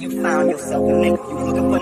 you found yourself a nigga. You looking for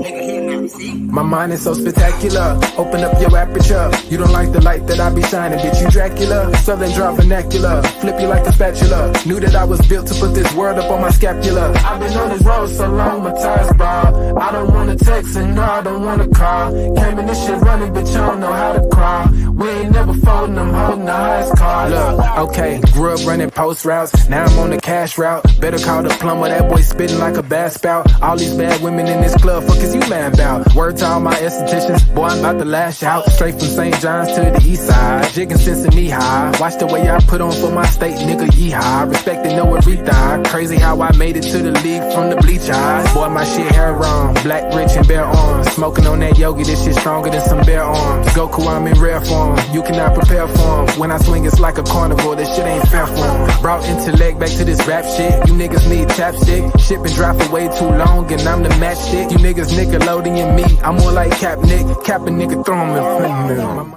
nigga here now, see? My mind is so spectacular. Open up your aperture. You don't like the light that I be shining, bitch, you Dracula. Southern draw vernacular. Flip you like a spatula. Knew that I was built to put this word up on my scapula. I've been on this road so long, my tires bald. I don't wanna text and no, I don't wanna call. Came in this shit running, bitch, I don't know how to crawl. We ain't never folding, I'm holding the highest card. Look, okay, grew up running post routes. Now I'm on the cash route. Better call the plumber, that boy spitting like a bass spout. All these bad women in this club, fuck is you mad about? Word to all my estheticians, boy, I'm about to lash out. Straight from St. John's to the east side. Jigging since a knee high. Watch the way I put on for my state, nigga, yeehaw. Respecting no everything. Crazy how I made it to the league from the bleach eyes. Boy, my shit hair wrong. Black, rich, and bare arms. Smoking on that yogi, this shit stronger than some bare arms. Goku, I'm in rare form. You cannot prepare for him. When I swing, it's like a carnivore. This shit ain't fair for him. Brought intellect back to this rap shit. You niggas need chapstick. Shit been dry for way too long, and I'm the matchstick. You niggas Nickelodeon me. I'm more like Cap Nick. Cap a nigga, throw him in.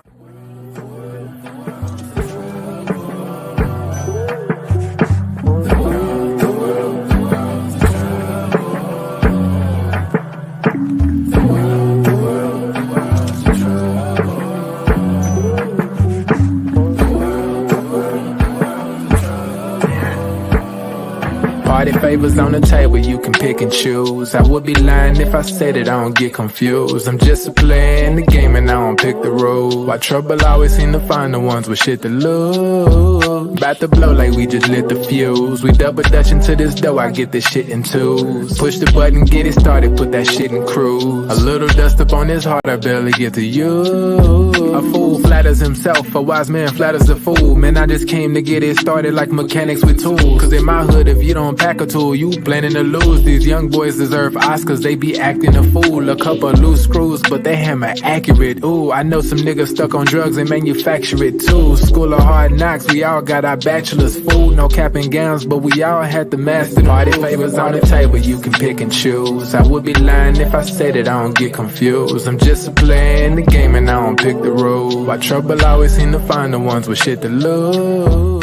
Party favors on the table, you can pick and choose. I would be lying if I said that I don't get confused. I'm just a player in the game and I don't pick the rules. Why trouble always seem to find the ones with shit to lose. About to blow like we just lit the fuse. We double dutch into this dough, I get this shit in twos. Push the button, get it started, put that shit in cruise. A little dust up on his heart, I barely get to use. A fool flatters himself, a wise man flatters a fool. Man, I just came to get it started like mechanics with tools. Cause in my hood, if you don't pack a tool, you planning to lose. These young boys deserve Oscars, they be acting a fool. A couple loose screws, but they hammer accurate. Ooh, I know some niggas stuck on drugs and manufacture it too. School of hard knocks, we all got our bachelor's. Fool, no cap and gowns, but we all had to master. Party favors on the table, you can pick and choose. I would be lying if I said that I don't get confused. I'm just a player in the game and I don't pick the rules. Why trouble always seem to find the ones with shit to lose.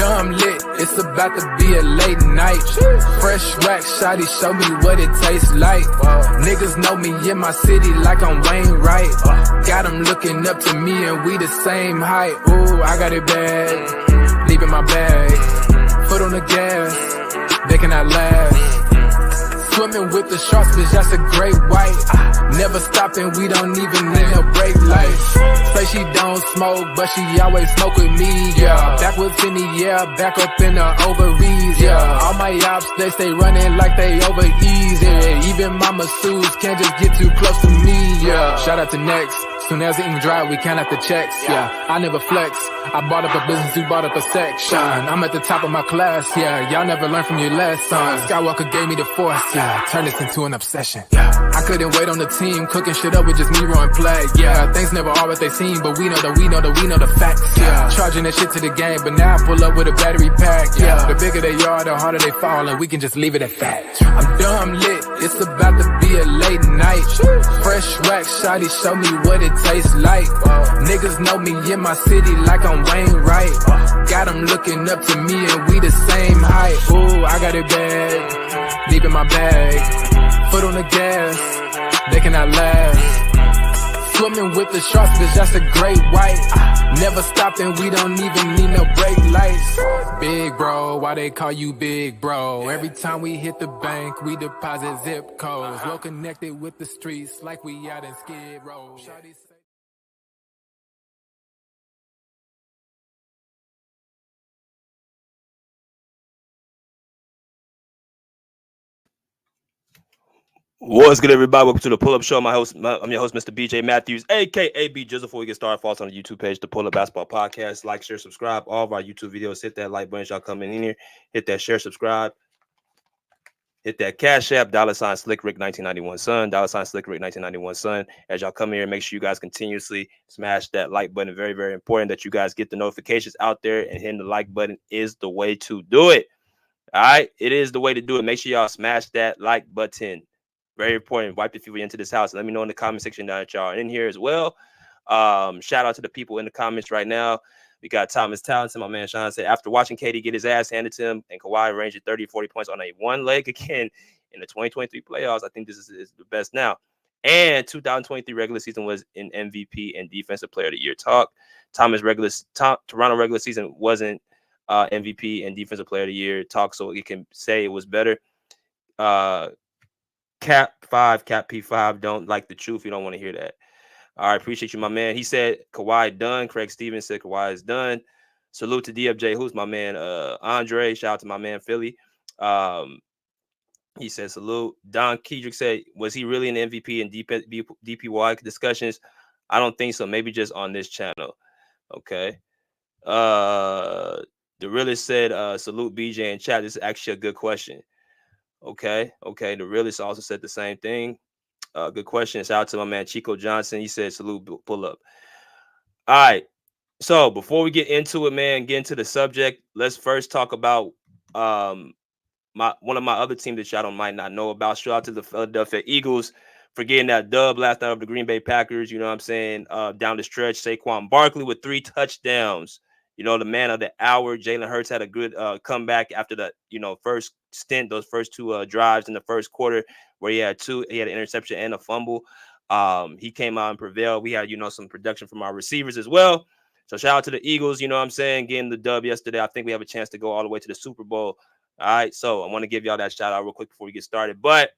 I'm lit, it's about to be a late night. Fresh rack, shawty, show me what it tastes like. Niggas know me in my city like I'm Wayne Wright. Got them looking up to me and we the same height. Ooh, I got it bad, leaving my bag. Foot on the gas, they cannot last. Swimming with the sharks, bitch, that's a great white. Never stopping, we don't even need no brake lights. Say she don't smoke, but she always smoke with me, yeah. Back with Finny, yeah, back up in the ovaries, yeah. All my ops, they stay running like they over easy. Even my masseuses can't just get too close to me, yeah. Shout out to Next. Soon as the ink dry, we count out the checks, yeah. I never flex. I bought up a business, you bought up a section. I'm at the top of my class, yeah. Y'all never learned from your lesson. Skywalker gave me the force, yeah. Turn this into an obsession, yeah. I couldn't wait on the team, cooking shit up with just me and Flag, yeah. Things never are what they seem, but we know the facts, yeah. Charging that shit to the game, but now I pull up with a battery pack, yeah. The bigger they are, the harder they fall, and we can just leave it at that. I'm dumb lit, it's about to be a late night. Fresh rack, shawty, show me what it tastes like. Niggas know me in my city like I'm Wayne Wright. Got them looking up to me and we the same height. Ooh, I got it bad, deep in my bag. Foot on the gas, they cannot last. Swimming with the sharks, bitch, that's a great white. Never stopped and we don't even need no brake lights. Big bro, why they call you big bro? Every time we hit the bank, we deposit zip codes. Well connected with the streets like we out in Skid Row. What's good, everybody? Welcome to the Pull-Up Show. I'm your host, Mr. BJ Matthews, a.k.a. B Jizzle. Before we get started, follow us on the YouTube page, the Pull-Up Basketball Podcast. Like, share, subscribe. All of our YouTube videos. Hit that like button. Y'all coming in here. Hit that share, subscribe. Hit that Cash App, $ Slick Rick 1991 Son, $ Slick Rick 1991 Son. As y'all come here, make sure you guys continuously smash that like button. Very, very important that you guys get the notifications out there, and hitting the like button is the way to do it. All right? It is the way to do it. Make sure y'all smash that like button. Very important. Wipe the fever into this house. Let me know in the comment section that y'all are in here as well. Shout out to the people in the comments right now. We got Thomas Townsend, my man Sean said, after watching KD get his ass handed to him and Kawhi range at 30, 40 points on a one leg again in the 2023 playoffs, I think this is the best now. And 2023 regular season was in MVP and Defensive Player of the Year talk. Toronto regular season wasn't MVP and Defensive Player of the Year talk, so it can say it was better. Cap P5 don't like the truth. You don't want to hear that. All right, appreciate you, my man. He said Kawhi done. Craig Stevens said Kawhi is done. Salute to DFJ, who's my man. Andre, shout out to my man Philly. He said salute. Don Kedrick said, was he really an MVP in DPY discussions? I don't think so. Maybe just on this channel. Okay. The realist said salute BJ in chat. This is actually a good question. Okay. The realist also said the same thing. Good question. Shout out to my man Chico Johnson. He said salute, pull up. All right. So before we get into it, man, get into the subject, let's first talk about one of my other teams that y'all might not know about. Shout out to the Philadelphia Eagles for getting that dub last night of the Green Bay Packers. You know what I'm saying? Down the stretch, Saquon Barkley with 3 touchdowns. You know, the man of the hour. Jalen Hurts had a good comeback after the first stint, those first 2 drives in the first quarter where he had an interception and a fumble. He came out and prevailed. We had some production from our receivers as well. So shout out to the Eagles. You know what I'm saying? Getting the dub yesterday. I think we have a chance to go all the way to the Super Bowl. All right, so I want to give y'all that shout out real quick before we get started. But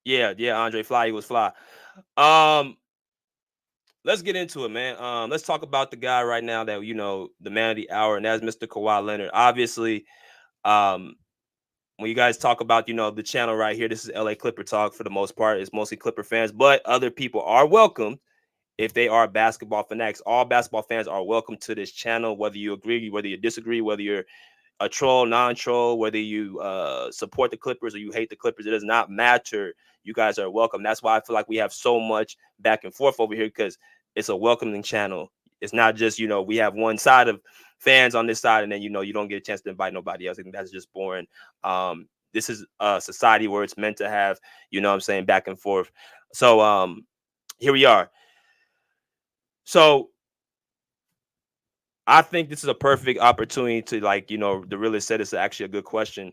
yeah, Andre, fly, he was fly. Let's get into it, man. Let's talk about the guy right now that the man of the hour, and that's Mr. Kawhi Leonard. Obviously, when you guys talk about the channel right here, this is LA Clipper talk for the most part. It's mostly Clipper fans, but other people are welcome if they are basketball fanatics. All basketball fans are welcome to this channel, whether you agree, whether you disagree, whether you're a troll, non-troll, whether you support the Clippers or you hate the Clippers. It does not matter. You guys are welcome. That's why I feel like we have so much back and forth over here, because it's a welcoming channel. It's not just, we have one side of fans on this side, and then, you don't get a chance to invite nobody else. I think that's just boring. This is a society where it's meant to have, back and forth. So here we are. So I think this is a perfect opportunity to, the realist said, it's actually a good question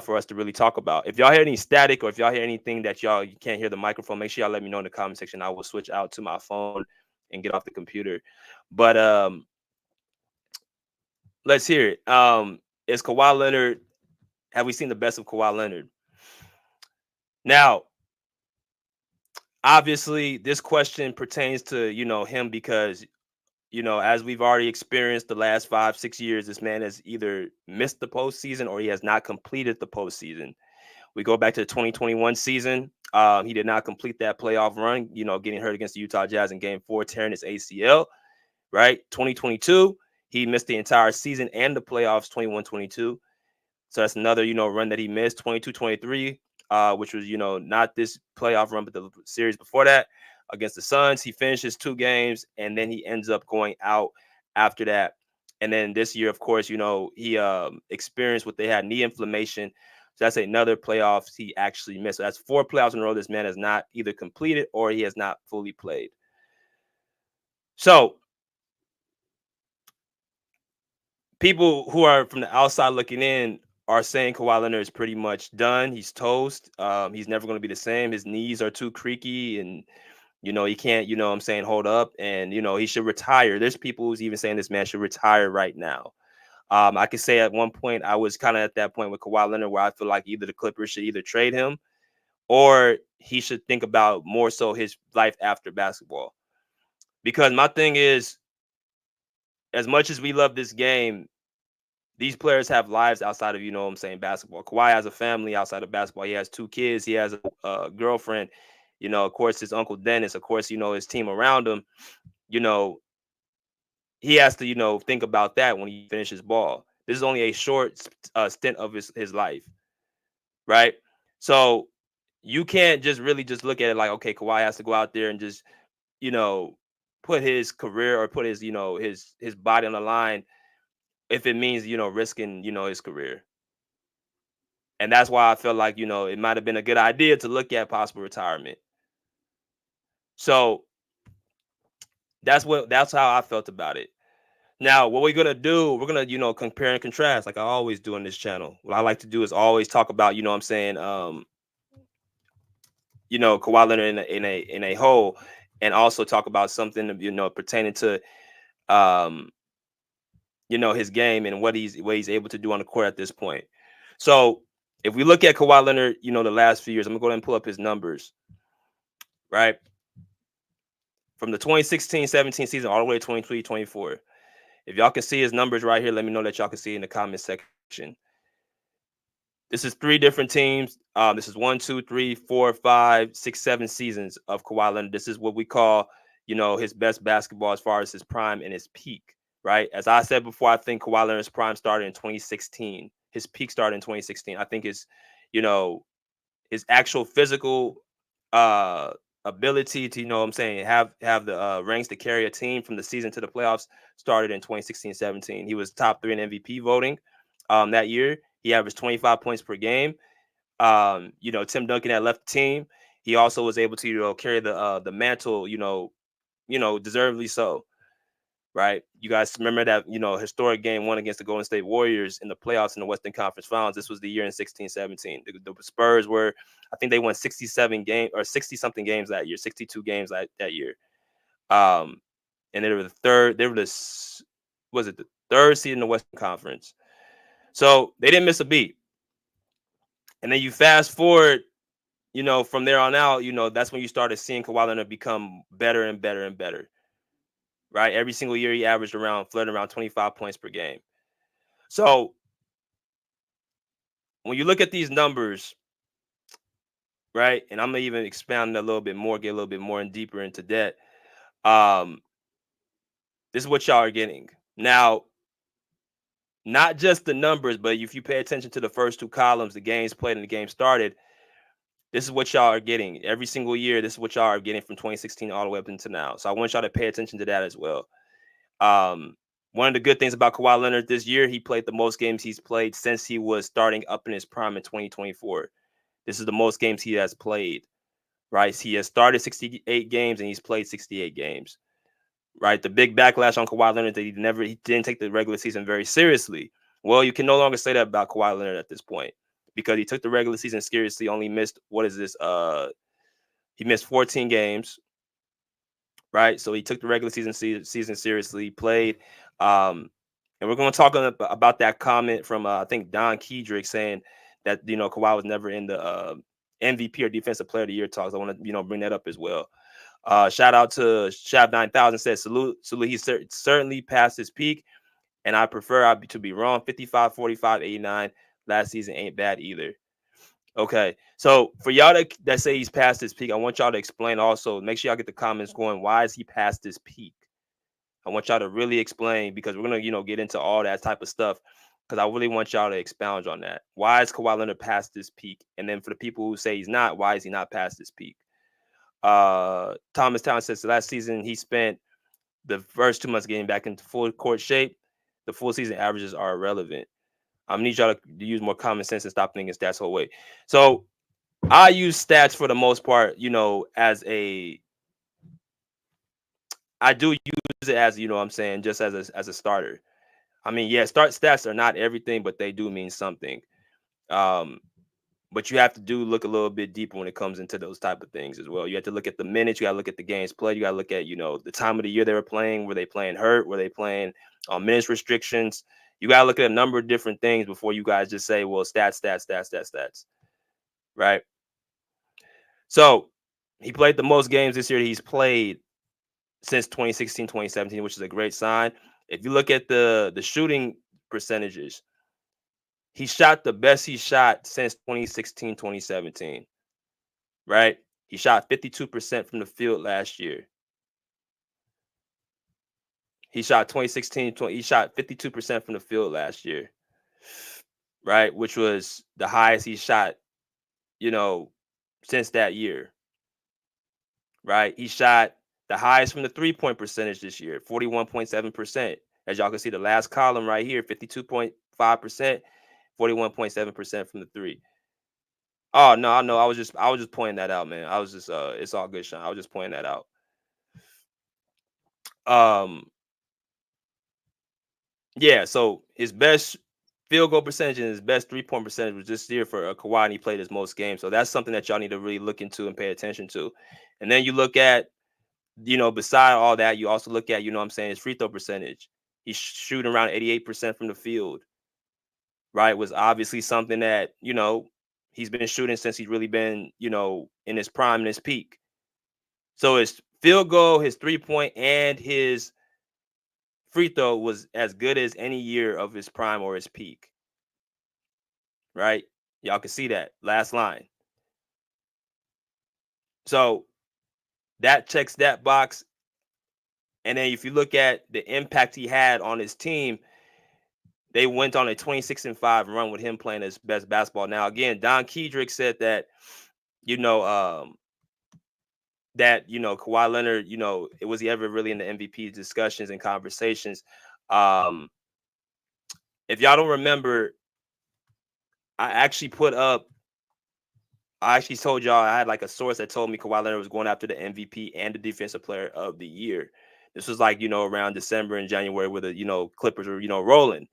for us to really talk about. If y'all hear any static or if y'all hear anything that you can't hear the microphone, make sure y'all let me know in the comment section. I will switch out to my phone and get off the computer. But let's hear it. Is Kawhi Leonard, have we seen the best of Kawhi Leonard? Now, obviously, this question pertains to, him because as we've already experienced the last 5-6 years, this man has either missed the postseason or he has not completed the postseason. We go back to the 2021 season. He did not complete that playoff run, getting hurt against the Utah Jazz in Game 4, tearing his ACL, right? 2022, he missed the entire season and the playoffs, 21-22. So that's another, run that he missed. 22-23, which was, not this playoff run, but the series before that against the Suns. He finishes 2 games, and then he ends up going out after that. And then this year, of course, he experienced what they had, knee inflammation. So that's another playoffs he actually missed. So that's 4 playoffs in a row this man has not either completed or he has not fully played. So people who are from the outside looking in are saying Kawhi Leonard is pretty much done. He's toast. He's never going to be the same. His knees are too creaky, and he can't, hold up, and he should retire. There's people who's even saying this man should retire right now. I could say at one point I was kind of at that point with Kawhi Leonard where I feel like either the Clippers should either trade him or he should think about more so his life after basketball. Because my thing is, as much as we love this game, these players have lives outside of, basketball. Kawhi has a family outside of basketball. He has 2 kids. He has a girlfriend. Of course, his uncle Dennis. Of course, his team around him. He has to, think about that when he finishes ball. This is only a short stint of his life, right? So you can't just really just look at it like, okay, Kawhi has to go out there and just, put his career or put his, his body on the line if it means, risking, his career. And that's why I felt like, it might have been a good idea to look at possible retirement. So that's how I felt about it. Now, what we're gonna do, we're gonna, compare and contrast, like I always do on this channel. What I like to do is always talk about, what I'm saying, Kawhi Leonard in a whole, and also talk about something, pertaining to his game and what he's able to do on the court at this point. So if we look at Kawhi Leonard, the last few years, I'm gonna go ahead and pull up his numbers, right? From the 2016-17 season all the way to 23-24. If y'all can see his numbers right here, let me know that y'all can see in the comment section. This is 3 different teams. This is 1, 2, 3, 4, 5, 6, 7 seasons of Kawhi Leonard. This is what we call, his best basketball as far as his prime and his peak, right? As I said before, I think Kawhi Leonard's prime started in 2016. His peak started in 2016. I think his actual physical ability to, have the ranks to carry a team from the season to the playoffs started in 2016-17. He was top 3 in MVP voting that year. He averaged 25 points per game. Tim Duncan had left the team. He also was able to, carry the mantle, deservedly so. Right. You guys remember that, historic game 1 against the Golden State Warriors in the playoffs in the Western Conference Finals. This was the year in 16-17. The Spurs were, I think they won 67 games or 60 something games that year, 62 games that year. And they were the third seed in the Western Conference. So they didn't miss a beat. And then you fast forward, from there on out, that's when you started seeing Kawhi Leonard become better and better and better. Right. Every single year he averaged flirting around 25 points per game. So when you look at these numbers, right, and I'm gonna even expound a little bit more, get a little bit more and deeper into that. This is what y'all are getting. Now, not just the numbers, but if you pay attention to the first 2 columns, the games played and the game started, this is what y'all are getting. Every single year, this is what y'all are getting from 2016 all the way up into now. So I want y'all to pay attention to that as well. One of the good things about Kawhi Leonard this year, he played the most games he's played since he was starting up in his prime in 2024. This is the most games he has played, right? He has started 68 games and he's played 68 games, right? The big backlash on Kawhi Leonard that he didn't take the regular season very seriously. Well, you can no longer say that about Kawhi Leonard at this point because he took the regular season seriously, only missed, he missed 14 games, right? So he took the regular season seriously, played. And we're going to talk about that comment from, I think, Don Kedrick saying that, Kawhi was never in the MVP or Defensive Player of the Year talks. I want to, bring that up as well. Shout out to Shab 9000 says, salute. He certainly passed his peak, and I prefer to be wrong. 55, 45, 89 last season ain't bad either. Okay, so for y'all that say he's past his peak, I want y'all to explain also. Make sure y'all get the comments going. Why is he past his peak? I want y'all to really explain because we're gonna, get into all that type of stuff because I really want y'all to expound on that. Why is Kawhi Leonard past his peak? And then for the people who say he's not, why is he not past his peak? Thomas Town says last season he spent the first 2 months getting back into full court shape. The full season averages are irrelevant. I need y'all to use more common sense and stop thinking stats whole way. So I use stats for the most part, I do use it as, I'm saying, just as a starter. I mean, yeah, start stats are not everything, but they do mean something. But you have to look a little bit deeper when it comes into those type of things as well. You have to look at the minutes. You got to look at the games played. You got to look at, the time of the year they were playing. Were they playing hurt? Were they playing minutes restrictions? You got to look at a number of different things before you guys just say, well, stats. Right? So he played the most games this year that he's played since 2016, 2017, which is a great sign. If you look at the shooting percentages, he shot the best he shot since 2016, 2017, right? He shot 52% from the field last year. He shot 52% from the field last year, right? Which was the highest he shot, since that year, right? He shot the highest from the 3-point percentage this year, 41.7%. As y'all can see, the last column right here, 52.5%, 41.7% from the three. Oh no, I know. I was just pointing that out, man. I was just it's all good, Sean. I was just pointing that out. Yeah, so his best field goal percentage and his best 3-point percentage was this year for Kawhi, and he played his most games. So that's something that y'all need to really look into and pay attention to. And then you look at, beside all that, you also look at, what I'm saying, his free throw percentage. He's shooting around 88% from the field, right? Was obviously something that, he's been shooting since he's really been, in his prime and his peak. So his field goal, his 3-point, and his free throw was as good as any year of his prime or his peak. Right? Y'all can see that last line. So that checks that box. And then if you look at the impact he had on his team, they went on a 26-5 run with him playing his best basketball. Now, again, Don Kedrick said that, Kawhi Leonard, was he ever really in the MVP discussions and conversations? If y'all don't remember, I actually told y'all I had like a source that told me Kawhi Leonard was going after the MVP and the Defensive Player of the Year. This was like, around December and January where the, Clippers were, rolling,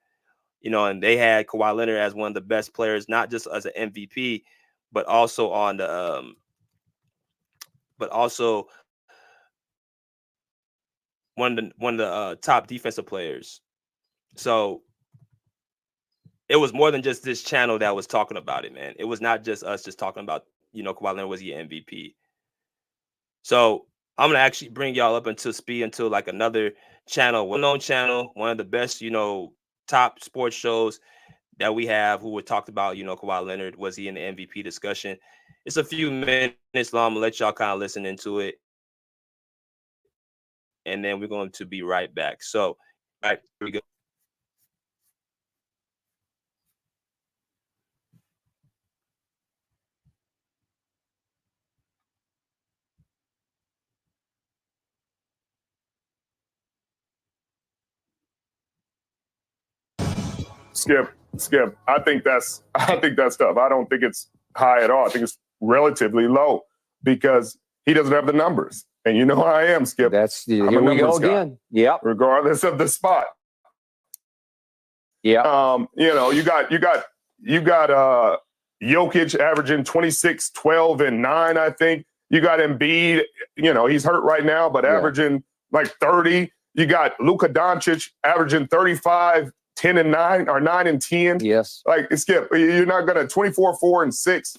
and they had Kawhi Leonard as one of the best players, not just as an MVP, but also on the, one of the top defensive players. So it was more than just this channel that was talking about it, man. It was not just us just talking about, Kawhi Leonard was the MVP. So I'm gonna actually bring y'all up into speed until like another channel, well-known channel, one of the best, top sports shows that we have, who would talked about, Kawhi Leonard, was he in the MVP discussion? It's a few minutes long. I'm gonna let y'all kind of listen into it, and then we're going to be right back. So, all right, here we go. Skip. I think that's tough. I don't think it's high at all. I think it's relatively low because he doesn't have the numbers. And you know how I am, Skip. Here we go again. Yep. Regardless of the spot. Yeah. You got Jokic averaging 26, 12, and 9, I think. You got Embiid, he's hurt right now, but averaging like 30. You got Luka Doncic averaging 35, 10 and 9, or 9 and 10. Yes. Like, Skip, you're not going to 24, 4, and 6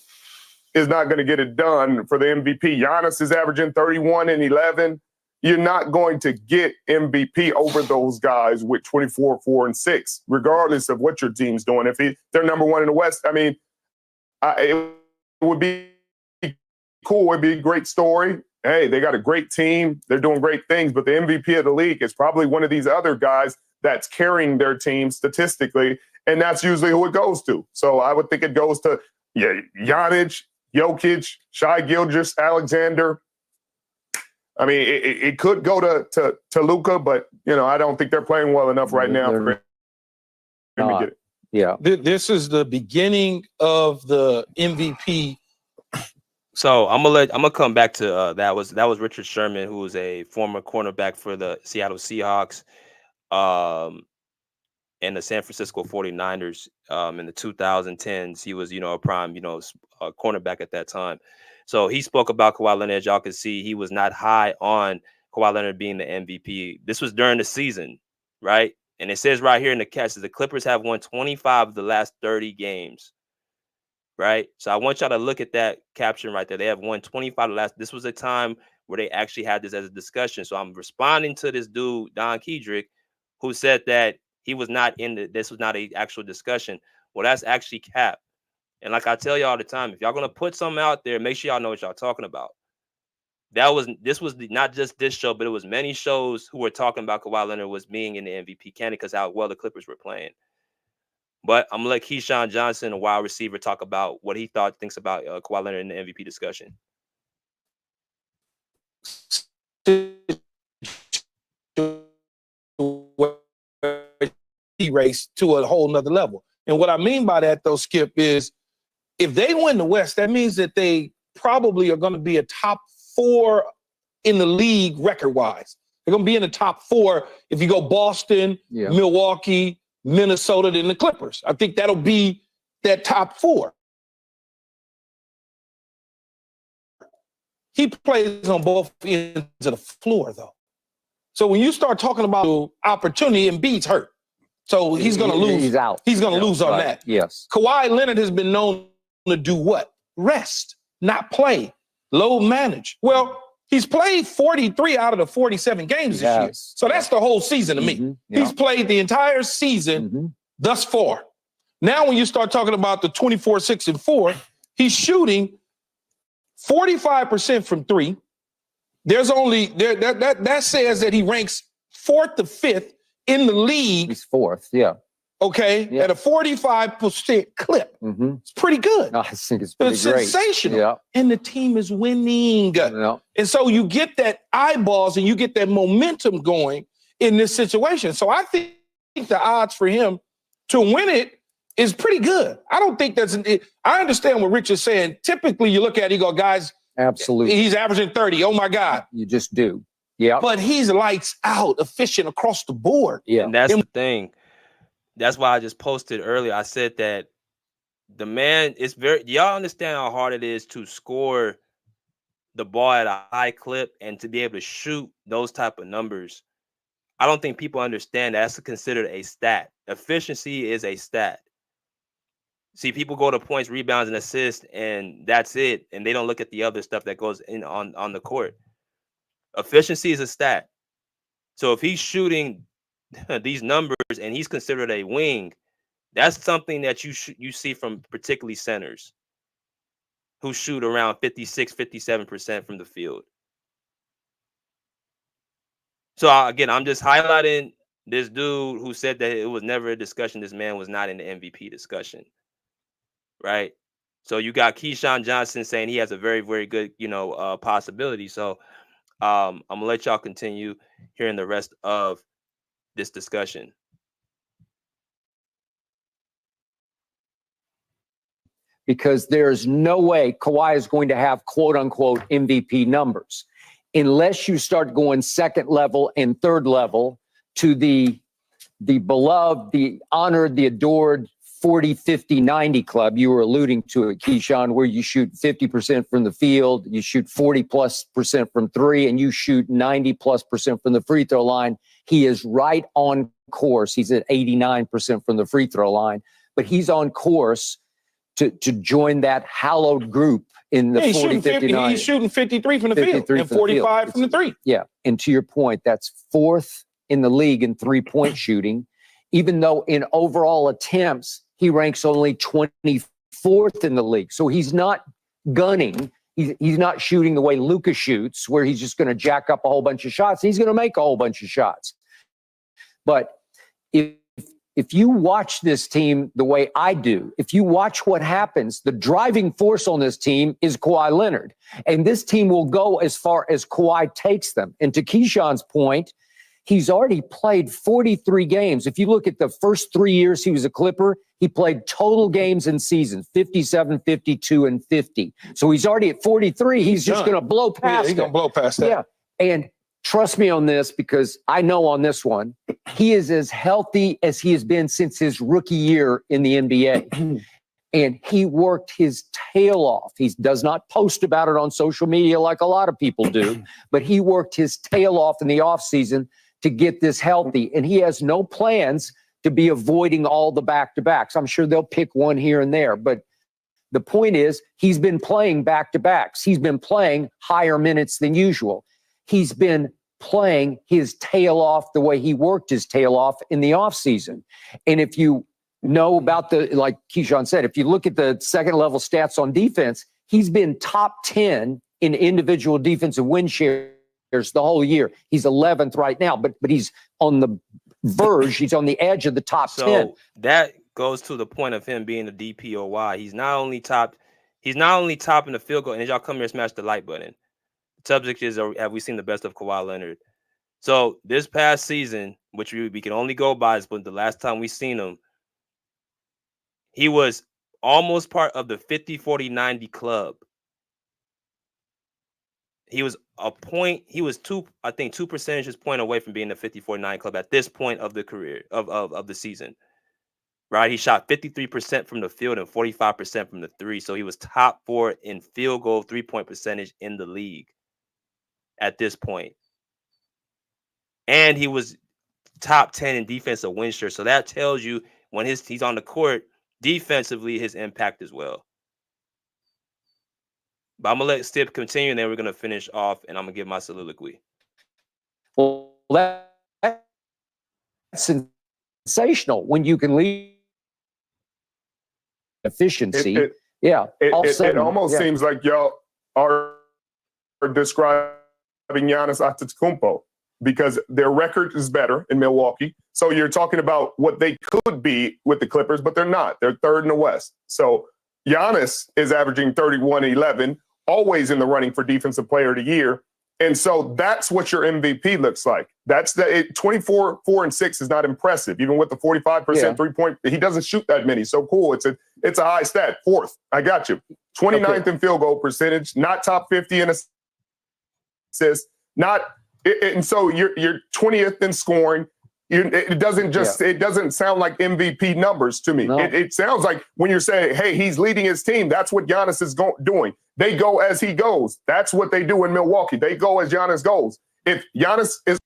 is not going to get it done for the MVP. Giannis is averaging 31 and 11. You're not going to get MVP over those guys with 24, 4, and 6, regardless of what your team's doing. If they're number one in the West, I mean, it would be cool. It'd be a great story. Hey, they got a great team. They're doing great things. But the MVP of the league is probably one of these other guys that's carrying their team statistically, and that's usually who it goes to. So I would think it goes to Giannis, Jokic, Shai Gilgeous-Alexander. I mean, it could go to Luka, but I don't think they're playing well enough right now for him to get it. Yeah, this is the beginning of the MVP. So I'm gonna come back to that was Richard Sherman, who was a former cornerback for the Seattle Seahawks, and the San Francisco 49ers in the 2010s. He was, a prime, cornerback at that time. So he spoke about Kawhi Leonard. As y'all can see, he was not high on Kawhi Leonard being the MVP. This was during the season, right? And it says right here in the catch that the Clippers have won 25 of the last 30 games, right? So I want y'all to look at that caption right there. They have won 25 of the last. This was a time where they actually had this as a discussion. So I'm responding to this dude, Don Kedrick, who said that he was not this was not an actual discussion. Well, that's actually cap. And like I tell y'all all the time, if y'all gonna put something out there, make sure y'all know what y'all talking about. This was not just this show, but it was many shows who were talking about Kawhi Leonard was being in the MVP candidate because how well the Clippers were playing. But I'm gonna let Keyshawn Johnson, a wide receiver, talk about what he thinks about Kawhi Leonard in the MVP discussion. Race to a whole nother level. And what I mean by that, though, Skip, is if they win the West, that means that they probably are going to be a top 4 in the league record-wise. They're going to be in the top 4 if you go Boston, Milwaukee, Minnesota, then the Clippers. I think that'll be that top 4. He plays on both ends of the floor, though. So when you start talking about opportunity, Embiid's hurt. So he's going to lose. He's out. He's going to lose on that. Yes. Kawhi Leonard has been known to do what? Rest, not play, load manage. Well, he's played 43 out of the 47 games this year. So that's the whole season to me. He's played the entire season thus far. Now when you start talking about the 24, 6, and 4, he's shooting 45% from 3. There's only that says that he ranks 4th to 5th in the league. He's 4th, Okay, at a 45% clip. It's pretty good. I think it's pretty great. Sensational. Yeah. And the team is winning. Yeah. And so you get that eyeballs and you get that momentum going in this situation. So I think the odds for him to win it is pretty good. I don't think I understand what Rich is saying. Typically you look at it, you go, guys, absolutely, he's averaging 30. Oh my God. You just do. Yeah. But he's lights out, efficient across the board. Yeah. And that's the thing. That's why I just posted earlier. I said that the man is y'all understand how hard it is to score the ball at a high clip and to be able to shoot those type of numbers. I don't think people understand that's considered a stat. Efficiency is a stat. See, people go to points, rebounds, and assists, and that's it. And they don't look at the other stuff that goes in on the court. Efficiency is a stat. So if he's shooting these numbers and he's considered a wing, that's something that you see from particularly centers who shoot around 56, 57% from the field. So again, I'm just highlighting this dude who said that it was never a discussion. This man was not in the MVP discussion. Right. So you got Keyshawn Johnson saying he has a very, very good, possibility. So I'm gonna let y'all continue hearing the rest of this discussion. Because there's no way Kawhi is going to have quote unquote MVP numbers unless you start going second level and third level to the beloved, the honored, the adored 40, 50, 90 club. You were alluding to it, Keyshawn, where you shoot 50% from the field, you shoot 40+% from 3, and you shoot 90+% from the free throw line. He is right on course. He's at 89% from the free throw line, but he's on course to join that hallowed group in the 40, 59. He's shooting 53 from the field and 45 from the 3. Yeah, and to your point, that's 4th in the league in three-point shooting, even though in overall attempts, he ranks only 24th in the league. So he's not gunning. He's not shooting the way Luka shoots, where he's just going to jack up a whole bunch of shots. He's going to make a whole bunch of shots. But if you watch this team the way I do, if you watch what happens, the driving force on this team is Kawhi Leonard. And this team will go as far as Kawhi takes them. And to Keyshawn's point, he's already played 43 games. If you look at the first 3 years he was a Clipper, he played total games in seasons, 57, 52, and 50. So he's already at 43. He's just going to blow past He's going to blow past that. Yeah. And trust me on this, because I know on this one, he is as healthy as he has been since his rookie year in the NBA. And he worked his tail off. He does not post about it on social media like a lot of people do, but he worked his tail off in the offseason to get this healthy. And he has no plans to be avoiding all the back-to-backs. I'm sure they'll pick one here and there. But the point is, he's been playing back-to-backs. He's been playing higher minutes than usual. He's been playing his tail off the way he worked his tail off in the offseason. And if you know about like Keyshawn said, if you look at the second-level stats on defense, he's been top 10 in individual defensive win shares the whole year. He's 11th right now, but he's on the verge. He's on the edge of the top 10. So that goes to the point of him being a DPOY. He's not only topping the field goal. And as y'all come here, smash the like button. The subject is, have we seen the best of Kawhi Leonard? So this past season, which we can only go by, is but the last time we seen him, He was almost part of the 50-40-90 club. He was I think 2 percentage point away from being the 50-40-90 club at this point of the career of the season. Right? He shot 53% from the field and 45% from the three. So he was top 4 in field goal 3-point percentage in the league at this point. And he was top 10 in defensive win share. So that tells you when he's on the court, defensively, his impact as well. But I'm gonna let Stip continue, and then we're gonna finish off, and I'm gonna give my soliloquy. Well, that's sensational when you can lead efficiency. It almost seems like y'all are describing Giannis Antetokounmpo because their record is better in Milwaukee. So you're talking about what they could be with the Clippers, but they're not. They're third in the West. So Giannis is averaging 31-11, always in the running for Defensive Player of the Year. And so that's what your MVP looks like. That's 24-4-6 is not impressive, even with the 45% 3-point. He doesn't shoot that many. So cool. It's a high stat. Fourth. I got you. 29th in field goal percentage, not top 50 in assists, and so you're 20th in scoring. It doesn't sound like MVP numbers to me. No. It sounds like when you're saying, hey, he's leading his team, that's what Giannis is doing. They go as he goes. That's what they do in Milwaukee. They go as Giannis goes. If Giannis is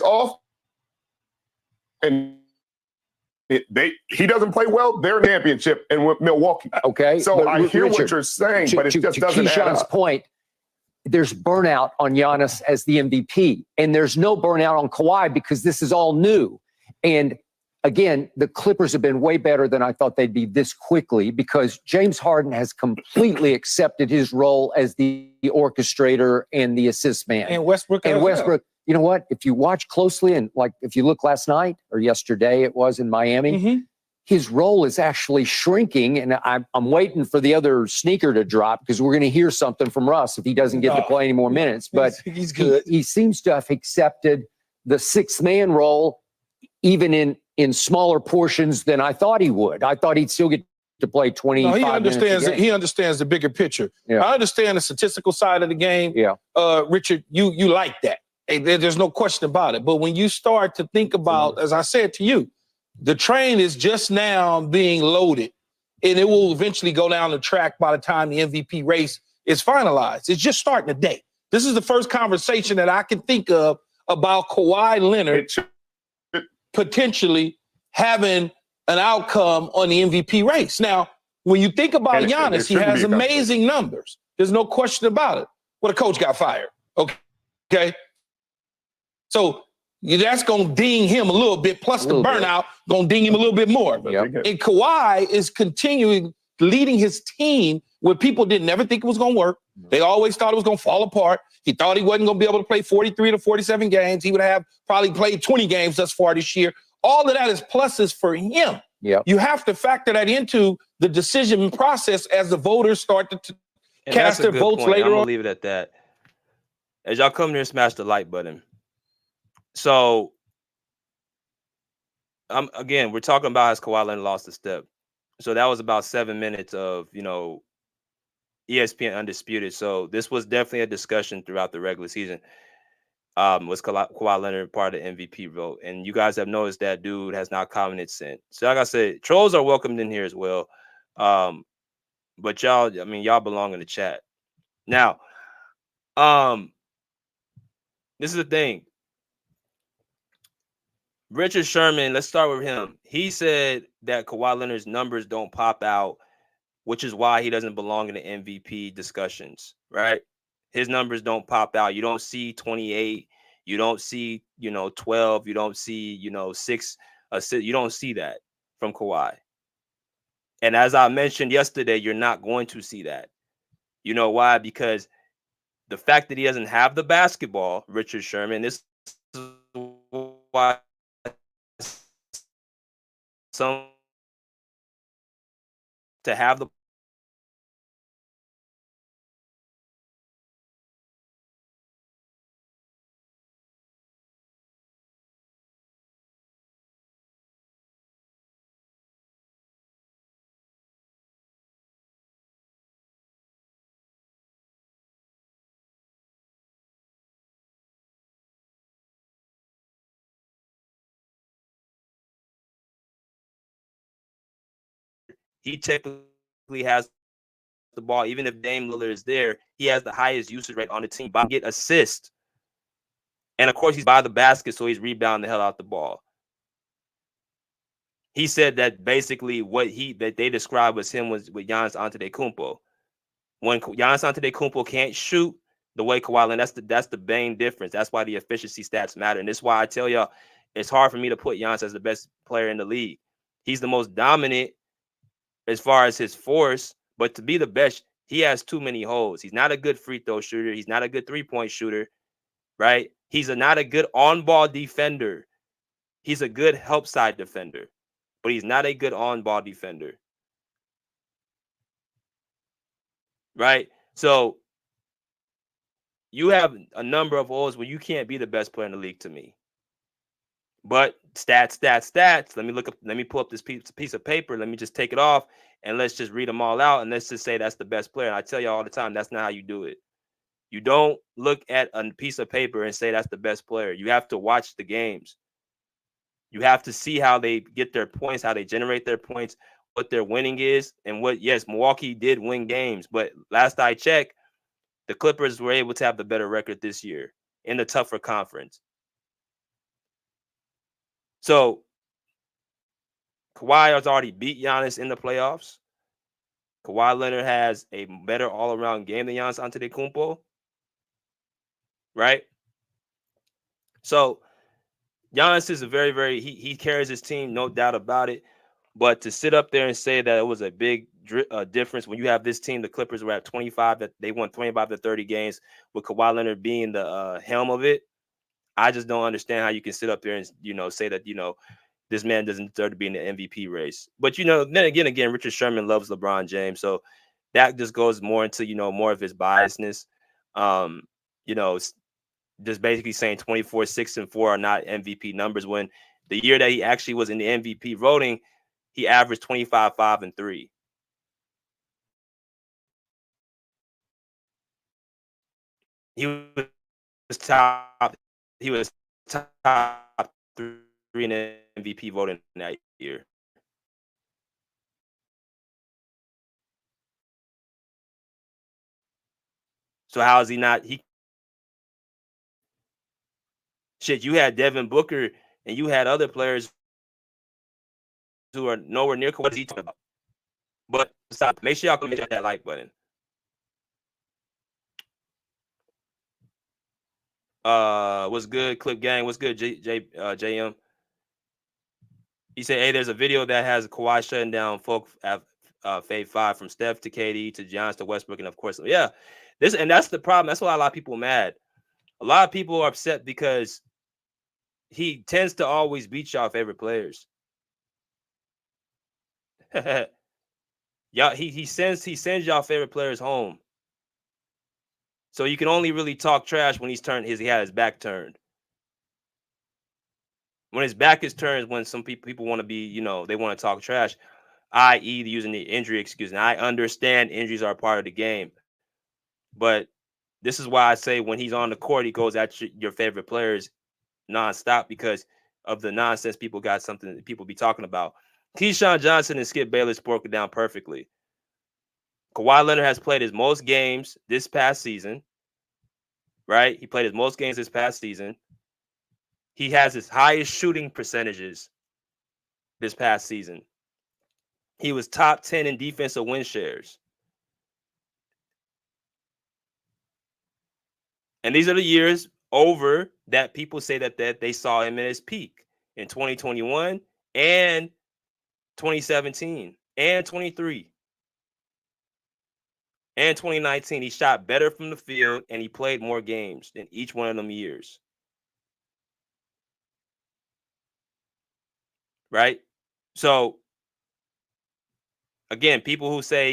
off and he doesn't play well, they're championship and with Milwaukee. Okay. So I hear what you're saying, but it just doesn't add Keyshawn's up. point, there's burnout on Giannis as the MVP, and there's no burnout on Kawhi because this is all new. And again, the Clippers have been way better than I thought they'd be this quickly because James Harden has completely accepted his role as the orchestrator and the assist man. And Westbrook. You know what? If you watch closely and like if you look last night or yesterday, it was in Miami, his role is actually shrinking. And I'm waiting for the other sneaker to drop because we're going to hear something from Russ if he doesn't get to play any more minutes. But he's good. He seems to have accepted the sixth man role, even in smaller portions than I thought he would. I thought he'd still get to play 25 minutes a game. He understands the bigger picture. Yeah. I understand the statistical side of the game. Yeah. Richard, you like that. There's no question about it. But when you start to think about, as I said to you, the train is just now being loaded, and it will eventually go down the track by the time the MVP race is finalized. It's just starting today. This is the first conversation that I can think of about Kawhi Leonard potentially having an outcome on the MVP race. Now, when you think about Giannis, he has amazing numbers. There's no question about it. Well, the coach got fired. Okay. So that's going to ding him a little bit, plus the burnout going to ding him a little bit more. Yep. And Kawhi is continuing leading his team where people didn't ever think it was going to work. They always thought it was going to fall apart. He thought he wasn't going to be able to play 43 to 47 games. He would have probably played 20 games thus far this year. All of that is pluses for him. Yep. You have to factor that into the decision process as the voters start to cast their votes later I'm gonna on. leave it at that. As y'all come here and smash the like button. So, again, we're talking about as Kawhi Leonard lost a step. So that was about 7 minutes of, ESPN Undisputed. So this was definitely a discussion throughout the regular season. Was Kawhi Leonard part of the MVP vote? And you guys have noticed that dude has not commented since. So like I said, trolls are welcomed in here as well. But y'all belong in the chat. Now, this is the thing. Richard Sherman, let's start with him. He said that Kawhi Leonard's numbers don't pop out, which is why he doesn't belong in the MVP discussions, right? His numbers don't pop out. You don't see 28. You don't see, 12. You don't see, 6 assists. You don't see that from Kawhi. And as I mentioned yesterday, you're not going to see that. You know why? Because the fact that he doesn't have the basketball, Richard Sherman, this is why to have the He technically has the ball. Even if Dame Lillard is there, he has the highest usage rate on the team. But get assist. And of course, he's by the basket, so he's rebounding the hell out the ball. He said that basically what that they described as him was with Giannis Antetokounmpo. When Giannis Antetokounmpo can't shoot the way Kawhi Leonard, that's the main difference. That's why the efficiency stats matter. And this is why I tell y'all, it's hard for me to put Giannis as the best player in the league. He's the most dominant as far as his force, but to be the best, he has too many holes. He's not a good free throw shooter. He's not a good three-point shooter, right? He's not a good on-ball defender. He's a good help side defender, but he's not a good on-ball defender, right? So you have a number of holes where you can't be the best player in the league to me. But stats. Let me pull up this piece of paper. Let me just take it off and let's just read them all out. And let's just say that's the best player. And I tell you all the time, that's not how you do it. You don't look at a piece of paper and say that's the best player. You have to watch the games. You have to see how they get their points, how they generate their points, what their winning is, and yes, Milwaukee did win games. But last I checked, the Clippers were able to have the better record this year in the tougher conference. So Kawhi has already beat Giannis in the playoffs. Kawhi Leonard has a better all-around game than Giannis Antetokounmpo, right? So Giannis is a very, very he carries his team, no doubt about it. But to sit up there and say that it was a big difference when you have this team, the Clippers were at 25, that they won 25 to 30 games with Kawhi Leonard being the helm of it. I just don't understand how you can sit up there and say that this man doesn't deserve to be in the MVP race. But then again, Richard Sherman loves LeBron James, so that just goes more into more of his biasness. Just basically saying 24, 6, and 4 are not MVP numbers when the year that he actually was in the MVP voting, he averaged 25, 5, and 3. He was top 3 in the MVP voting that year. So how is he not? You had Devin Booker and you had other players who are nowhere near what he's talking about. But stop. Make sure y'all can hit that like button. What's good, Clip Gang? What's good, JM? He said, hey, there's a video that has Kawhi shutting down folk at Fave 5 from Steph to KD to Giannis to Westbrook, and of course, yeah. That's the problem. That's why a lot of people are mad. A lot of people are upset because he tends to always beat y'all favorite players. He sends y'all favorite players home. So you can only really talk trash when he had his back turned. When his back is turned, when some people want to be, they want to talk trash, i.e. using the injury excuse. And I understand injuries are a part of the game. But this is why I say when he's on the court, he goes at your favorite players nonstop because of the nonsense people got something that people be talking about. Keyshawn Johnson and Skip Bayless broke it down perfectly. Kawhi Leonard has played his most games this past season, right? He played his most games this past season. He has his highest shooting percentages this past season. He was top 10 in defensive win shares. And these are the years over that people say that they saw him at his peak in 2021 and 2017 and 23 and 2019. He shot better from the field and he played more games in each one of them years. Right? So, again, people who say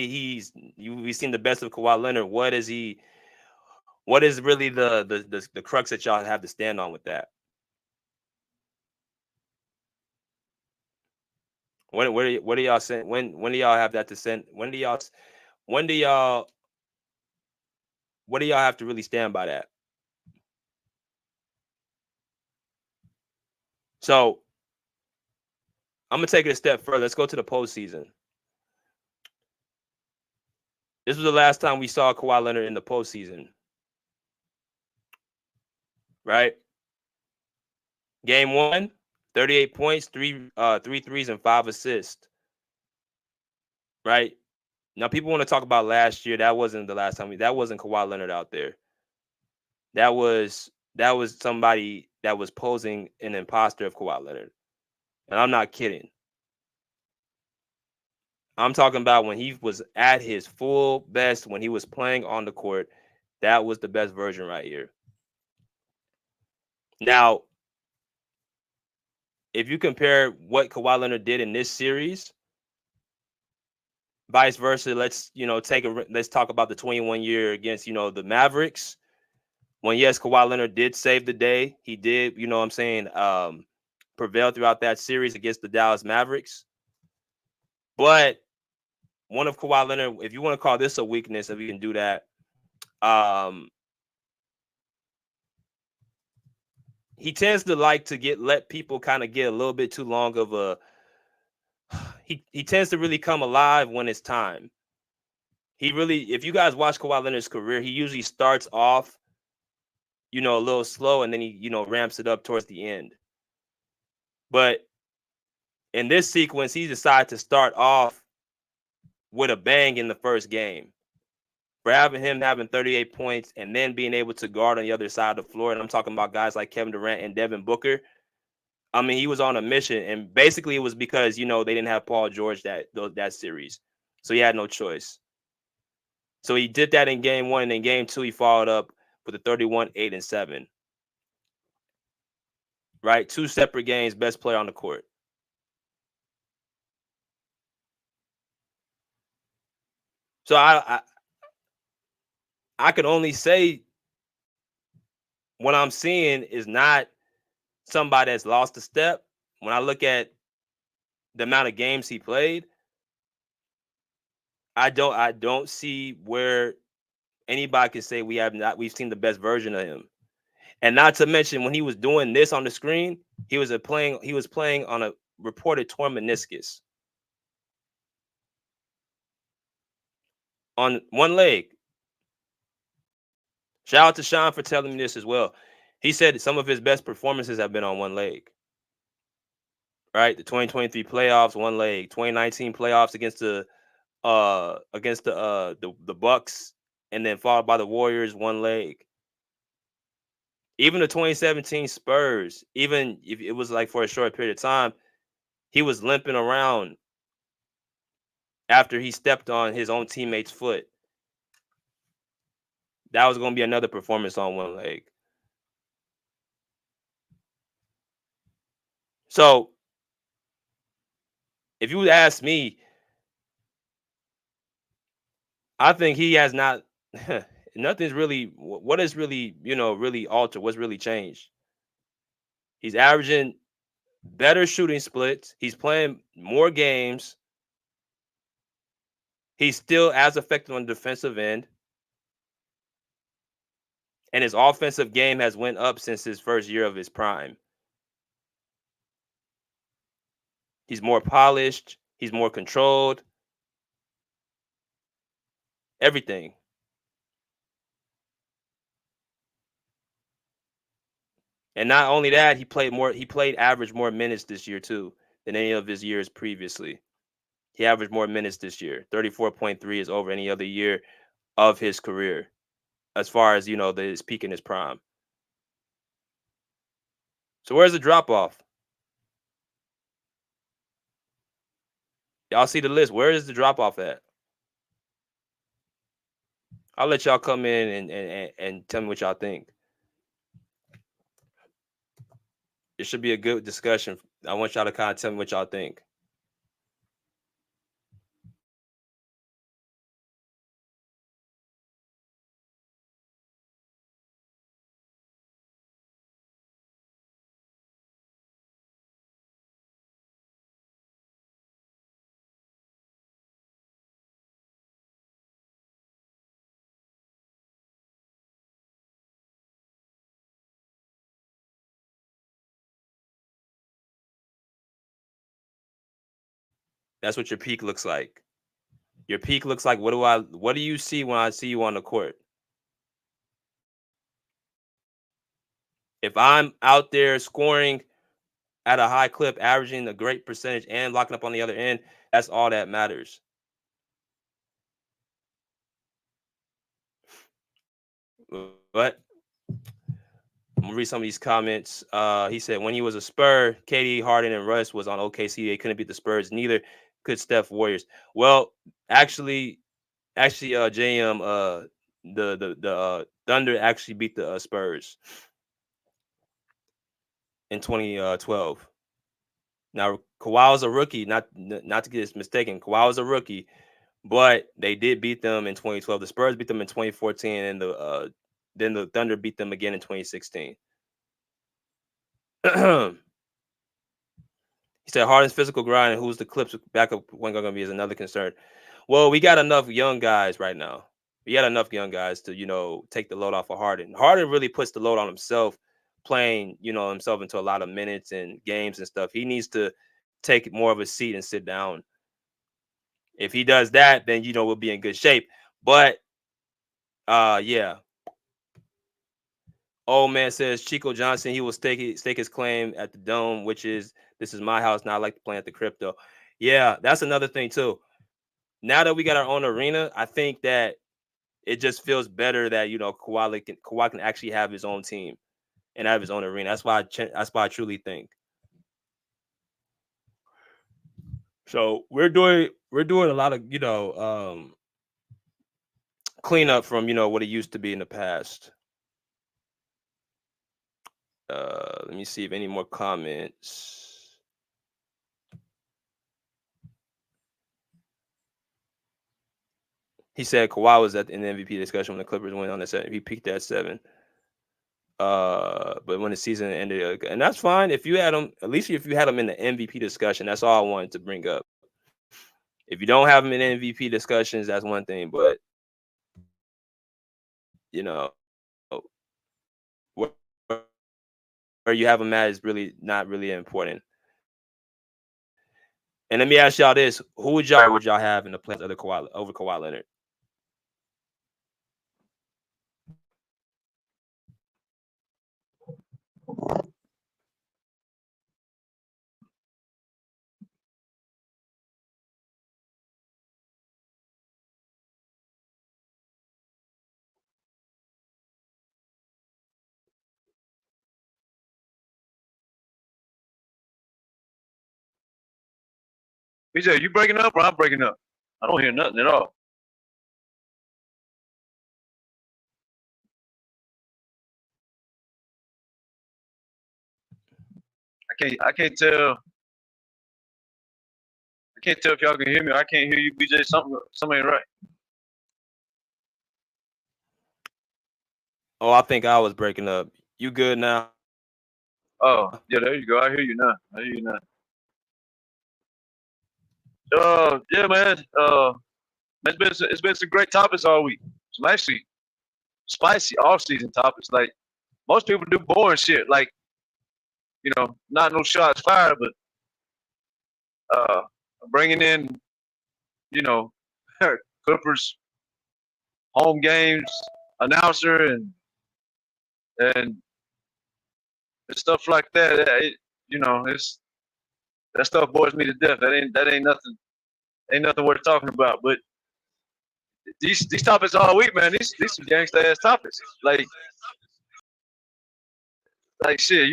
we've seen the best of Kawhi Leonard, what is really the crux that y'all have to stand on with that? What do y'all say? When do y'all have that to send? What do y'all have to really stand by that? So I'm gonna take it a step further. Let's go to the postseason. This was the last time we saw Kawhi Leonard in the postseason. Right? Game 1, 38 points, three threes, and 5 assists. Right? Now, people want to talk about last year. That wasn't the last time. That wasn't Kawhi Leonard out there. That was somebody that was posing an imposter of Kawhi Leonard. And I'm not kidding. I'm talking about when he was at his full best, when he was playing on the court. That was the best version right here. Now, if you compare what Kawhi Leonard did in this series, vice versa, let's talk about the 21-year against, the Mavericks. When, yes, Kawhi Leonard did save the day. He did, prevail throughout that series against the Dallas Mavericks. But one of Kawhi Leonard, if you want to call this a weakness, if you can do that, he tends to like to let people kind of get a little bit too long of a. He tends to really come alive when it's time. If you guys watch Kawhi Leonard's career, he usually starts off, a little slow, and then he, ramps it up towards the end. But in this sequence, he decided to start off with a bang in the first game. For him having 38 points and then being able to guard on the other side of the floor, and I'm talking about guys like Kevin Durant and Devin Booker. I mean, he was on a mission, and basically it was because, they didn't have Paul George that series. So he had no choice. So he did that in game 1, and in game 2, he followed up with a 31, 8, and 7. Right? 2 separate games, best player on the court. So I can only say what I'm seeing is not somebody that's lost a step. When I look at the amount of games he played, I don't see where anybody can say we've seen the best version of him. And not to mention, when he was doing this on the screen, he was playing on a reported torn meniscus on one leg. Shout out to Sean for telling me this as well. He said some of his best performances have been on one leg. Right? The 2023 playoffs, one leg. 2019 playoffs against the Bucks, and then followed by the Warriors, one leg. Even the 2017 Spurs, even if it was like for a short period of time, he was limping around after he stepped on his own teammate's foot. That was going to be another performance on one leg. So, if you would ask me, I think he has not. Nothing's really. What is really, really altered? What's really changed? He's averaging better shooting splits. He's playing more games. He's still as effective on the defensive end. And his offensive game has went up since his first year of his prime. He's more polished. He's more controlled. Everything. And not only that, he played average more minutes this year too than any of his years previously. He averaged more minutes this year. 34.3 is over any other year of his career, as far as, his peak in his prime. So where's the drop off? Y'all see the list. Where is the drop off at? I'll let y'all come in and tell me what y'all think. It should be a good discussion. I want y'all to kind of tell me what y'all think. That's what your peak looks like. Your peak looks like what do you see when I see you on the court? If I'm out there scoring at a high clip, averaging a great percentage and locking up on the other end, that's all that matters. But I'm gonna read some of these comments. He said when he was a Spur, KD, Harden, and Russ was on OKC. They couldn't beat the Spurs. Neither could Steph Warriors. Well, actually, JM, the Thunder actually beat the Spurs in 2012. Now Kawhi was a rookie. Not to get this mistaken. Kawhi was a rookie, but they did beat them in 2012. The Spurs beat them in 2014, and then the Thunder beat them again in 2016. He said Harden's physical grind and who's the Clips backup point going to be is another concern. Well, we got enough young guys right now. We got enough young guys to, take the load off of Harden. Harden really puts the load on himself, playing, himself into a lot of minutes and games and stuff. He needs to take more of a seat and sit down. If he does that, then, we'll be in good shape. But, yeah. Old man says Chico Johnson, he will stake his claim at the Dome, which is, this is my house. Now I like to play at the Crypto. Yeah, that's another thing too. Now that we got our own arena, I think that it just feels better that Kawhi can actually have his own team and have his own arena. That's why I truly think. So we're doing a lot of cleanup from what it used to be in the past. Let me see if any more comments. He said Kawhi was in the MVP discussion when the Clippers went on the 7. He peaked at 7. But when the season ended, and that's fine if you had him. At least if you had him in the MVP discussion, that's all I wanted to bring up. If you don't have him in MVP discussions, that's one thing. But where you have him at is really not really important. And let me ask y'all this: who would y'all have in the playoffs over Kawhi Leonard? BJ, you breaking up or I'm breaking up? I don't hear nothing at all. I can't tell. I can't tell if y'all can hear me. I can't hear you, BJ. Something ain't right. Oh, I think I was breaking up. You good now? Oh, yeah, there you go. I hear you now. Yeah, man. It's been some great topics all week. Some actually spicy off-season topics. Like most people do boring shit, like not no shots fired, but bringing in Clippers home games announcer and stuff like that. It's that stuff bores me to death. That ain't nothing. Ain't nothing worth talking about. But these topics all week, man. These some gangsta ass topics. Like shit.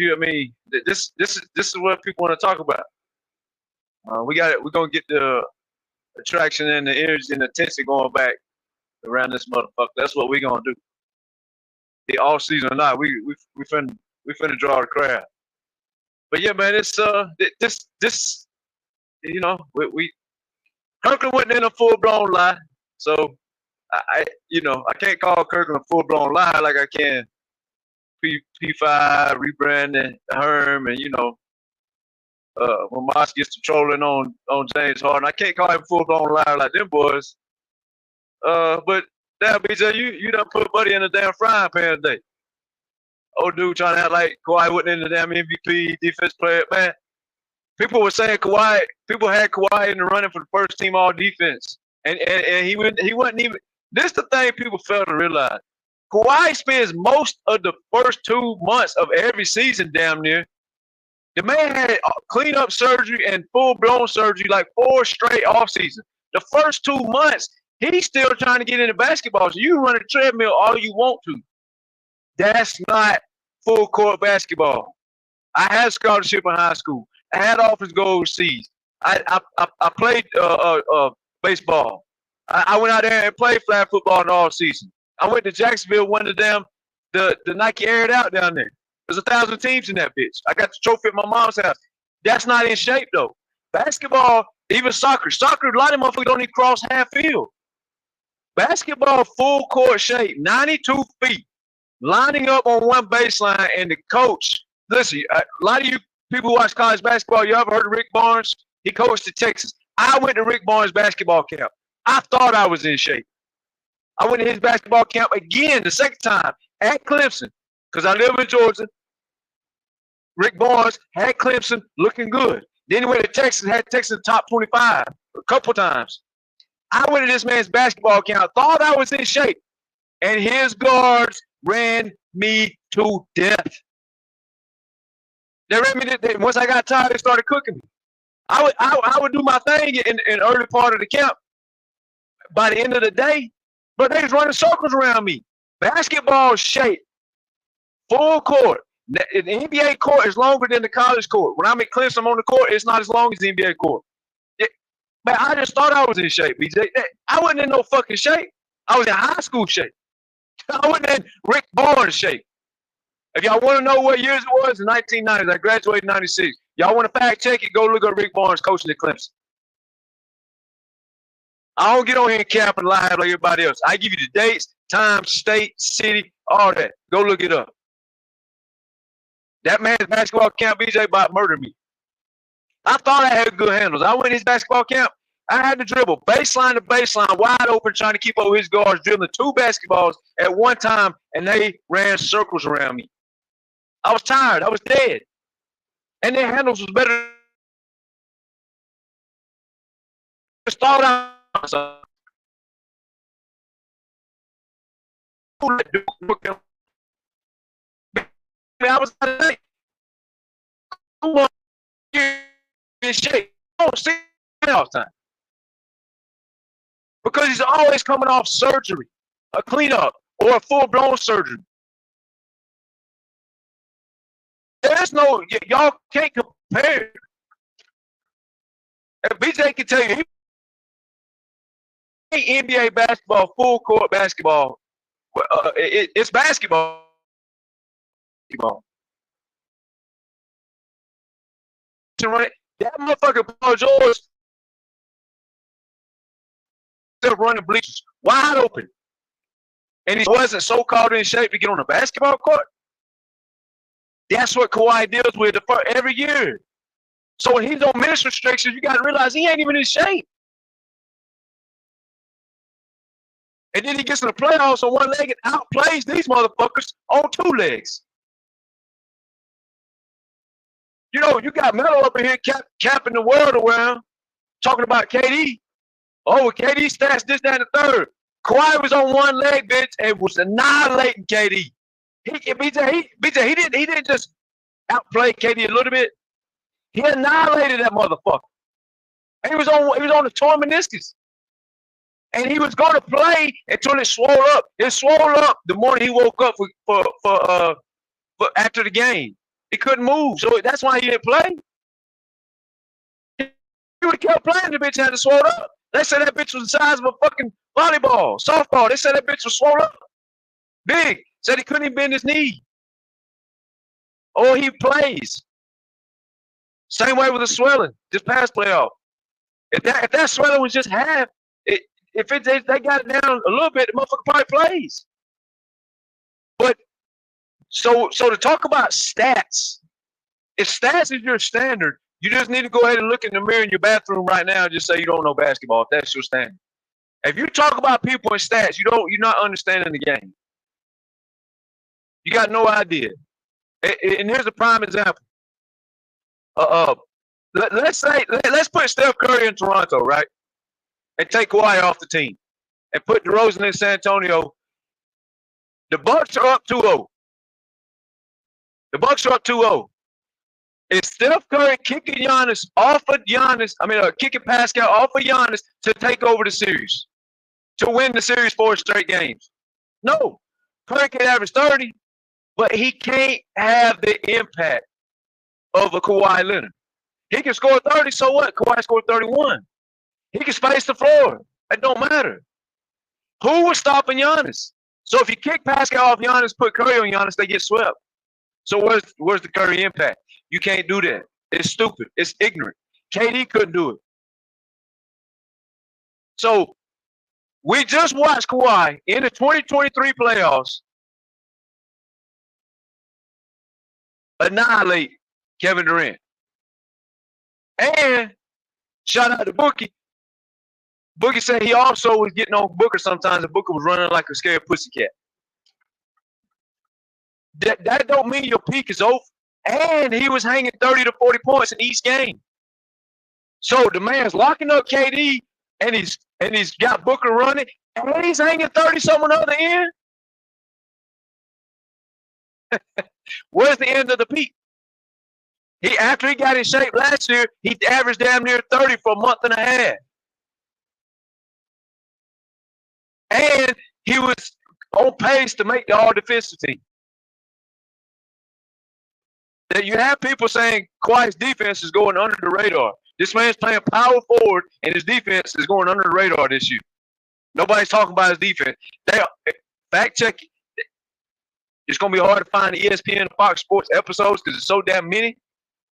This is what people want to talk about. We're gonna get the attraction and the energy and the attention going back around this motherfucker. That's what we gonna do. The all season or not, we finna draw the crowd. But yeah, man, it's this we Kirkland went in a full blown lie. So I can't call Kirkland a full blown lie like I can P5 rebranding Herm and when Moss gets to trolling on James Harden. I can't call him full blown liar like them boys. But damn, BJ, you done put Buddy in a damn frying pan today. Old dude trying to act like Kawhi wasn't in the damn MVP defense player. Man, people were saying people had Kawhi in the running for the first team all defense And he wasn't even. This is the thing people fail to realize. Kawhi spends most of the first 2 months of every season damn near. The man had cleanup surgery and full-blown surgery like 4 straight off season. The first 2 months, he's still trying to get into basketball. So you can run a treadmill all you want to. That's not full court basketball. I had a scholarship in high school. I had offers to go overseas. I played baseball. I went out there and played flag football in all season. I went to Jacksonville, one of them, the Nike aired out down there. There's 1,000 teams in that bitch. I got the trophy at my mom's house. That's not in shape though. Basketball, even soccer, a lot of motherfuckers don't even cross half field. Basketball, full court shape, 92 feet, lining up on one baseline, and the coach. Listen, a lot of you people who watch college basketball, you ever heard of Rick Barnes? He coached at Texas. I went to Rick Barnes' basketball camp. I thought I was in shape. I went to his basketball camp again the second time at Clemson because I live in Georgia. Rick Barnes had Clemson looking good. Then he went to Texas, had Texas top 25 a couple times. I went to this man's basketball camp, thought I was in shape, and his guards ran me to death. They ran me to death. Once I got tired, they started cooking me. I would do my thing in the early part of the camp. By the end of the day, but they was running circles around me. Basketball shape, full court. The NBA court is longer than the college court. When I'm at Clemson, I'm on the court, it's not as long as the NBA court. But I just thought I was in shape, BJ. I wasn't in no fucking shape. I was in high school shape. I wasn't in Rick Barnes shape. If y'all want to know what years it was, in 1990s, I graduated in 96. Y'all want to fact check it, go look at Rick Barnes coaching at Clemson. I don't get on here and cap and lie like everybody else. I give you the dates, time, state, city, all that. Go look it up. That man's basketball camp, BJ, about murdered me. I thought I had good handles. I went to his basketball camp. I had to dribble baseline to baseline, wide open, trying to keep up with his guards, dribbling 2 basketballs at one time, and they ran circles around me. I was tired. I was dead. And their handles was better. Just thought out. I was in shape. I don't see all the time. Because he's always coming off surgery, a cleanup, or a full-blown surgery. There's no, y'all can't compare. And BJ can tell you, NBA basketball, full court basketball, it's basketball. That motherfucker Paul George still running bleachers wide open, and he wasn't so called in shape to get on a basketball court. That's what Kawhi deals with every year. So when he's on minutes restrictions, you got to realize he ain't even in shape. And then he gets to the playoffs on one leg and outplays these motherfuckers on 2 legs. You know, you got Melo up in here capping the world around, talking about KD. Oh, KD stats, this, that, and the third. Kawhi was on one leg, bitch, and was annihilating KD. He didn't just outplay KD a little bit. He annihilated that motherfucker. And he was on the torn meniscus. And he was going to play until it swole up. It swole up the morning he woke up for after the game. He couldn't move, so that's why he didn't play. He would have kept playing. The bitch had to swole up. They said that bitch was the size of a fucking volleyball, softball. They said that bitch was swole up, big. Said he couldn't even bend his knee. Or he plays. Same way with the swelling. This past playoff. If that swelling was just half. If they got it down a little bit, the motherfucker probably plays. But so to talk about stats, if stats is your standard, you just need to go ahead and look in the mirror in your bathroom right now and just say you don't know basketball. If that's your standard. If you talk about people and stats, you're not understanding the game. You got no idea. And here's a prime example. Let's put Steph Curry in Toronto, right? and take Kawhi off the team and put DeRozan in San Antonio, the Bucks are up 2-0. The Bucks are up 2-0. Is Steph Curry kicking Giannis off of Giannis? Kicking Pascal off of Giannis to take over the series, to win the series 4 straight games? No. Curry can average 30, but he can't have the impact of a Kawhi Leonard. He can score 30, so what? Kawhi scored 31. He can space the floor. It don't matter. Who was stopping Giannis? So if you kick Pascal off Giannis, put Curry on Giannis, they get swept. So where's the Curry impact? You can't do that. It's stupid. It's ignorant. KD couldn't do it. So we just watched Kawhi in the 2023 playoffs annihilate Kevin Durant. And shout out to Bookie. Bookie said he also was getting on Booker sometimes, and Booker was running like a scared pussycat. That don't mean your peak is over. And he was hanging 30 to 40 points in each game. So the man's locking up KD, and he's got Booker running, and he's hanging 30-something on the other end. Where's the end of the peak? After he got in shape last year, he averaged damn near 30 for a month and a half. And he was on pace to make the all-defensive team. That you have people saying Kawhi's defense is going under the radar. This man's playing power forward, and his defense is going under the radar this year. Nobody's talking about his defense. Fact check. It's going to be hard to find the ESPN and Fox Sports episodes because it's so damn many.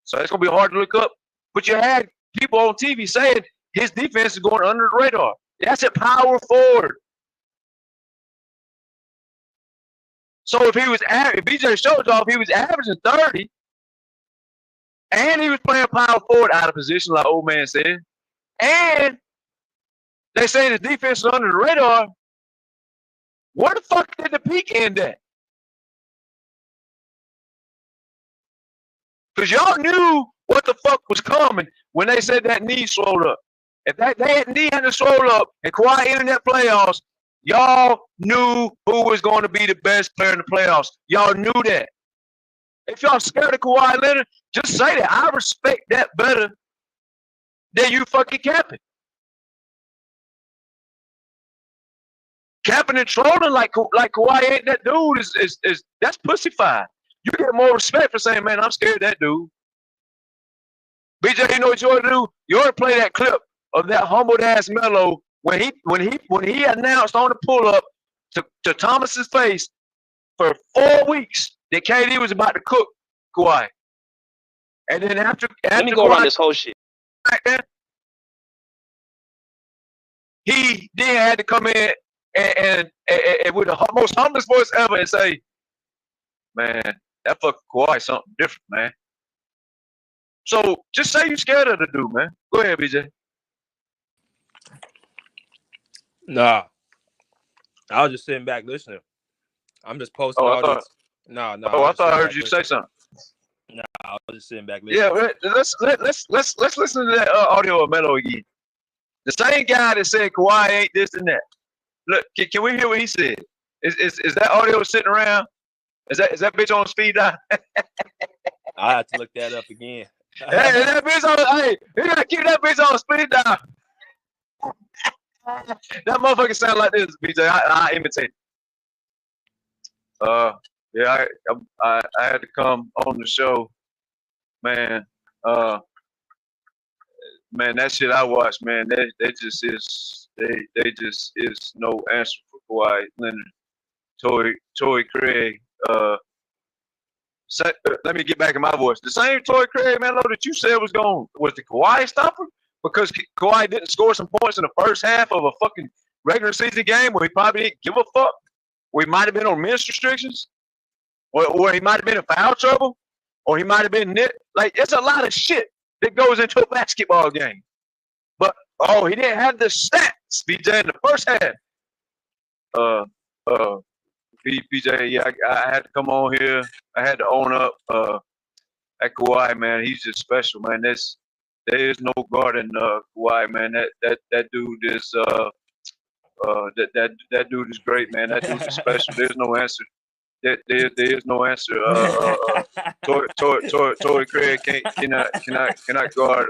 So it's going to be hard to look up. But you had people on TV saying his defense is going under the radar. That's a power forward. So if BJ showed off, he was averaging 30, and he was playing power forward out of position, like old man said, and they say his defense is under the radar, where the fuck did the peak end at? Because y'all knew what the fuck was coming when they said that knee swelled up. If that knee hadn't swelled up and Kawhi entered that playoffs, y'all knew who was going to be the best player in the playoffs. Y'all knew that. If y'all scared of Kawhi Leonard, just say that. I respect that better than you fucking capping. Capping and trolling like Kawhi ain't that dude is that's pussyfied. You get more respect for saying, man, I'm scared of that dude. BJ, you know what you ought to do? You ought to play that clip of that humbled ass Melo when he announced on the pull up to Thomas's face for 4 weeks that KD was about to cook Kawhi. And then after let me go Kawhi, around this whole shit. Right there, he then had to come in and with the most humblest voice ever and say, man, that fucking Kawhi something different, man. So just say you're scared of the dude, man. Go ahead, BJ. Nah. I was just sitting back listening. I'm just posting all this. No. I thought I heard you say something. Nah, I was just sitting back listening. Yeah, let's listen to that audio of Melo again. The same guy that said Kawhi ain't this and that. Look, can we hear what he said? Is that audio sitting around? Is that bitch on speed dial? I have to look that up again. Hey, that bitch on. Hey, you gotta keep that bitch on speed dial. That motherfucker sound like this, BJ. I imitate. Yeah, I had to come on the show, man. Man, that shit I watched, man. They just is no answer for Kawhi Leonard. Torrey Craig. Let me get back in my voice. The same Torrey Craig, man, that you said was the Kawhi stopper? Because Kawhi didn't score some points in the first half of a fucking regular season game where he probably didn't give a fuck, where he might have been on minutes restrictions, or he might have been in foul trouble, or he might have been like it's a lot of shit that goes into a basketball game. But he didn't have the stats, BJ, in the first half. BJ, yeah, I had to come on here. I had to own up. That Kawhi, man, he's just special, man. there is no guarding Kawhi, man. That dude is that dude is great, man. That dude is special. There's no answer. There is no answer. Torrey Craig cannot guard.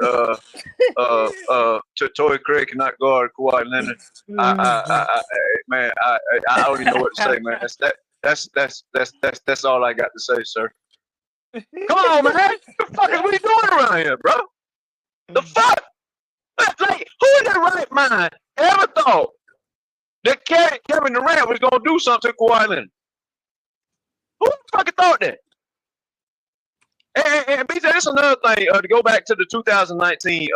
Torrey Craig cannot guard Kawhi Leonard. Man, I don't even know what to say, man. That's all I got to say, sir. Come on, man. What the fuck is we doing around here, bro? The fuck? Like, who in their right mind ever thought that Kevin Durant was gonna do something to Kawhi Leonard? Who fucking thought that? And BJ, this is another thing to go back to the 2019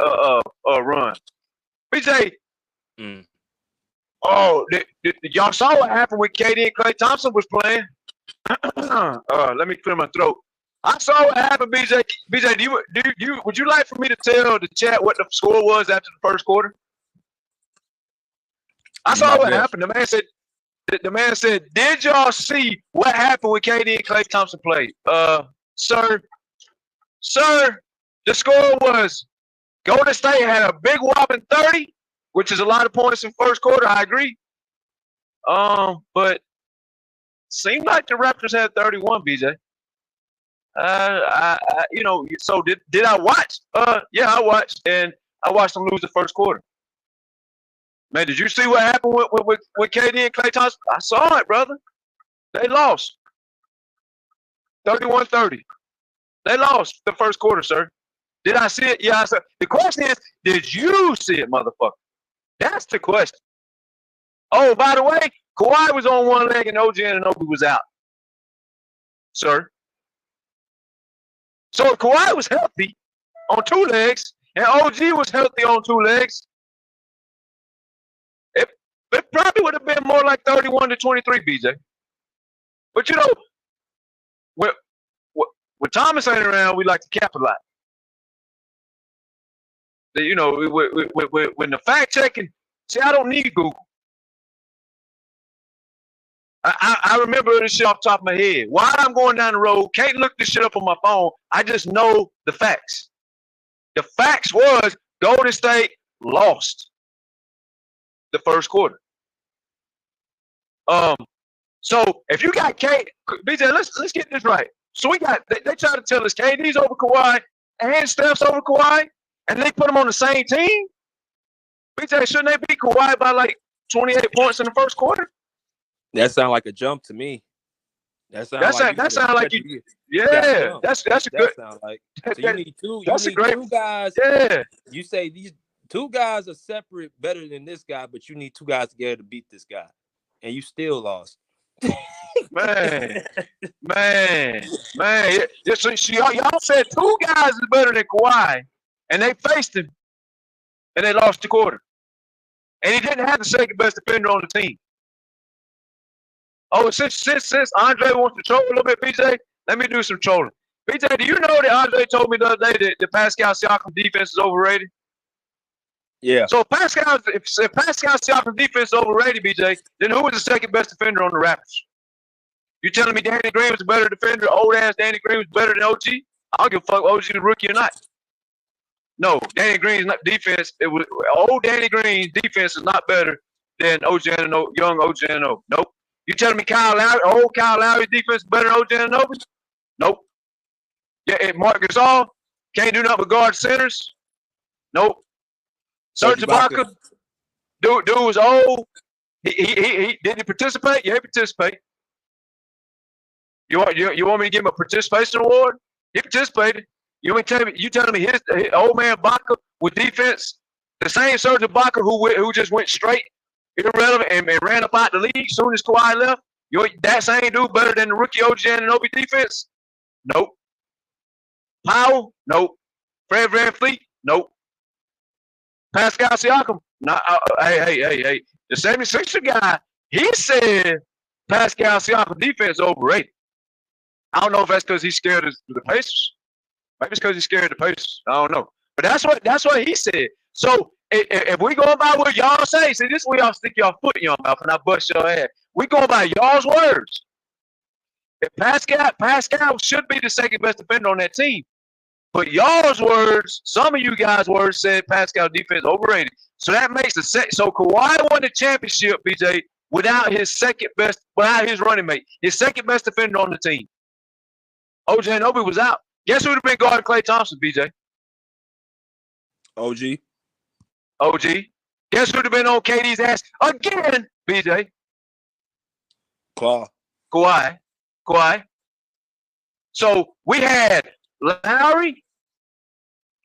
run. BJ, oh, did y'all saw what happened when KD and Klay Thompson was playing? Let me clear my throat. I saw what happened, BJ. BJ, would you like for me to tell the chat what the score was after the first quarter? I saw what happened. The man said, did y'all see what happened when KD and Klay Thompson played? Sir, the score was Golden State had a big whopping 30, which is a lot of points in first quarter. I agree. But seemed like the Raptors had 31, BJ. So did I watch? Yeah, I watched, and I watched them lose the first quarter. Man, did you see what happened with KD and Klay Thompson? I saw it, brother. They lost 31-30. They lost the first quarter, sir. Did I see it? Yeah, I saw it. The question is, did you see it, motherfucker? That's the question. Oh, by the way, Kawhi was on one leg and OG Anunoby was out, sir. So if Kawhi was healthy on two legs and OG was healthy on two legs, it probably would have been more like 31-23, BJ. But you know, when Thomas ain't around, we like to capitalize. You know, when the fact checking, see, I don't need Google. I remember this shit off the top of my head. While I'm going down the road, can't look this shit up on my phone. I just know the facts. The facts was Golden State lost the first quarter. So if you got BJ, let's get this right. So we got they try to tell us KD's over Kawhi and Steph's over Kawhi, and they put them on the same team. BJ, shouldn't they beat Kawhi by like 28 points in the first quarter? That sounds like a jump to me. That sounds like you. Yeah, that's a good. Sound like, so you need two. That's you need a great, two guys. Yeah. You say these two guys are separate, better than this guy, but you need two guys together to beat this guy, and you still lost. man. So y'all said two guys is better than Kawhi, and they faced him, and they lost the quarter, and he didn't have the second best defender on the team. Oh, since Andre wants to troll a little bit, BJ, let me do some trolling. BJ, do you know that Andre told me the other day that Pascal Siakam defense is overrated? Yeah. So if Pascal Siakam defense is overrated, BJ, then who was the second best defender on the Raptors? You telling me Danny Green was a better defender? Old ass Danny Green was better than OG? I don't give a fuck OG the rookie or not. No, Danny Green's not defense. It was old Danny Green's defense is not better than OG Anunoby, young OG Anunoby. Nope. You telling me old Kyle Lowry's defense is better than OG Anunoby? Nope. Yeah, and Marc Gasol can't do nothing but guard centers? Nope. Serge Ibaka, dude was old. He did he participate? Yeah, he participated. You want me to give him a participation award? He participated. You telling me his old man Ibaka with defense, the same Serge Ibaka who just went straight irrelevant and ran up out the league as soon as Kawhi left? That same dude better than the rookie OG Anunoby defense? Nope. Powell? Nope. Fred VanVleet? Nope. Pascal Siakam? Nah, hey. The 76er guy, he said Pascal Siakam defense overrated. I don't know if that's because he's scared of the Pacers. Maybe it's because he's scared of the Pacers. I don't know. But that's what he said. So if we go by what y'all say, see, this is where y'all stick y'all foot in your mouth and I bust your ass. We go by y'all's words. If Pascal should be the second best defender on that team, But y'all's words, some of you guys' words said Pascal defense overrated. So that makes the so Kawhi won the championship, BJ, without his running mate, his second best defender on the team. OJ Anunoby was out. Guess who would have been guarding Klay Thompson, BJ? OG. Guess who would have been on KD's ass again, BJ? Kawhi. So we had Lowry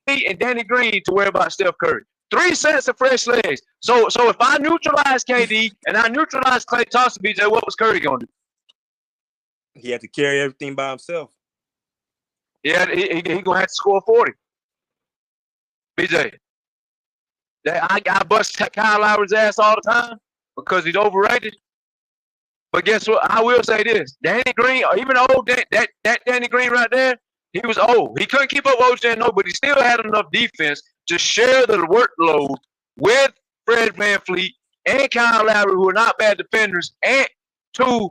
and Danny Green to worry about Steph Curry. 3 sets of fresh legs. So if I neutralize KD and I neutralize Klay Thompson, BJ, what was Curry going to do? He had to carry everything by himself. Yeah, he going to have to score 40. BJ, I bust Kyle Lowry's ass all the time because he's overrated. But guess what? I will say this. Danny Green, even old that Danny Green right there, he was old. He couldn't keep up with OJ, but he still had enough defense to share the workload with Fred VanVleet and Kyle Lowry, who are not bad defenders, and to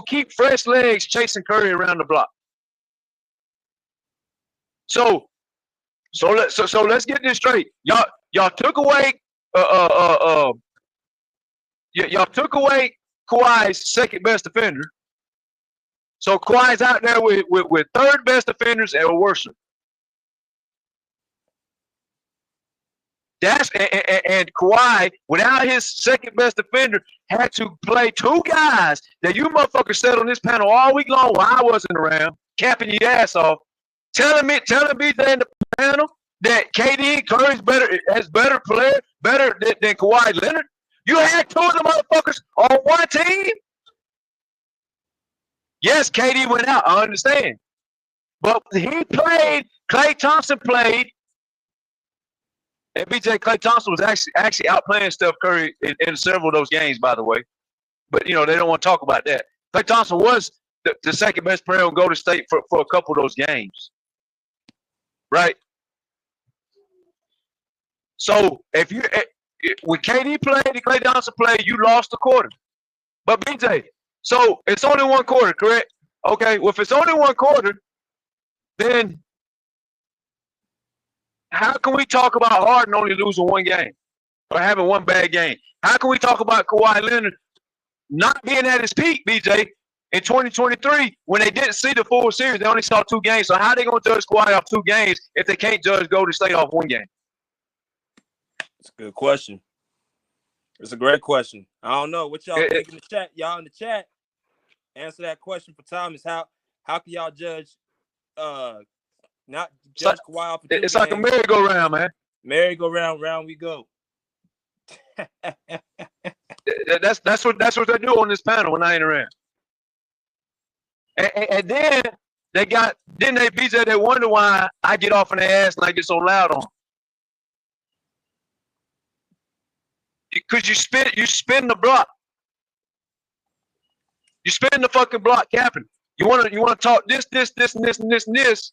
keep fresh legs chasing Curry around the block. So let's get this straight. Y'all took away y'all took away Kawhi's second best defender. So Kawhi's out there with third best defenders and worse. And Kawhi, without his second best defender, had to play 2 guys that you motherfuckers said on this panel all week long while I wasn't around, capping your ass off, telling me there in the panel that KD Curry's better player than Kawhi Leonard. You had 2 of the motherfuckers on one team. Yes, KD went out. I understand, but he played. Klay Thompson played. And BJ, Klay Thompson was actually outplaying Steph Curry in several of those games, by the way. But, they don't want to talk about that. Klay Thompson was the second best player on Golden State for a couple of those games. Right? So, when KD played and Klay Thompson played, you lost the quarter. But BJ, so it's only 1 quarter, correct? Okay, well, if it's only 1 quarter, then how can we talk about Harden only losing 1 game or having 1 bad game? How can we talk about Kawhi Leonard not being at his peak, BJ, in 2023 when they didn't see the full series? They only saw 2 games. So how are they going to judge Kawhi off 2 games if they can't judge Golden State off 1 game? It's a good question. It's a great question. I don't know. What y'all think in the chat? Y'all in the chat, answer that question for Thomas. How can y'all judge not judge Kawhi off of 2 It's games? like a merry-go-round, man. Merry-go-round, round we go. That's what they do on this panel when I ain't around. And then BJ, they wonder why I get off in their ass and I get so loud on them. Because you spin the block. You spin the fucking block capping. You want to talk this, and this.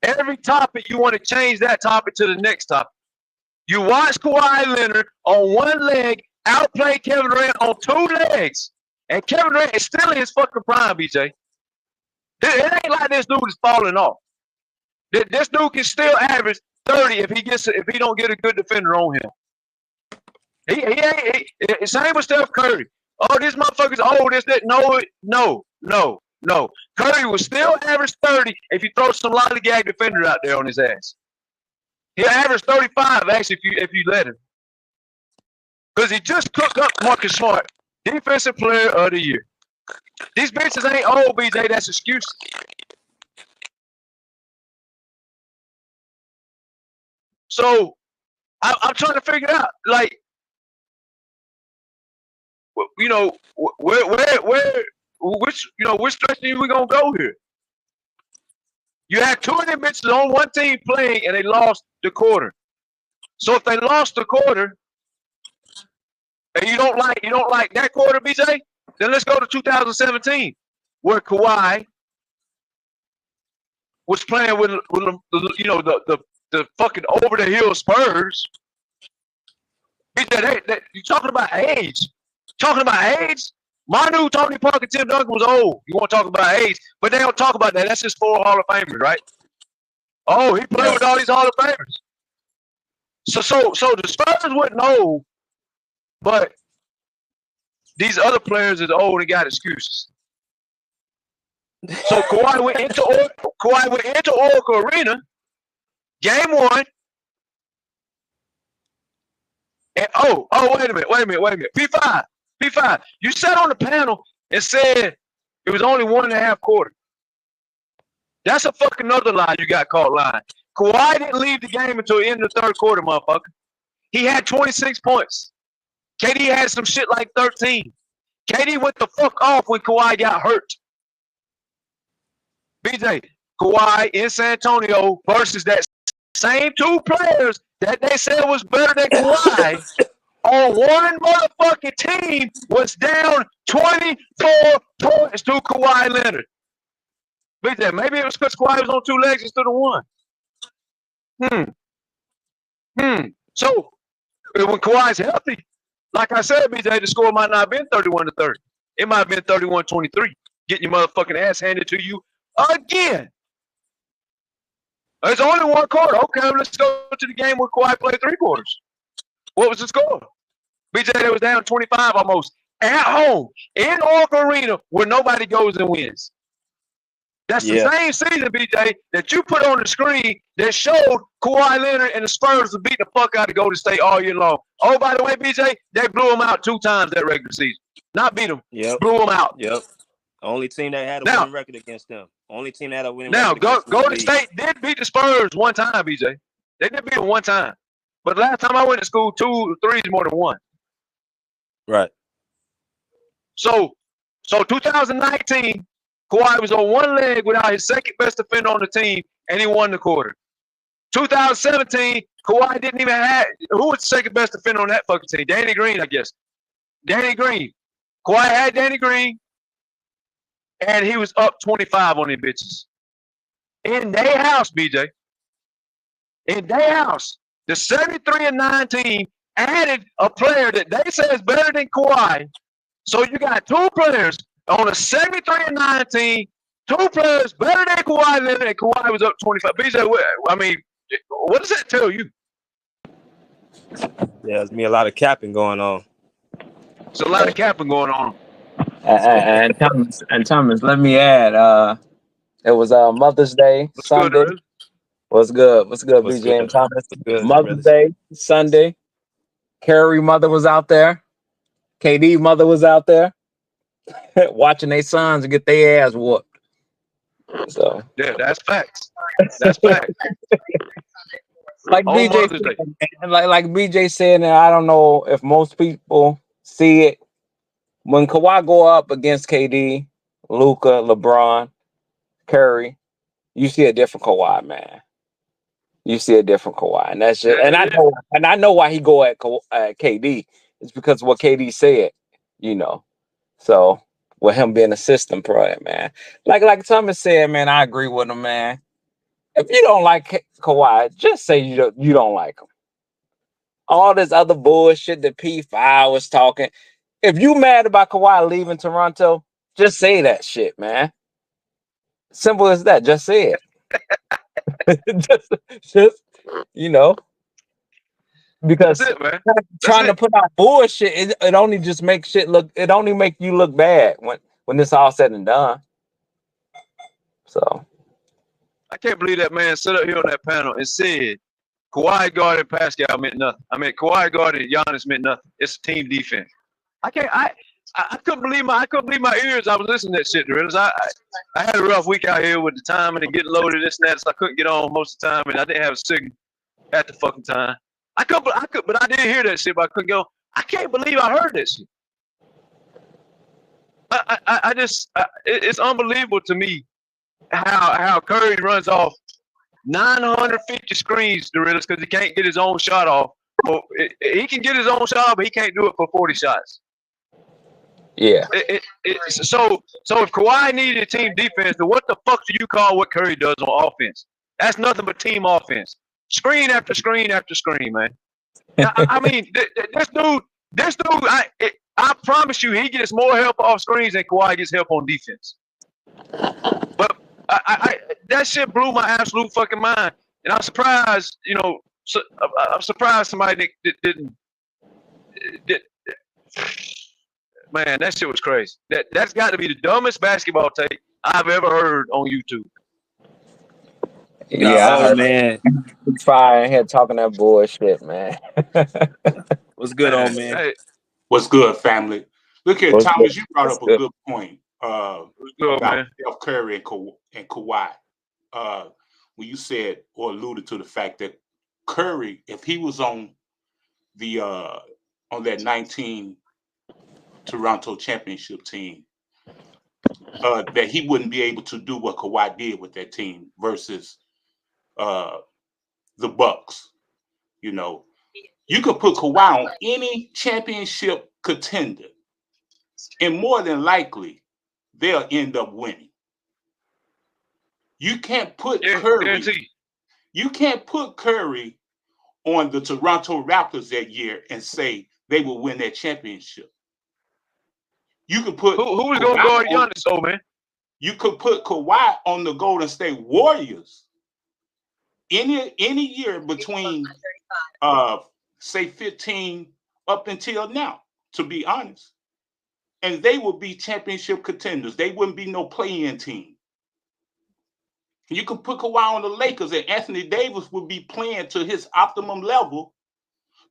Every topic you want to change that topic to the next topic. You watch Kawhi Leonard on 1 leg outplay Kevin Durant on 2 legs, and Kevin Durant is still in his fucking prime, BJ. It ain't like this dude is falling off. This dude can still average 30 if he don't get a good defender on him. He ain't same with Steph Curry. Oh, this motherfucker's old. No. Curry will still average 30 if you throw some lollygag defender out there on his ass. He'll average 35 actually if you let him. Because he just cooked up Marcus Smart, Defensive Player of the Year. These bitches ain't old, BJ. That's excuses. So I'm trying to figure out, like, which direction we gonna go here? You had 2 of them bitches on 1 team playing, and they lost the quarter. So if they lost the quarter, and you don't like that quarter, BJ, then let's go to 2017, where Kawhi was playing with the fucking over the hill Spurs. BJ, you talking about age? Manu, Tony Parker, Tim Duncan was old. You want to talk about age, but they don't talk about that. That's just 4 Hall of Famers, right? Oh, he played with all these Hall of Famers. So the Spurs wouldn't know, but these other players is old and got excuses. So Kawhi went into Oracle Arena, game 1. And wait a minute. P5. You sat on the panel and said it was only 1.5 quarters. That's a fucking other lie you got caught lying. Kawhi didn't leave the game until the end of the 3rd quarter, motherfucker. He had 26 points. KD had some shit like 13. KD went the fuck off when Kawhi got hurt. BJ, Kawhi in San Antonio versus that same 2 players that they said was better than Kawhi on one motherfucking team was down 24 points to Kawhi Leonard. BJ, maybe it was because Kawhi was on 2 legs instead of 1. So when Kawhi's healthy, like I said, BJ, the score might not have been 31-30. It might have been 31-23. Getting your motherfucking ass handed to you again. There's only 1 quarter. Okay, let's go to the game where Kawhi played 3 quarters. What was the score? BJ, they was down 25 almost at home in Oracle Arena where nobody goes and wins. That's the same season, BJ, that you put on the screen that showed Kawhi Leonard and the Spurs would beat the fuck out of Golden State all year long. Oh, by the way, BJ, they blew them out 2 times that regular season. Not beat them. Yep. Blew them out. Yep. Only team that had a winning record against them. Only team that had a winning record. Now, Golden State did beat the Spurs 1 time, BJ. They did beat them 1 time. But last time I went to school, 2 or 3 is more than 1. Right. So 2019, Kawhi was on 1 leg without his 2nd best defender on the team, and he won the quarter. 2017, Kawhi didn't even have – who was the 2nd best defender on that fucking team? Danny Green, I guess. Danny Green. Kawhi had Danny Green, and he was up 25 on them bitches. In their house, BJ. In their house. The 73-9 team added a player that they say is better than Kawhi. So you got 2 players on a 73-9 team, 2 players better than Kawhi Leonard, and Kawhi was up 25. BJ, I mean, what does that tell you? Yeah, there's a lot of capping going on. There's a lot of capping going on. And Thomas, let me add, it was Mother's Day Sunday. What's good, BJ and Thomas? Mother's Day Sunday. Curry mother was out there. KD mother was out there watching their sons get their ass whooped. So yeah, that's facts. That's facts. Like BJ said, like BJ said, and I don't know if most people see it. When Kawhi go up against KD, Luka, LeBron, Curry, you see a different Kawhi, man. You see a different Kawhi, and that's just, and I know why he go at KD. It's because of what KD said, you know. So with him being a system player, man, like Thomas said, man, I agree with him, man. If you don't like Kawhi, just say you don't like him. All this other bullshit that P5 was talking. If you mad about Kawhi leaving Toronto, just say that shit, man. Simple as that. Just say it. just you know, because trying to put out bullshit, it only just makes shit look. It only make you look bad when it's all said and done. So I can't believe that man stood up here on that panel and said Kawhi guarding Pascal meant nothing. I mean, Kawhi guarding Giannis meant nothing. It's team defense. I couldn't believe my ears. I was listening to that shit. I had a rough week out here with the timing and getting loaded, this and that, so I couldn't get on most of the time, and I didn't have a signal at the fucking time. But I did hear that shit, but I couldn't go. I can't believe I heard that shit. It's unbelievable to me how Curry runs off 950 screens, Dorillas, because he can't get his own shot off. He can get his own shot, but he can't do it for 40 shots. Yeah. So if Kawhi needed team defense, then what the fuck do you call what Curry does on offense? That's nothing but team offense. Screen after screen after screen, man. I mean, this dude, I promise you, he gets more help off screens than Kawhi gets help on defense. But that shit blew my absolute fucking mind, and I'm surprised. You know, I'm surprised somebody didn't. Man, that shit was crazy. That's got to be the dumbest basketball take I've ever heard on YouTube. Yeah, I heard man. Fire in here talking that bullshit, man. What's good, old man? Hey, What's good, family? Look here, What's Thomas. good? You brought What's up a good? good point good, about man. Steph Curry and Kawhi. When you said or alluded to the fact that Curry, if he was on that 19 Toronto championship team, that he wouldn't be able to do what Kawhi did with that team versus the Bucks. You know, you could put Kawhi on any championship contender, and more than likely, they'll end up winning. You can't put Curry. Guarantee. You can't put Curry on the Toronto Raptors that year and say they will win that championship. You could put Who was gonna guard Giannis, though, man? You could put Kawhi on the Golden State Warriors any year between say 15 up until now, to be honest. And they would be championship contenders. They wouldn't be no play-in team. You could put Kawhi on the Lakers and Anthony Davis would be playing to his optimum level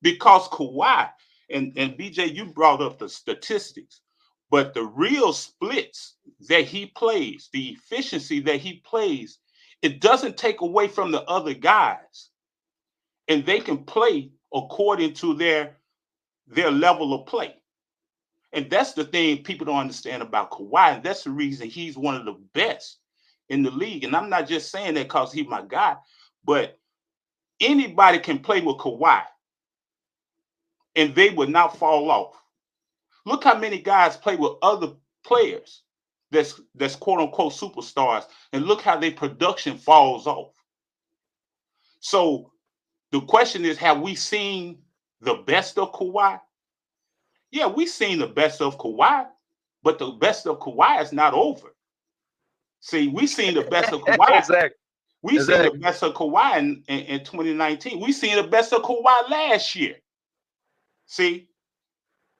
because Kawhi, and BJ, you brought up the statistics, but the real splits that he plays, the efficiency that he plays, it doesn't take away from the other guys. And they can play according to their level of play. And that's the thing people don't understand about Kawhi. And that's the reason he's one of the best in the league. And I'm not just saying that because he's my guy, but anybody can play with Kawhi and they would not fall off. Look how many guys play with other players that's quote unquote superstars, and look how their production falls off. So the question is, have we seen the best of Kawhi? Yeah, we've seen the best of Kawhi, but the best of Kawhi is not over. See, we've seen the best of Kawhi. Exactly. We've seen the best of Kawhi in 2019. We've seen the best of Kawhi last year. See,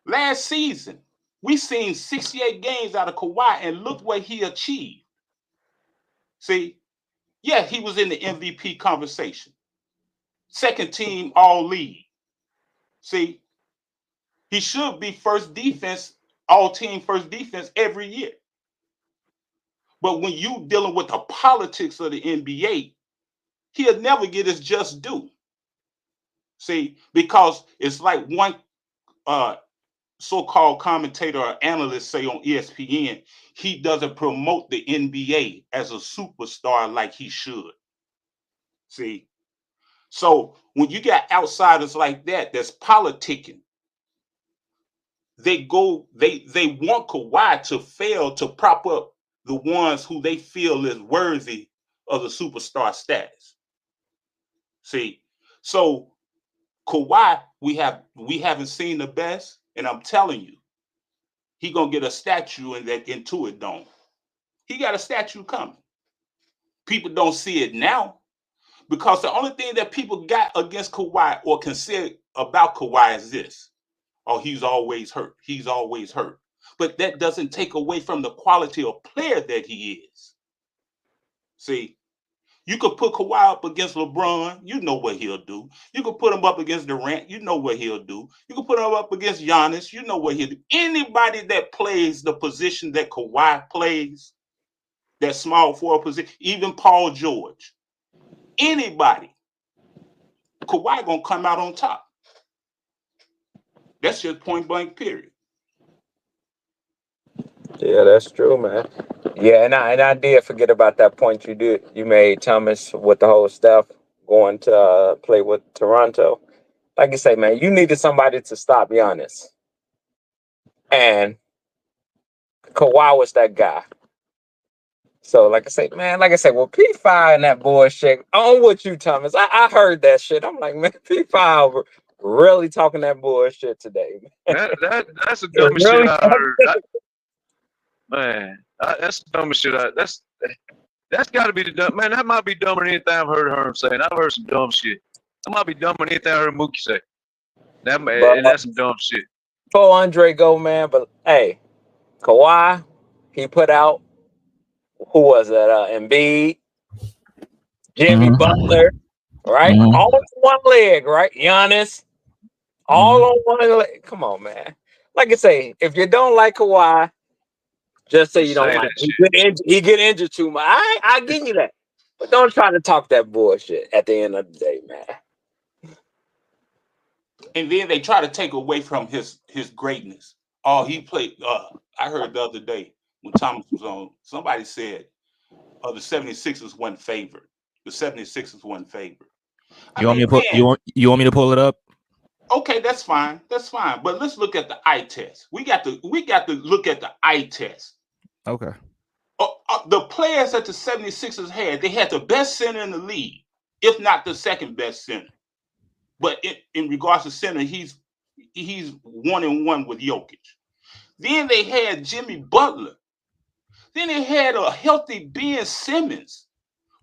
last season, we seen 68 games out of Kawhi, and look what he achieved. See, yeah, he was in the MVP conversation. Second team all-league. See, he should be first defense, all-team first defense every year. But when you dealing with the politics of the NBA, he'll never get his just due. See, because it's like one so-called commentator or analyst say on ESPN, he doesn't promote the NBA as a superstar like he should. See, so when you got outsiders like that, that's politicking, they want Kawhi to fail to prop up the ones who they feel is worthy of the superstar status. See, so Kawhi, we haven't seen the best, and I'm telling you, he gonna get a statue in that Intuit Dome. He got a statue coming. People don't see it now because the only thing that people got against Kawhi or can say about Kawhi is this: oh, he's always hurt. He's always hurt. But that doesn't take away from the quality of player that he is. See, you could put Kawhi up against LeBron, you know what he'll do. You could put him up against Durant, you know what he'll do. You could put him up against Giannis, you know what he'll do. Anybody that plays the position that Kawhi plays, that small forward position, even Paul George, anybody, Kawhi gonna come out on top. That's just point blank, period. Yeah, that's true, man. Yeah, and I did forget about that point you made, Thomas, with the whole stuff going to play with Toronto. Like you say, man, you needed somebody to stop Giannis, and Kawhi was that guy. So, like I say, well, P5 and that bullshit. I'm with you, Thomas. I heard that shit. I'm like, man, P5 really talking that bullshit today. That's the dumbest shit I heard. Man, that's the dumbest shit. That's got to be the dumb man. That might be dumber than anything I've heard Herm saying. I've heard some dumb shit. That might be dumber than anything I heard Mookie say. And that's some dumb shit. Before Andre go, man, but hey, Kawhi, he put out, who was that? Embiid, Jimmy Butler, right? All on one leg, right? Giannis, all on one leg. Come on, man. Like I say, if you don't like Kawhi, just say you don't like him. He get injured too much. I give you that. But don't try to talk that bullshit at the end of the day, man. And then they try to take away from his greatness. Oh, he played. I heard the other day when Thomas was on, somebody said the 76ers wasn't favored. The 76ers wasn't favored. You want me to pull it up? Okay, that's fine. That's fine. But let's look at the eye test. We got to look at the eye test. Okay. The players that the 76ers had, they had the best center in the league, if not the second best center. But in regards to center, he's 1-1 with Jokic. Then they had Jimmy Butler. Then they had a healthy Ben Simmons,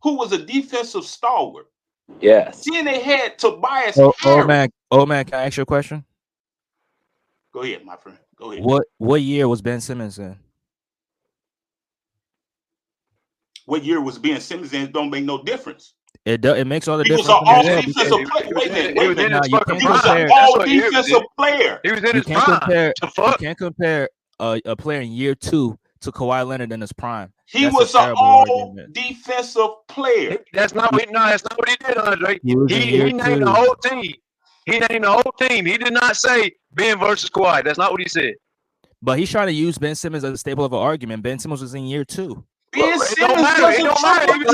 who was a defensive stalwart. Yes. Then they had Tobias Harris. Old man, can I ask you a question? Go ahead, my friend. Go ahead. What year was Ben Simmons in? What year was Ben Simmons in? It don't make no difference. It makes all the difference. He was an all-defensive player. Wait a minute. He was an all-defensive player. He was in his prime. You can't compare a player in year 2 to Kawhi Leonard in his prime. He was an all-defensive player. That's not what he did, Andre. He named the whole team. He named the whole team. He did not say Ben versus Kawhi. That's not what he said. But he's trying to use Ben Simmons as a staple of an argument. Ben Simmons was in year 2. Ben Simmons don't matter. It don't matter. He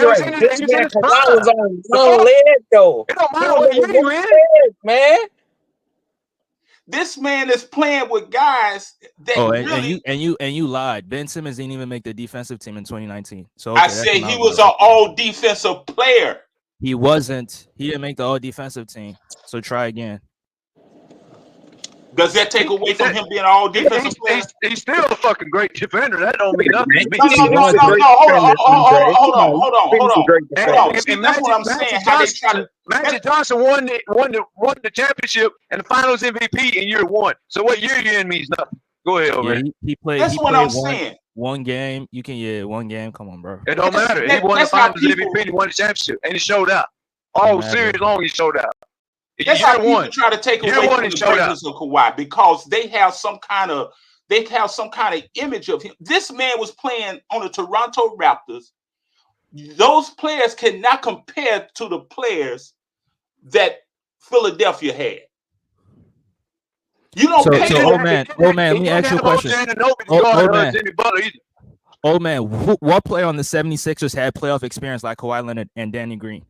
was in his prime. Was on one leg, though. It don't matter what year you in, man. This man is playing with guys that and you lied. Ben Simmons didn't even make the defensive team in 2019. So I said he was an all-defensive player. He wasn't. He didn't make the all-defensive team. So try again. Does that take away from him being an all-defensive player? He's still a fucking great defender. That don't mean nothing to me. No. Hold on. That's what I'm saying. Magic Johnson won the championship and the Finals MVP in year 1. So what year you in means nothing. Go ahead, over. He played. That's what I'm saying. One game. You can one game. Come on, bro. It don't matter. He won the Finals MVP. He won the championship, and he showed out. All series long, he showed out. That's how people try to take away from the greatness of Kawhi because they have some kind of image of him. This man was playing on the Toronto Raptors. Those players cannot compare to the players that Philadelphia had. You don't pay old man, let me ask you a question. Old man, what player on the 76ers had playoff experience like Kawhi Leonard and Danny Green?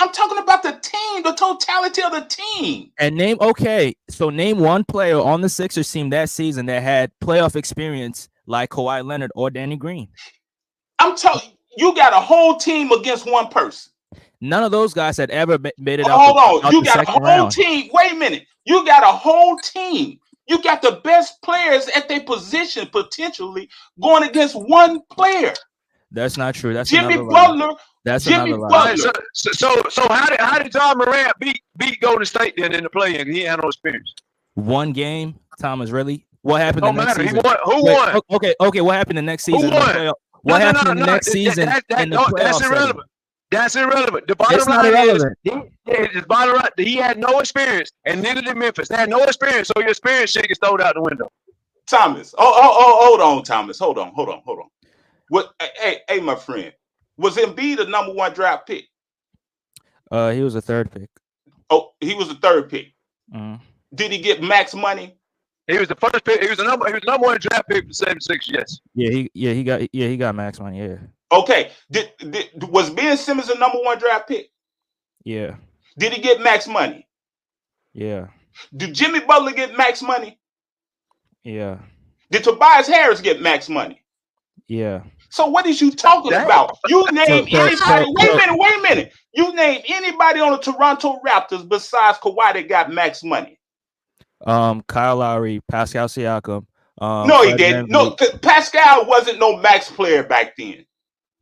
I'm talking about the team, the totality of the team. And name one player on the Sixers team that season that had playoff experience like Kawhi Leonard or Danny Green. I'm telling you, got a whole team against one person. None of those guys had ever made it out. Hold on, you got a whole team. Wait a minute, you got a whole team. You got the best players at their position potentially going against one player. That's not true. That's Jimmy Butler. That's Jimmy another Butler. So how did John Morant beat Golden State then in the play-in? He had no experience. One game, Thomas. Really? What happened the next season? Who won? Okay. What happened the next season? Who won? What happened the next season in the playoffs? That's irrelevant. That's irrelevant. The bottom line is he had no experience, and neither did Memphis. They had no experience, so your experience shit gets thrown out the window. Thomas, hold on, Thomas. Hold on. What? Hey, my friend. Was Embiid the number 1 draft pick? He was a 3rd pick. Oh, he was the 3rd pick. Mm-hmm. Did he get max money? He was the 1st pick. He was the number 1 draft pick for 76. Yes. He got max money. Yeah. Okay. Was Ben Simmons the number 1 draft pick? Yeah. Did he get max money? Yeah. Did Jimmy Butler get max money? Yeah. Did Tobias Harris get max money? Yeah. So what is you talking about? You name anybody. Wait a minute. You name anybody on the Toronto Raptors besides Kawhi that got max money? Kyle Lowry, Pascal Siakam. No, he didn't. No, Pascal wasn't no max player back then.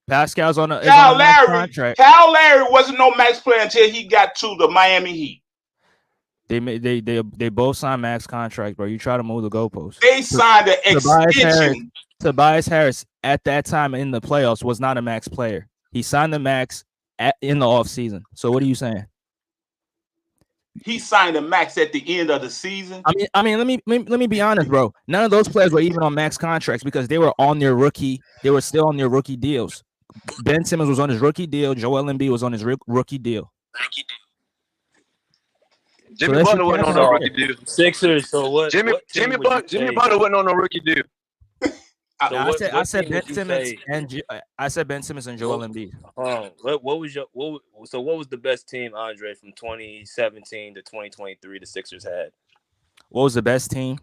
Pascal's on a Kyle max Lowry. contract. Kyle Lowry wasn't no max player until he got to the Miami Heat. They both signed max contract, bro. You try to move the goalposts. They signed an extension. Tobias Harris at that time in the playoffs was not a max player. He signed the max in the offseason. So what are you saying? He signed a max at the end of the season. I mean, let me be honest, bro. None of those players were even on max contracts because they were on their rookie. They were still on their rookie deals. Ben Simmons was on his rookie deal. Joel Embiid was on his rookie deal. Jimmy Butler wasn't on no rookie deal. Sixers. So what? Jimmy Butler wasn't on no rookie deal. I said Ben Simmons and Joel Embiid. What was the best team, Andre, from 2017 to 2023 the Sixers had? What was the best team?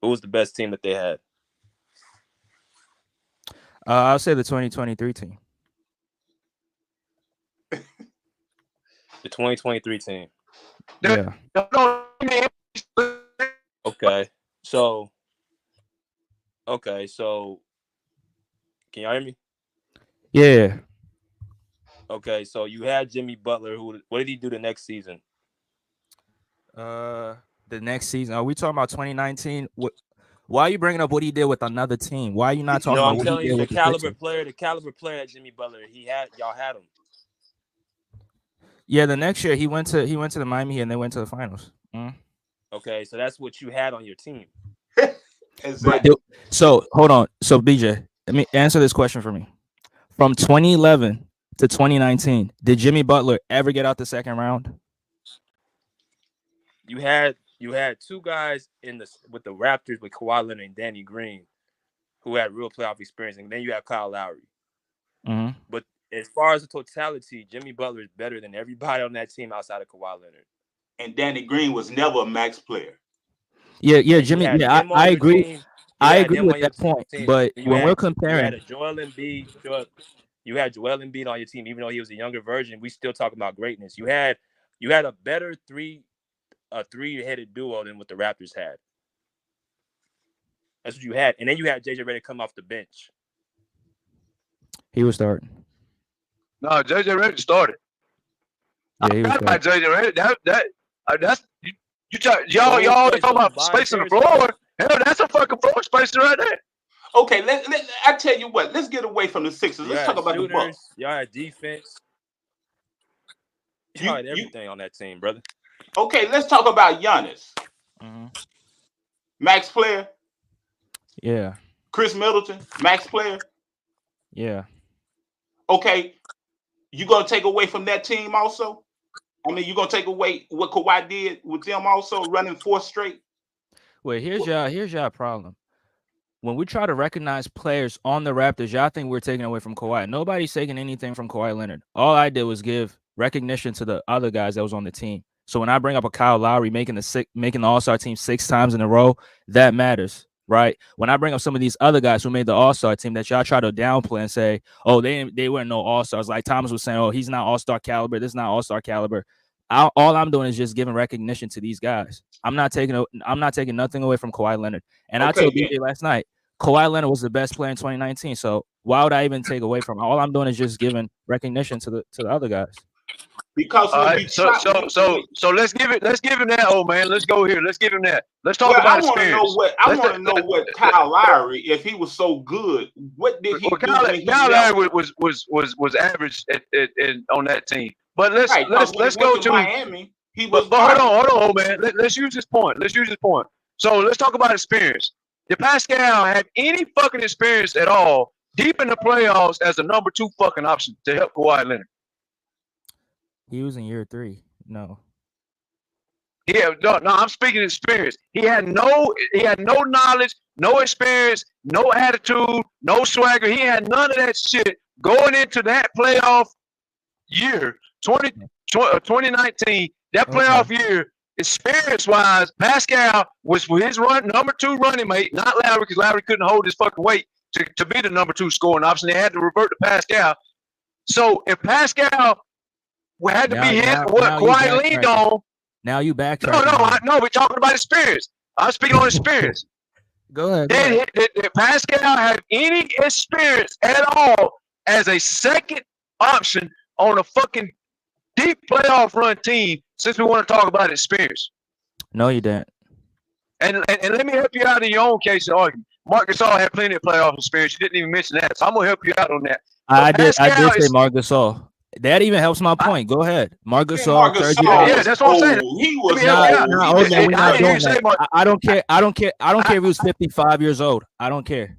Who was the best team that they had? I'll say the 2023 team. The 2023 team. Yeah. Okay. So can y'all hear me? Yeah. Okay, so you had Jimmy Butler. What did he do the next season? The next season. Are we talking about 2019? Why are you bringing up what he did with another team? Why are you not talking about what he did with the caliber player that Jimmy Butler y'all had him. Yeah, the next year he went to the Miami Heat and they went to the finals. Okay, so that's what you had on your team. Exactly. So hold on. So BJ, let me answer this question for me. From 2011 to 2019, did Jimmy Butler ever get out the second round? You had two guys with the Raptors with Kawhi Leonard and Danny Green, who had real playoff experience, and then you have Kyle Lowry. Mm-hmm. But as far as the totality, Jimmy Butler is better than everybody on that team outside of Kawhi Leonard. And Danny Green was never a max player. Yeah, Jimmy. Yeah, I agree. I agree with that point. But when we're comparing, you had Joel Embiid on your team, even though he was a younger version. We still talking about greatness. You had a better three-headed duo than what the Raptors had. That's what you had, and then you had JJ Redick come off the bench. He was starting. No, JJ Redick started. Yeah, he was starting. JJ Redick. That's y'all always talking about space on the floor. Hell, that's a fucking floor spacer right there. Okay, I tell you what. Let's get away from the Sixers. Let's talk about the Bucks. Y'all had defense. Y'all had everything on that team, brother. Okay, let's talk about Giannis. Mm-hmm. Max player. Yeah. Chris Middleton, max player. Yeah. Okay, you gonna take away from that team also? I mean, you gonna take away what Kawhi did with them also running 4 straight? Well, here's y'all problem. When we try to recognize players on the Raptors, y'all think we're taking away from Kawhi. Nobody's taking anything from Kawhi Leonard. All I did was give recognition to the other guys that was on the team. So when I bring up a Kyle Lowry making the All-Star team 6 times in a row, that matters, right? When I bring up some of these other guys who made the All-Star team that y'all try to downplay and say, oh, they weren't no All-Stars. Like Thomas was saying, oh, he's not All-Star caliber. This is not All-Star caliber. All I'm doing is just giving recognition to these guys. I'm not taking nothing away from Kawhi Leonard. And I told BJ last night, Kawhi Leonard was the best player in 2019. So why would I even take away from him? All I'm doing is just giving recognition to the other guys. Because so let's give him that, old man. Let's go here. Let's give him that. Let's talk about experience. I want to know what Kyle Lowry, if he was so good, what did he do? Kyle Lowry was average on that team. But let's go to Miami. But hold on, old man. Let's use this point. So let's talk about experience. Did Pascal have any fucking experience at all deep in the playoffs as a number 2 fucking option to help Kawhi Leonard? He was in year 3. No. Yeah, no, I'm speaking experience. He had no knowledge, no experience, no attitude, no swagger. He had none of that shit going into that playoff year, 2019. That playoff year, experience-wise, Pascal was his number 2 running mate, not Lowry, because Lowry couldn't hold his fucking weight to be the number 2 scoring option. They had to revert to Pascal. So if Pascal had to be hit, what Kawhi leaned on. Now you backtrack. No, we're talking about experience. I'm speaking on experience. Go ahead. Did Pascal have any experience at all as a second option on a fucking deep playoff run team since we want to talk about experience. No, you didn't. And let me help you out in your own case and argument. Marc Gasol had plenty of playoff experience. You didn't even mention that, so I'm gonna help you out on that. I did say Marc Gasol. That even helps my point. Go ahead, Marc Gasol. Yeah, that's what I'm saying. He was I don't care. I don't care if he was 55 years old. I don't care.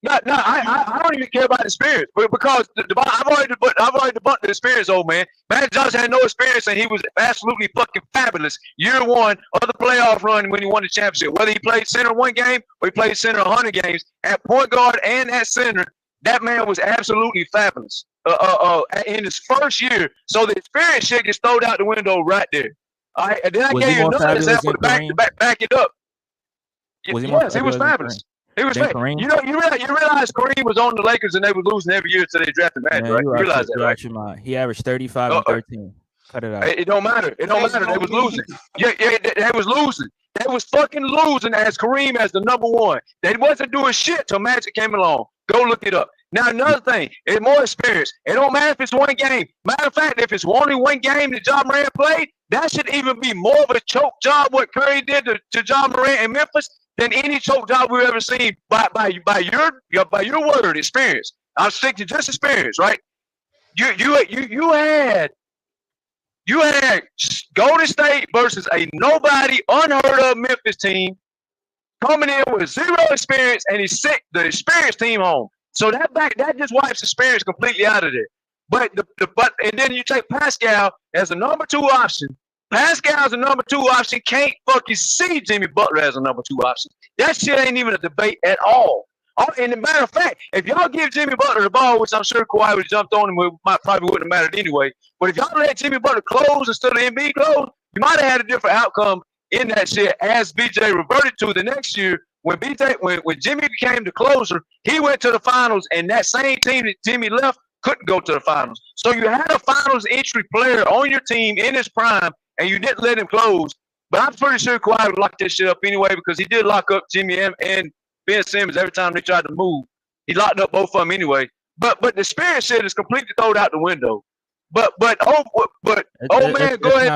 No, I don't even care about the experience, but because I've already debunked the experience, old man. Magic Johnson had no experience, and he was absolutely fucking fabulous. Year one of the playoff run when he won the championship. Whether he played center one game or he played center 100 games, at point guard and at center, that man was absolutely fabulous. In his first year, so the experience shit gets thrown out the window right there. All right, and then I gave you another example to back it up. Yes, he was fabulous. He was fake. You realize Kareem was on the Lakers and they were losing every year until they drafted Magic, right? You realize that, right? He averaged 35 and 13. Cut it out. It don't matter. It don't matter. They was losing. Yeah, they was losing. They was fucking losing as Kareem as the number one. They wasn't doing shit till Magic came along. Go look it up. Now, another thing, it's more experience. It don't matter if it's one game. Matter of fact, if it's only one game that Ja Morant played, that should even be more of a choke job what Curry did to Ja Morant in Memphis than any choke job we've ever seen by your word, experience. I'll stick to just experience, right? You had Golden State versus a nobody, unheard of Memphis team coming in with zero experience, and he sent the experienced team home. So that just wipes experience completely out of there. But and then you take Pascal as a number two option. Pascal's a number two option. Can't fucking see Jimmy Butler as a number two option. That shit ain't even a debate at all. And as a matter of fact, if y'all give Jimmy Butler the ball, which I'm sure Kawhi would have jumped on him, probably wouldn't have mattered anyway. But if y'all let Jimmy Butler close instead of Embiid close, you might have had a different outcome in that shit. As BJ reverted to the next year, when Jimmy became the closer, he went to the finals, and that same team that Jimmy left couldn't go to the finals. So you had a finals entry player on your team in his prime, and you didn't let him close. But I'm pretty sure Kawhi would lock this shit up anyway, because he did lock up Jimmy and Ben Simmons every time they tried to move. He locked up both of them anyway. But the spirit shit is completely thrown out the window. But go ahead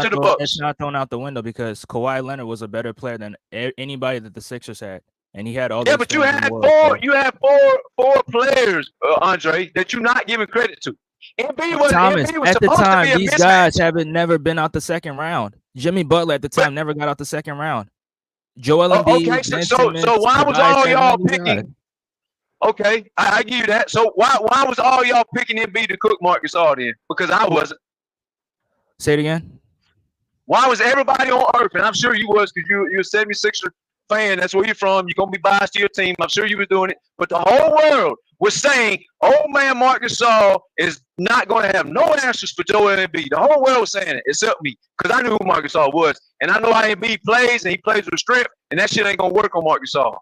to the Bucks. It's not thrown out the window because Kawhi Leonard was a better player than anybody that the Sixers had, and he had all. Yeah, but you had four players, Andre, that you're not giving credit to. Embiid was at the time, these guys never been out the second round. Jimmy Butler at the time never got out the second round. Joel Embiid. Okay, so why was all y'all picking? Okay, I give you that. So why was all y'all picking Embiid to cook Marc Gasol then? Because I wasn't. Say it again. Why was everybody on earth, and I'm sure you was, because you're a 76er fan, that's where you're from, you're going to be biased to your team, I'm sure you were doing it, but the whole world was saying, old man Marc Gasol is not going to have no answers for Joel Embiid. The whole world was saying it, except me, because I knew who Marc Gasol was, and I know how Embiid plays, and he plays with strength, and that shit ain't going to work on Marc Gasol.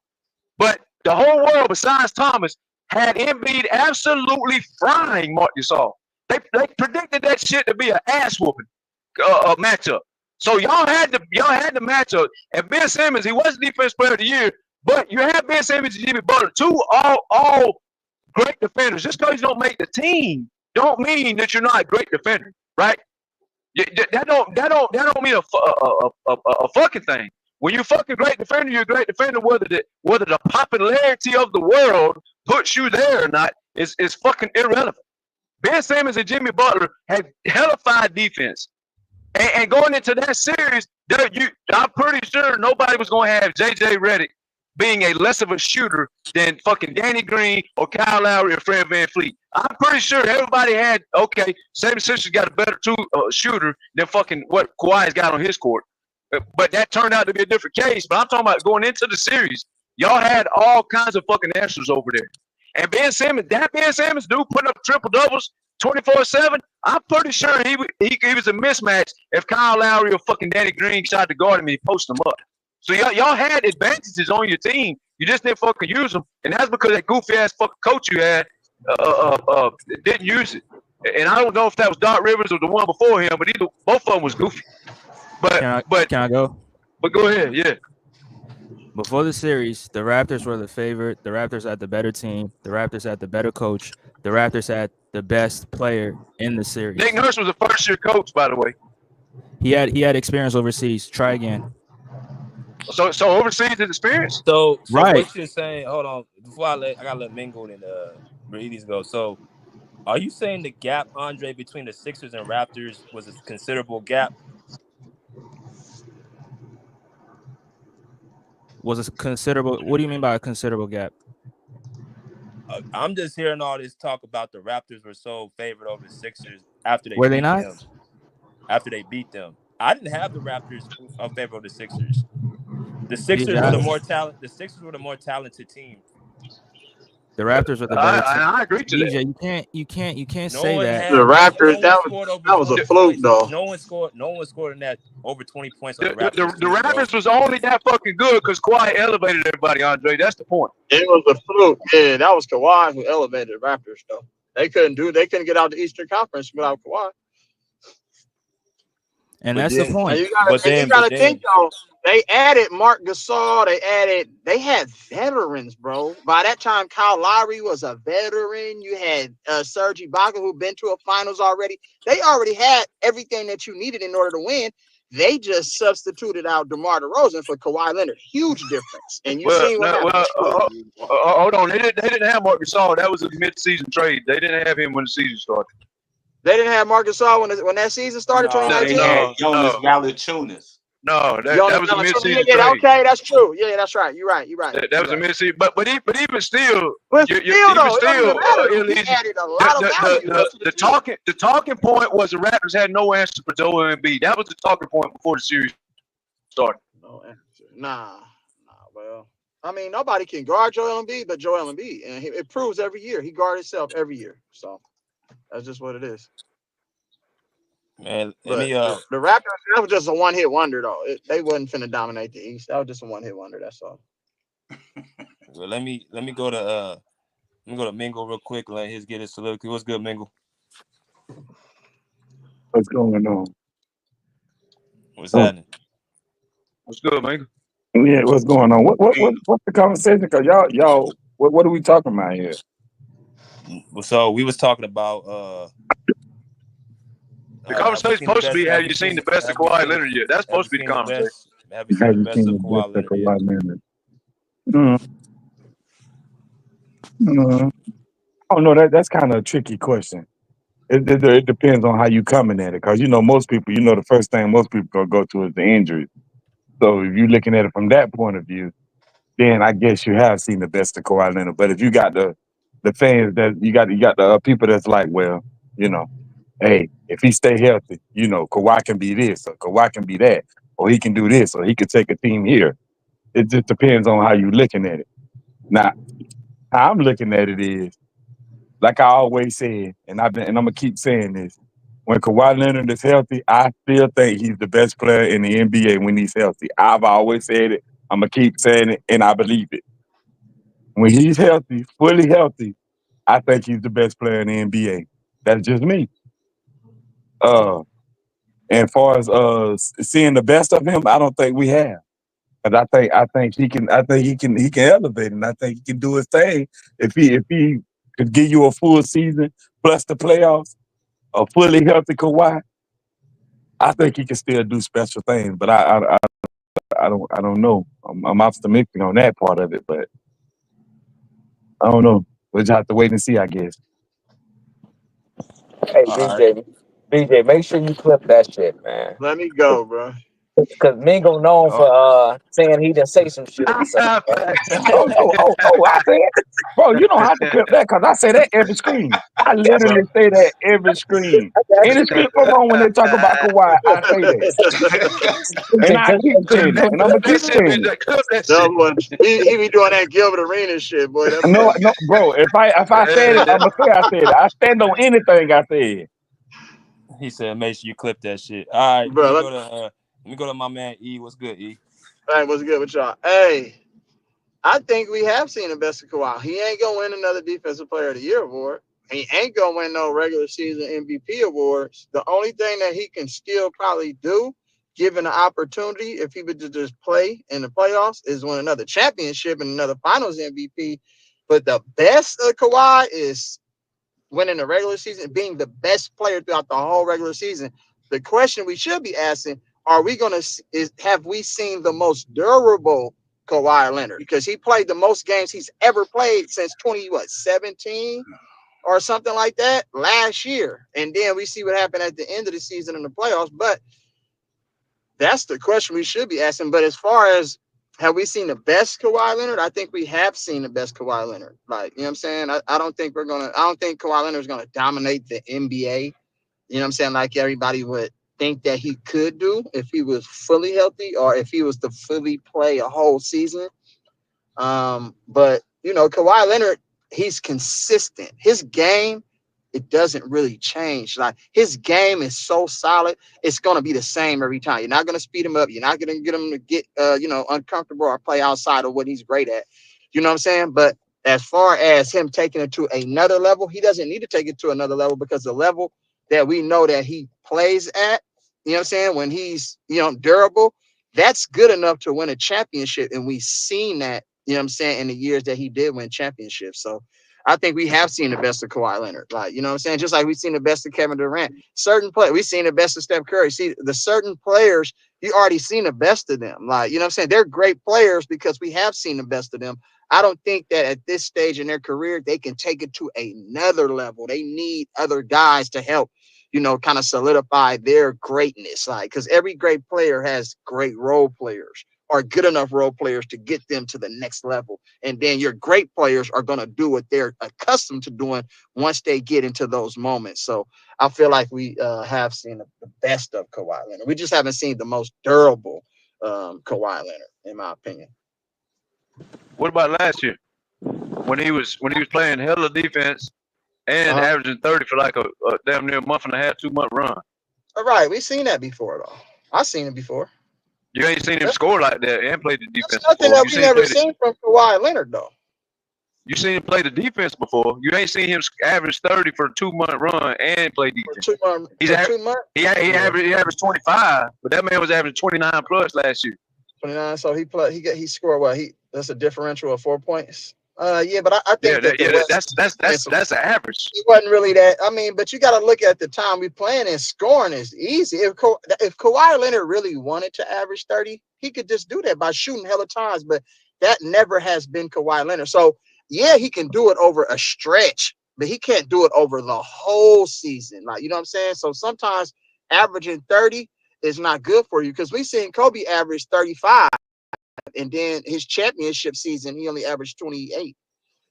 But the whole world, besides Thomas, had Embiid absolutely frying Marc Gasol. They predicted that shit to be an ass whooping matchup. So y'all had the matchup. And Ben Simmons, he was defense player of the year, but you had Ben Simmons and Jimmy Butler, two all great defenders. Just because you don't make the team, don't mean that you're not a great defender, right? That don't mean a fucking thing. When you're fucking great defender, you're a great defender. Whether the popularity of the world puts you there or not is fucking irrelevant. Ben Simmons and Jimmy Butler had hellified defense. And going into that series, I'm pretty sure nobody was going to have J.J. Redick being a less of a shooter than fucking Danny Green or Kyle Lowry or Fred VanVleet. I'm pretty sure everybody had, 76ers got a better shooter than fucking what Kawhi's got on his court. But that turned out to be a different case. But I'm talking about going into the series, y'all had all kinds of fucking answers over there. And Ben Simmons dude putting up triple doubles 24/7. I'm pretty sure he was a mismatch if Kyle Lowry or fucking Danny Green tried to guard him and he posted him up. So y'all had advantages on your team. You just didn't fucking use them, and that's because that goofy ass fucking coach you had didn't use it. And I don't know if that was Doc Rivers or the one before him, but both of them was goofy. But can I go? But go ahead, yeah. Before the series, the Raptors were the favorite. The Raptors had the better team. The Raptors had the better coach. The Raptors had the best player in the series. Nick Nurse was a first-year coach, by the way. He had experience overseas. Try again. So overseas is experience. So Right. what you're saying? Hold on, before I gotta let Mingo and Breedy's go. So, are you saying the gap, Andre, between the Sixers and Raptors was a considerable gap? Was a considerable. What do you mean by a considerable gap? I'm just hearing all this talk about the Raptors were so favored over the Sixers after they Were they beat not? them. After they beat them, I didn't have the Raptors in favor of the Sixers. The Sixers were the more talent. The Sixers were the more talented team. The Raptors were the better team. I agree to DJ, that. you can't No say one that. had The Raptors, no one scored over that was 20 a fluke, points. though. No one scored in that over 20 points on The the Raptors. Raptors was only that fucking good because Kawhi elevated everybody, Andre. That's the point. It was a fluke. Yeah, that was Kawhi who elevated the Raptors, though. They couldn't get out the Eastern Conference without Kawhi. And But that's yeah. the point. And you gotta think though, they added Mark Gasol, they had veterans, bro. By that time, Kyle Lowry was a veteran. You had Serge Ibaka, who'd been to a finals already. They already had everything that you needed in order to win. They just substituted out DeMar DeRozan for Kawhi Leonard. Huge difference. And you seen what happened. Hold on. They didn't have Mark Gasol. That was a mid-season trade. They didn't have him when the season started. They didn't have Marc Gasol when that season started, 2019? They had Jonas Valanciunas. No, that was a mid-season trade. Okay, that's true. Yeah, that's right. You're right. That was a mid-season. But even still, he added a lot of value. The talking point was the Raptors had no answer for Joel Embiid. That was the talking point before the series started. No answer. Nah. Well, I mean, nobody can guard Joel Embiid but Joel Embiid, and it proves every year. He guards himself every year. So that's just what it is. Man, the Raptors, that was just a one-hit wonder, though. They wasn't finna dominate the East. That was just a one-hit wonder. That's all. Well, let me go to Mingo real quick. Let his get his soliloquy. What's good, Mingo? What's going on? What's happening? What's good, Mingo? Yeah, what's going on? What's the conversation? Cause y'all, what are we talking about here? So we was talking about the conversation supposed to be, have you seen the best of Kawhi Leonard yet? That's supposed to be the conversation. Have you seen the best of Kawhi Leonard yet? I don't know. That's kind of a tricky question. It depends on how you coming at it. Because, most people, the first thing most people going to go to is the injury. So if you're looking at it from that point of view, then I guess you have seen the best of Kawhi Leonard. But if you got the fans that you got the people that's like, well, hey, if he stay healthy, Kawhi can be this or Kawhi can be that, or he can do this or he can take a team here. It just depends on how you're looking at it. Now, how I'm looking at it is, like I always said, and I'm gonna keep saying this: when Kawhi Leonard is healthy, I still think he's the best player in the NBA when he's healthy. I've always said it. I'm gonna keep saying it, and I believe it. When he's healthy, fully healthy, I think he's the best player in the NBA. That's just me. And as far as seeing the best of him, I don't think we have. But I think he can elevate, and I think he can do his thing if he could give you a full season plus the playoffs, a fully healthy Kawhi. I think he can still do special things, but I don't know. I'm optimistic on that part of it, but I don't know. We'll just have to wait and see, I guess. Hey, BJ, make sure you clip that shit, man. Let me go, bro. Because Mingo known for saying he didn't say some shit. I said it. Bro, you don't have to clip that because I say that every screen. I literally say that every screen. Any script I'm on when they talk about Kawhi, I say that. And I keep saying it. And I'm going to keep saying it. He be doing that Gilbert Arenas shit, boy. No, bro. If I said it, I'm going to say I said it. I stand on anything I said. He said, make sure you clip that shit. All right, bro, let me go to my man E. What's good, E? All right, what's good with y'all? Hey, I think we have seen the best of Kawhi. He ain't gonna win another Defensive Player of the Year award. He ain't gonna win no regular season MVP awards. The only thing that he can still probably do given the opportunity, if he would just play in the playoffs, is win another championship and another Finals MVP. But the best of Kawhi is winning the regular season, being the best player throughout the whole regular season. The question we should be asking: are we gonna have we seen the most durable Kawhi Leonard? Because he played the most games he's ever played since 2017 or something like that last year, and then we see what happened at the end of the season in the playoffs. But that's the question we should be asking. But as far as have we seen the best Kawhi Leonard? I think we have seen the best Kawhi Leonard. Like, you know what I'm saying? I don't think Kawhi Leonard is gonna dominate the NBA. You know what I'm saying? Like everybody would think that he could do if he was fully healthy or if he was to fully play a whole season. But you know, Kawhi Leonard, he's consistent. His game, it doesn't really change. Like his game is so solid, it's gonna be the same every time. You're not gonna speed him up. You're not gonna get him to get uncomfortable or play outside of what he's great at. You know what I'm saying? But as far as him taking it to another level, he doesn't need to take it to another level because the level that we know that he plays at, you know what I'm saying, when he's durable, that's good enough to win a championship. And we've seen that, you know what I'm saying, in the years that he did win championships. So I think we have seen the best of Kawhi Leonard. Like, you know what I'm saying? Just like we've seen the best of Kevin Durant. Certain players, we've seen the best of Steph Curry. See, the certain players, you already seen the best of them. Like, you know what I'm saying? They're great players because we have seen the best of them. I don't think that at this stage in their career, they can take it to another level. They need other guys to help, kind of solidify their greatness. Like, because every great player has great role players or good enough role players to get them to the next level. And then your great players are going to do what they're accustomed to doing once they get into those moments. So I feel like we have seen the best of Kawhi Leonard. We just haven't seen the most durable Kawhi Leonard, in my opinion. What about last year when he was playing hella defense and averaging 30 for like a damn near month and a half, 2 month run? All right, we've seen that before though. I've seen it before. You ain't seen him score like that and play the defense. That's nothing that we never seen from Kawhi Leonard though. You seen him play the defense before. You ain't seen him average 30 for a 2 month run and play defense. He averaged 25, but that man was averaging 29 plus last year. 29. So he scored what? That's a differential of 4 points. Yeah, but I think that's an average. It wasn't really that. I mean, but you got to look at the time we playing, and scoring is easy. If Kawhi Leonard really wanted to average 30, he could just do that by shooting hella times. But that never has been Kawhi Leonard. So yeah, he can do it over a stretch, but he can't do it over the whole season. Like, you know what I'm saying? So sometimes averaging 30 is not good for you because we've seen Kobe average 35. And then his championship season, he only averaged 28.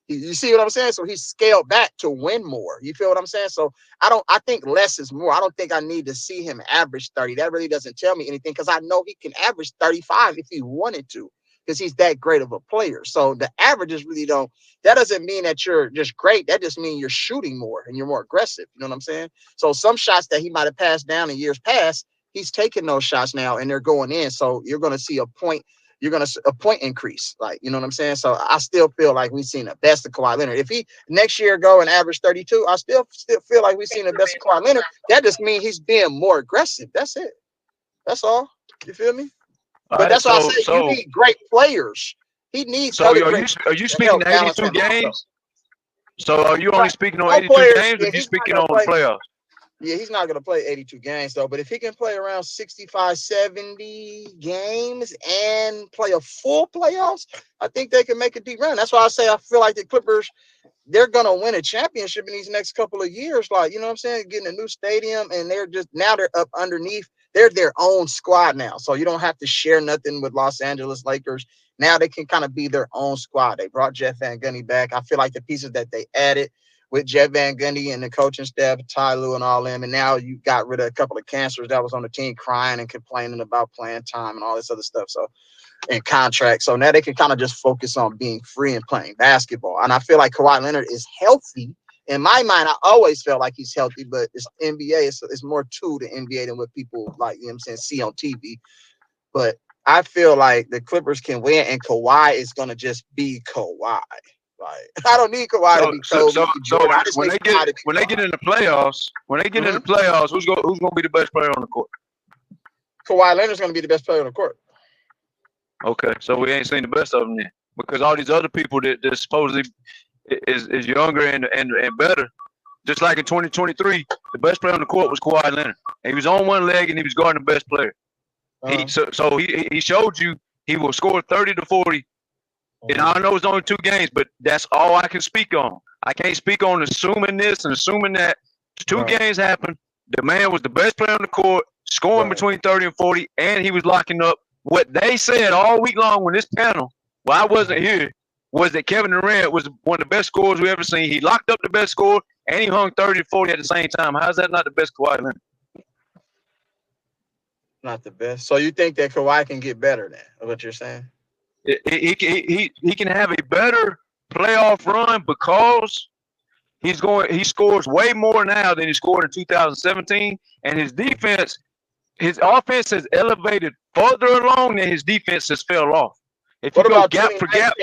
You see what I'm saying? So he scaled back to win more. You feel what I'm saying? So I think less is more. I don't think I need to see him average 30. That really doesn't tell me anything because I know he can average 35 if he wanted to because he's that great of a player. So the averages really that doesn't mean that you're just great. That just means you're shooting more and you're more aggressive. You know what I'm saying? So some shots that he might have passed down in years past, he's taking those shots now and they're going in. So you're going to see a point increase, like, you know what I'm saying? So I still feel like we've seen the best of Kawhi Leonard. If he next year go and average 32, I still feel like we've seen the best of Kawhi Leonard. That just means he's being more aggressive. That's it. That's all. You feel me? But that's why I say you need great players. He needs. So are you speaking 82 games? So are you only speaking on 82 games, or are you speaking on the playoffs? Yeah, he's not going to play 82 games, though. But if he can play around 65, 70 games and play a full playoffs, I think they can make a deep run. That's why I say I feel like the Clippers, they're going to win a championship in these next couple of years. Like, you know what I'm saying? Getting a new stadium, and they're up underneath. They're their own squad now. So you don't have to share nothing with Los Angeles Lakers. Now they can kind of be their own squad. They brought Jeff Van Gundy back. I feel like the pieces that they added with Jeff Van Gundy and the coaching staff, Ty Lue and all them. And now you got rid of a couple of cancers that was on the team crying and complaining about playing time and all this other stuff. So, and contracts. So now they can kind of just focus on being free and playing basketball. And I feel like Kawhi Leonard is healthy. In my mind, I always felt like he's healthy, but it's NBA. It's more to the NBA than what people like, you know what I'm saying, see on TV. But I feel like the Clippers can win and Kawhi is going to just be Kawhi. Like, I don't need Kawhi to be Kobe. So when they get in the playoffs, who's going to be the best player on the court? Kawhi Leonard's going to be the best player on the court. Okay, so we ain't seen the best of them then, because all these other people that supposedly is younger and better, just like in 2023, the best player on the court was Kawhi Leonard. He was on one leg and he was guarding the best player. So he showed you he will score 30 to 40. And I know it's only 2 games, but that's all I can speak on. I can't speak on assuming this and assuming that. 2 games happened. The man was the best player on the court, scoring between 30 and 40, and he was locking up. What they said all week long when this panel, well, I wasn't here, was that Kevin Durant was one of the best scorers we ever seen. He locked up the best score, and he hung 30 to 40 at the same time. How is that not the best Kawhi Leonard? Not the best. So you think that Kawhi can get better then, is what you're saying? He can have a better playoff run because he scores way more now than he scored in 2017, and his offense has elevated further along than his defense has fell off. If you go gap for gap,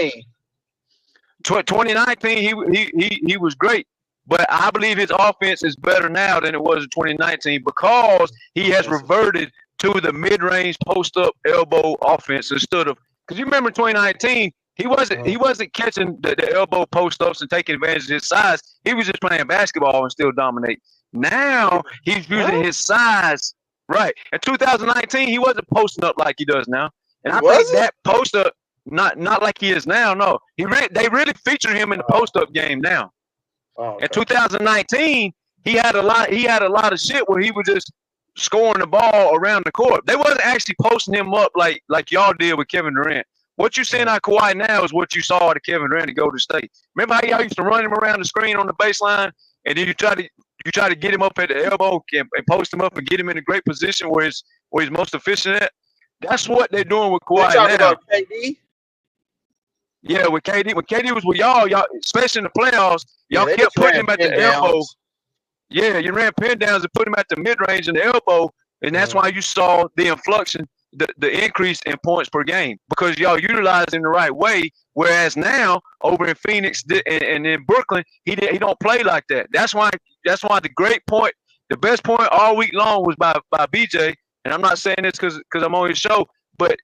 2019 he was great, but I believe his offense is better now than it was in 2019 because he has reverted to the mid-range post-up elbow offense instead of, because you remember 2019 he wasn't catching the elbow post-ups and taking advantage of his size. He was just playing basketball and still dominate. Now he's using his size. Right. In 2019, he wasn't posting up like he does now. And I think that post up, not like he is now. No. They really feature him in the post up game now. In 2019, he had a lot of shit where he was just scoring the ball around the court. They wasn't actually posting him up like y'all did with Kevin Durant. What you seeing out of Kawhi now is what you saw out of Kevin Durant to Golden State. Remember how y'all used to run him around the screen on the baseline, and then you try to get him up at the elbow and post him up and get him in a great position where he's most efficient at. That's what they're doing with Kawhi now. About KD? Yeah, with KD. When KD was with y'all, especially in the playoffs, y'all kept putting him at the elbow. Yeah, you ran pin downs and put him at the mid range and the elbow, and that's why you saw the inflection, the increase in points per game, because y'all utilized him the right way. Whereas now over in Phoenix and in Brooklyn, he don't play like that. That's why the best point all week long was by BJ. And I'm not saying this because I'm on his show, but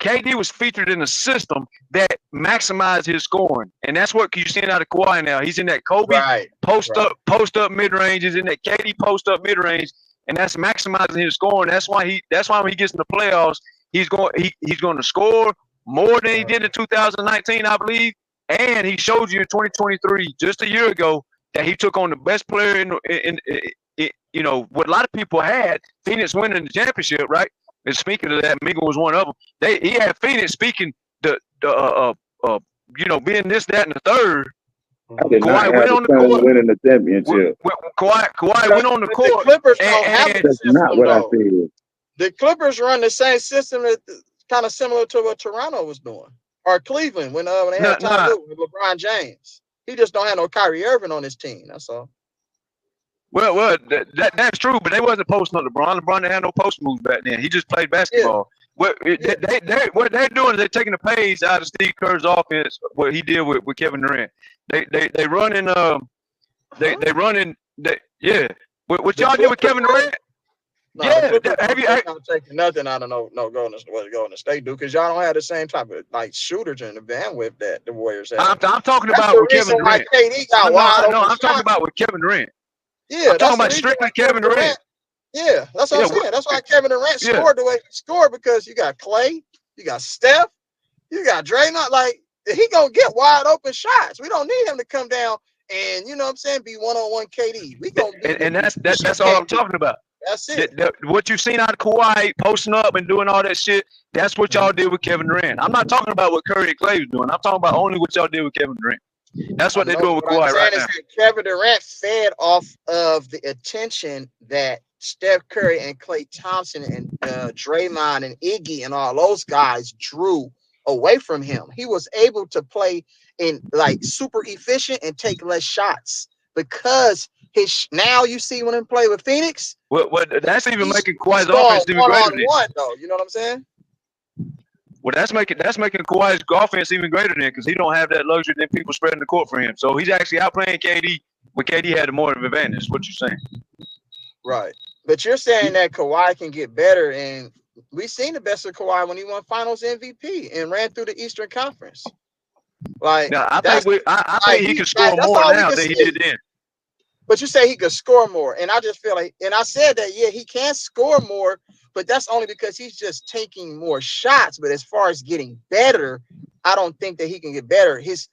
KD was featured in a system that maximized his scoring, and that's what you're seeing out of Kawhi now. He's in that Kobe post up mid range. He's in that KD post up mid range, and that's maximizing his scoring. That's why when he gets in the playoffs, he's going to score more than he did in 2019, I believe. And he showed you in 2023, just a year ago, that he took on the best player in what a lot of people had, Phoenix winning the championship, right? And speaking of that, Mingo was one of them. He had Phoenix speaking being this, that, and the third. Kawhi went on the court. Winning the championship. Kawhi went on the court. The Clippers don't have the system, not what I said. The Clippers run the same system that kind of similar to what Toronto was doing, or Cleveland when they had Tom Luke with LeBron James. He just don't have no Kyrie Irving on his team. That's all. Well, that's true, but they wasn't posting on LeBron. LeBron didn't have no post moves back then. He just played basketball. What they're doing is they're taking a page out of Steve Kerr's offense. What he did with Kevin Durant. They running what y'all did with Kevin Durant. No, have you taken nothing out of no Golden State do, because y'all don't have the same type of like shooters in the bandwidth that the Warriors have. I'm talking about with Kevin Durant. KD got I'm talking about with Kevin Durant. Yeah, I'm talking about strictly Kevin Durant. Yeah, that's what I'm saying. That's why Kevin Durant scored the way he scored, because you got Clay, you got Steph, you got Draymond. Like, he gonna get wide open shots. We don't need him to come down and be one-on-one KD. We gonna and that's all I'm talking about. That's it. What you've seen out of Kawhi posting up and doing all that shit, that's what y'all did with Kevin Durant. I'm not talking about what Curry and Clay was doing. I'm talking about only what y'all did with Kevin Durant. That's what they're doing with Kawhi right now. Kevin Durant fed off of the attention that Steph Curry and Klay Thompson and Draymond and Iggy and all those guys drew away from him. He was able to play in like super efficient and take less shots because now you see when he play with Phoenix. Well, that's even making Kawhi's offense even greater than one, though. You know what I'm saying? Well, that's making Kawhi's offense even greater than, because he don't have that luxury than people spreading the court for him. So he's actually outplaying KD when KD had more of an advantage. What you saying? Right. But you're saying that Kawhi can get better, and we've seen the best of Kawhi when he won Finals MVP and ran through the Eastern Conference. Like, Yeah, I that's think he can score that's more all we now can than he see. did then. But you say he could score more, and I just feel like, and I said that, yeah, he can score more, but that's only because he's just taking more shots. But as far as getting better, I don't think that he can get better. His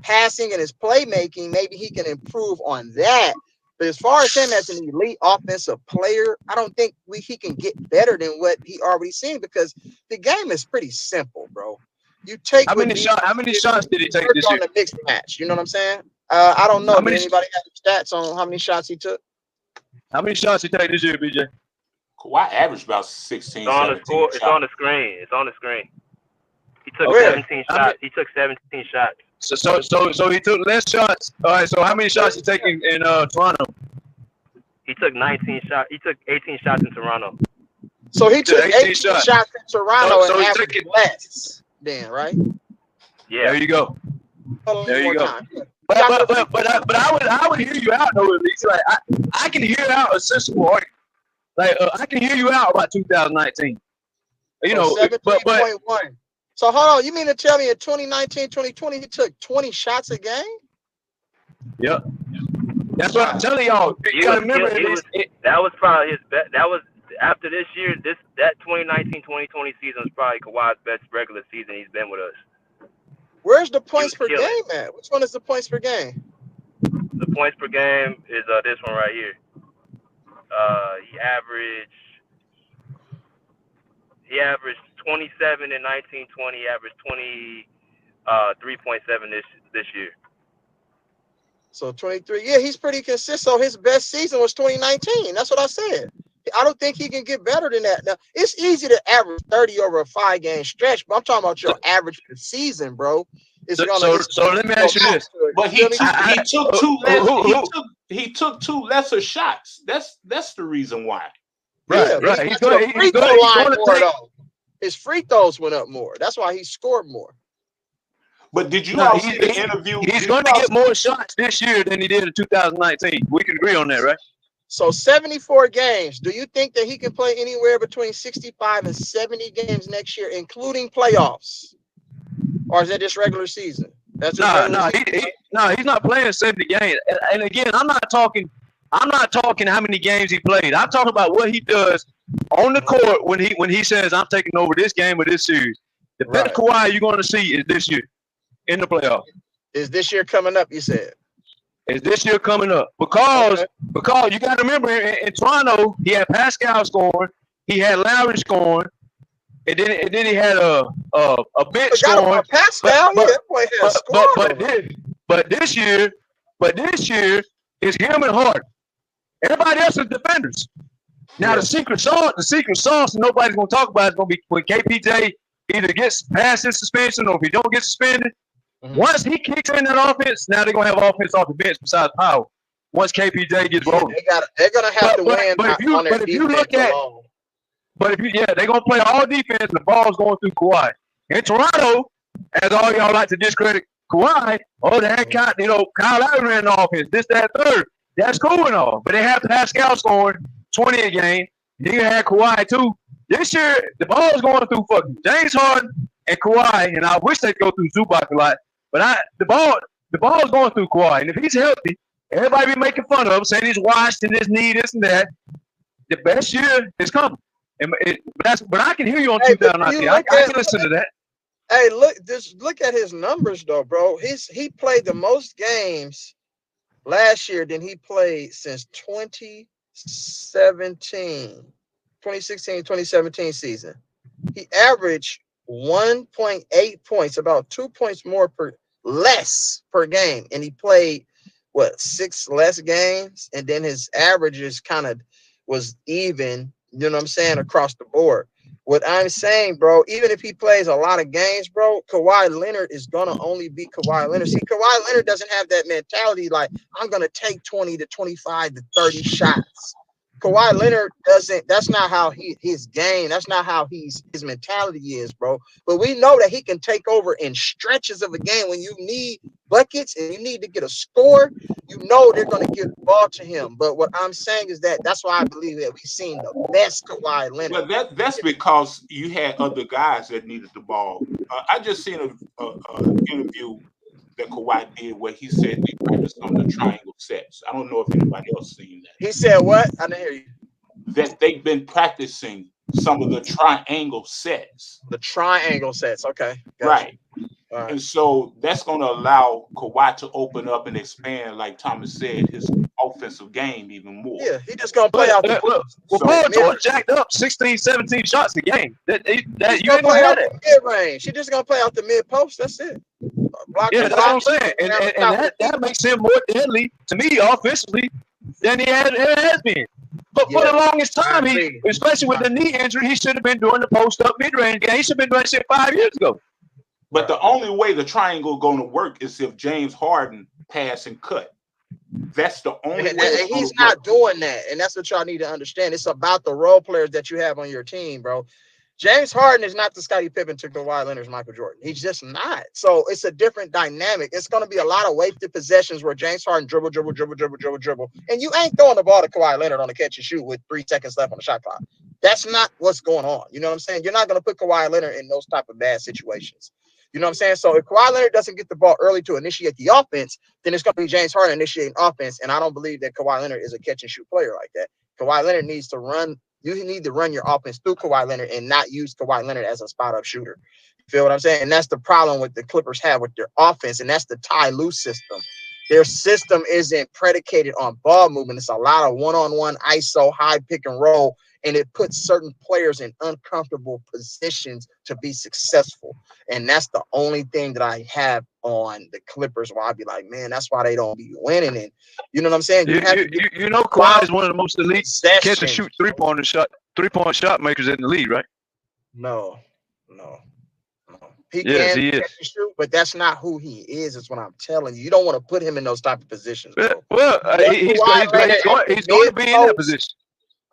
passing and his playmaking, maybe he can improve on that. But as far as him as an elite offensive player, I don't think he can get better than what he already seen, because the game is pretty simple, bro. You take How many shots did he take this on year? the mixed match. You know what I'm saying? I don't know. Did anybody have stats on how many shots he took? How many shots he take this year, BJ? Kawhi averaged about 16, It's on the 17 score. shots. It's on the screen. It's on the screen. He took Okay. 17 shots. He took 17 shots. So he took less shots. All right. So how many shots he taking in Toronto? He took 19 shots. He took 18 shots in Toronto. So he took 18 shots. shots in Toronto So and he's averaged taking less. Then, right? Yeah. There you go. There you go. Time. But I would hear you out though, at least. Like I can hear out a sensible argument. Like I can hear you out about 2019. You know, 17.1. So hold on, you mean to tell me in 2019, 2020 he took 20 shots a game? Yep. That's what I'm telling y'all. You gotta remember that was probably his best. That was after this year. That 2019-2020 season was probably Kawhi's best regular season he's been with us. Where's the points per game at? Which one is the points per game? The points per game is this one right here. He averaged 27 in 1920. He averaged 3.7 this year. So 23. Yeah, he's pretty consistent. So his best season was 2019. That's what I said. I don't think he can get better than that. Now, it's easy to average 30 over a 5-game stretch, but I'm talking about your average per season, bro. So let me ask you this. But he took two lesser shots. That's the reason why. Right. He's going to take. His free throws went up more. That's why he scored more. But did you all see the interview? He's going to get more shots this year than he did in 2019. We can agree on that, right? So 74 games. Do you think that he can play anywhere between 65 and 70 games next year, including playoffs? Or is that just regular season? That's No, he's not playing 70 games. And again, I'm not talking how many games he played. I'm talking about what he does on the court when he says I'm taking over this game or this series. The best Kawhi you're going to see is this year in the playoffs. Is this year coming up? You said. Is this year coming up? Because you got to remember in Toronto he had Pascal scoring, he had Lowry scoring, and then he had a bench scoring. Pascal, but this year is him and Harden. Everybody else is defenders. Now the secret sauce nobody's gonna talk about is gonna be when KPJ either gets past his suspension or if he don't get suspended. Once he kicks in that offense, now they're gonna have offense off the bench besides power. Once KPJ gets rolling, they're gonna have to win. But if you look at, they're gonna play all defense and the ball's going through Kawhi. In Toronto, as all y'all like to discredit Kawhi, Kyle Lowry ran the offense, this, that, third. That's cool and all, but they have Pascal scoring 20 a game. Then you had Kawhi too. This year, the ball is going through fucking James Harden and Kawhi, and I wish they'd go through Zubac a lot. But the ball is going through Kawhi, and if he's healthy, everybody be making fun of him, saying he's washed and this knee, this and that. The best year is coming. But I can hear you on 2019. I can listen to that. Hey, look at his numbers though, bro. He played the most games last year than he played since 2016-2017 season. He averaged 1.8 points, about 2 points less per game, and he played 6 less games, and then his averages kind of was even, you know what I'm saying, across the board. What I'm saying, bro, even if he plays a lot of games, bro, Kawhi Leonard is going to only be Kawhi Leonard. See, Kawhi Leonard doesn't have that mentality like, I'm going to take 20 to 25 to 30 shots. Kawhi Leonard doesn't, that's not how his game, that's not how his mentality is, bro. But we know that he can take over in stretches of a game when you need buckets and you need to get a score, you know they're going to give the ball to him. But what I'm saying is that's why I believe that we've seen the best Kawhi Leonard. Well, that's because you had other guys that needed the ball. I just seen a interview that Kawhi did where he said they practiced on the triangle sets. I don't know if anybody else seen that. He said what? I didn't hear you. That they've been practicing some of the triangle sets. The triangle sets, okay. Gotcha. Right. All right. And so that's going to allow Kawhi to open up and expand, like Thomas said, his offensive game even more. Yeah, he just going to play out the Paul George jacked up 16, 17 shots a game. That you ain't going to have that. Mid-range. He just going to play out the mid-post. That's it. Yeah, that's what I'm saying. And that makes him more deadly to me offensively than he has been. But for the longest time, especially with the knee injury, he should have been doing the post-up mid-range game. He should have been doing shit 5 years ago. But the only way the triangle going to work is if James Harden pass and cut. That's the only way. And he's not doing that. And that's what y'all need to understand. It's about the role players that you have on your team, bro. James Harden is not the Scottie Pippen to Kawhi Leonard's Michael Jordan. He's just not. So it's a different dynamic. It's going to be a lot of wasted possessions where James Harden dribble. And you ain't throwing the ball to Kawhi Leonard on a catch and shoot with 3 seconds left on the shot clock. That's not what's going on. You know what I'm saying? You're not going to put Kawhi Leonard in those type of bad situations. You know what I'm saying? So if Kawhi Leonard doesn't get the ball early to initiate the offense, then it's going to be James Harden initiating offense. And I don't believe that Kawhi Leonard is a catch and shoot player like that. Kawhi Leonard needs to run. You need to run your offense through Kawhi Leonard and not use Kawhi Leonard as a spot-up shooter. You feel what I'm saying? And that's the problem with the Clippers have with their offense, and that's the Ty Lue system. Their system isn't predicated on ball movement. It's a lot of one-on-one ISO, high pick and roll, and it puts certain players in uncomfortable positions to be successful. And that's the only thing that I have on the Clippers where I'd be like, man, that's why they don't be winning. And you know what I'm saying? You know Kawhi is one of the most elite catch and shoot three-point shot makers in the league, right? No. He can catch and shoot, but that's not who he is. Is what I'm telling you. You don't want to put him in those type of positions. Bro. Well, he's going to be in that position.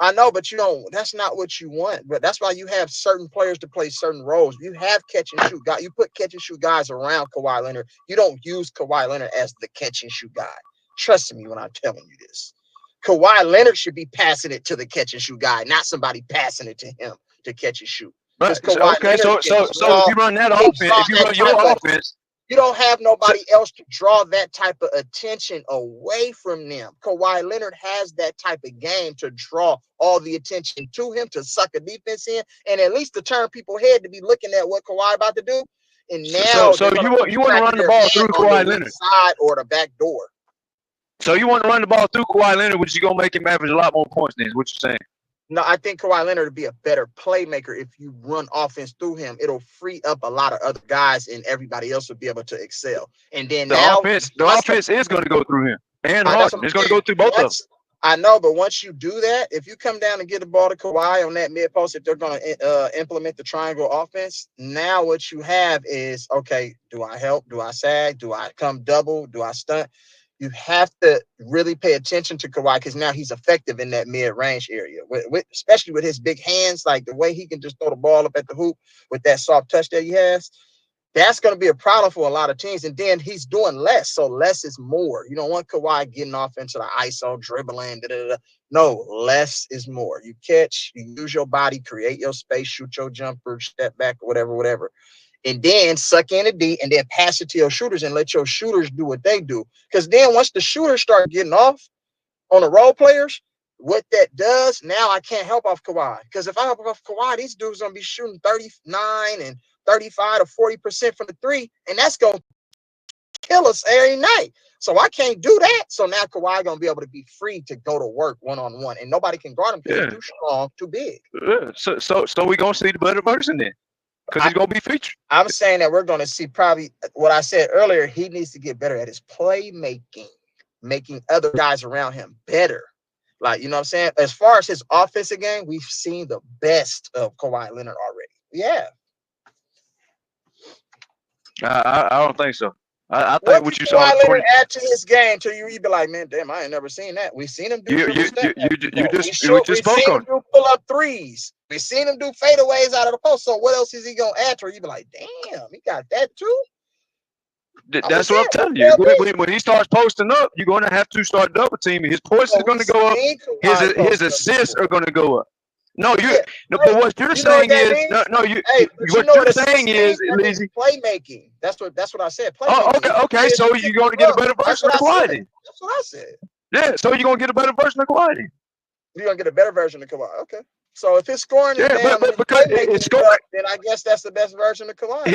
I know, but you don't. That's not what you want. But that's why you have certain players to play certain roles. You have catch and shoot guys. You put catch and shoot guys around Kawhi Leonard. You don't use Kawhi Leonard as the catch and shoot guy. Trust me when I'm telling you this. Kawhi Leonard should be passing it to the catch and shoot guy, not somebody passing it to him to catch and shoot. Right. Okay, so if you run that offense, if you run your offense, you don't have nobody else to draw that type of attention away from them. Kawhi Leonard has that type of game to draw all the attention to him, to suck a defense in, and at least to turn people's head to be looking at what Kawhi about to do. And now, so you want to run the ball through Kawhi Leonard, side or the back door. So you want to run the ball through Kawhi Leonard, which is gonna make him average a lot more points than is what you're saying. No, I think Kawhi Leonard would be a better playmaker if you run offense through him. It'll free up a lot of other guys, and everybody else will be able to excel. And then the offense is going to go through him, and Harden. It's going to go through both of them. I know, but once you do that, if you come down and get the ball to Kawhi on that mid post, if they're going to implement the triangle offense, now what you have is, okay, do I help? Do I sag? Do I come double? Do I stunt? You have to really pay attention to Kawhi because now he's effective in that mid-range area, especially with his big hands, like the way he can just throw the ball up at the hoop with that soft touch that he has. That's going to be a problem for a lot of teams. And then he's doing less, so less is more. You don't want Kawhi getting off into the ISO, dribbling, No, less is more. You catch, you use your body, create your space, shoot your jumper, step back, whatever. And then suck in a D and then pass it to your shooters and let your shooters do what they do. Because then once the shooters start getting off on the role players, what that does, now I can't help off Kawhi. Because if I help off Kawhi, these dudes going to be shooting 39 and 35 to 40% from the three, and that's going to kill us every night. So I can't do that. So now Kawhi going to be able to be free to go to work one-on-one, and nobody can guard him because he's too strong, too big. So we're going to see the better version then. Because he's going to be featured. I'm saying that we're going to see probably what I said earlier. He needs to get better at his playmaking, making other guys around him better. Like, you know what I'm saying? As far as his offensive game, we've seen the best of Kawhi Leonard already. Yeah. I don't think so. I think what you saw. Kawhi Leonard add to his game till you be like, man, damn, I ain't never seen that. We've seen him do. You just spoke on. Do pull up threes. We've seen him do fadeaways out of the post. So what else is he gonna add to? You be like, damn, he got that too. That's what I'm telling you. When he starts posting up, you're going to have to start double teaming. His points are going to go up. His assists are going to go up. No, but what you're saying is what you're saying is lazy playmaking. That's what I said. Playmaking. Oh, okay. So you're going to get a better version of Kawhi. That's what I said. Yeah. So you're going to get a better version of Kawhi. You're going to get a better version of Kawhi. Okay. So if his scoring is down, but because it's scoring, then I guess that's the best version of Kawhi.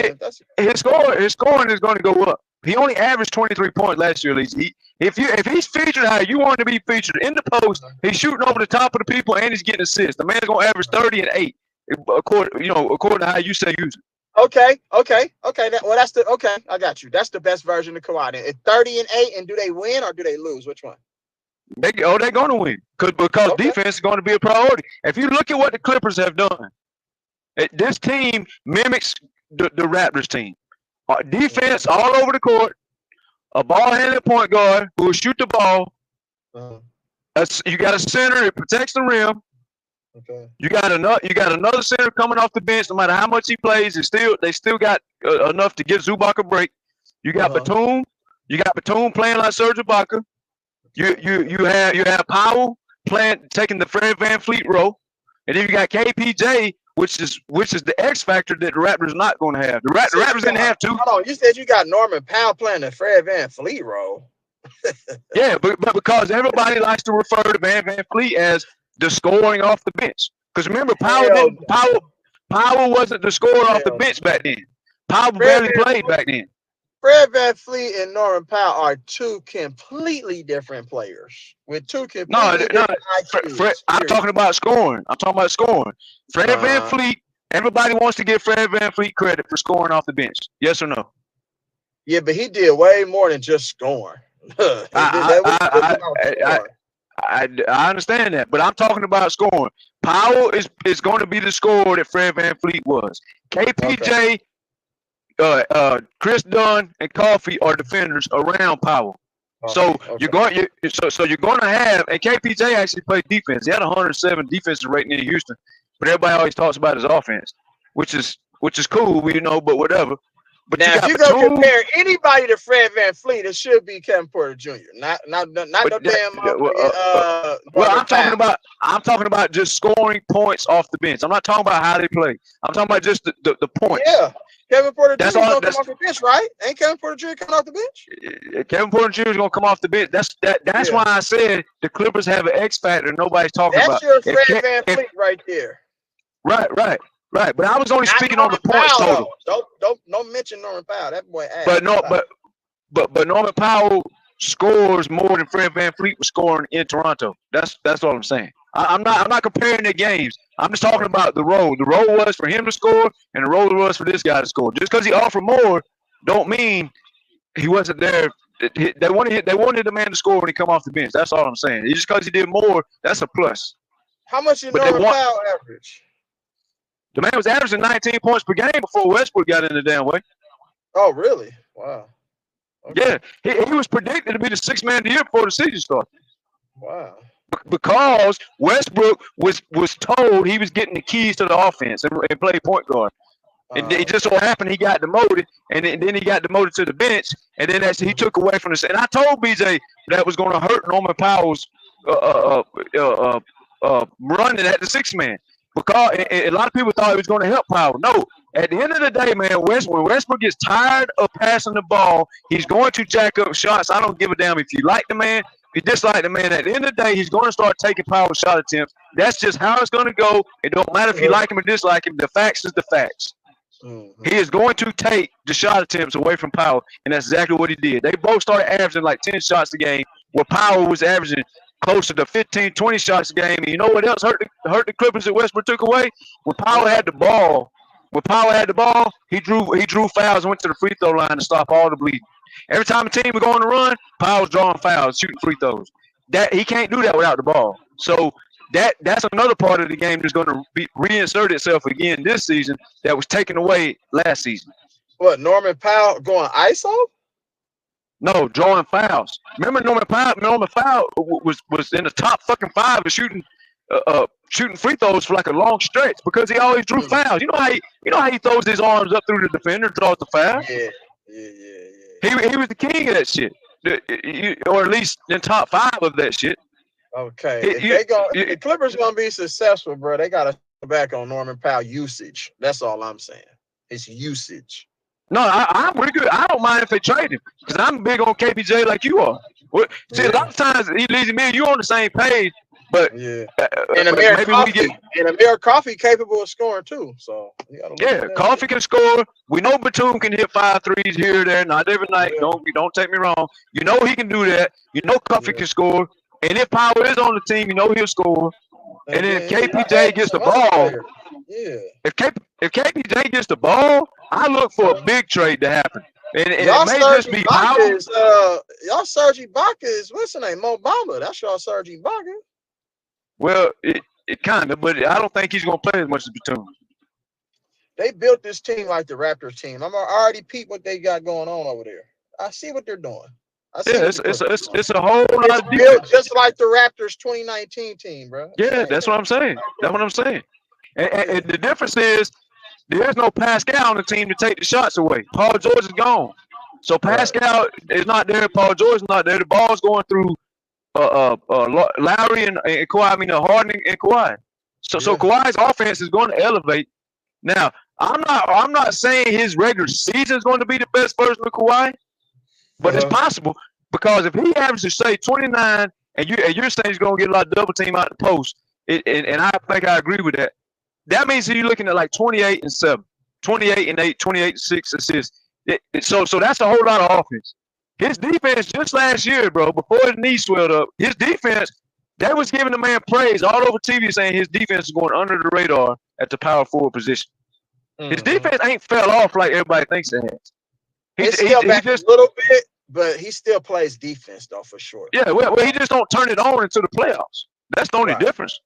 His scoring is going to go up. He only averaged 23 points last year, at least. If he's featured how you want to be featured in the post, he's shooting over the top of the people and he's getting assists. The man's going to average 30 and 8, according to how you say use it. Okay. I got you. That's the best version of Kawhi. It's 30 and 8, and do they win or do they lose? Which one? They're going to win because defense is going to be a priority. If you look at what the Clippers have done, this team mimics the Raptors team. Defense all over the court, a ball-handling point guard who will shoot the ball. You got a center that protects the rim. Okay. You got another center coming off the bench. No matter how much he plays, they still got enough to give Zubac a break. You got Batum. You got Batum playing like Serge Ibaka. You have Powell taking the Fred VanVleet role, and then you got KPJ, which is the X factor that the Raptors are not going to have. The Raptors didn't have two. Hold on, you said you got Norman Powell playing the Fred VanVleet role. Yeah, but because everybody likes to refer to VanVleet as the scoring off the bench. Because remember, Powell wasn't the scorer off the bench back then. Powell barely played back then. Fred VanVleet and Norman Powell are two completely different players with two completely different IQs. I'm talking about scoring. Fred VanVleet, everybody wants to give Fred VanVleet credit for scoring off the bench. Yes or no? Yeah, but he did way more than just scoring. I understand that, but I'm talking about scoring. Powell is going to be the scorer that Fred VanVleet was. KPJ, Chris Dunn, and Coffee are defenders around Powell. You're going to have, and KPJ actually played defense. He had 107 defensive rating in Houston, but everybody always talks about his offense, which is cool, but whatever. But now, if you go compare anybody to Fred VanVleet, it should be Kevin Porter Jr. Not no damn. I'm talking about just scoring points off the bench. I'm not talking about how they play. I'm talking about just the points. Yeah, Kevin Porter Jr. is gonna come off the bench, right? Ain't Kevin Porter Jr. coming off the bench? Kevin Porter Jr. is gonna come off the bench. That's why I said the Clippers have an X factor nobody's talking about. That's your Fred VanVleet right there. Right, but I was only speaking on the points total. Don't mention Norman Powell. That boy ass. But Norman Powell scores more than Fred VanVleet was scoring in Toronto. That's what I'm saying. I'm not comparing their games. I'm just talking about the role. The role was for him to score, and the role was for this guy to score. Just because he offered more, don't mean he wasn't there. They wanted the man to score when he come off the bench. That's all I'm saying. Just because he did more, that's a plus. How much did Norman Powell average? The man was averaging 19 points per game before Westbrook got in the damn way. Oh, really? Wow. Okay. Yeah, he was predicted to be the sixth man of the year before the season started. Wow. Because Westbrook was told he was getting the keys to the offense and play point guard. And it just so happened he got demoted, and then he got demoted to the bench, and then he took away from the. And I told BJ that was going to hurt Norman Powell's running at the sixth man. Because a lot of people thought it was going to help Powell. No, at the end of the day, man, when Westbrook gets tired of passing the ball, he's going to jack up shots. I don't give a damn if you like the man, if you dislike the man. At the end of the day, he's going to start taking Powell's shot attempts. That's just how it's going to go. It don't matter if you like him or dislike him. The facts is the facts. He is going to take the shot attempts away from Powell, and that's exactly what he did. They both started averaging like 10 shots a game, where Powell was averaging closer to 15, 20 shots a game. And you know what else hurt the Clippers that Westbrook took away? When Powell had the ball, he drew fouls and went to the free throw line to stop all the bleeding. Every time a team was going to run, Powell's drawing fouls, shooting free throws. That he can't do that without the ball. So that's another part of the game that's going to reinsert itself again this season that was taken away last season. What, Norman Powell going ISO? No, drawing fouls. Remember Norman Powell was in the top fucking 5 of shooting free throws for like a long stretch because he always drew fouls. You know how he throws his arms up through the defender, draws the foul? Yeah. He was the king of that shit, or at least in top 5 of that shit. Okay, if the Clippers gonna be successful, bro, they gotta go back on Norman Powell usage. That's all I'm saying. It's usage. No, I'm really good. I don't mind if they trade him because I'm big on KPJ like you are. See, a lot of times, me and you on the same page, but and Amir Coffee capable of scoring too. So Coffee can score. We know Batum can hit 5 threes here or there, not every night. Don't take me wrong. You know he can do that. You know Coffee can score. And if Power is on the team, you know he'll score. And then if KPJ gets the ball, if KPJ gets the ball, I look for a big trade to happen. And it may just be Power. Y'all Serge Ibaka is what's his name? Mo Bamba. That's y'all Serge Ibaka. Well, it kind of, but I don't think he's gonna play as much as Batum. They built this team like the Raptors team. I'm already peep what they got going on over there. I see what they're doing. It's a whole lot of built just like the Raptors 2019 team, bro. Yeah, that's what I'm saying. That's what I'm saying. And the difference is there's no Pascal on the team to take the shots away. Paul George is gone. So Pascal is not there. Paul George is not there. The ball's going through Lowry and Kawhi. I mean, Harden and Kawhi. So Kawhi's offense is going to elevate. Now, I'm not saying his regular season is going to be the best version of Kawhi, but it's possible because if he averages say 29 and you're saying he's going to get a lot of double team out the post, and I think I agree with that. That means you're looking at like 28 and 7, 28 and 8, 28 and 6 assists. So that's a whole lot of offense. His defense just last year, bro, before his knee swelled up, his defense, they was giving the man praise all over TV saying his defense is going under the radar at the power forward position. His defense ain't fell off like everybody thinks it has. He's still back a little bit, but he still plays defense though for sure. Yeah, well, he just don't turn it on into the playoffs. That's the only difference.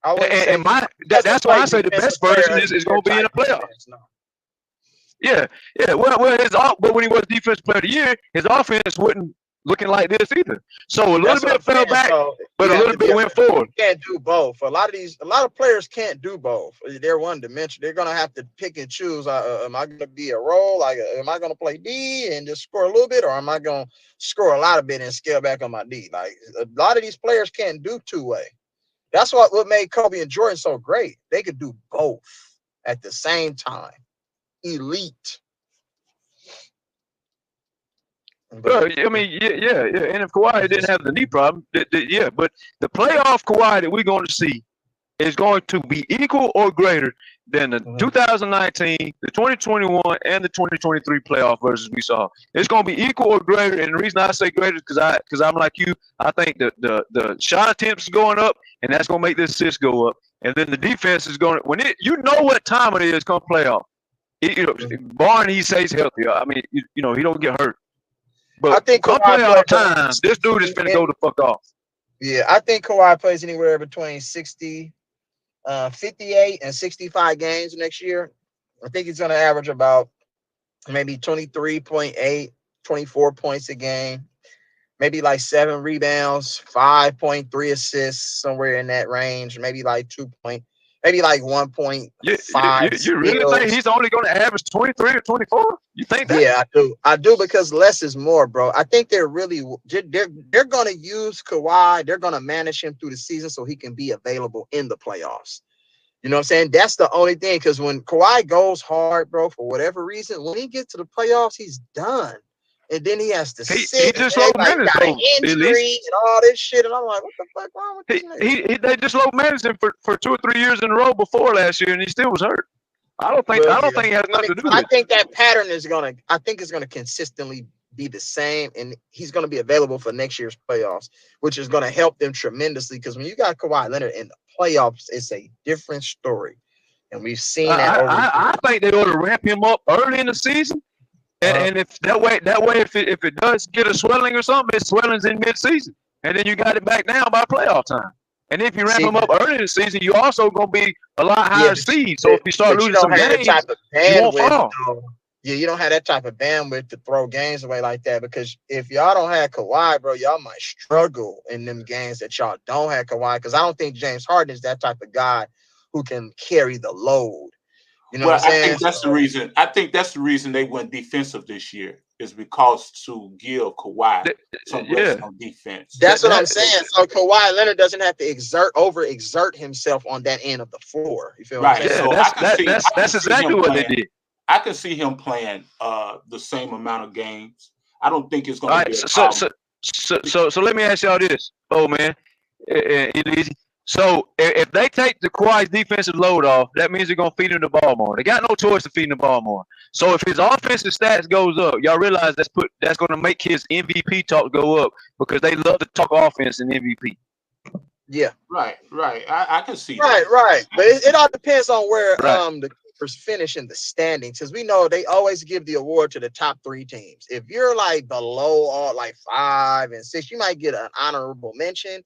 And that's why I say the best version is going to be in the playoffs. Yeah. But when he was defensive player of the year, his offense wasn't looking like this either. So a little bit fell back, but a little bit went forward. You can't do both. A lot of players can't do both. They're one dimension. They're gonna have to pick and choose. Am I gonna be a role? Like, am I gonna play D and just score a little bit, or am I gonna score a lot of bit and scale back on my D? Like a lot of these players can't do two-way. That's what made Kobe and Jordan so great. They could do both at the same time. Elite. But, I mean, yeah. And if Kawhi didn't have the knee problem, but the playoff Kawhi that we're going to see is going to be equal or greater than the 2019, the 2021, and the 2023 playoff versions we saw. It's going to be equal or greater, and the reason I say greater is because I'm like you. I think the shot attempts is going up, and that's going to make the assists go up. And then the defense is going to you know what time it is come playoff. Barring he stays healthy. I mean, he don't get hurt. But I think come playoff time, this dude is going to go the fuck off. Yeah, I think Kawhi plays anywhere between 58 and 65 games next year. I think he's going to average about maybe 23.8, 24 points a game, maybe like 7 rebounds, 5.3 assists, somewhere in that range, maybe like 1.5. You really think he's only going to average 23 or 24? You think that? Yeah, I do because less is more, bro. I think they're going to use Kawhi. They're going to manage him through the season so he can be available in the playoffs. You know what I'm saying? That's the only thing, because when Kawhi goes hard, bro, for whatever reason, when he gets to the playoffs, he's done. And then he has to sit. He just low managed though, injury and all this shit. And I'm like, what the fuck wrong with this nigga? They just low managed him for 2 or 3 years in a row before last year, and he still was hurt. I don't think it has nothing to do with it. I think that pattern is gonna consistently be the same, and he's gonna be available for next year's playoffs, which is gonna help them tremendously. Because when you got Kawhi Leonard in the playoffs, it's a different story, and we've seen that. I think they ought to ramp him up early in the season. And if that way, if it does get a swelling or something, it swelling's in mid-season, and then you got it back down by playoff time. And if you ramp him up early in the season, you also gonna be a lot higher seed. So if you start losing some games, you won't fall. Yeah, you don't have that type of bandwidth to throw games away like that, because if y'all don't have Kawhi, bro, y'all might struggle in them games that y'all don't have Kawhi. Because I don't think James Harden is that type of guy who can carry the load. You know Well, what I'm I saying? think that's the reason. I think that's the reason they went defensive this year is because to give Kawhi some rest on defense. That's what I'm saying. So Kawhi Leonard doesn't have to overexert himself on that end of the floor. You feel what I'm Right. saying? So I can see that's exactly what they did. I can see him playing the same amount of games. I don't think it's All going to right, be a so problem. so let me ask y'all this, oh man, easy. So if they take the Kawhi's defensive load off, that means they're gonna feed him the ball more. They got no choice to feed him the ball more. So if his offensive stats goes up, y'all realize that's gonna make his MVP talk go up because they love to talk offense in MVP. Yeah. Right. I can see Right, that. right. But it all depends on where Right. the Clippers finish in the standings, because we know they always give the award to the top 3 teams. If you're like below all like 5 and 6, you might get an honorable mention.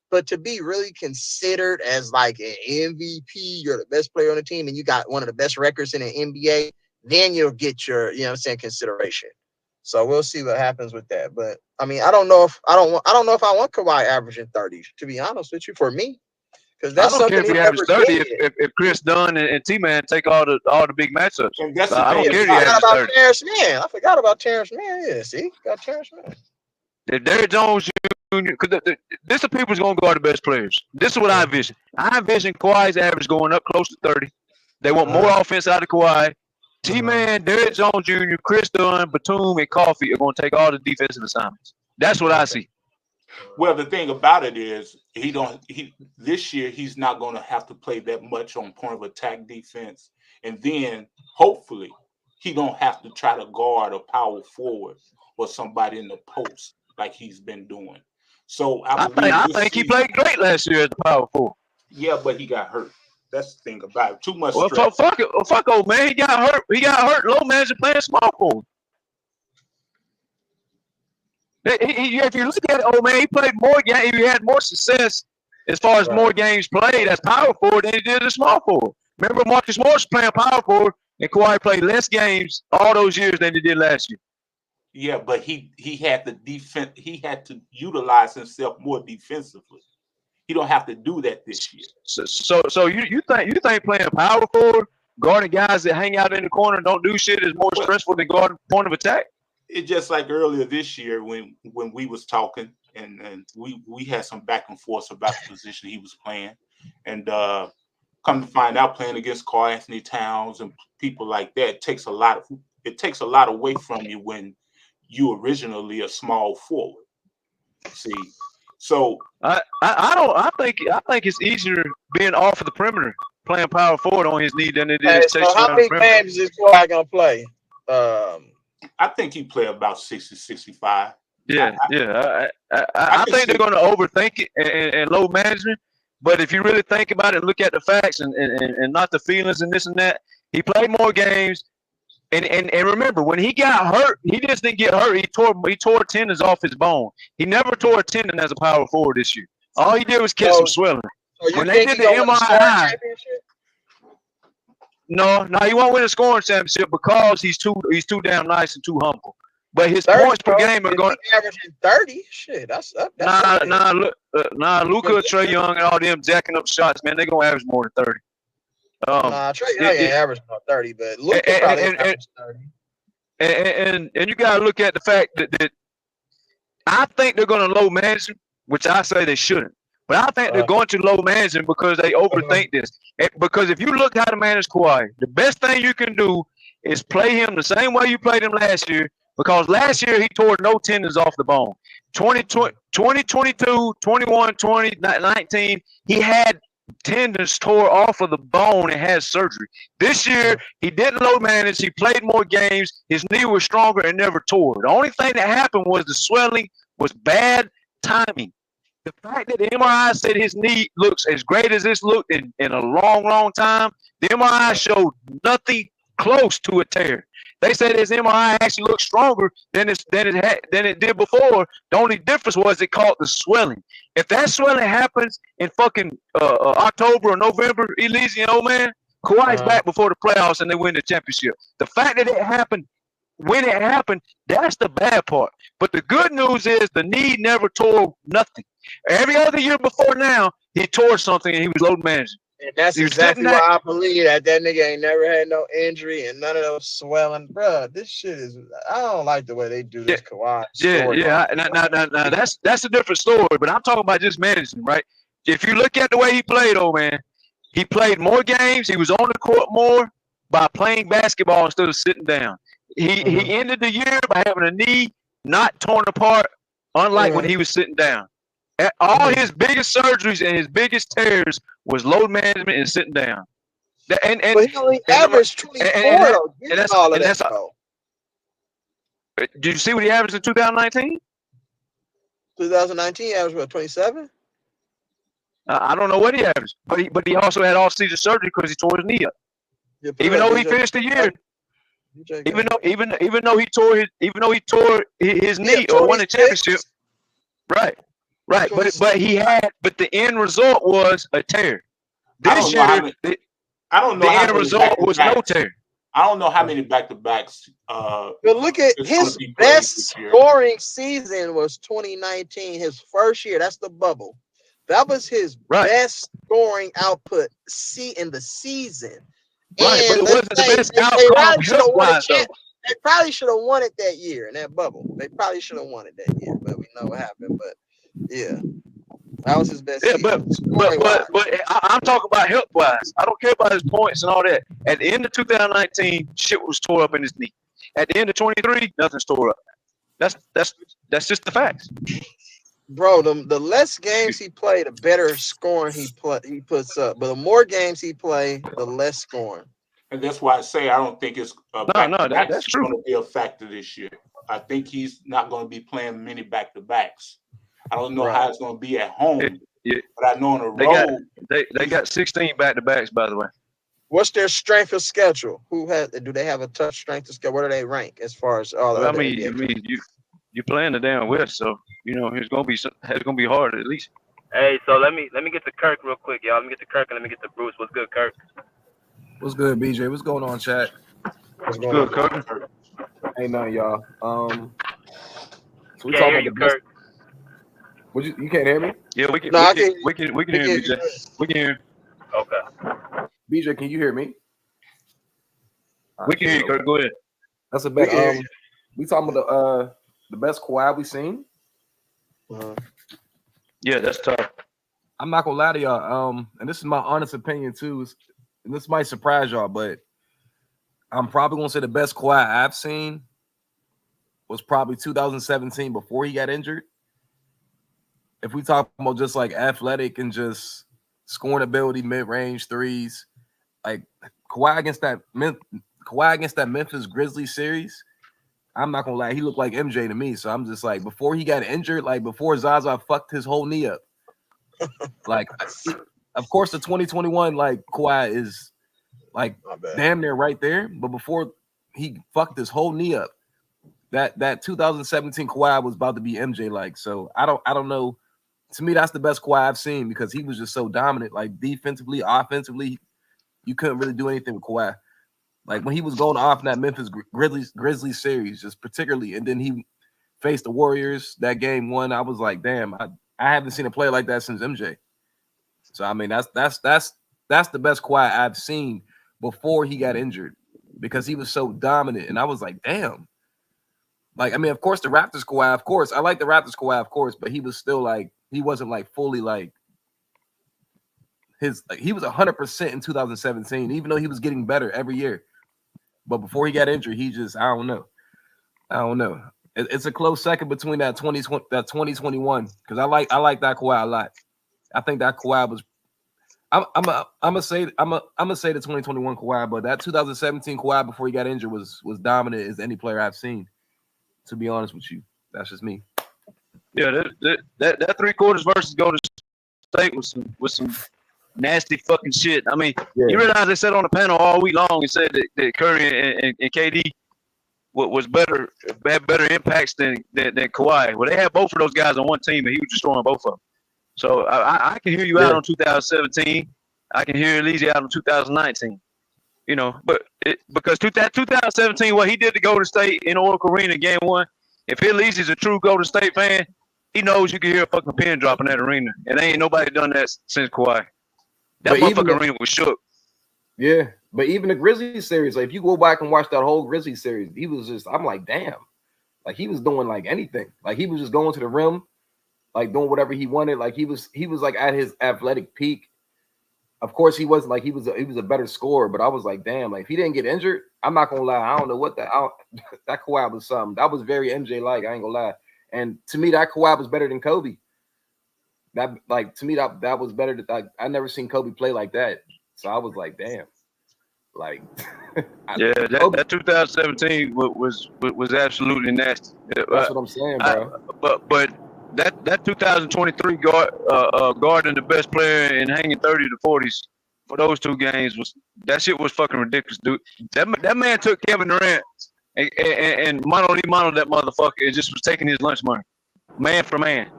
But to be really considered as like an MVP, you're the best player on the team, and you got one of the best records in the NBA, then you'll get your, consideration. So we'll see what happens with that. But I mean, I don't know if I want Kawhi averaging 30, to be honest with you, for me. Because I that's don't care something if he he averages never 30 did. if Chris Dunn and T-Man take all the big matchups. And that's I don't the care thing. if he I averages forgot about 30. Terrence Mann. I forgot about Terrence Mann. Yeah, see? Got Terrence Mann. If Derrick Jones Jr. because this is people's gonna guard the best players. This is what I envision. I envision Kawhi's average going up close to 30. They want more offense out of Kawhi. T-Man, Derrick Jones Jr., Chris Dunn, Batum, and Coffee are gonna take all the defensive assignments. That's what I see. Well, the thing about it is this year he's not going to have to play that much on point of attack defense, and then hopefully he don't have to try to guard a power forward or somebody in the post like he's been doing. So I think he played great last year as the power forward. Yeah, but he got hurt. That's the thing about it. Too much Well, stress. fuck old man. He got hurt. He got hurt. Low manager playing small forward. If you look at it, old man, he played more games. He had more success as far as more games played as power forward than he did as small forward. Remember, Marcus Morris playing power forward, and Kawhi played less games all those years than he did last year. Yeah, but he had to defend. He had to utilize himself more defensively. He don't have to do that this year. So you think playing power forward, guarding guys that hang out in the corner and don't do shit is more stressful than guarding point of attack? It's just like earlier this year when we was talking and we had some back and forth about the position he was playing, and come to find out playing against Karl Anthony Towns and people like that takes a lot away from you when you originally a small forward. See, so I think it's easier being off of the perimeter playing power forward on his knee than it is. So how many games is Kawhi gonna play? I think he play about 60, 65. Yeah. I think they're going to overthink it and low management. But if you really think about it and look at the facts and not the feelings and this and that, he played more games. And remember, when he got hurt, he just didn't get hurt. He tore tendons off his bone. He never tore a tendon as a power forward this year. All he did was get some swelling. When they did the MRI, no, he won't win a scoring championship because he's too damn nice and too humble. But his points per game are going averaging 30. Shit, that's Luka, Trae Young, and all them jacking up shots, man. They're gonna average more than 30. Trae Young ain't averaging about 30, but Luka probably averaging 30. And you gotta look at the fact that I think they're gonna low manage him, which I say they shouldn't. But I think they're going to low manage him because they overthink this. Because if you look how to manage Kawhi, the best thing you can do is play him the same way you played him last year. Because last year he tore no tendons off the bone. 2022, 21, 20, 19, he had tendons tore off of the bone and had surgery. This year, he didn't low manage. He played more games. His knee was stronger and never tore. The only thing that happened was the swelling was bad timing. The fact that the MRI said his knee looks as great as it's looked in a long, long time, the MRI showed nothing close to a tear. They said his MRI actually looked stronger than it did before. The only difference was it caught the swelling. If that swelling happens in fucking October or November, Elysian, old man, Kawhi's back before the playoffs and they win the championship. The fact that it happened when it happened, that's the bad part. But the good news is the knee never tore nothing. Every other year before now, he tore something and he was load managing. And that's He was exactly sitting why there. I believe that nigga ain't never had no injury and none of those swelling. Bruh, this shit is. I don't like the way they do this Kawhi story. Yeah. Now, that's a different story. But I'm talking about just managing, right? If you look at the way he played, man, he played more games. He was on the court more by playing basketball instead of sitting down. He ended the year by having a knee not torn apart, unlike when he was sitting down. All his biggest surgeries and his biggest tears was load management and sitting down. But he only averaged 24 though. All of that, though. Did you see what he averaged in 2019? 2019 averaged what, 27? I don't know what he averaged, but he also had off-season surgery because he tore his knee up. Even though he finished the year, even though he tore his knee or won the championship, right. But the end result was a tear. This year, the end result was no tear. I don't know how many back-to-backs. But look at his best scoring season was 2019, his first year. That's the bubble. That was his best scoring output in the season. Right, but it wasn't the best outcome health-wise, though. They probably should have won it that year in that bubble. They probably should have won it that year, but we know what happened. But yeah, that was his best. Yeah, but I'm talking about health-wise. I don't care about his points and all that. At the end of 2019, shit was tore up in his knee. At the end of 23, nothing's tore up. That's just the facts. Bro, the less games he played, the better scoring he puts up. But the more games he play, the less scoring. And that's why I say I don't think it's that's true. Going to be a factor this year. I think he's not going to be playing many back-to-backs. I don't know how it's going to be at home, but I know on the road they got 16 back-to-backs. By the way, what's their strength of schedule? Do they have a tough strength of schedule? Where do they rank as far as all? Well, I mean, you playing the down West, so it's gonna be hard at least. Hey, so let me get to Kirk real quick, y'all. Let me get to Kirk and let me get to Bruce. What's good, Kirk? What's good, BJ? What's going on, chat? What's good, Kirk? Ain't nothing, y'all. So we can't hear you, Kirk. You can't hear me? Yeah, we can hear you, BJ. We can hear you. Okay. BJ, can you hear me? We can hear you, Kirk. Go ahead. That's a bet. We talking about the best Kawhi we seen. Yeah, that's tough. I'm not gonna lie to y'all. And this is my honest opinion too. And this might surprise y'all, but I'm probably gonna say the best Kawhi I've seen was probably 2017 before he got injured. If we talk about just like athletic and just scoring ability, mid-range threes, like Kawhi against that Memphis Grizzlies series, I'm not gonna lie, he looked like MJ to me. So I'm just like, before he got injured, like before Zaza fucked his whole knee up, like, of course the 2021 like Kawhi is like damn near right there, but before he fucked his whole knee up, that 2017 Kawhi was about to be MJ like. So I don't know. To me, that's the best Kawhi I've seen because he was just so dominant, like defensively, offensively, you couldn't really do anything with Kawhi. Like when he was going off in that Memphis Grizzlies series, just particularly, and then he faced the Warriors that game one. I was like, damn, I haven't seen a player like that since MJ. So I mean, that's the best Kawhi I've seen before he got injured because he was so dominant, and I was like, damn. Like I mean, of course, the Raptors Kawhi, of course, I like the Raptors Kawhi, of course, but he was still like he wasn't like fully like his. Like, he was 100% in 2017, even though he was getting better every year. But before he got injured, he just I don't know. It's a close second between that 2021 because I like that Kawhi a lot. I think that Kawhi was. I'm gonna say the 2021 Kawhi, but that 2017 Kawhi before he got injured was dominant as any player I've seen. To be honest with you, that's just me. Yeah, that 3 quarters versus Golden State was some nasty fucking shit. I mean, you realize they said on the panel all week long and said that Curry and KD had better impacts than Kawhi. Well, they had both of those guys on one team, and he was destroying both of them. So I can hear you out on 2017. I can hear Elise out on 2019. But because 2017, what he did to Golden State in Oracle Arena Game 1, if Elise is a true Golden State fan, he knows you can hear a fucking pin drop in that arena. And ain't nobody done that since Kawhi. That motherfucking ring was shook. Yeah, but even the Grizzlies series, like if you go back and watch that whole Grizzlies series, he was just, I'm like, damn, like he was doing like anything, like he was just going to the rim, like doing whatever he wanted, like he was like at his athletic peak. Of course, he wasn't like he was a better scorer, but I was like, damn, like if he didn't get injured, I'm not gonna lie, I don't know what that Kawhi was something. That was very MJ like, I ain't gonna lie. And to me, that Kawhi was better than Kobe. That like to me that was better than like I never seen Kobe play like that. So I was like, damn, like yeah, that 2017 was absolutely nasty. That's what I'm saying, bro. But that 2023 guarding the best player and hanging 30 to 40s for those 2 games that shit was fucking ridiculous, dude. That man took Kevin Durant and mano that motherfucker and just was taking his lunch money, man for man.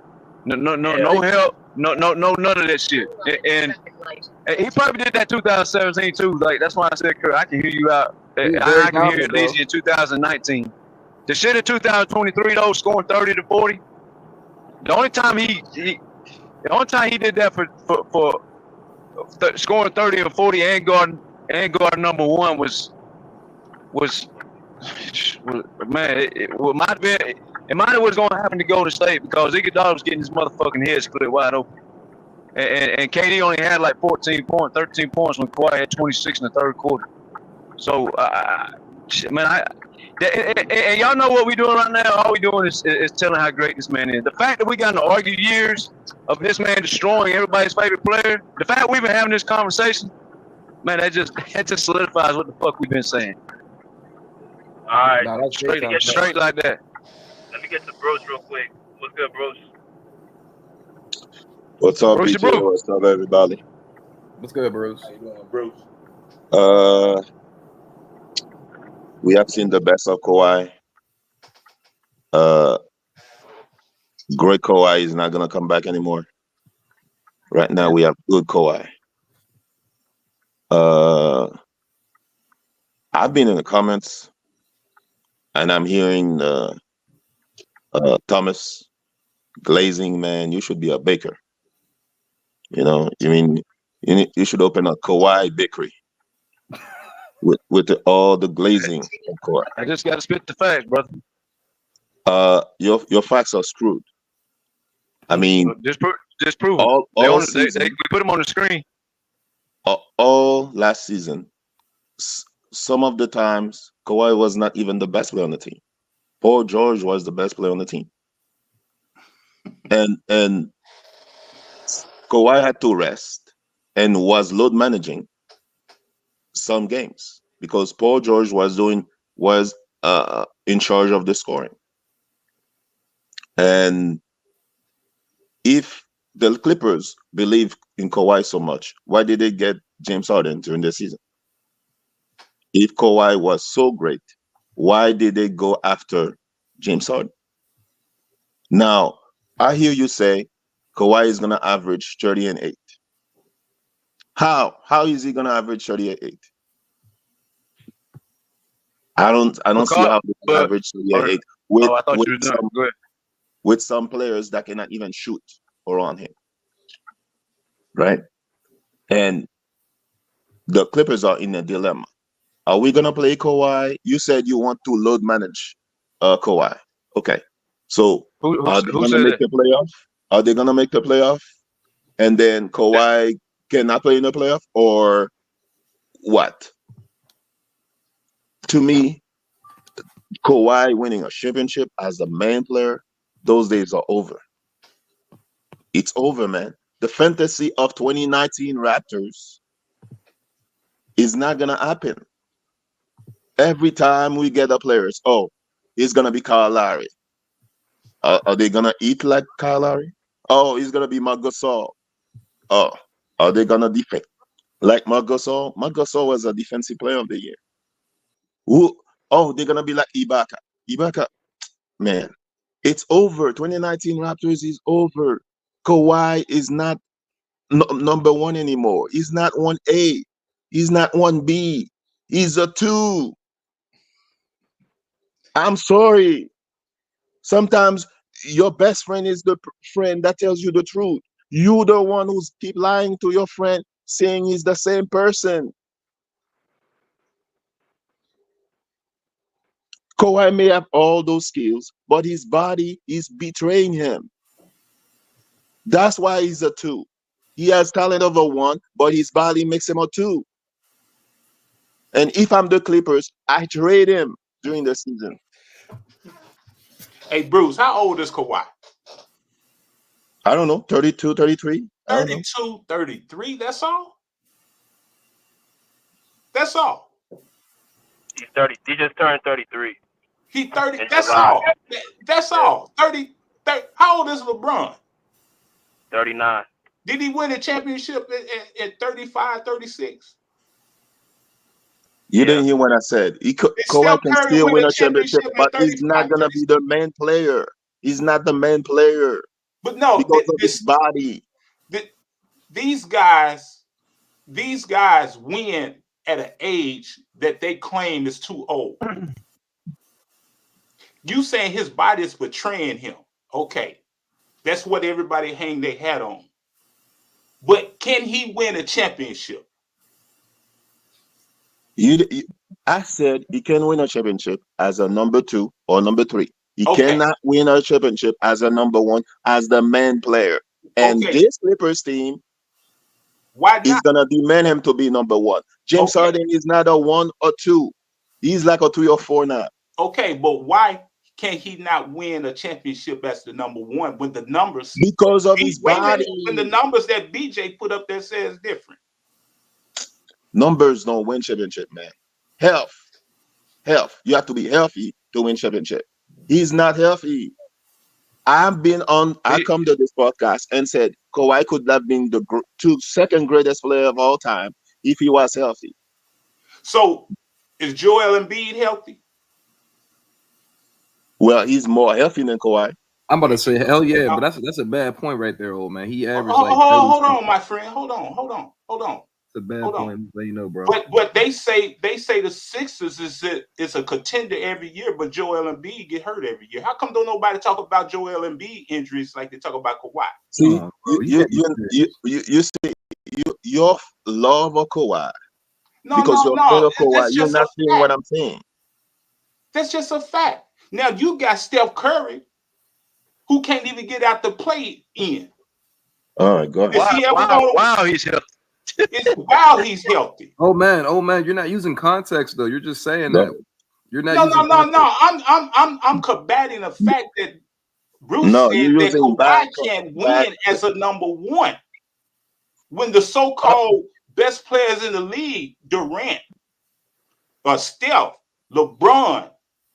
No help, no none of that shit. And he probably did that 2017 too. Like that's why I said, Kurt, I can hear you out. I can hear it easy in 2019. The shit in 2023 though, scoring 30 to 40. The only time he did that for scoring 30 or 40 and guarding number 1 was man. It might have been. It might have was going to happen to Golden State because Iguodala was getting his motherfucking head split wide open, and KD only had like 13 points when Kawhi had 26 in the third quarter. So, man, and y'all know what we doing right now. All we doing is telling how great this man is. The fact that we got to argue years of this man destroying everybody's favorite player. The fact we've been having this conversation, man, that just solidifies what the fuck we've been saying. All right, Nah, that's straight like that. Let me get to Bruce real quick. What's good, Bruce? What's up, Bruce, BJ? What's up, everybody? What's good, Bruce? How you doing, Bruce? We have seen the best of Kawhi. Great Kawhi is not gonna come back anymore. Right now, we have good Kawhi. I've been in the comments, and I'm hearing Thomas glazing, man. You should be a baker. You know, you should open a Kawhi bakery with all the glazing of Kawhi. I just got to spit the facts, brother. Your facts are screwed. I mean, just prove all it. They put them on the screen. All last season, some of the times Kawhi was not even the best player on the team. Paul George was the best player on the team, and Kawhi had to rest and was load managing some games because Paul George was in charge of the scoring. And if the Clippers believe in Kawhi so much, why did they get James Harden during the season? If Kawhi was so great, why did they go after James Harden? Now, I hear you say Kawhi is going to average 30 and 8. How is he going to average 30 and 8? I don't see how he can average 30 and 8 with some players that cannot even shoot around him. Right? And the Clippers are in a dilemma. Are we going to play Kawhi? You said you want to load manage Kawhi. Okay. So are they going to make the playoff? Are they going to make the playoff? And then Kawhi cannot play in the playoff? Or what? To me, Kawhi winning a championship as the main player, those days are over. It's over, man. The fantasy of 2019 Raptors is not going to happen. Every time we get the players, it's going to be Kyle Lowry. Are they going to eat like Kyle Lowry? Oh, he's going to be Marc Gasol. Oh, are they going to defend like Marc Gasol? Marc Gasol was a defensive player of the year. They're going to be like Ibaka. Ibaka, man, it's over. 2019 Raptors is over. Kawhi is not number 1 anymore. He's not 1A. He's not 1B. He's a 2. I'm sorry. Sometimes your best friend is the friend that tells you the truth. You the one who's keep lying to your friend. saying he's the same person. Kawhi may have all those skills, but his body is betraying him. That's why he's a 2. He has talent of a 1, but his body makes him a 2. And if I'm the Clippers, I trade him during the season. Hey, Bruce, how old is Kawhi? I don't know, 32, 33? 32, 33, that's all? That's all. He's 30. He just turned 33. He 30. That's all. That's all. 30. How old is LeBron? 39. Did he win a championship at 35, 36? You didn't hear what I said. Kawhi can still win a championship, but he's not going to be the main player. He's not the main player. But no, because of his body. These guys win at an age that they claim is too old. You saying his body is betraying him. Okay. That's what everybody hang their hat on. But can he win a championship? I said he can win a championship as a number 2 or number 3. He cannot win a championship as a number 1, as the main player. And this Clippers team is going to demand him to be number 1. James Harden is not a 1 or 2. He's like a 3 or 4 now. Okay, but why can't he not win a championship as the number 1 when the numbers? Because of his body. When the numbers that BJ put up there says different. Numbers don't win championship, man. Health. You have to be healthy to win championship. He's not healthy. I come to this podcast and said Kawhi could have been the second greatest player of all time if he was healthy. So is Joel Embiid healthy? Well, he's more healthy than Kawhi. I'm about to say hell yeah, but that's a bad point right there, old man. He averaged hold on, my friend. Hold on. It's a bad point, let you know, bro. But they say the Sixers is a contender every year, but Joel Embiid get hurt every year. How come don't nobody talk about Joel Embiid injuries like they talk about Kawhi? See, you see your love of Kawhi because you're afraid of Kawhi. You're not seeing what I'm saying. That's just a fact. Now you got Steph Curry, who can't even get out the play in. All right, go ahead. Wow, he's healthy. It's while he's healthy. Oh man, you're not using context though. You're just saying that. You're not. No. I'm combating the fact that Bruce said that Kawhi can't win as a number 1 when the so-called best players in the league, Durant, Steph, LeBron,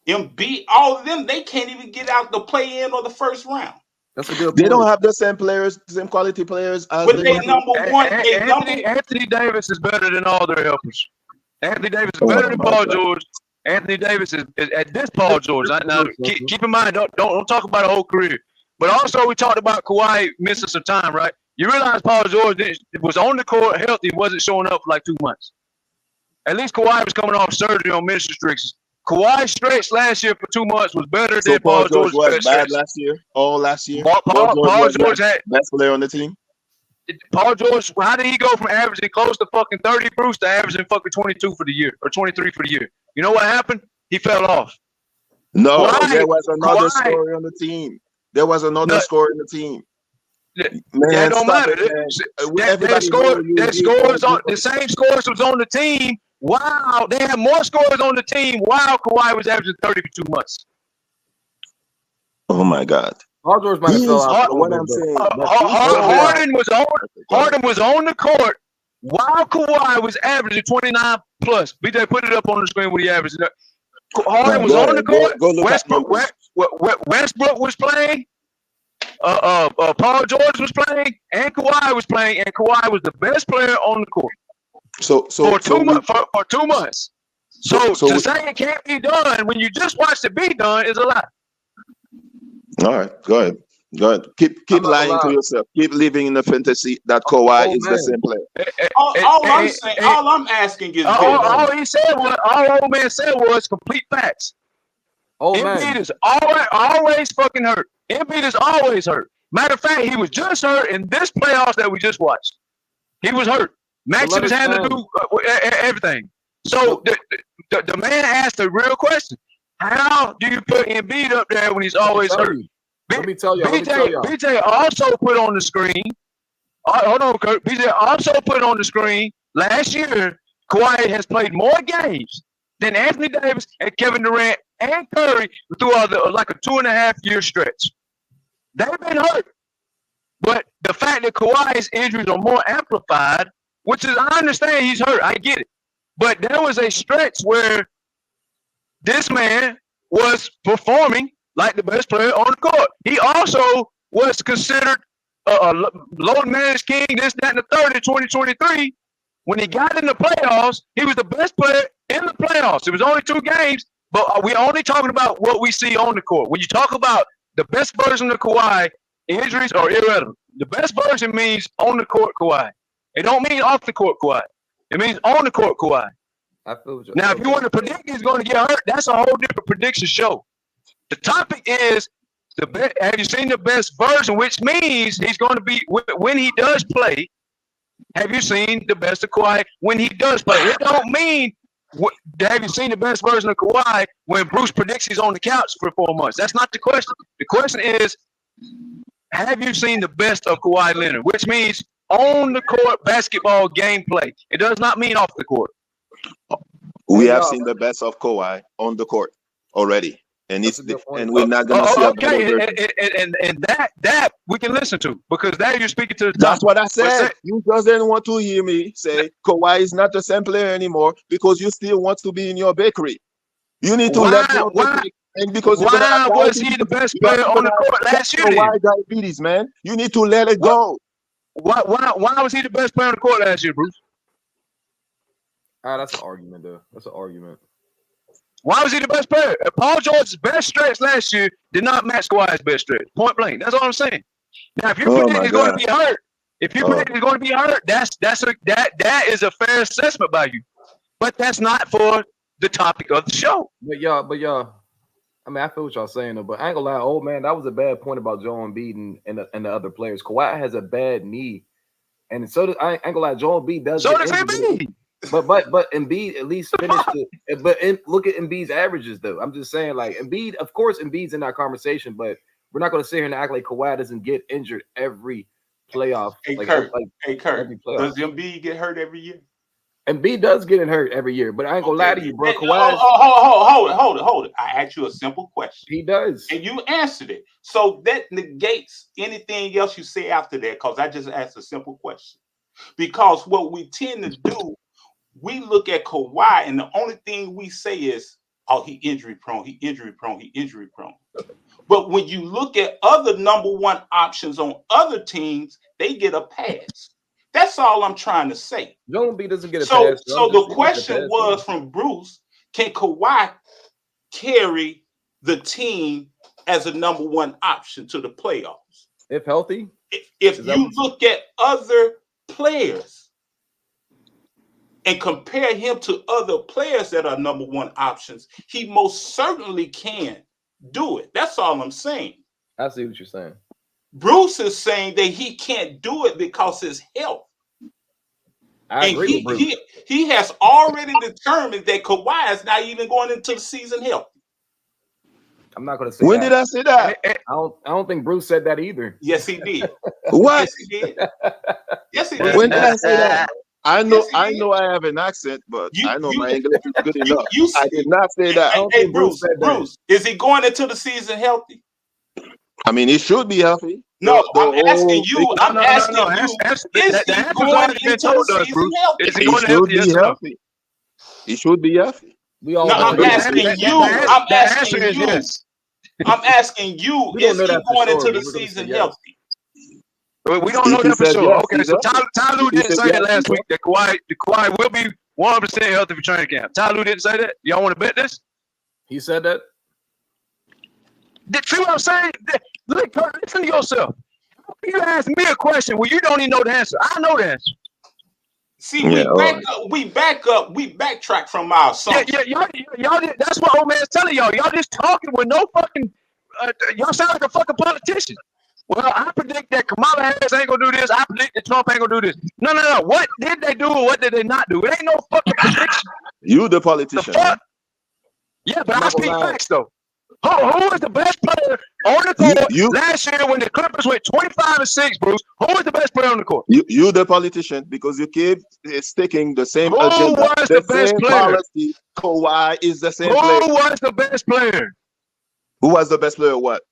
Embiid, all of them, they can't even get out the play-in or the first round. That's a good point. They don't have the same players, same quality players as but they number 1. Anthony Davis is better than all their helpers. Anthony Davis is better than Paul George. Anthony Davis is at this Paul George. Now, keep in mind, don't talk about a whole career. But also, we talked about Kawhi missing some time, right? You realize Paul George was on the court healthy, wasn't showing up for like 2 months. At least Kawhi was coming off surgery on minutes restrictions. Kawhi stretch last year for 2 months was better than Paul George was bad last year. All last year. Paul George had best player on the team. Paul George, how did he go from averaging close to fucking 30, Bruce, to averaging fucking 22 for the year or 23 for the year? You know what happened? He fell off. No, there was another scorer on the team. There was another scorer on the team. That don't matter. The same scores was on the team. Wow, they had more scores on the team while Kawhi was averaging 30 for 2 months. Oh my God. Paul George might have fell out. What I'm saying. Harden was on the court while Kawhi was averaging 29 plus. BJ, put it up on the screen what he averaged. Harden was on the court. Westbrook was playing. Paul George was playing, and Kawhi was playing, and Kawhi was the best player on the court. For 2 months. So to say it can't be done when you just watched it be done is a lie. All right, go ahead. Keep lying to yourself. Keep living in the fantasy that Kawhi is the same player. All I'm asking is all old man said was complete facts. Embiid is always fucking hurt. Embiid is always hurt. Matter of fact, he was just hurt in this playoffs that we just watched. He was hurt. Maximus had to do everything. So the man asked a real question. How do you put Embiid up there when he's always hurt? Let me tell y'all. BJ also put on the screen. Hold on, Kurt. BJ also put on the screen last year. Kawhi has played more games than Anthony Davis and Kevin Durant and Curry throughout like a 2.5-year stretch. They've been hurt. But the fact that Kawhi's injuries are more amplified, which is, I understand he's hurt. I get it. But there was a stretch where this man was performing like the best player on the court. He also was considered a load managed king, this, that, and the third in 2023. When he got in the playoffs, he was the best player in the playoffs. It was only 2 games, but we're only talking about what we see on the court. When you talk about the best version of Kawhi, injuries are irrelevant. The best version means on the court Kawhi. It don't mean off the court Kawhi. It means on the court Kawhi. Now, if you want to predict he's going to get hurt, that's a whole different prediction show. The topic is, have you seen the best version, which means he's going to be, when he does play, have you seen the best of Kawhi when he does play? It don't mean, have you seen the best version of Kawhi when Bruce predicts he's on the couch for 4 months? That's not the question. The question is, have you seen the best of Kawhi Leonard, which means on the court basketball gameplay. It does not mean off the court. We have seen the best of Kawhi on the court already. And we're not going to see a better version. And that we can listen to, because that you're speaking to the top. That's what I said. You just didn't want to hear me say Kawhi is not the same player anymore because you still want to be in your bakery. You need to let go. And because why was he the best player on the court last year? Why diabetes, man? You need to let it go. Why was he the best player on the court last year, Bruce? That's an argument, though. That's an argument. Why was he the best player? Paul George's best stretch last year did not match Kawhi's best stretch. Point blank. That's all I'm saying. Now, if you predict he's going to be hurt, that is a fair assessment by you. But that's not for the topic of the show. But y'all. I mean, I feel what y'all saying, though. But I ain't gonna lie, old man, that was a bad point about Joel Embiid and the other players. Kawhi has a bad knee, and so does, I ain't gonna lie, Joel Embiid does. So does Embiid. But Embiid at least finished it. But look at Embiid's averages, though. I'm just saying, like, Embiid, of course, Embiid's in that conversation, but we're not going to sit here and act like Kawhi doesn't get injured every playoff. Hey, Kurt, does Embiid get hurt every year? Embiid does get hurt every year, but I ain't going to lie to you, bro. Kawhi. Hold it. I asked you a simple question. He does. And you answered it. So that negates anything else you say after that, because I just asked a simple question. Because what we tend to do, we look at Kawhi, and the only thing we say is, oh, he injury prone. But when you look at other number one options on other teams, they get a pass. That's all I'm trying to say. Joel Embiid doesn't get a pass. So the question was from Bruce, can Kawhi carry the team as a number one option to the playoffs? If healthy? If you look at other players, and compare him to other players that are number one options, he most certainly can do it. That's all I'm saying. I see what you're saying. Bruce is saying that he can't do it because his health. I agree with Bruce. He has already determined that Kawhi is not even going into the season healthy. I'm not going to say when did I say that? I don't think Bruce said that either. Yes, he did. What? Yes, he did. Yes, he did. When did I say that? I know I have an accent, but I know my English is good enough. I did not say that. Hey, Bruce, is he going into the season healthy? I mean, he should be healthy. No, I'm asking you. I'm asking you. Is he going into the season healthy? Is he going to be healthy? He should be healthy. I'm asking you. I'm asking you. Is he going into the season healthy? We don't know that for sure. Okay, so Ty Lue didn't say that last week that Kawhi will be 100% healthy for training camp. Ty Lue didn't say that. Y'all want to bet this? He said that. See what I'm saying? Look, listen to yourself. You ask me a question where you don't even know the answer. I know the answer. See, we backtrack from our assumptions. Y'all that's what old man's telling y'all. Y'all just talking with no fucking. Y'all sound like a fucking politician. Well, I predict that Kamala Harris ain't gonna do this. I predict that Trump ain't gonna do this. No. What did they do or what did they not do? It ain't no fucking prediction. You the politician. The fuck? Yeah, but I speak facts though. Who was the best player on the court last year when the Clippers went 25-6, Bruce? Who was the best player on the court? You the politician, because you keep sticking the same Who agenda, was the best same player? policy. Kawhi is the same Who player. was the best player? Who was the best player? What?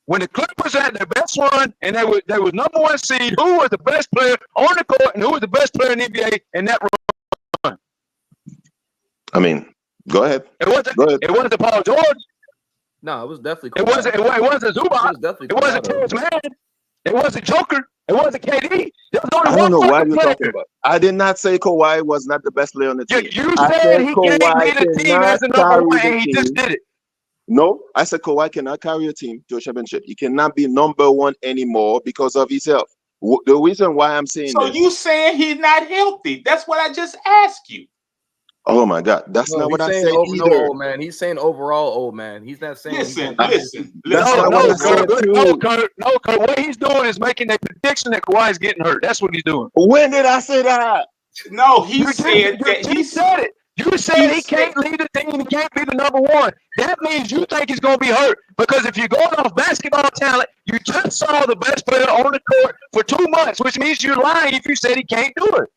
When the Clippers had their best run and they was #1 seed, who was the best player on the court and who was the best player in the NBA in that run? I mean, go ahead. It wasn't Paul George. No, it was definitely. It wasn't Zubac. It wasn't Terrence Mann. It wasn't Joker. It wasn't KD. There was only I don't know one what fucking you're player. talking about. I did not say Kawhi was not the best player on the team. You I said he Kawhi can't lead a team cannot as a carry #1, the and he just team. did it. No, I said Kawhi cannot carry a team to a championship. He cannot be #1 anymore because of his health. The reason why I'm saying So this. you saying he's not healthy? That's what I just asked you. Oh my God, that's No, not what he's I saying said no, either. old man. He's saying overall old man. He's not saying. Listen. That's not what I said too. No, Kurt. What he's doing is making a prediction that Kawhi's getting hurt. That's what he's doing. When did I say that? No, he said that he said it. You said he can't lead the team. He can't be the #1. That means you think he's going to be hurt. Because if you're going off basketball talent, you just saw the best player on the court for 2 months, which means you're lying if you said he can't do it.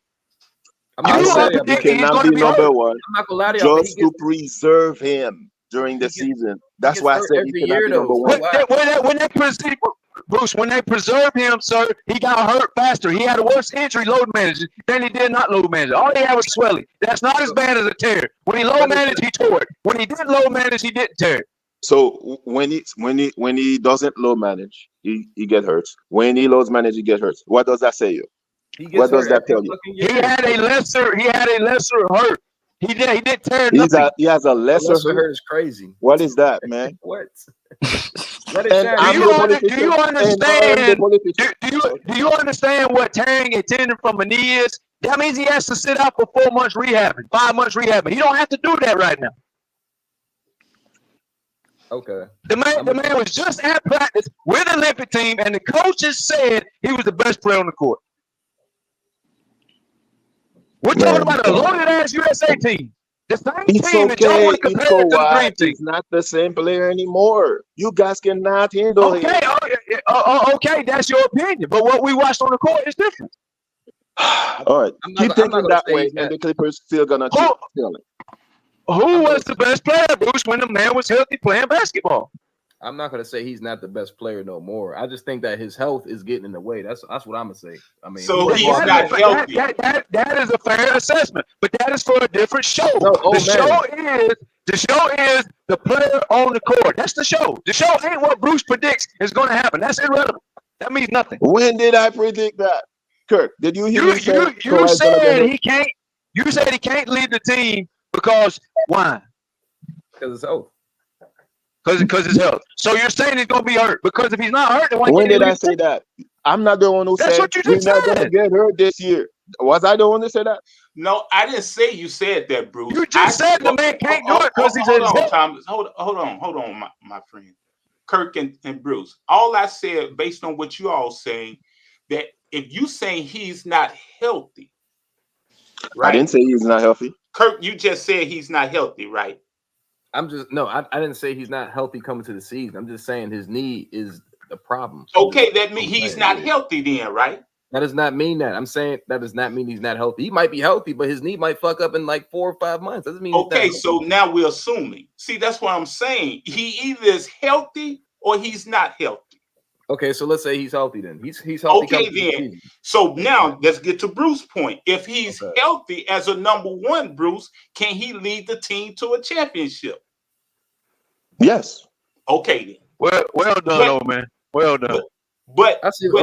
I said he cannot be #1 I'm not gonna lie to y'all. just to preserve him during the season. That's why I said he cannot be #1. When they preserve him, sir, he got hurt faster. He had a worse injury load management than he did not load manage. All he had was swelling. That's not as bad as a tear. When he load managed, he tore it. When he didn't load manage, he didn't tear it. So when he doesn't load manage, he get hurt. When he loads manage, he get hurt. What does that say you? What does that tell you? He had a lesser hurt. He did tear nothing. He has a lesser hurt. Is crazy. What is that, man? What? Do you understand what tearing a tendon from a knee is? That means he has to sit out for 4 months rehabbing, 5 months rehabbing. He don't have to do that right now. Okay. The man was just at practice with the Olympic team, and the coaches said he was the best player on the court. We're talking about a loaded ass USA team. The same It's team that y'all want to okay. compare it to the Dream Team. He's not the same player anymore. You guys cannot handle him. Okay, that's your opinion. But what we watched on the court is different. All right, keep thinking that way, and the Clippers still gonna keep feeling. Who was the best player, Bruce, when the man was healthy playing basketball? I'm not gonna say he's not the best player no more. I just think that his health is getting in the way. That's what I'm gonna say. I mean, so he's not healthy. That is a fair assessment, but that is for a different show. No, the show is the player on the court. That's the show. The show ain't what Bruce predicts is going to happen. That's irrelevant. That means nothing. When did I predict that, Kirk? Did you hear me say you said he can't? You said he can't lead the team because why? Because it's health. Because his health. So you're saying he's gonna be hurt because if he's not hurt, then when did I say that? I'm not the one who said he's not gonna get hurt this year. Was I the one who said that? No, I didn't say you said that, Bruce. You just said the man can't do it because he's hold on, my friend, Kirk and Bruce. All I said, based on what you all saying, that if you saying he's not healthy, right? I didn't say he's not healthy. Kirk, you just said he's not healthy, right? I didn't say he's not healthy coming to the season. I'm just saying his knee is the problem. Okay, that means he's not healthy then, right? That does not mean that. I'm saying that does not mean he's not healthy. He might be healthy, but his knee might fuck up in like 4 or 5 months. Doesn't mean. Okay, so now we're assuming. See, that's what I'm saying. He either is healthy or he's not healthy. Okay, so let's say he's healthy then. He's healthy. Okay, then. So now let's get to Bruce's point. If he's healthy as a #1, Bruce, can he lead the team to a championship? Yes. Okay, then. Well done, old man. Well done. But you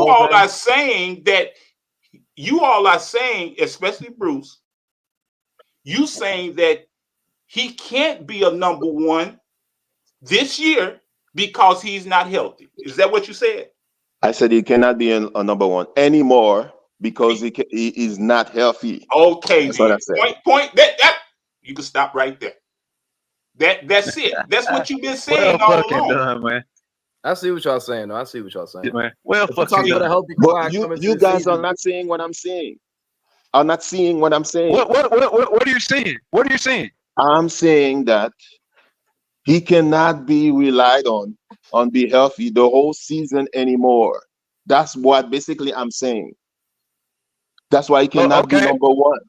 all are saying that you all are saying, especially Bruce, you saying that he can't be a #1 this year because he's not healthy. Is that what you said? I said he cannot be a #1 anymore because he is not healthy. Okay, that's what I said. Point that you can stop right there. That's it. That's what you've been saying all along. Done, man. I see what y'all saying. Though. I see what y'all saying. Yeah, man. Well, If we're fuck talking you. about a healthy But Kawhi coming to you the guys are season, not seeing what I'm saying. Are not seeing what I'm saying. What are you seeing? What are you seeing? I'm saying that he cannot be relied on be healthy the whole season anymore. That's what basically I'm saying. That's why he cannot be Okay. number one.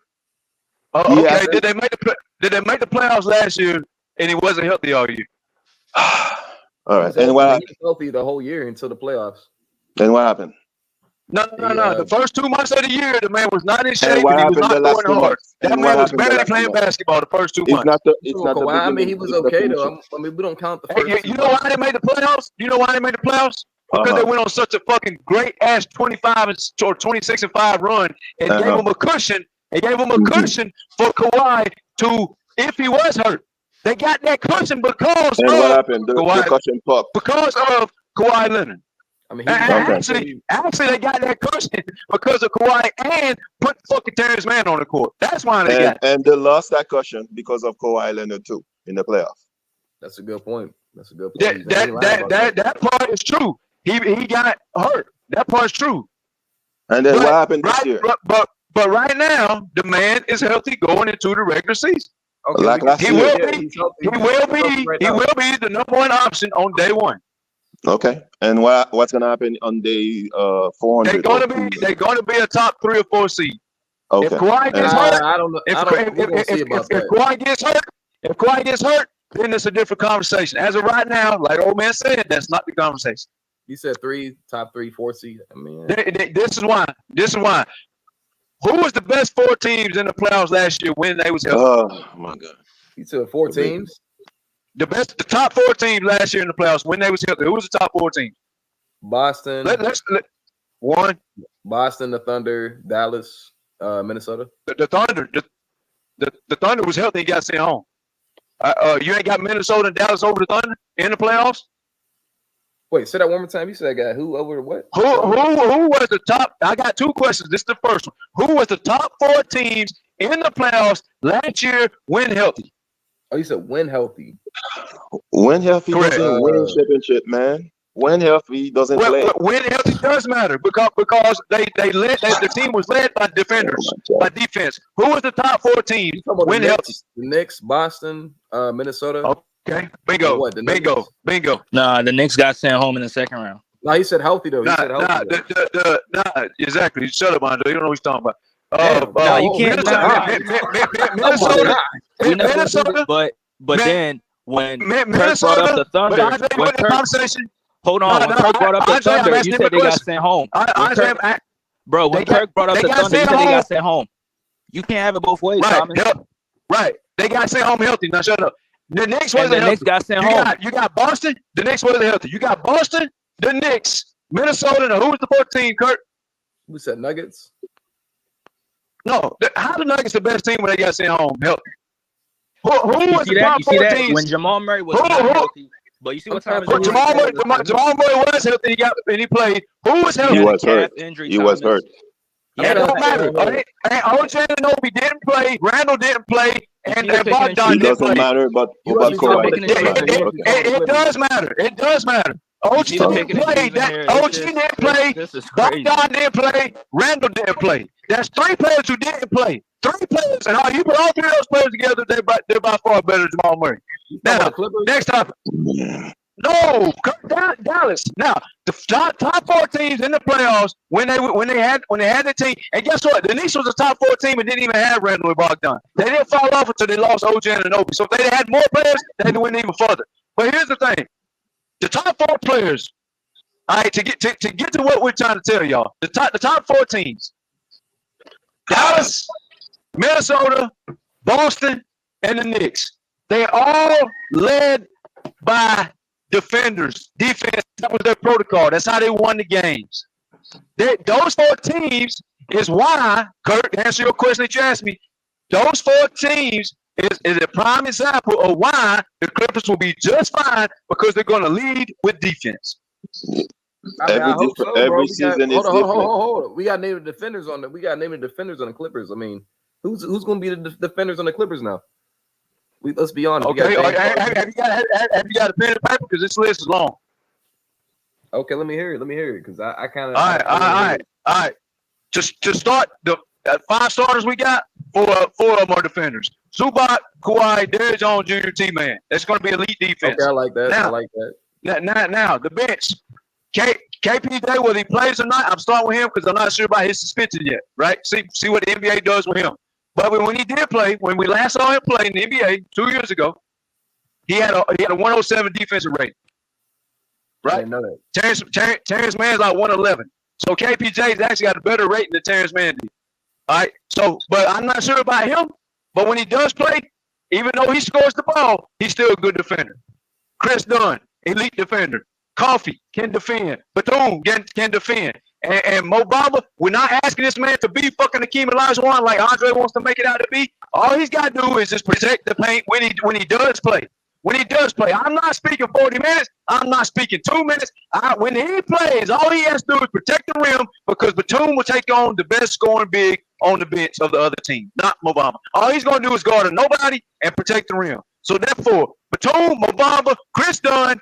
Okay. hasn't- Did they make the playoffs last year and he wasn't healthy all year? All right. And he what was healthy the whole year until the playoffs. Then what happened? No. The first 2 months of the year, the man was not in shape And what and he was happened the not last going 2 hard. months? That And man what was happened the barely last 2 playing months? basketball the first 2 It's months. not the beginning. I mean, he was it's the okay though. finishing. I mean, we don't count the Hey, first. you know why they made the playoffs? You know why they made the playoffs? Because they went on such a fucking great ass 25 or 26-5 run and gave them a cushion. They gave them a cushion for Kawhi to, if he was hurt. They got that cushion because And what of happened? The Kawhi, cushion pop. because of Kawhi Leonard. I mean, Actually, they got that cushion because of Kawhi and put fucking Terrence Mann on the court. That's why they got it. And they lost that cushion because of Kawhi Leonard too in the playoffs. That's a good point. That's a good point. That part is true. He got hurt. That part's true. And then what happened this year? But right now, the man is healthy going into the regular season. Okay, Like last He year. will be. He will be the number one option on day one. Okay. And what's gonna happen on day 400? They're gonna be a top 3 or 4 seed. Okay. If Kawhi gets hurt, I don't know. if If Kawhi gets hurt, then it's a different conversation. As of right now, like old man said, that's not the conversation. You said top 3, 4 seed. I mean, This is why. Who was the best 4 teams in the playoffs last year when they was healthy? Oh my God. you said 4 teams. The top 4 teams last year in the playoffs when they was healthy. Who was the top 4 teams? Boston. One. Boston, the Thunder, Dallas, Minnesota. The Thunder. The Thunder was healthy and got sent home. You ain't got Minnesota and Dallas over the Thunder in the playoffs? Wait, say that one more time. You said I got who over what? Who was the top? I got 2 questions. This is the first one. Who was the top 4 teams in the playoffs last year when healthy? Oh, you said when healthy. When healthy Correct. doesn't win championship, man. When healthy doesn't play. When healthy does matter because the team was led by defenders, by defense. Who was the top 4 teams when healthy? The Knicks, Boston, Minnesota. Okay, bingo. Nah, the Knicks got sent home in the second round. No, he said healthy though. Exactly. Shut up, Andre. You don't know what he's talking about. You can't. Minnesota. But then when Kirk Minnesota, brought up the Thunder, when Kirk brought up the Thunder, you said they got sent home. When Kirk brought up the Thunder, you said they got sent home. You can't have it both ways, Thomas. Right. They got sent home healthy. Now shut up. The Knicks wasn't healthy. Knicks got sent home. You got Boston. The Knicks wasn't healthy. You got Boston, the Knicks, Minnesota. Now who was the 4th team, Kurt? We said Nuggets. No. How the Nuggets the best team when they got sent home healthy? Who was the top 4 teams? When Jamal Murray was not healthy, but you see what time Jamal Murray was healthy. He played. Who was healthy? He was hurt. He was hurt. It don't matter. OJ Anunoby didn't play. Randall didn't play. And Bogdan didn't play. It doesn't matter, but Kawhi. It does matter. It does matter. OG didn't play. OG didn't play. Bogdan didn't play. Randall didn't play. That's 3 players who didn't play. 3 players. And you put all 3 of those players together, they're by far better than Jamal Murray. Now, next topic. No, Dallas. Now, the top 4 teams in the playoffs when they had the team, and guess what? The Knicks was a top 4 team and didn't even have Randall and Bogdan. They didn't fall off until they lost OG Anunoby. So if they had more players, they went even further. But here's the thing: the top 4 players. All right, to get to what we're trying to tell y'all, the top 4 teams: Dallas, Minnesota, Boston, and the Knicks. They all led by defenders, defense. That was their protocol. That's how they won the games. Those 4 teams is why, Kurt, to answer your question that you asked me, those 4 teams is a prime example of why the Clippers will be just fine because they're going to lead with defense. Every season is different. Hold on. We got named defenders on the Clippers. I mean, who's going to be the defenders on the Clippers now? Let's be honest. Okay, have you got a pen and paper? Because this list is long. Okay, let me hear it. Let me hear it because I kind of. All right. Just to start the 5 starters we got. 4 of them are defenders. Zubac, Kawhi, Derrick Jones Jr., T-Man. That's going to be elite defense. Okay, I like that. Now, I like that. Now the bench. KPJ, whether he plays or not, I'm starting with him because I'm not sure about his suspension yet. Right? See what the NBA does with him. But when he did play, when we last saw him play in the NBA 2 years ago, he had a 107 defensive rating. Right? I didn't know that. Terrence Mann's like 111. So KPJ's actually got a better rating than Terrence Mann did. All right. So, but I'm not sure about him. But when he does play, even though he scores the ball, he's still a good defender. Chris Dunn, elite defender. Coffee can defend. Bethune can defend. And Mo Bamba, we're not asking this man to be fucking Hakeem Olajuwon like Andre wants to make it out to be. All he's got to do is just protect the paint when he does play. When he does play, I'm not speaking 40 minutes. I'm not speaking 2 minutes. When he plays, all he has to do is protect the rim because Batum will take on the best scoring big on the bench of the other team, not Mo Bamba. All he's going to do is guard a nobody and protect the rim. So therefore, Batum, Mo Bamba, Chris Dunn,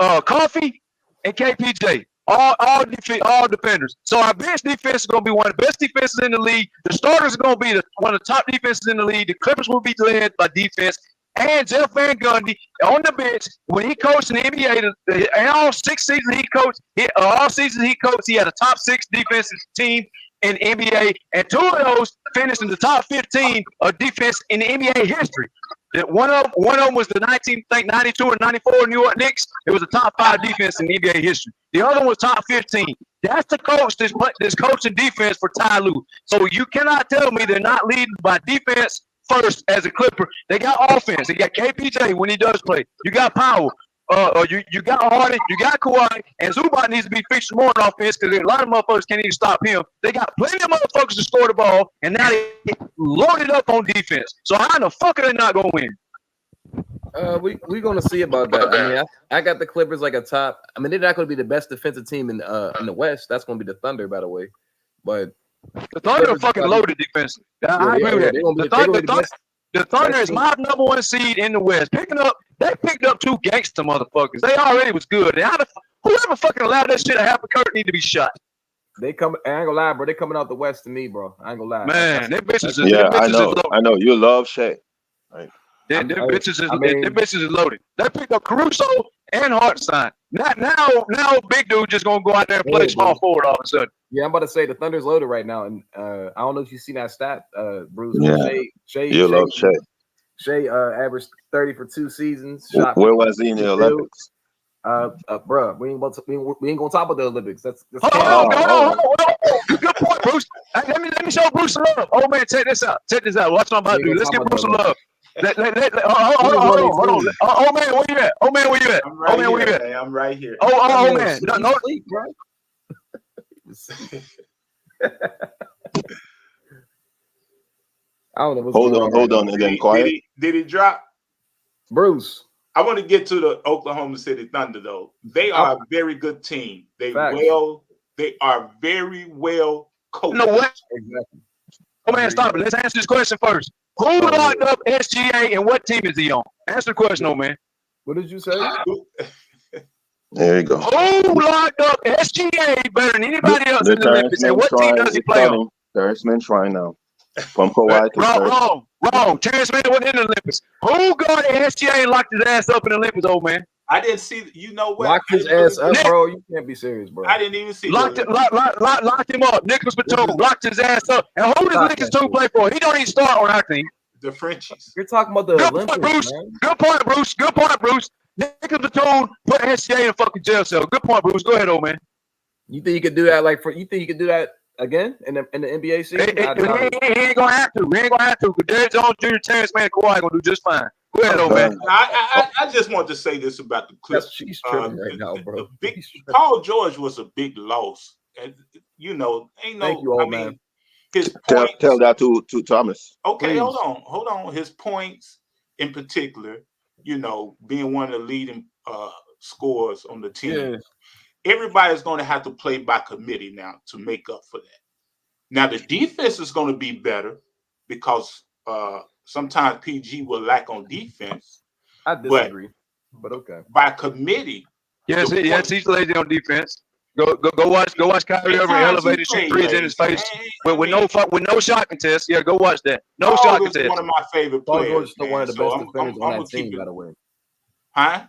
Coffee, and KPJ, all defenders. So our bench defense is going to be one of the best defenses in the league. The starters are going to be one of the top defenses in the league. The Clippers will be led by defense. And Jeff Van Gundy on the bench when he coached in the NBA, all 6 seasons he coached, he had a top 6 defensive team in the NBA, and 2 of those finished in the top 15 of defense in the NBA history. One of them was the 92 or 94 New York Knicks. It was a top 5 defense in NBA history. The other one was top 15. That's the coach that's coaching defense for Ty Lue. So you cannot tell me they're not leading by defense first as a Clipper. They got offense. They got KPJ when he does play. You got power. You got Harden. You got Kawhi. And Zubac needs to be fixed more on offense because a lot of motherfuckers can't even stop him. They got plenty of motherfuckers to score the ball, and now they loaded up on defense. So how in the fuck are they not going to win? We're gonna see about that. I mean, I got the Clippers like a top. I mean, they're not gonna be the best defensive team in the West. That's gonna be the Thunder, by the way. But the Thunder are fucking loaded defensively. I agree with that. The Thunder is my number 1 seed in the West. They picked up 2 gangster motherfuckers. They already was good. Whoever fucking allowed that shit to happen, Kurt need to be shot. I ain't gonna lie, bro. They coming out the West to me, bro. I ain't gonna lie. Man, they bitches. Yeah, I know. You love Shea. Right. Them bitches is loaded. They picked up Caruso and Hartenstein. Now, big dude just gonna go out there and play small forward all of a sudden. Yeah, I'm about to say the Thunder's loaded right now, and I don't know if you've seen that stat, Bruce. Yeah. You love Shea. Shea averaged 30 for 2 seasons. Where was he in the Olympics? Bro, we ain't gonna talk about the Olympics. That's hold on. Good point, Bruce. Let me show Bruce some love. Oh man, check this out. Watch what I'm about to do. Let's give Bruce some love. Hold on. Oh man, where you at? I'm right here. Oh man. No. Sleep, bro. I don't know. Hold on again. Quiet. Did he drop? Bruce. I want to get to the Oklahoma City Thunder though. They are a very good team. They are very well coached. You know what? Exactly. Oh man, stop it. Let's answer this question first. Who locked up SGA and what team is he on? Answer the question, oh man. What did you say? There you go. Who locked up SGA better than anybody else in the Olympics? And what team does he play on? Terrence Mann trying now. From Kawhi to Wrong. Terrence Mann wasn't in the Olympics. Who guarded SGA and locked his ass up in the Olympics, old man? I didn't see. You know what? Locked his ass up, bro. You can't be serious, bro. I didn't even see. Locked him up. Nicholas Batum locked his ass up. And who does Nicholas Batum play for? He don't even start on our team. The Frenchies. You're talking about the Olympics, man. Good point, Bruce. Nicholas Batum put SGA in a fucking jail cell. Good point, Bruce. Go ahead, old man. You think you could do that? You think you could do that again in the NBA season? He ain't gonna have to. Because Derrick Jones Jr., Terrence Mann, Kawhi gonna do just fine. Go ahead, old man. I just want to say this about the Clippers. She's tripping right now, bro. Paul George was a big loss, and ain't no. Thank you, old man. His points, tell that to Thomas. Okay, please. Hold on. His points, in particular, being one of the leading scorers on the team. Yeah. Everybody's going to have to play by committee now to make up for that. Now the defense is going to be better because sometimes PG will lack on defense. I disagree, but okay. By committee, Yes, The yes, point, he's lazy on defense. Go watch Kyrie at Irving times he elevated, shoot played threes in his lazy. face I with mean, no shot contest. Yeah, go watch that. No Paul shot is one contest. of my favorite Paul George players, is still one man. of the So best I'm defenders on gonna that keep team, it. by the way. Huh?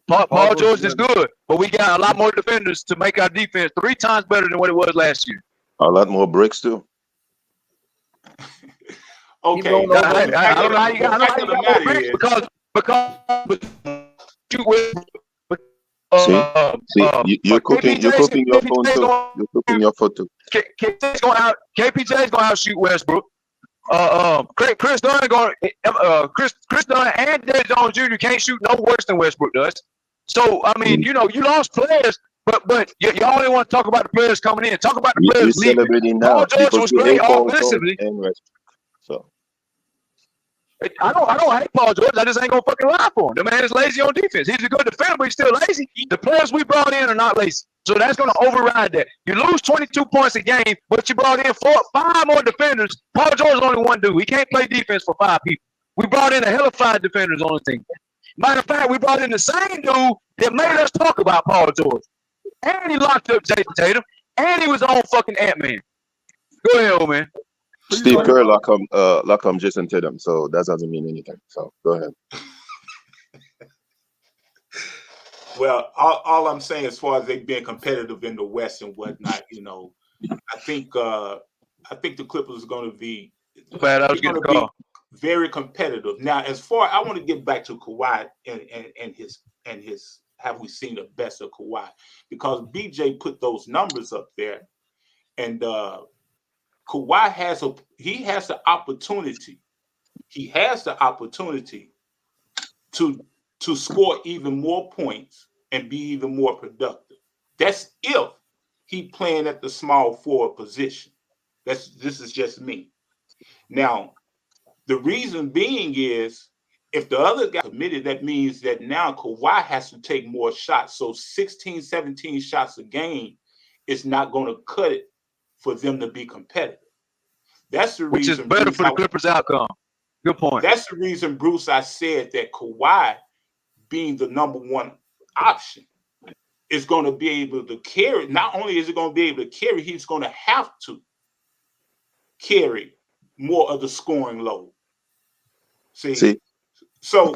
Paul Paul George George is is one of good, but we got a lot more defenders to make our defense 3 times better than what it was last year. A lot more bricks too. keep Okay. going over. I don't know how you The got. I don't know fact how of you the got more matter bricks is, because shoot with See, you're cooking your phone KPJ's too. going You're cooking your foot too. KPJ's going to outshoot Westbrook. Chris Dunn Chris Dunn and Dave Jones Jr. can't shoot no worse than Westbrook does. So I mean, you lost players, but y'all only want to talk about the players coming in. Talk about the You're players leaving. celebrating Paul now George because was you great hate Paul George offensively. and Westbrook. So I don't hate Paul George. I just ain't gonna fucking lie for him. The man is lazy on defense. He's a good defender, but he's still lazy. The players we brought in are not lazy. So that's gonna override that. You lose 22 points a game, but you brought in 5 more defenders. Paul George is only one dude. He can't play defense for 5 people. We brought in a hell of 5 defenders on the team. Matter of fact, we brought in the same dude that made us talk about Paul George. And he locked up Jason Tatum. And he was on fucking Ant-Man. Go ahead, old man. Steve Kerr lock him Jason Tatum, so that doesn't mean anything. So go ahead. well, all I'm saying as far as they being competitive in the West and whatnot, I think the Clippers are going to be very competitive. Now, as far I want to get back to Kawhi and his have we seen the best of Kawhi, because BJ put those numbers up there, and Kawhi has the opportunity. He has the opportunity to score even more points and be even more productive. That's if he playing at the small forward position. This is just me. Now, the reason being is if the other guy committed, that means that now Kawhi has to take more shots. So 16, 17 shots a game is not going to cut it for them to be competitive. That's the reason. Which is better for the Clippers' outcome. Good point. That's the reason, Bruce, I said that Kawhi, being the number one option, is going to be able to carry. Not only is he going to be able to carry, he's going to have to carry more of the scoring load. See? So,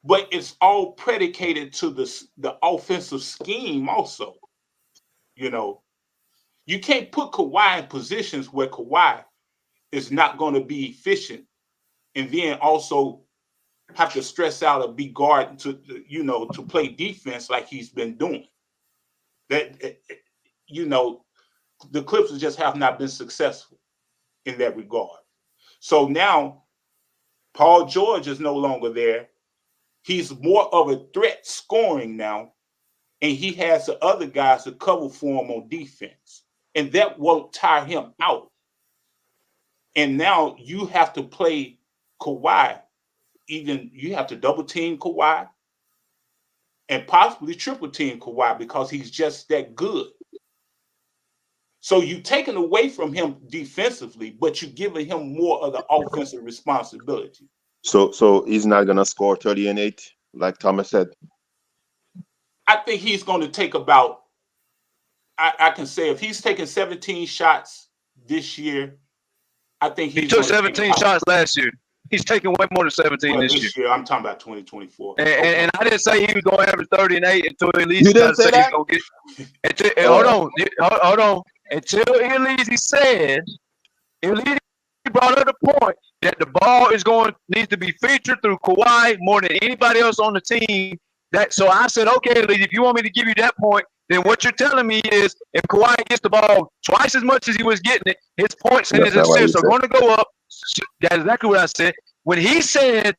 but it's all predicated to the offensive scheme also. You can't put Kawhi in positions where Kawhi is not going to be efficient and then also have to stress out or be guarded to play defense like he's been doing. The Clippers just have not been successful in that regard. So now Paul George is no longer there. He's more of a threat scoring now, and he has the other guys to cover for him on defense. And that won't tire him out. And now you have to play Kawhi. You have to double team Kawhi and possibly triple team Kawhi because he's just that good. So you're taking away from him defensively, but you're giving him more of the offensive responsibility. So he's not gonna score 30 and 8, like Thomas said. I think he's going to take about. I can say if he's taking 17 shots this year, I think he took 17 shots last year. He's taking way more than 17 this year. I'm talking about 2024. And I didn't say he was going to average 30 and 8 until at least you didn't say that? Hold on. Until Elise said, Elise brought up the point that the ball needs to be featured through Kawhi more than anybody else on the team. So I said, okay, Elise, if you want me to give you that point, then what you're telling me is if Kawhi gets the ball twice as much as he was getting it, his points and his assists are going to go up. That's exactly what I said. When he said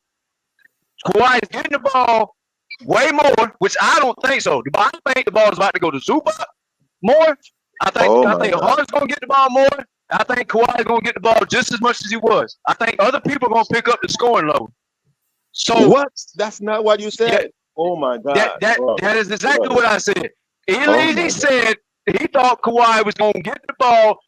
Kawhi is getting the ball way more, which I don't think so. I think the ball is about to go to Zubac more. I think Harden's going to get the ball more. I think Kawhi is going to get the ball just as much as he was. I think other people are going to pick up the scoring load. So what? That's not what you said. Yeah, oh my God. That is exactly what I said. He said he thought Kawhi was going to get the ball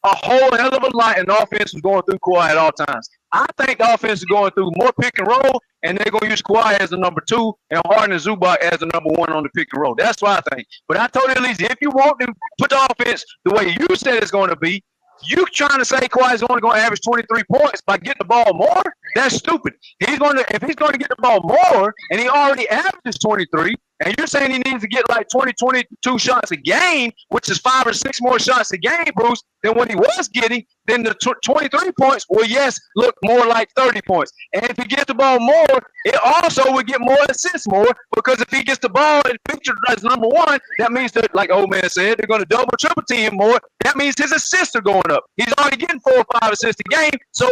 a whole hell of a lot, and the offense was going through Kawhi at all times. I think the offense is going through more pick and roll, and they're going to use Kawhi as the number 2 and Harden and Zubac as the number 1 on the pick and roll. That's what I think. But I told you, Elise, if you want to put the offense the way you said it's going to be, you trying to say Kawhi's only going to average 23 points by getting the ball more? That's stupid. If he's going to get the ball more, and he already averages 23, and you're saying he needs to get like 22 shots a game, which is 5 or 6 more shots a game, Bruce, than what he was getting, then the 23 points will, yes, look more like 30 points. And if he gets the ball more, it also will get more assists more, because if he gets the ball and pictured as number 1, that means that, like old man said, they're going to double, triple team him more. That means his assists are going up. He's already getting 4 or 5 assists a game, so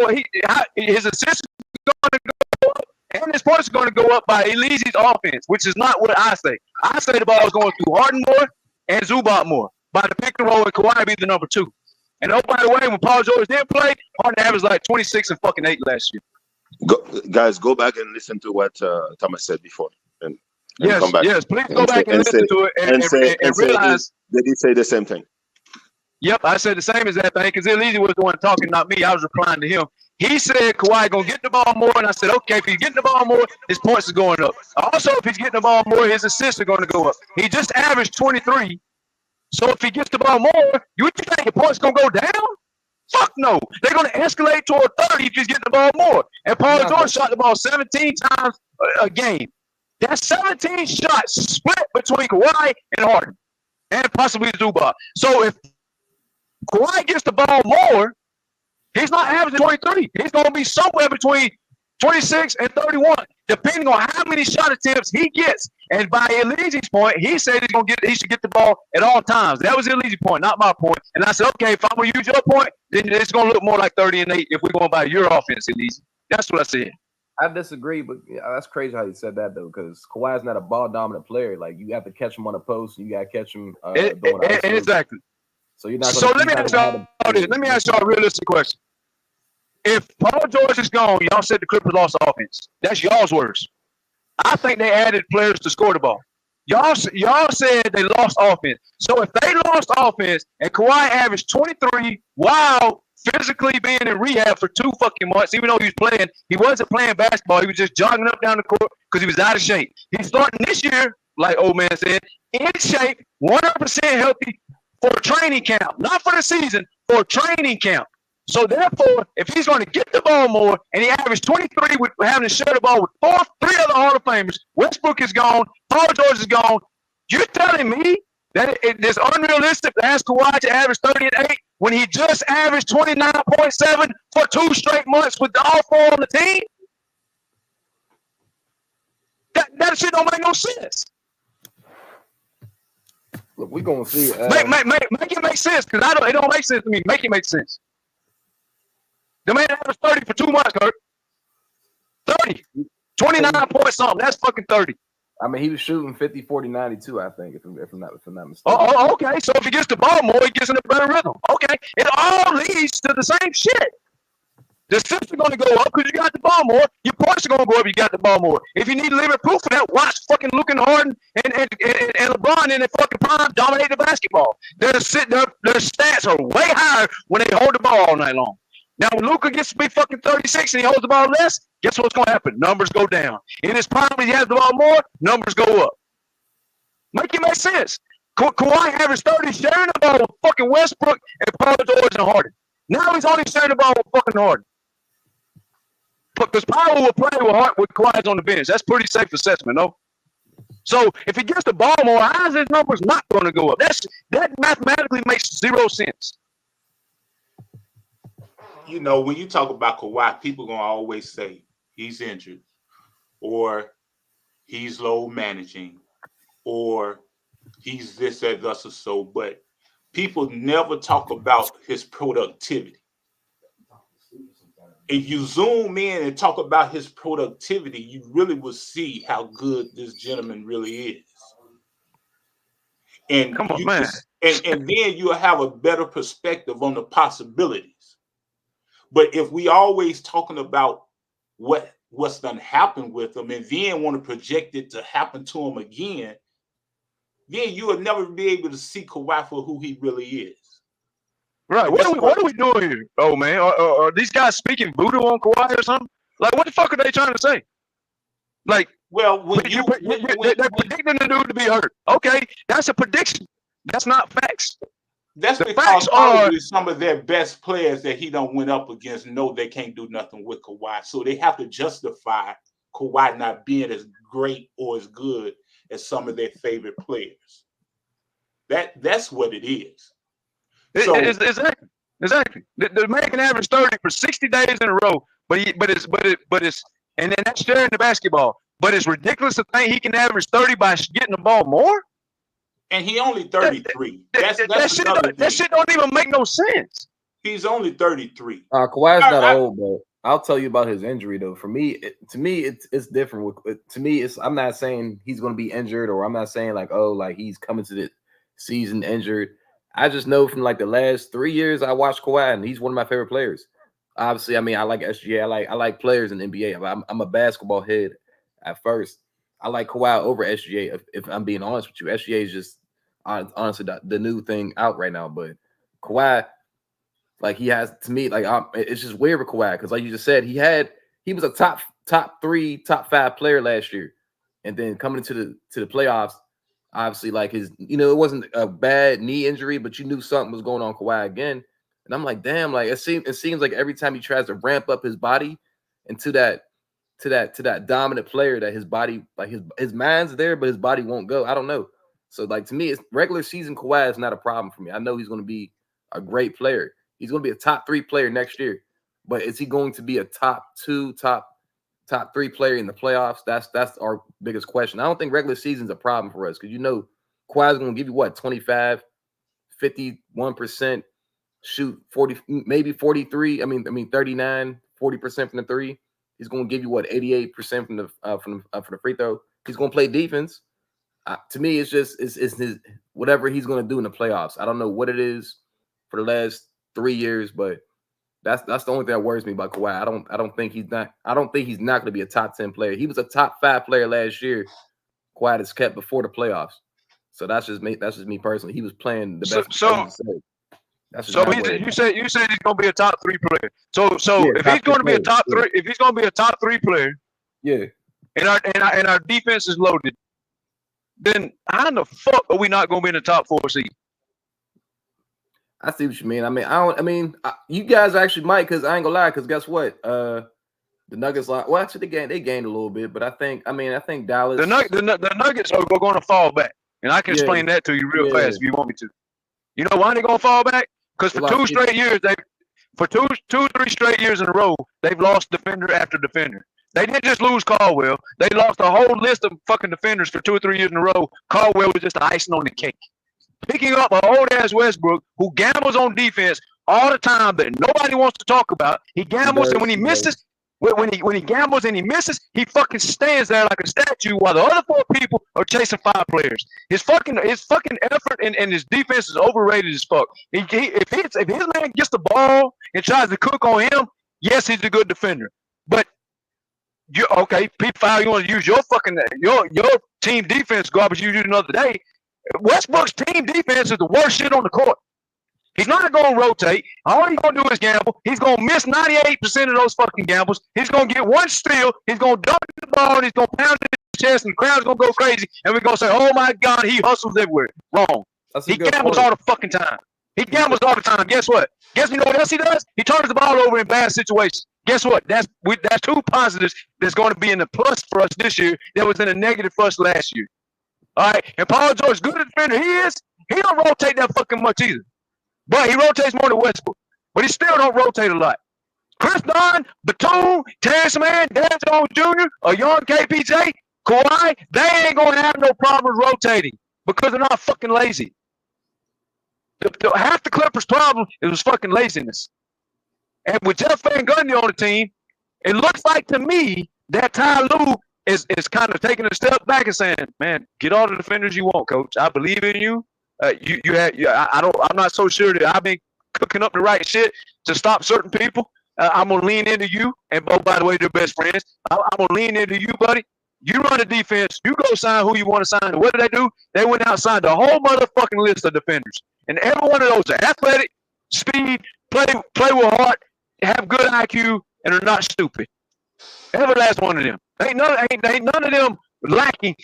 his assists are going to go up, and his points are going to go up by Elise's offense, which is not what I say. I say the ball is going through Harden more and Zubac more. By the pick and roll, and Kawhi be the number 2. And oh, by the way, when Paul George didn't play, Harden averaged like 26 and fucking 8 last year. Guys, go back and listen to what Thomas said before, and yes, come back. Yes, please go back and listen to it and realize. Did he say the same thing? Yep, I said the same as that thing, because Elise was the one talking, not me. I was replying to him. He said Kawhi gonna get the ball more, and I said, okay, if he's getting the ball more, his points are going up. Also, if he's getting the ball more, his assists are going to go up. He just averaged 23, so if he gets the ball more, you think your points gonna go down? Fuck no. They're gonna escalate toward 30 if he's getting the ball more. And Paul George shot the ball 17 times a game. That's 17 shots split between Kawhi and Harden, and possibly Zubac. So if Kawhi gets the ball more, he's not averaging 23. He's going to be somewhere between 26 and 31, depending on how many shot attempts he gets. And by Elise's point, he said he should get the ball at all times. That was Elise's point, not my point. And I said, okay, if I'm going to use your point, then it's going to look more like 30 and 8 if we're going by your offense, Elise. That's what I said. I disagree, but that's crazy how you said that, though, because Kawhi's not a ball-dominant player. Like, you have to catch him on the post, and you got to catch him exactly. So you're not. So let me ask y'all this. Let me ask y'all a realistic question. If Paul George is gone, y'all said the Clippers lost offense. That's y'all's words. I think they added players to score the ball. Y'all said they lost offense. So if they lost offense and Kawhi averaged 23 while physically being in rehab for 2 fucking months, even though he wasn't playing basketball. He was just jogging up down the court because he was out of shape. He's starting this year, like old man said, in shape, 100% healthy for training camp, not for the season, for training camp. So therefore, if he's going to get the ball more, and he averaged 23 with having to share the ball with 3 other Hall of Famers, Westbrook is gone, Paul George is gone, you're telling me that it's unrealistic to ask Kawhi to average 30 and 8 when he just averaged 29.7 for 2 straight months with all 4 on the team? That shit don't make no sense. Look, we're gonna see. Make it make sense, because it don't make sense to me. Make it make sense. The man averaged 30 for 2 months, Kurt. 30. 29 point something. That's fucking 30. I mean, he was shooting 50, 40, 92, I think, if I'm not mistaken. Oh, okay. So if he gets the ball more, he gets in a better rhythm. Okay. It all leads to the same shit. The assists are going to go up because you got the ball more. Your points are going to go up. You got the ball more. If you need to live it proof for that, watch fucking Luka and Harden and LeBron in their fucking prime dominate the basketball. Their stats are way higher when they hold the ball all night long. Now, when Luka gets to be fucking 36 and he holds the ball less, guess what's going to happen? Numbers go down. In his prime, when he has the ball more, numbers go up. Make it make sense. Kawhi averaged 30 sharing the ball with fucking Westbrook and Paul George and Harden. Now he's only sharing the ball with fucking Harden. Because Powell will play with Kawhi on the bench. That's pretty safe assessment, no? So if he gets the ball more, how is his numbers not going to go up? That mathematically makes 0 sense. You know, when you talk about Kawhi, people going to always say he's injured or he's low managing or he's this, that, thus, or so. But people never talk about his productivity. If you zoom in and talk about his productivity, you really will see how good this gentleman really is. And come on, man. And then you'll have a better perspective on the possibilities. But if we always talking about what's done happened with him and then want to project it to happen to him again, then you will never be able to see Kawhi for who he really is. Right. What are we doing here? Oh man, are these guys speaking voodoo on Kawhi or something? Like, what the fuck are they trying to say? Like, well, when they're predicting the dude to be hurt. Okay, that's a prediction. That's not facts. That's the because facts probably some of their best players that he don't went up against know they can't do nothing with Kawhi, so they have to justify Kawhi not being as great or as good as some of their favorite players. That's what it is. So Exactly. The man can average 30 for 60 days in a row, but it's and then that's sharing the basketball. But it's ridiculous to think he can average 30 by getting the ball more. And he only 33. That shit don't even make no sense. He's only 33. Kawhi's not old, but I'll tell you about his injury though. For me, it's different. To me, I'm not saying he's going to be injured, or I'm not saying like he's coming to the season injured. I just know from like the last 3 years I watched Kawhi, and he's one of my favorite players. Obviously, I mean, I like SGA. I like players in the NBA. I'm a basketball head at first. I like Kawhi over SGA. If I'm being honest with you, SGA is just honestly the new thing out right now. But Kawhi, like he has to me, like it's just weird with Kawhi because, like you just said, he was a top 3, top 5 player last year, and then coming into the playoffs. Obviously, like his, it wasn't a bad knee injury, but you knew something was going on Kawhi again. And I'm like, damn, like it seems like every time he tries to ramp up his body into that dominant player, that his body, like his mind's there, but his body won't go. I don't know. So like to me, it's regular season Kawhi is not a problem for me. I know he's going to be a great player. He's going to be a top 3 player next year. But is he going to be a top 2, top 3 player in the playoffs? That's our biggest question. I don't think regular season's a problem for us because Kawhi's going to give you what, 25, 51%, shoot 40, maybe 43. I mean 39, 40% from the 3. He's going to give you what, 88% from the free throw. He's going to play defense. To me, it's his whatever he's going to do in the playoffs. I don't know what it is for the last 3 years, but that's the only thing that worries me about Kawhi. I don't think he's not going to be a top 10 player. He was a top 5 player last year. Kawhi is kept before the playoffs. So that's just me. That's just me personally. He was playing the best. You said he's going to be a top 3 player. So if he's going to be a top 3, if he's going to be a top 3 player, yeah, and our defense is loaded, then how in the fuck are we not going to be in the top 4 seed? I see what you mean. I mean, you guys actually might, because I ain't gonna lie, because guess what? The Nuggets, actually they gained a little bit, but I think Dallas. The Nuggets are going to fall back, and I can explain that to you real fast if you want me to. You know why they're going to fall back? Because for 2 straight years, for 3 straight years in a row, they've lost defender after defender. They didn't just lose Caldwell; they lost a whole list of fucking defenders for 2 or 3 years in a row. Caldwell was just the icing on the cake. Picking up an old-ass Westbrook who gambles on defense all the time that nobody wants to talk about. He gambles, and when he misses, when he gambles and he misses, he fucking stands there like a statue while the other 4 people are chasing 5 players. His fucking effort and his defense is overrated as fuck. If his man gets the ball and tries to cook on him, yes, he's a good defender. But P5, you want to use your team defense garbage you used another day. Westbrook's team defense is the worst shit on the court. He's not going to rotate. All he's going to do is gamble. He's going to miss 98% of those fucking gambles. He's going to get 1 steal. He's going to dunk the ball, and he's going to pound his chest, and the crowd's going to go crazy. And we're going to say, oh, my God, he hustles everywhere. Wrong. He gambles all the fucking time. He gambles all the time. Guess what? Guess you know what else he does? He turns the ball over in bad situations. Guess what? That's 2 positives that's going to be in the plus for us this year that was in the negative for us last year. All right, and Paul George, good a defender he don't rotate that fucking much either. But he rotates more than Westbrook. But he still don't rotate a lot. Chris Dunn, Batum, Terrence Mann, Dan Jones Jr., a young KPJ, Kawhi, they ain't going to have no problems rotating because they're not fucking lazy. Half the Clippers' problem is fucking laziness. And with Jeff Van Gundy on the team, it looks like to me that Ty Lue is kind of taking a step back and saying, "Man, get all the defenders you want, coach. I believe in you. I'm not so sure that I've been cooking up the right shit to stop certain people. I'm gonna lean into you. And by the way, they're best friends. I'm gonna lean into you, buddy. You run the defense. You go sign who you want to sign. And what did they do? They went out and signed a whole motherfucking list of defenders. And every one of those are athletic, speed, play with heart, have good IQ, and are not stupid. Every last one of them. Ain't none of them lacking.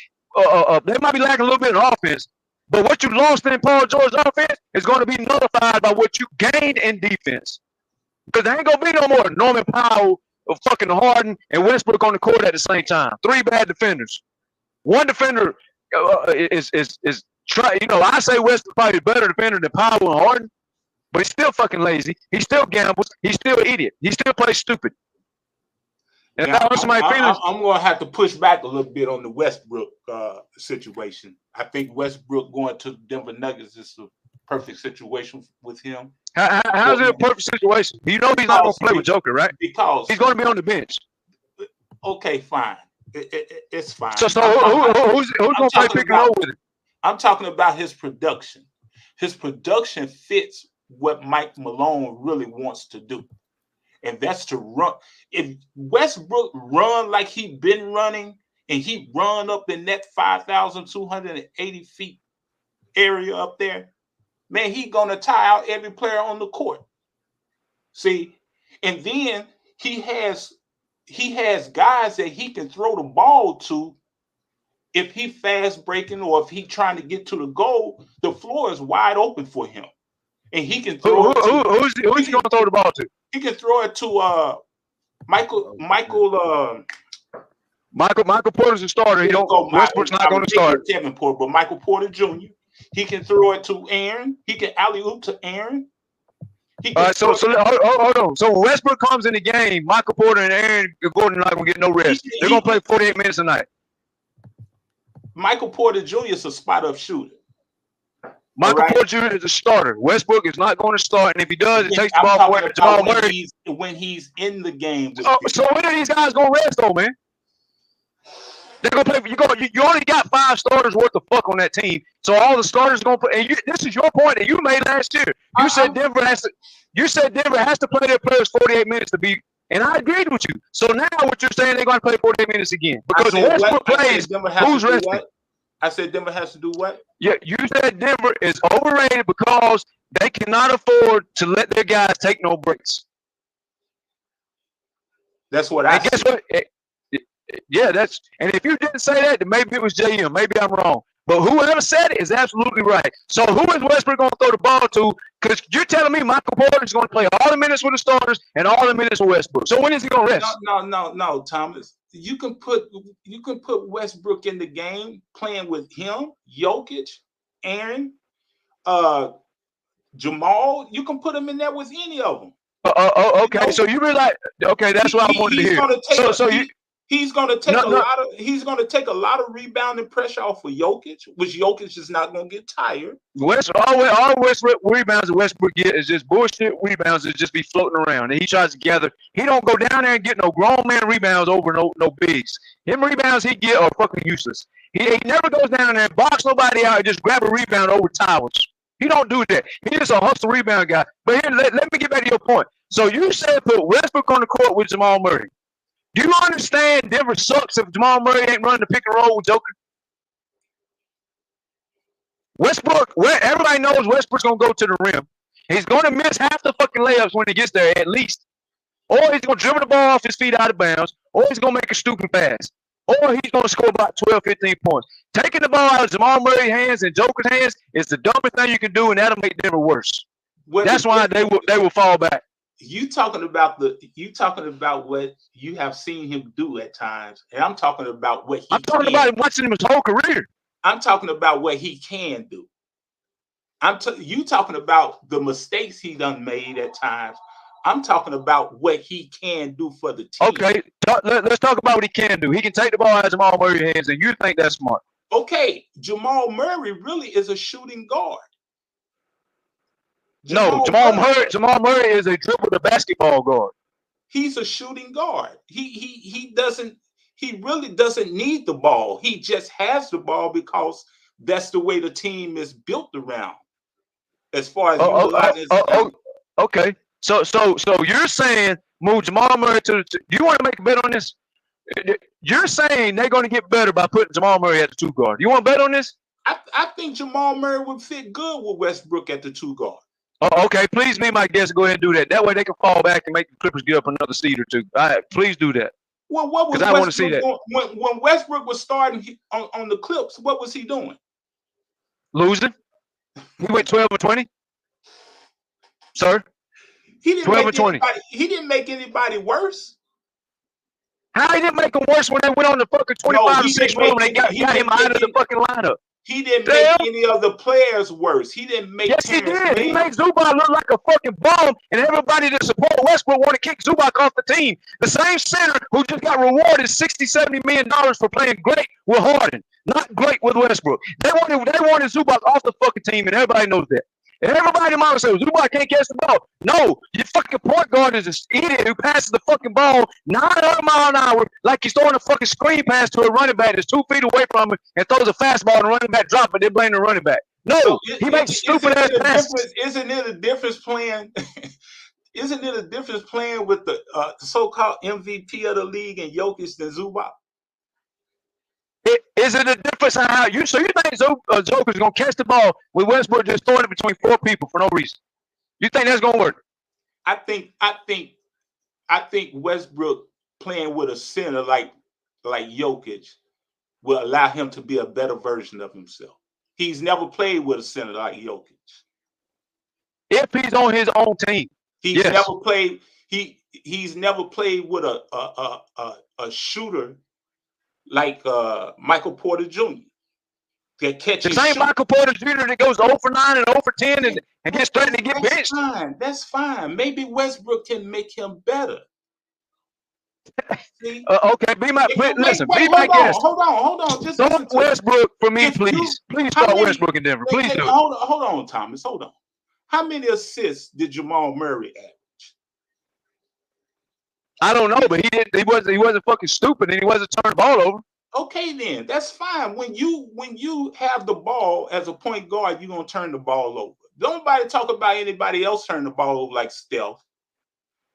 They might be lacking a little bit in offense, but what you lost in Paul George's offense is going to be nullified by what you gained in defense. Because there ain't gonna be no more Norman Powell, fucking Harden, and Westbrook on the court at the same time. 3 bad defenders. One defender is try. You know, I say Westbrook probably a better defender than Powell and Harden, but he's still fucking lazy. He still gambles. He's still an idiot. He still plays stupid. And Now, I'm going to have to push back a little bit on the Westbrook situation. I think Westbrook going to the Denver Nuggets is a perfect situation with him. How's it a perfect situation? You know he's not going to play with Joker, right? Because he's going to be on the bench. Okay, fine. It's fine. So who's going to play pick and roll with him? I'm talking about his production. His production fits what Mike Malone really wants to do. And that's to run. If Westbrook run like he been running and he run up in that 5,280 feet area up there, man, he gonna tie out every player on the court. See, and then he has guys that he can throw the ball to. If he fast breaking or if he trying to get to the goal, the floor is wide open for him, and he can throw. Who's he going to throw the ball to? He can throw it to Michael Porter's a starter. Westbrook's not going to start. Kevin Porter, but Michael Porter Jr. He can throw it to Aaron. He can alley-oop to Aaron. All right, so hold on. So when Westbrook comes in the game, Michael Porter and Aaron Gordon are not going to get no rest. They're going to play 48 minutes a night. Michael Porter Jr. is a spot-up shooter. Michael Porter Jr. is a starter. Westbrook is not going to start, and if he does, it takes the ball away from Jamal Murray. When he's in the game. So when are these guys going to rest, though, man? They're going to play. You only got 5 starters worth of fuck on that team. So all the starters going to play. And this is your point that you made last year. You said Denver has to play their players 48 minutes to be. And I agreed with you. So now what you're saying, they're going to play 48 minutes again. Because when Westbrook plays, who's resting? I said Denver has to do what? Yeah, you said Denver is overrated because they cannot afford to let their guys take no breaks. That's what I said. Guess what? Yeah, and if you didn't say that, then maybe it was JM. Maybe I'm wrong. But whoever said it is absolutely right. So who is Westbrook going to throw the ball to? Because you're telling me Michael Porter is going to play all the minutes with the starters and all the minutes with Westbrook. So when is he going to rest? No, Thomas. You can put Westbrook in the game playing with him, Jokic, Aaron, Jamal. You can put him in there with any of them. Okay. So you realize? Okay, that's what I wanted to hear. He's going to take a lot of rebounding pressure off of Jokic, which Jokic is not going to get tired. All Westbrook rebounds that Westbrook get is just bullshit rebounds that just be floating around. And he tries to gather. He don't go down there and get no grown man rebounds over no bigs. Them rebounds he get are fucking useless. He never goes down there and box nobody out and just grab a rebound over towers. He don't do that. He's just a hustle rebound guy. But here, let me get back to your point. So you said put Westbrook on the court with Jamal Murray. Do you understand Denver sucks if Jamal Murray ain't running the pick and roll with Joker? Westbrook, everybody knows Westbrook's going to go to the rim. He's going to miss half the fucking layups when he gets there, at least. Or he's going to dribble the ball off his feet out of bounds. Or he's going to make a stupid pass. Or he's going to score about 12, 15 points. Taking the ball out of Jamal Murray's hands and Joker's hands is the dumbest thing you can do, and that'll make Denver worse. That's why they will fall back. You talking about what you have seen him do at times, and I'm talking about what I'm talking about him watching him his whole career. I'm talking about what he can do. You talking about the mistakes he done made at times. I'm talking about what he can do for the team. Okay, let's talk about what he can do. He can take the ball out of Jamal Murray's hands, and you think that's smart. Okay, Jamal Murray really is a shooting guard. Jamal Murray is a dribble the basketball guard. He's a shooting guard. He really doesn't need the ball. He just has the ball because that's the way the team is built around. As far as okay. So you're saying move Jamal Murray to you want to make a bet on this? You're saying they're going to get better by putting Jamal Murray at the 2 guard. You want to bet on this? I think Jamal Murray would fit good with Westbrook at the 2 guard. Oh, okay, please be my guest. Go ahead and do that. That way they can fall back and make the Clippers get up another seed or two. All right, please do that. Well, what was I want to see Westbrook that. doing when Westbrook was starting on the Clips? What was he doing? Losing. He went 12-20. Sir. He didn't 12 make or 20. anybody. He didn't make anybody worse. How he didn't make him worse when they went on the fucking 25-6 run when they got him out of the fucking lineup? He didn't make any of the players worse. He didn't make. Yes, he did. He made Zubac look like a fucking bum, and everybody that support Westbrook want to kick Zubac off the team. The same center who just got rewarded $60-70 million for playing great with Harden, not great with Westbrook. They wanted Zubac off the fucking team, and everybody knows that. And everybody in my says Zubac can't catch the ball. No, your fucking point guard is an idiot who passes the fucking ball 900 miles an hour like he's throwing a fucking screen pass to a running back that's 2 feet away from him and throws a fastball and the running back drop it. They blame the running back. No, he makes stupid ass passes. Isn't it a difference playing? Isn't it a difference playing with the so-called MVP of the league and Jokic than Zubac? Is it a difference on how you? So you think Joker's gonna catch the ball with Westbrook just throwing it between 4 people for no reason? You think that's gonna work? I think Westbrook playing with a center like Jokic will allow him to be a better version of himself. He's never played with a center like Jokic. If he's on his own team, he's never played. He's never played with a shooter like Michael Porter Jr. that catches. The same Michael Porter Jr. that goes 0 for 9 and 0 for 10 and gets threatened to get benched. That's fine. Maybe Westbrook can make him better. See? Okay, be my guest. Hold on. Just start Westbrook for me, please. Please start Westbrook in Denver. Please do. Hold on, Thomas. Hold on. How many assists did Jamal Murray average? I don't know, but he wasn't fucking stupid and he wasn't turning the ball over. Okay, then that's fine. When you have the ball as a point guard, you're gonna turn the ball over. Don't nobody talk about anybody else turning the ball over like Steph,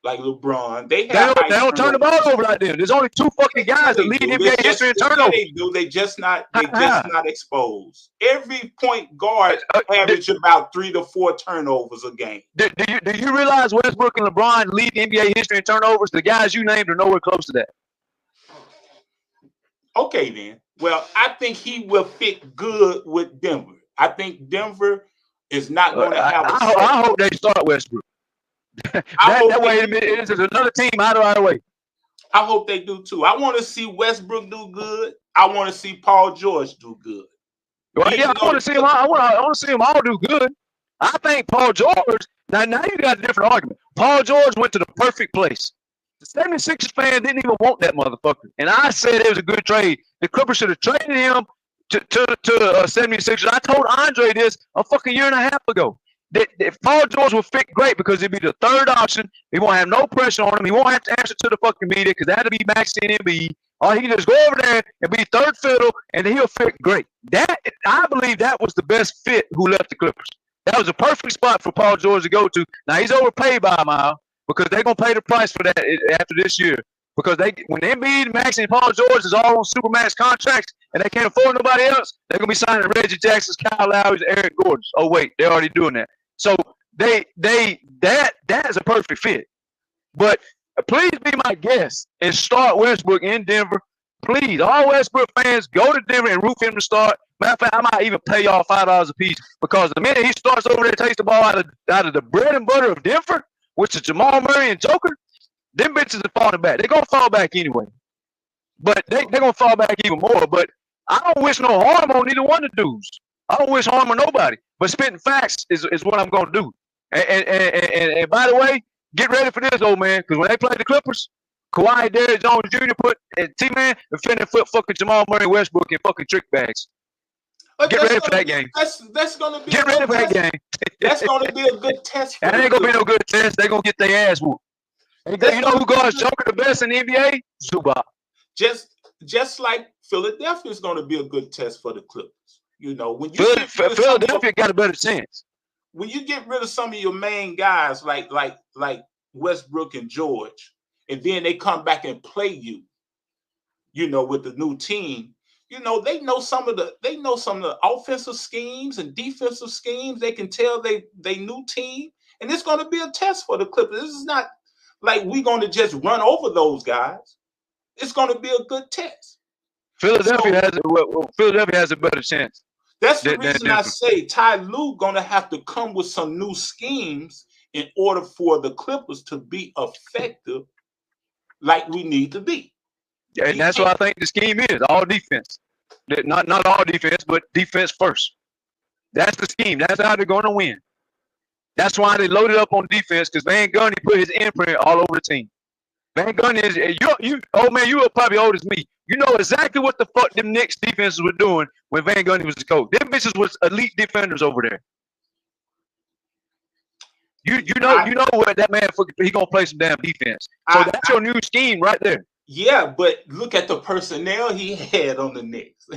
like LeBron. They don't turn the ball over like that. There's only 2 fucking guys that lead NBA history in turnovers. They just not exposed. Every point guard average about 3 to 4 turnovers a game. Do you realize Westbrook and LeBron lead NBA history in turnovers? The guys you named are nowhere close to that. Okay, then. Well, I think he will fit good with Denver. I think Denver is not going to have. I hope they start Westbrook. that way, it is another team out of our way. I hope they do too. I want to see Westbrook do good. I want to see Paul George do good. Well, yeah, I want to see them. I want to see them all do good. I think Paul George. Now you got a different argument. Paul George went to the perfect place. The 76ers fan didn't even want that motherfucker, and I said it was a good trade. The Clippers should have traded him to 76ers. I told Andre this a fucking year and a half ago. That Paul George will fit great because he'll be the third option. He won't have no pressure on him. He won't have to answer to the fucking media because that'll be Maxey and Embiid. Or he can just go over there and be third fiddle, and he'll fit great. I believe that was the best fit who left the Clippers. That was a perfect spot for Paul George to go to. Now he's overpaid by a mile because they're gonna pay the price for that after this year. Because when Embiid, Maxey, and Paul George is all on supermax contracts and they can't afford nobody else, they're gonna be signing Reggie Jackson's, Kyle Lowry's, Eric Gordon's. Oh wait, they're already doing that. So that is a perfect fit. But please be my guest and start Westbrook in Denver. Please, all Westbrook fans, go to Denver and root for him to start. Matter of fact, I might even pay y'all $5 a piece because the minute he starts over there, takes the ball out of the bread and butter of Denver, which is Jamal Murray and Joker, them bitches are falling back. They're gonna fall back anyway. But they're gonna fall back even more. But I don't wish no harm on either one of the dudes. I don't wish harm on nobody. But spitting facts is what I'm gonna do. And by the way, get ready for this, old man, because when they play the Clippers, Kawhi, Derrick Jones Jr. put T-Man defending fucking Jamal Murray, Westbrook, and fucking trick bags. Get ready for that game. That's gonna be. Get ready for that game. That's gonna be a good test. That ain't gonna be no good test. They're gonna get their ass whooped. You know who guards Joker the best in the NBA? Zubac. Just like Philadelphia is going to be a good test for the Clippers. You know, when you Philadelphia got a better chance. When you get rid of some of your main guys like Westbrook and George, and then they come back and play you, you know, with the new team, you know, they know some of the offensive schemes and defensive schemes. They can tell they new team. and it's going to be a test for the Clippers. This is not like we're going to just run over those guys. It's going to be a good test. Philadelphia has a better chance. That's the reason I say Ty Lue going to have to come with some new schemes in order for the Clippers to be effective like we need to be. Yeah, and that's what I think the scheme is, all defense. Not all defense, but defense first. That's the scheme. That's how they're going to win. That's why they loaded up on defense, because Van Gundy put his imprint all over the team. Van Gundy is you old man, you are probably old as me. You know exactly what the fuck them Knicks defenses were doing when Van Gundy was the coach. Them bitches was elite defenders over there. You know what that man he gonna play some damn defense. So that's your new scheme right there. Yeah, but look at the personnel he had on the Knicks.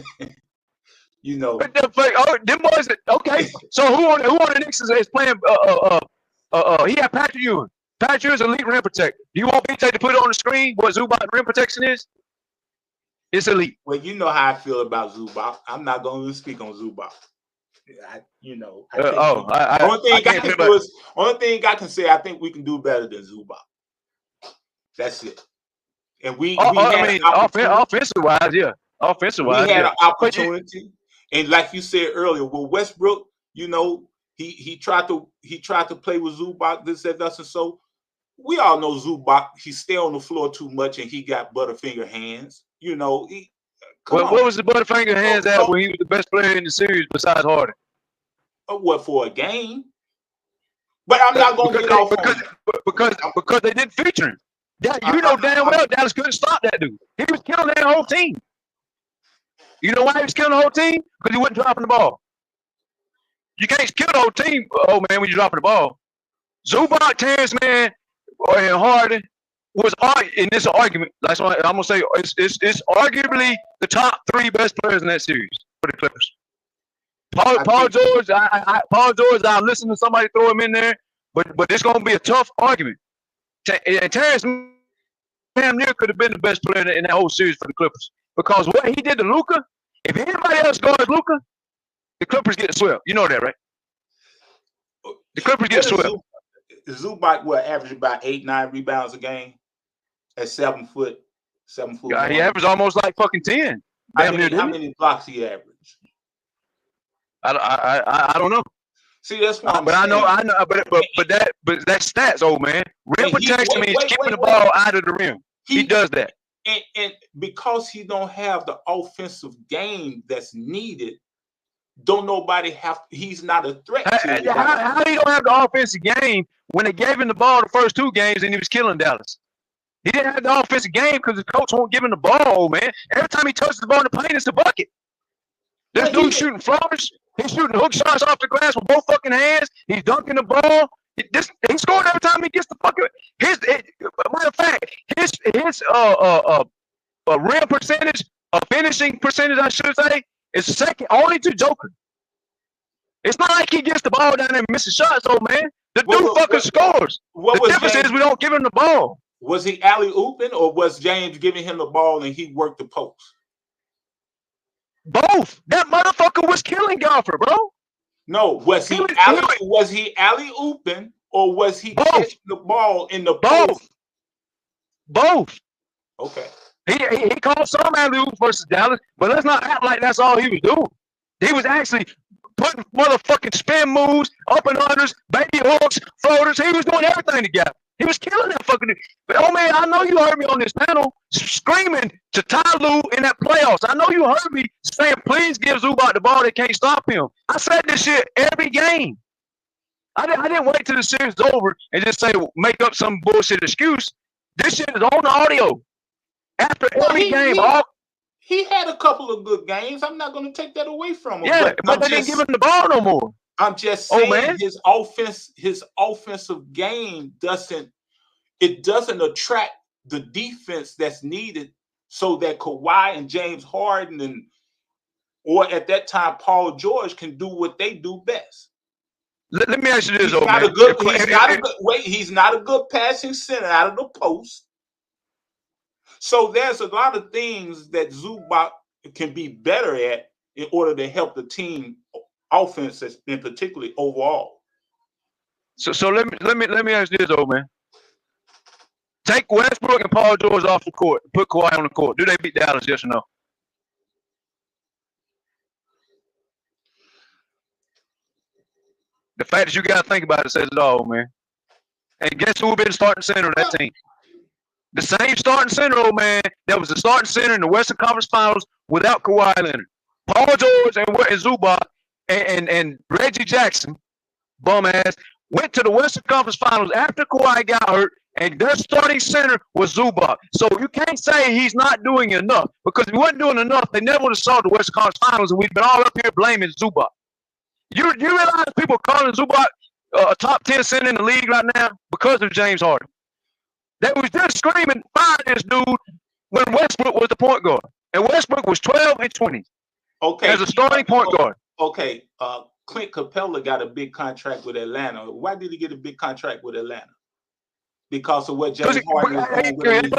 You know, them boys. Okay, so who on the Knicks is playing? He had Patrick Ewing. Patrick Ewing's elite rim protector. You want BJ to put it on the screen what Zubac rim protection is? It's elite. Well, you know how I feel about Zubac. I'm not going to speak on Zubac. Only thing I can say, I think we can do better than Zubac. That's it. And offensive wise, yeah. Offensive wise, we had an opportunity, and like you said earlier, with Westbrook, you know, he tried to play with Zubac, this, that, and so. We all know Zubac. He stay on the floor too much, and he got butterfinger hands. You know, what was the butterfinger hands at when he was the best player in the series besides Harden? What, for a game? But I'm not going to get off because they didn't feature him. You know damn well Dallas couldn't stop that dude. He was killing that whole team. You know why he was killing the whole team? Because he wasn't dropping the ball. You can't kill the whole team, oh man, when you're dropping the ball. Zubac, Terrence Mann, and Harden was in this argument. That's why I'm gonna say it's arguably the top 3 best players in that series for the Clippers. Paul George, I'm listening to somebody throw him in there, but it's gonna be a tough argument. And Terrence damn near could have been the best player in that whole series for the Clippers because what he did to Luka. If anybody else guards Luka, the Clippers get swept. You know that, right? The Clippers get swept. Zubac will average about 8-9 rebounds a game at 7 foot. Yeah, he averaged almost like fucking 10. How many blocks he averaged? I don't know. See, that's what but saying. I know, but that's stats, old man. Rim protection means keeping the ball out of the rim. He does that. And because he don't have the offensive game that's needed, don't nobody have. He's not a threat. How he don't have the offensive game when they gave him the ball the first 2 games and he was killing Dallas? He didn't have the offensive game because the coach won't give him the ball, man. Every time he touches the ball in the paint, it's a bucket. This dude's shooting floaters. He's shooting hook shots off the glass with both fucking hands. He's dunking the ball. He's scoring every time he gets the fucking. Matter of fact, his rim percentage, finishing percentage, I should say, is second only to Joker. It's not like he gets the ball down there and misses shots, old man. The dude fucking scores. The difference is we don't give him the ball. Was he alley-ooping or was James giving him the ball and he worked the post? Both. That motherfucker was killing Golfer, bro. No, was he alley-ooping or was he catching the ball in the post? Both. Okay. He called some alley-oops versus Dallas, but let's not act like that's all he was doing. He was actually putting motherfucking spin moves, up and unders, baby hooks, floaters. He was doing everything together. He was killing that fucking dude. But, oh, man, I know you heard me on this panel screaming to Ty Lue in that playoffs. I know you heard me saying, please give Zubac the ball. They can't stop him. I said this shit every game. I didn't wait till the series is over and just say, make up some bullshit excuse. This shit is on the audio. After every game. He had a couple of good games. I'm not going to take that away from him. Yeah, but they didn't give him the ball no more. I'm just saying his offensive game doesn't attract the defense that's needed so that Kawhi and James Harden or at that time Paul George can do what they do best. Let me ask you this, he's not a good passing center out of the post. So there's a lot of things that Zubac can be better at in order to help the team offense and particularly overall. So let me ask this though, man. Take Westbrook and Paul George off the court. Put Kawhi on the court. Do they beat Dallas? Yes or no? The fact that you got to think about it says it all, man. And guess who been starting center of that team? The same starting center, old man, that was the starting center in the Western Conference Finals without Kawhi Leonard. Paul George and Zubac and Reggie Jackson, bum ass, went to the Western Conference Finals after Kawhi got hurt, and their starting center was Zubac. So you can't say he's not doing enough, because if he wasn't doing enough, they never would have saw the Western Conference Finals, and we've been all up here blaming Zubac. You realize people calling Zubac a top 10 center in the league right now because of James Harden. They was just screaming, fire this dude, when Westbrook was the point guard. And Westbrook was 12 and 20 as a starting point guard. Okay, Clint Capella got a big contract with Atlanta. Why did he get a big contract with Atlanta? Because of what James Harden was doing with He played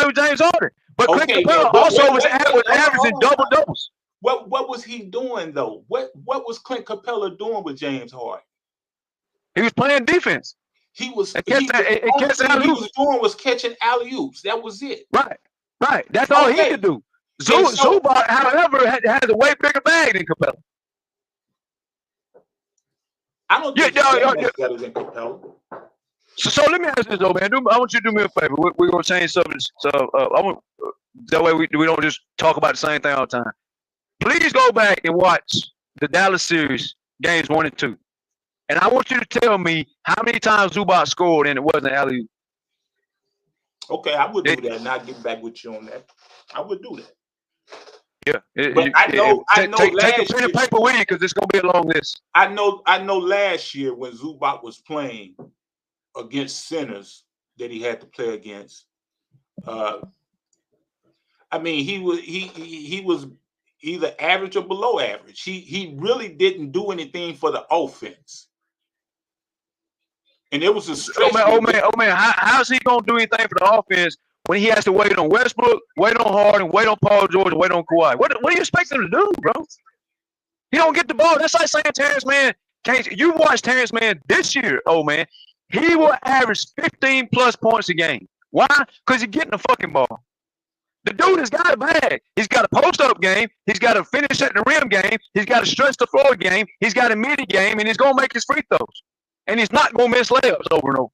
with James Harden. But Clint Capella also was averaging double-doubles. What was he doing, though? What was Clint Capella doing with James Harden? He was playing defense. He was doing was catching alley-oops. That was it. Right. That's all he could do. Zubac, however, has a way bigger bag than Capella. I don't think he's better than Capella. So let me ask this though, man. I want you to do me a favor. We're gonna change subjects. That way we don't just talk about the same thing all the time. Please go back and watch the Dallas series, games 1 and 2. And I want you to tell me how many times Zubac scored and it wasn't alley-oop. Okay, I would do that, and I'll get back with you on that. I would do that. Yeah, but I know. Take a pen and paper with you because it's gonna be a long list. I know. Last year when Zubac was playing against centers that he had to play against, I mean, he was either average or below average. He really didn't do anything for the offense. And it was a stretch. Oh man! How's he gonna do anything for the offense when he has to wait on Westbrook, wait on Harden, wait on Paul George, and wait on Kawhi? What do you expect him to do, bro? He don't get the ball. That's like saying Terrence Mann can't. You watch Terrence Mann this year, oh man. He will average 15 plus points a game. Why? Because he's getting the fucking ball. The dude has got a bag. He's got a post-up game. He's got a finish at the rim game. He's got a stretch the floor game. He's got a midi game, and he's gonna make his free throws. And he's not going to miss layups over and over.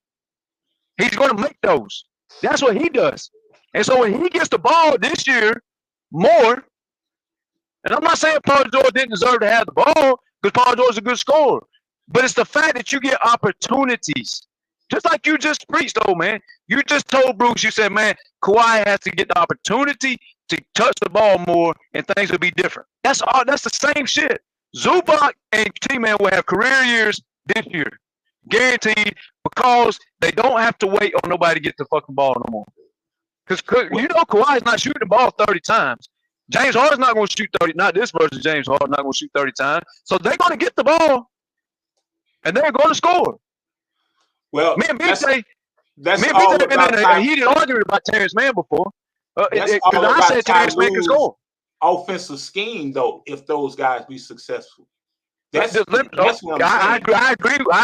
He's going to make those. That's what he does. And so when he gets the ball this year more, and I'm not saying Paul George didn't deserve to have the ball because Paul George is a good scorer, but it's the fact that you get opportunities. Just like you just preached, old man. You just told Bruce, you said, man, Kawhi has to get the opportunity to touch the ball more and things will be different. That's all. That's the same shit. Zubac and T-Man will have career years this year. Guaranteed, because they don't have to wait on nobody to get the fucking ball no more. Because you know Kawhi's not shooting the ball 30 times. James Harden's not going to shoot 30. Not this version. James Harden not going to shoot 30 times. So they're going to get the ball, and they're going to score. Well, me and BJ have been in a heated argument about Terrence Mann before. Because I said Terrence Mann can score. Offensive scheme, though, if those guys be successful. That's what I'm saying. I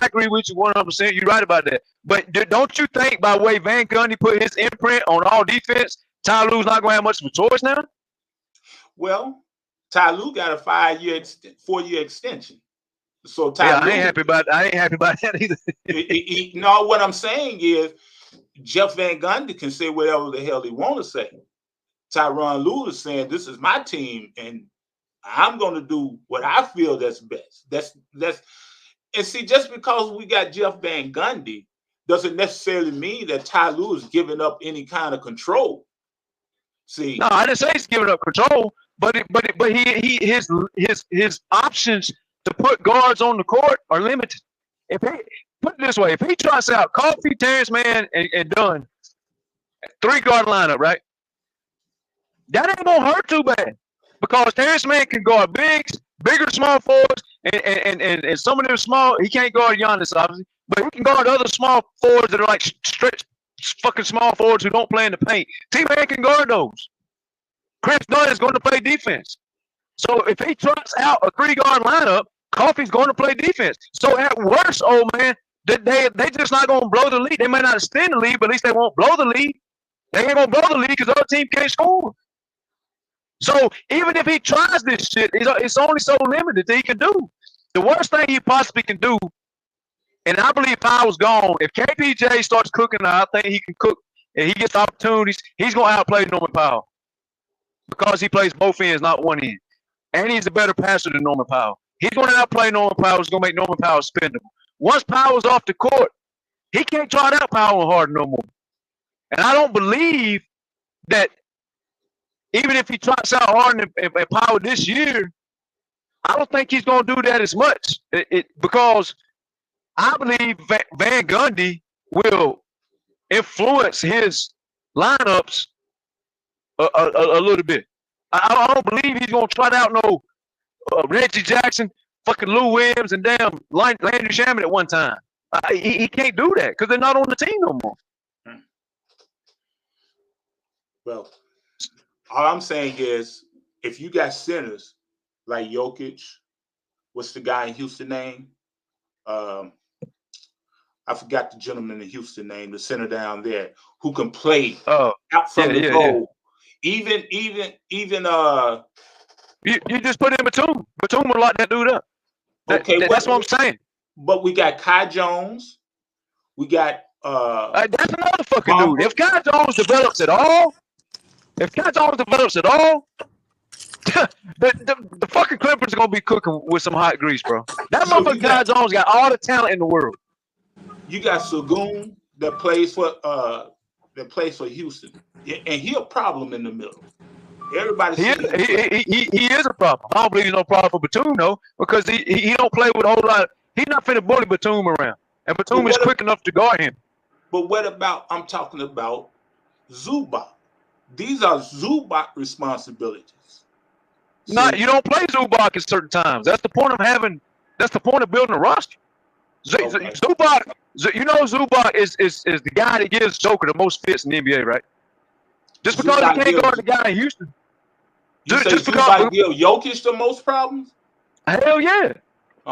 agree with you 100%. You're right about that. But don't you think by the way Van Gundy put his imprint on all defense, Ty Lue's not going to have much of a choice now? Well, Ty Lue got a 4-year extension. So Ty Lue, I ain't happy about that either. No, what I'm saying is Jeff Van Gundy can say whatever the hell he want to say. Tyronn Lue is saying this is my team and I'm going to do what I feel that's best. That's and see, just because we got Jeff Van Gundy doesn't necessarily mean that Ty Lue is giving up any kind of control. See, no, I didn't say he's giving up control, but his options to put guards on the court are limited. If he put it this way, if he tries out Coffee, Terrence Mann, and Dunn, 3-guard lineup, right? That ain't gonna hurt too bad. Because Terrence Mann can guard bigger small forwards, and some of them small, he can't guard Giannis, obviously, but he can guard other small forwards that are like stretch fucking small forwards who don't play in the paint. T-Man can guard those. Chris Dunn is going to play defense. So if he trucks out a 3-guard lineup, Coffey's going to play defense. So at worst, old man, they just not going to blow the lead. They might not extend the lead, but at least they won't blow the lead. They ain't going to blow the lead because the other team can't score. So even if he tries this shit, it's only so limited that he can do. The worst thing he possibly can do, and I believe Powell's gone. If KPJ starts cooking, I think he can cook, and he gets opportunities, he's going to outplay Norman Powell because he plays both ends, not one end. And he's a better passer than Norman Powell. He's going to outplay Norman Powell. He's going to make Norman Powell spendable. Once Powell's off the court, he can't try to out Powell hard no more. And I don't believe that even if he tries out hard and Powell this year, I don't think he's going to do that as much. Because I believe Van Gundy will influence his lineups a little bit. I don't believe he's going to try out no Reggie Jackson, fucking Lou Williams, and damn Landry Shamet at one time. He can't do that because they're not on the team no more. Well, all I'm saying is if you got centers like Jokic, what's the guy in Houston name? I forgot the gentleman in Houston name, the center down there, who can play out from the goal. Even you just put in Batum. Batum would lock that dude up. That's what I'm saying. But we got Kai Jones. We got that's another fucking dude. If Kai Jones develops at all, the fucking Clippers are gonna be cooking with some hot grease, bro. That motherfucker Kai Jones got all the talent in the world. You got Sagoon that plays for Houston, and he a problem in the middle. Everybody he is a problem. I don't believe he's no problem for Batum though, because he don't play with a whole lot. He's not finna bully Batum around, and Batum is quick enough to guard him. But what about? I'm talking about Zubac. These are Zubac responsibilities. No, you don't play Zubac at certain times. That's the point of having. That's the point of building a roster. Zubac, you know, Zubac is the guy that gives Joker the most fits in the NBA, right? Just because he can't guard the guy in Houston. Just because give Jokic the most problems? Hell yeah.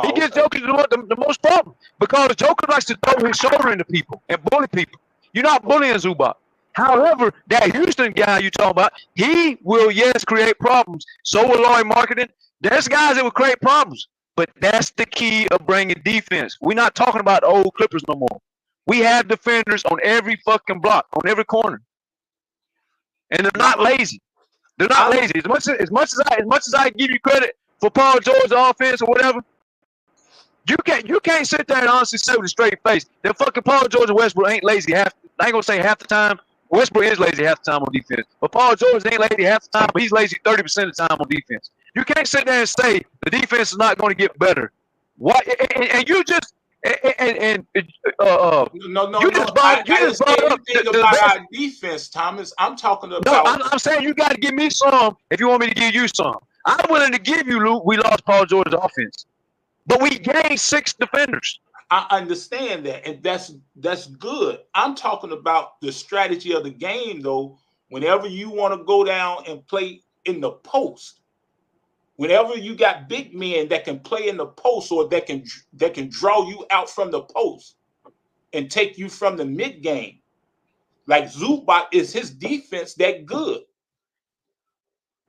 He gives Jokic the most problems because Joker likes to throw his shoulder into people and bully people. You're not bullying Zubac. However, that Houston guy you talking about, he will, yes, create problems. So will Laurie Marketing. There's guys that will create problems. But that's the key of bringing defense. We're not talking about old Clippers no more. We have defenders on every fucking block, on every corner. And they're not lazy. They're not lazy. As much as I give you credit for Paul George's offense or whatever, you can't sit there and honestly say with a straight face that fucking Paul George and Westbrook ain't lazy I ain't gonna say half the time. Westbrook is lazy half the time on defense. But Paul George ain't lazy half the time, but he's lazy 30% of the time on defense. You can't sit there and say the defense is not going to get better. What? And you just No. You just brought up our defense, Thomas. I'm talking about. No, I'm saying you got to give me some if you want me to give you some. I'm willing to give you, Luke. We lost Paul George's offense, but we gained 6 defenders. I understand that, and that's good. I'm talking about the strategy of the game, though. Whenever you want to go down and play in the post. Whenever you got big men that can play in the post or that can draw you out from the post and take you from the mid game, like Zubac, is his defense that good?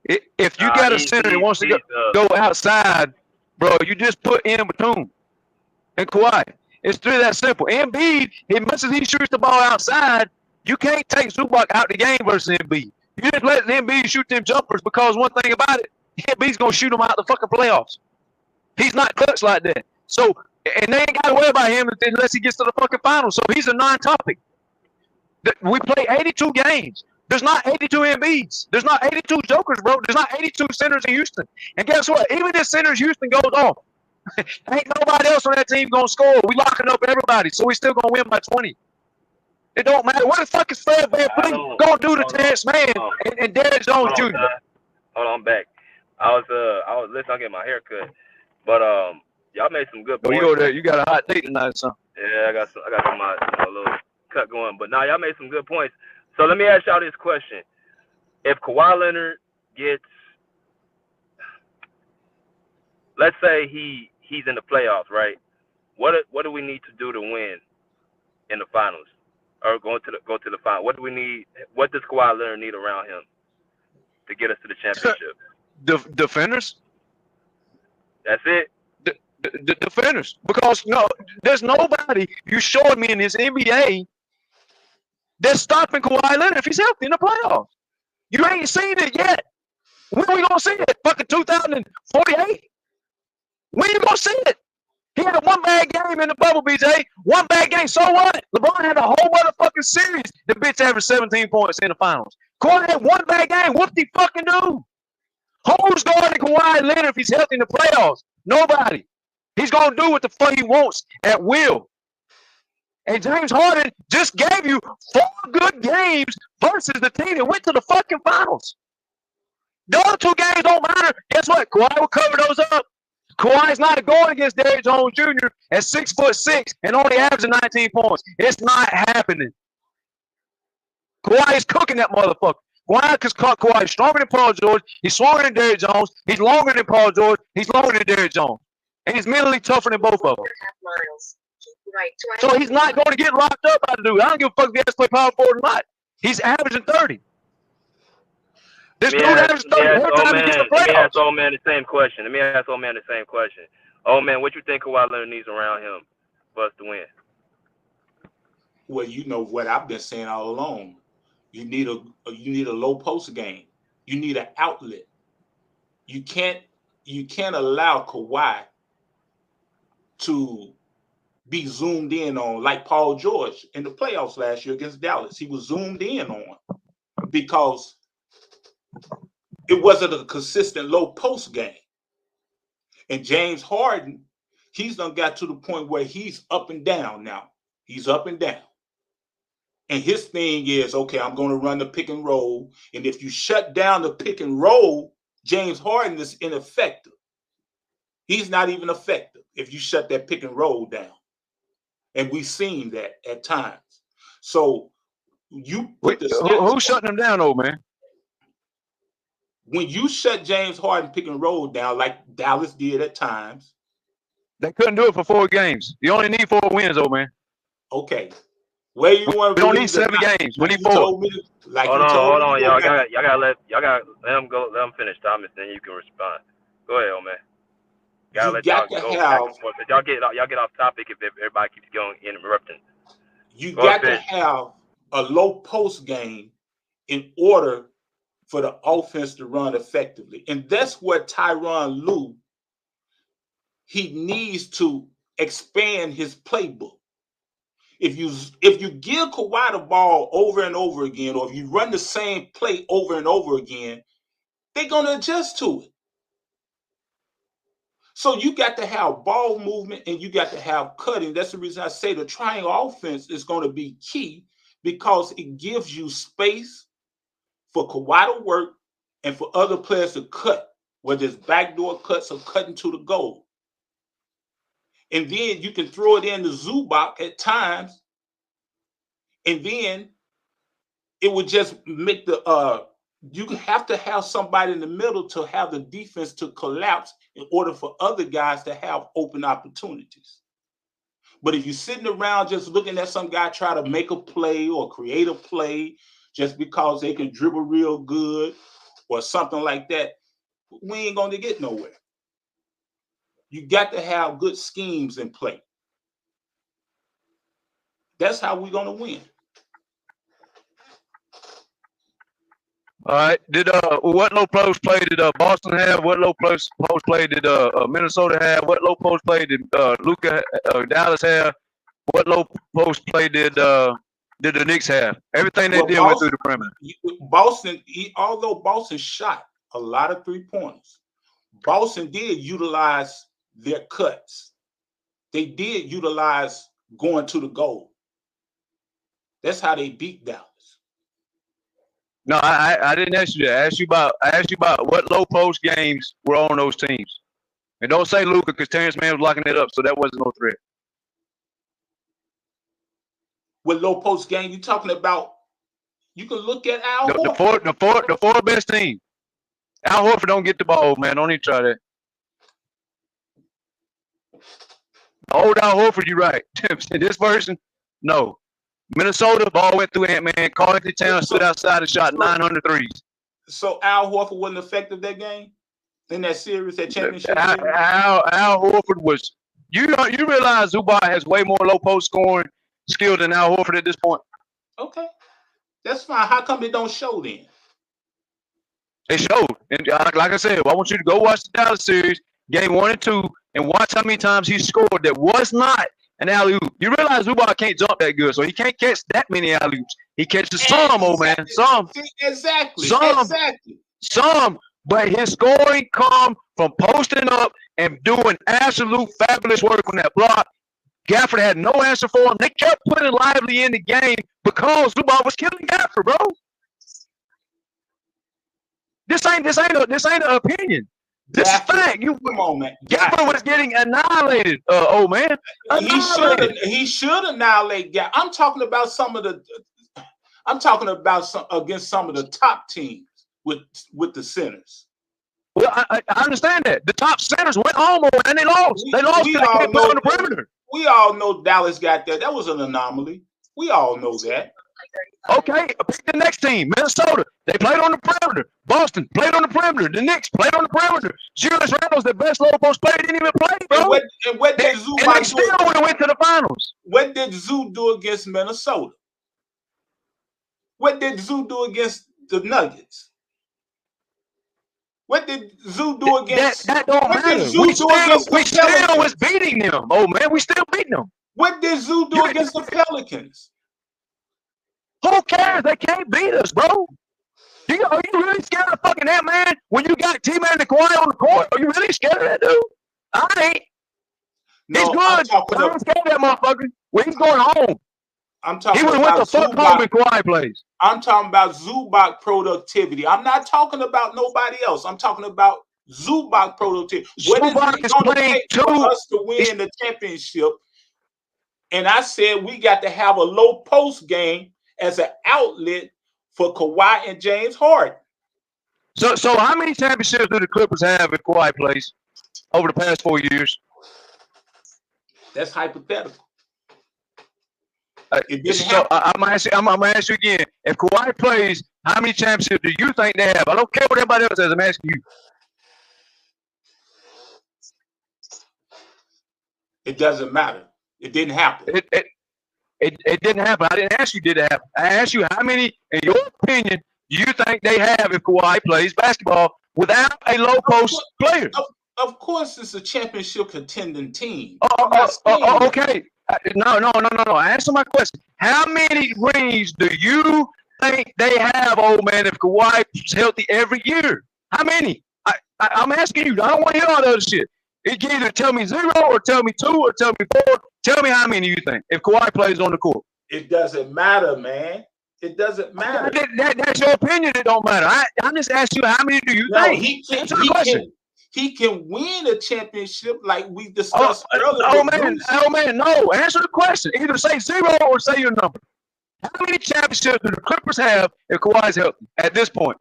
If you got a center that wants to go outside, bro, you just put in Batum and Kawhi. It's really that simple. Embiid, as much as he shoots the ball outside, you can't take Zubac out the game versus Embiid. You just let Embiid shoot them jumpers because one thing about it, Embiid's gonna shoot him out the fucking playoffs. He's not clutch like that. So, and they ain't got to worry about him unless he gets to the fucking finals. So he's a non-topic. We play 82 games. There's not 82 Embiids. There's not 82 Jokers, bro. There's not 82 centers in Houston. And guess what? Even if centers Houston goes off, ain't nobody else on that team gonna score. We locking up everybody, so we still gonna win by 20. It don't matter. What the fuck is Fred VanVleet gonna do to Terrence Mann and Derrick Jones Jr.? Hold on, I'm back. I was listening. I get my hair cut, but y'all made some good points. You over there? You got a hot date tonight or something? Yeah, I got my little cut going. But now y'all made some good points. So let me ask y'all this question: if Kawhi Leonard gets, let's say he he's in the playoffs, right? What do we need to do to win in the finals or go to the final? What do we need? What does Kawhi Leonard need around him to get us to the championship? Defenders. That's it. The defenders, because there's nobody you showed me in this NBA that's stopping Kawhi Leonard if he's healthy in the playoffs. You ain't seen it yet. When are we gonna see it? Fucking 2048. When you gonna see it? He had one bad game in the bubble, BJ. One bad game. So what? LeBron had a whole motherfucking series. The bitch averaged 17 points in the finals. Kawhi had one bad game. What did he fucking do? Who's guarding Kawhi Leonard if he's healthy in the playoffs? Nobody. He's gonna do what the fuck he wants at will. And James Harden just gave you 4 good games versus the team that went to the fucking finals. The other 2 games don't matter. Guess what? Kawhi will cover those up. Kawhi's not going against Derrick Jones Jr. at 6'6" and only averaging 19 points. It's not happening. Kawhi is cooking that motherfucker. Kawhi is stronger than Paul George. He's stronger than Derrick Jones. He's longer than Paul George. He's longer than Derrick Jones. And he's mentally tougher than both of them. So he's not going to get locked up by the dude. I don't give a fuck if he has to play power forward or not. He's averaging 30. This dude averages 30 every time he gets the playoffs. Let me ask old man the same question. Old man, what you think Kawhi Leonard needs around him for us to win? Well, you know what I've been saying all along. You need a low post game. You need an outlet. You can't allow Kawhi to be zoomed in on like Paul George in the playoffs last year against Dallas. He was zoomed in on because it wasn't a consistent low post game. And James Harden, he's done got to the point where he's up and down now. He's up and down. And his thing is, okay, I'm going to run the pick and roll. And if you shut down the pick and roll, James Harden is ineffective. He's not even effective if you shut that pick and roll down. And we've seen that at times. So you put who's shutting him down, old man? When you shut James Harden pick and roll down like Dallas did at times. They couldn't do it for 4 games. You only need 4 wins, old man. Okay. Where you want to We don't need 7 games. We need 4. Hold on, y'all gotta let him go. Let him finish, Thomas. Then you can respond. Go ahead, old man. Y'all get off topic if everybody keeps going interrupting. You got to have a low post game in order for the offense to run effectively, and that's what Tyronn Lue, he needs to expand his playbook. If you give Kawhi the ball over and over again, or if you run the same play over and over again, they're going to adjust to it. So you got to have ball movement and you got to have cutting. That's the reason I say the triangle offense is going to be key, because it gives you space for Kawhi to work and for other players to cut, whether it's backdoor cuts or cutting to the goal. And then you can throw it in the Zubac at times, and then it would just make you have to have somebody in the middle to have the defense to collapse in order for other guys to have open opportunities. But if you're sitting around just looking at some guy try to make a play or create a play just because they can dribble real good or something like that, we ain't going to get nowhere. You got to have good schemes in play. That's how we're going to win. All right. What low post play did Boston have? What low post play did Minnesota have? What low post play did Dallas have? What low post play did the Knicks have? Everything they did went through the perimeter. Boston, although Boston shot a lot of 3-pointers, Boston did utilize their cuts. They did utilize going to the goal. That's how they beat Dallas. No, I didn't ask you that. I asked you about what low post games were on those teams. And don't say Luka, because Terrence Mann was locking it up, so that wasn't no threat. With low post game, you're talking about, you can look at Al Horford. The four best team. Al Horford don't get the ball, man. Don't even try that. Old Al Horford, you're right. This version, no. Minnesota, ball went through Ant-Man. Carl Anthony Towns stood outside and shot 900 threes. So Al Horford wasn't effective that game? In that series, that championship series? Al Horford was. You realize Zubac has way more low post scoring skill than Al Horford at this point? Okay. That's fine. How come it don't show then? It showed. And like I said, I want you to go watch the Dallas series, game 1 and 2, and watch how many times he scored that was not an alley-oop. You realize Zubac can't jump that good, so he can't catch that many alley-oops. He catches some, old man. Some. Exactly. Some. But his scoring come from posting up and doing absolute fabulous work on that block. Gafford had no answer for him. They kept putting Lively in the game because Zubac was killing Gafford, bro. This ain't an opinion. This is fact. Come on, man. Gafford was getting annihilated, old man. He should annihilate Gafford. I'm talking about against some of the top teams with the centers. Well, I understand that. The top centers went home and they lost. They lost because they can't play on the perimeter. We all know Dallas got that. That was an anomaly. We all know that. Okay, pick the next team. Minnesota. They played on the perimeter. Boston played on the perimeter. The Knicks played on the perimeter. Julius Randle's the best low post player. Didn't even play, bro. And what did Zoo and they still would have went to the finals. What did Zoo do against Minnesota? What did Zoo do against the Nuggets? What did Zoo do against? That don't matter. We still was beating them. Oh man, we still beating them. What did Zoo do against the Pelicans? Who cares? They can't beat us, bro. Are you really scared of fucking that man when you got T-Man and Kawhi on the court? Are you really scared of that dude? I ain't. He's good. But I'm scared of that motherfucker. When he's going home. I'm talking he about went the fuck home when Kawhi plays. I'm talking about Zubac productivity. I'm not talking about nobody else. I'm talking about Zubac productivity. What is it going to take for us to win the championship? And I said we got to have a low post game as an outlet for Kawhi and James Harden. So how many championships do the Clippers have if Kawhi plays over the past 4 years? That's hypothetical. I'm gonna ask you again. If Kawhi plays, how many championships do you think they have? I don't care what everybody else says. I'm asking you. It doesn't matter. It didn't happen. It didn't happen. I didn't ask you did it happen. I asked you how many, in your opinion, do you think they have if Kawhi plays basketball without a low post player? Of course, it's a championship contending team. Okay. No. Answer my question. How many rings do you think they have, old man, if Kawhi is healthy every year? How many? I'm asking you. I don't want to hear all the other shit. You can either tell me 0 or tell me 2 or tell me 4. Tell me how many you think if Kawhi plays on the court. It doesn't matter, man. It doesn't matter. That's your opinion. It don't matter. I'm just asking you how many do you think? He can win a championship like we discussed earlier. Oh man, no. Answer the question. Either say 0 or say your number. How many championships do the Clippers have if Kawhi's healthy at this point?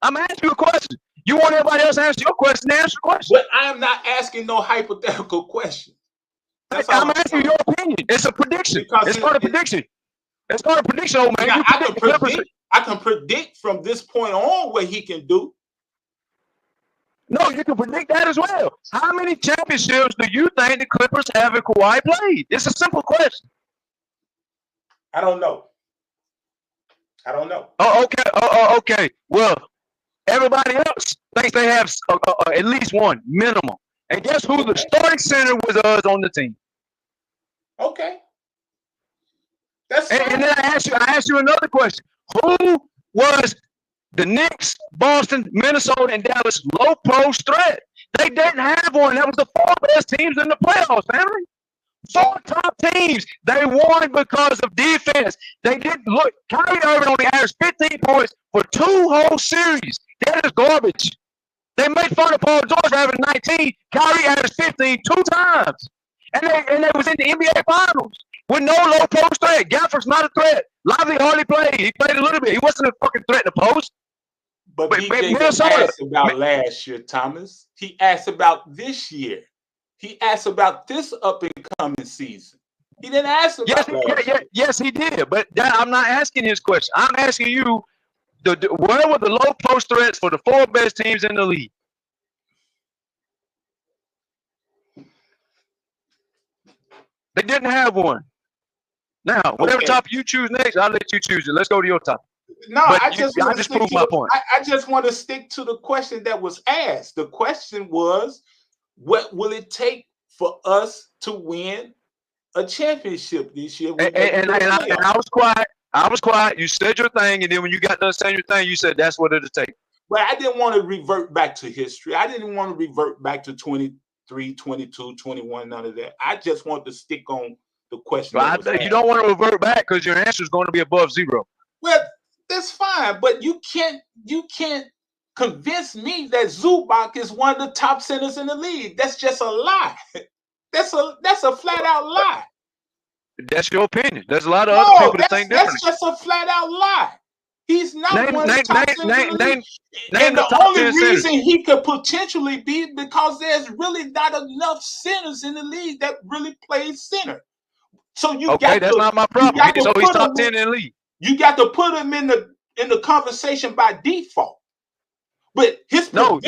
I'm asking you a question. You want everybody else to answer your question? Answer the question. But I am not asking no hypothetical question. I'm asking your opinion. It's a prediction. It's called a prediction. It's called a prediction, old man. Now, I can predict from this point on what he can do. No, you can predict that as well. How many championships do you think the Clippers have if Kawhi played? It's a simple question. I don't know. Oh, okay. Okay. Well, everybody else thinks they have at least one minimum. And guess who the starting center was on the team? Okay. That's and then I asked you another question. Who was the Knicks, Boston, Minnesota, and Dallas low post threat? They didn't have one. That was the 4 best teams in the playoffs, family. 4 top teams. They won because of defense. They didn't look. Kyrie Irving only averaged 15 points for 2 whole series. That is garbage. They made fun of Paul George for having 19. Kyrie averaged 15 2 times. And they was in the NBA Finals with no low post threat. Gafford's not a threat. Lively hardly played. He played a little bit. He wasn't a fucking threat in the post. But BJ asked about last year, Thomas. He asked about this year. He asked about this up and coming season. He didn't ask about yes, he did. But I'm not asking his question. I'm asking you, where were the low post threats for the 4 best teams in the league? They didn't have one. Now, whatever topic you choose next, I'll let you choose it. Let's go to your topic. No, but I just proved my point. I just want to stick to the question that was asked. The question was, what will it take for us to win a championship this year? And I was quiet. I was quiet. You said your thing, and then when you got done saying your thing, you said that's what it'll take. But I didn't want to revert back to history. I didn't want to revert back to 23, 22, 21, none of that. I just want to stick on the question. You don't want to revert back because your answer is going to be above 0. Well, that's fine, but you can't convince me that Zubac is one of the top centers in the league. That's just a lie. That's a flat out lie. That's your opinion. There's a lot of other people that think differently. That's just a flat out lie. He's not one of the top centers. And the only reason he could potentially be because there's really not enough centers in the league that really play center. So that's not my problem. So he's top 10 in the league. You got to put him in the conversation by default. But his you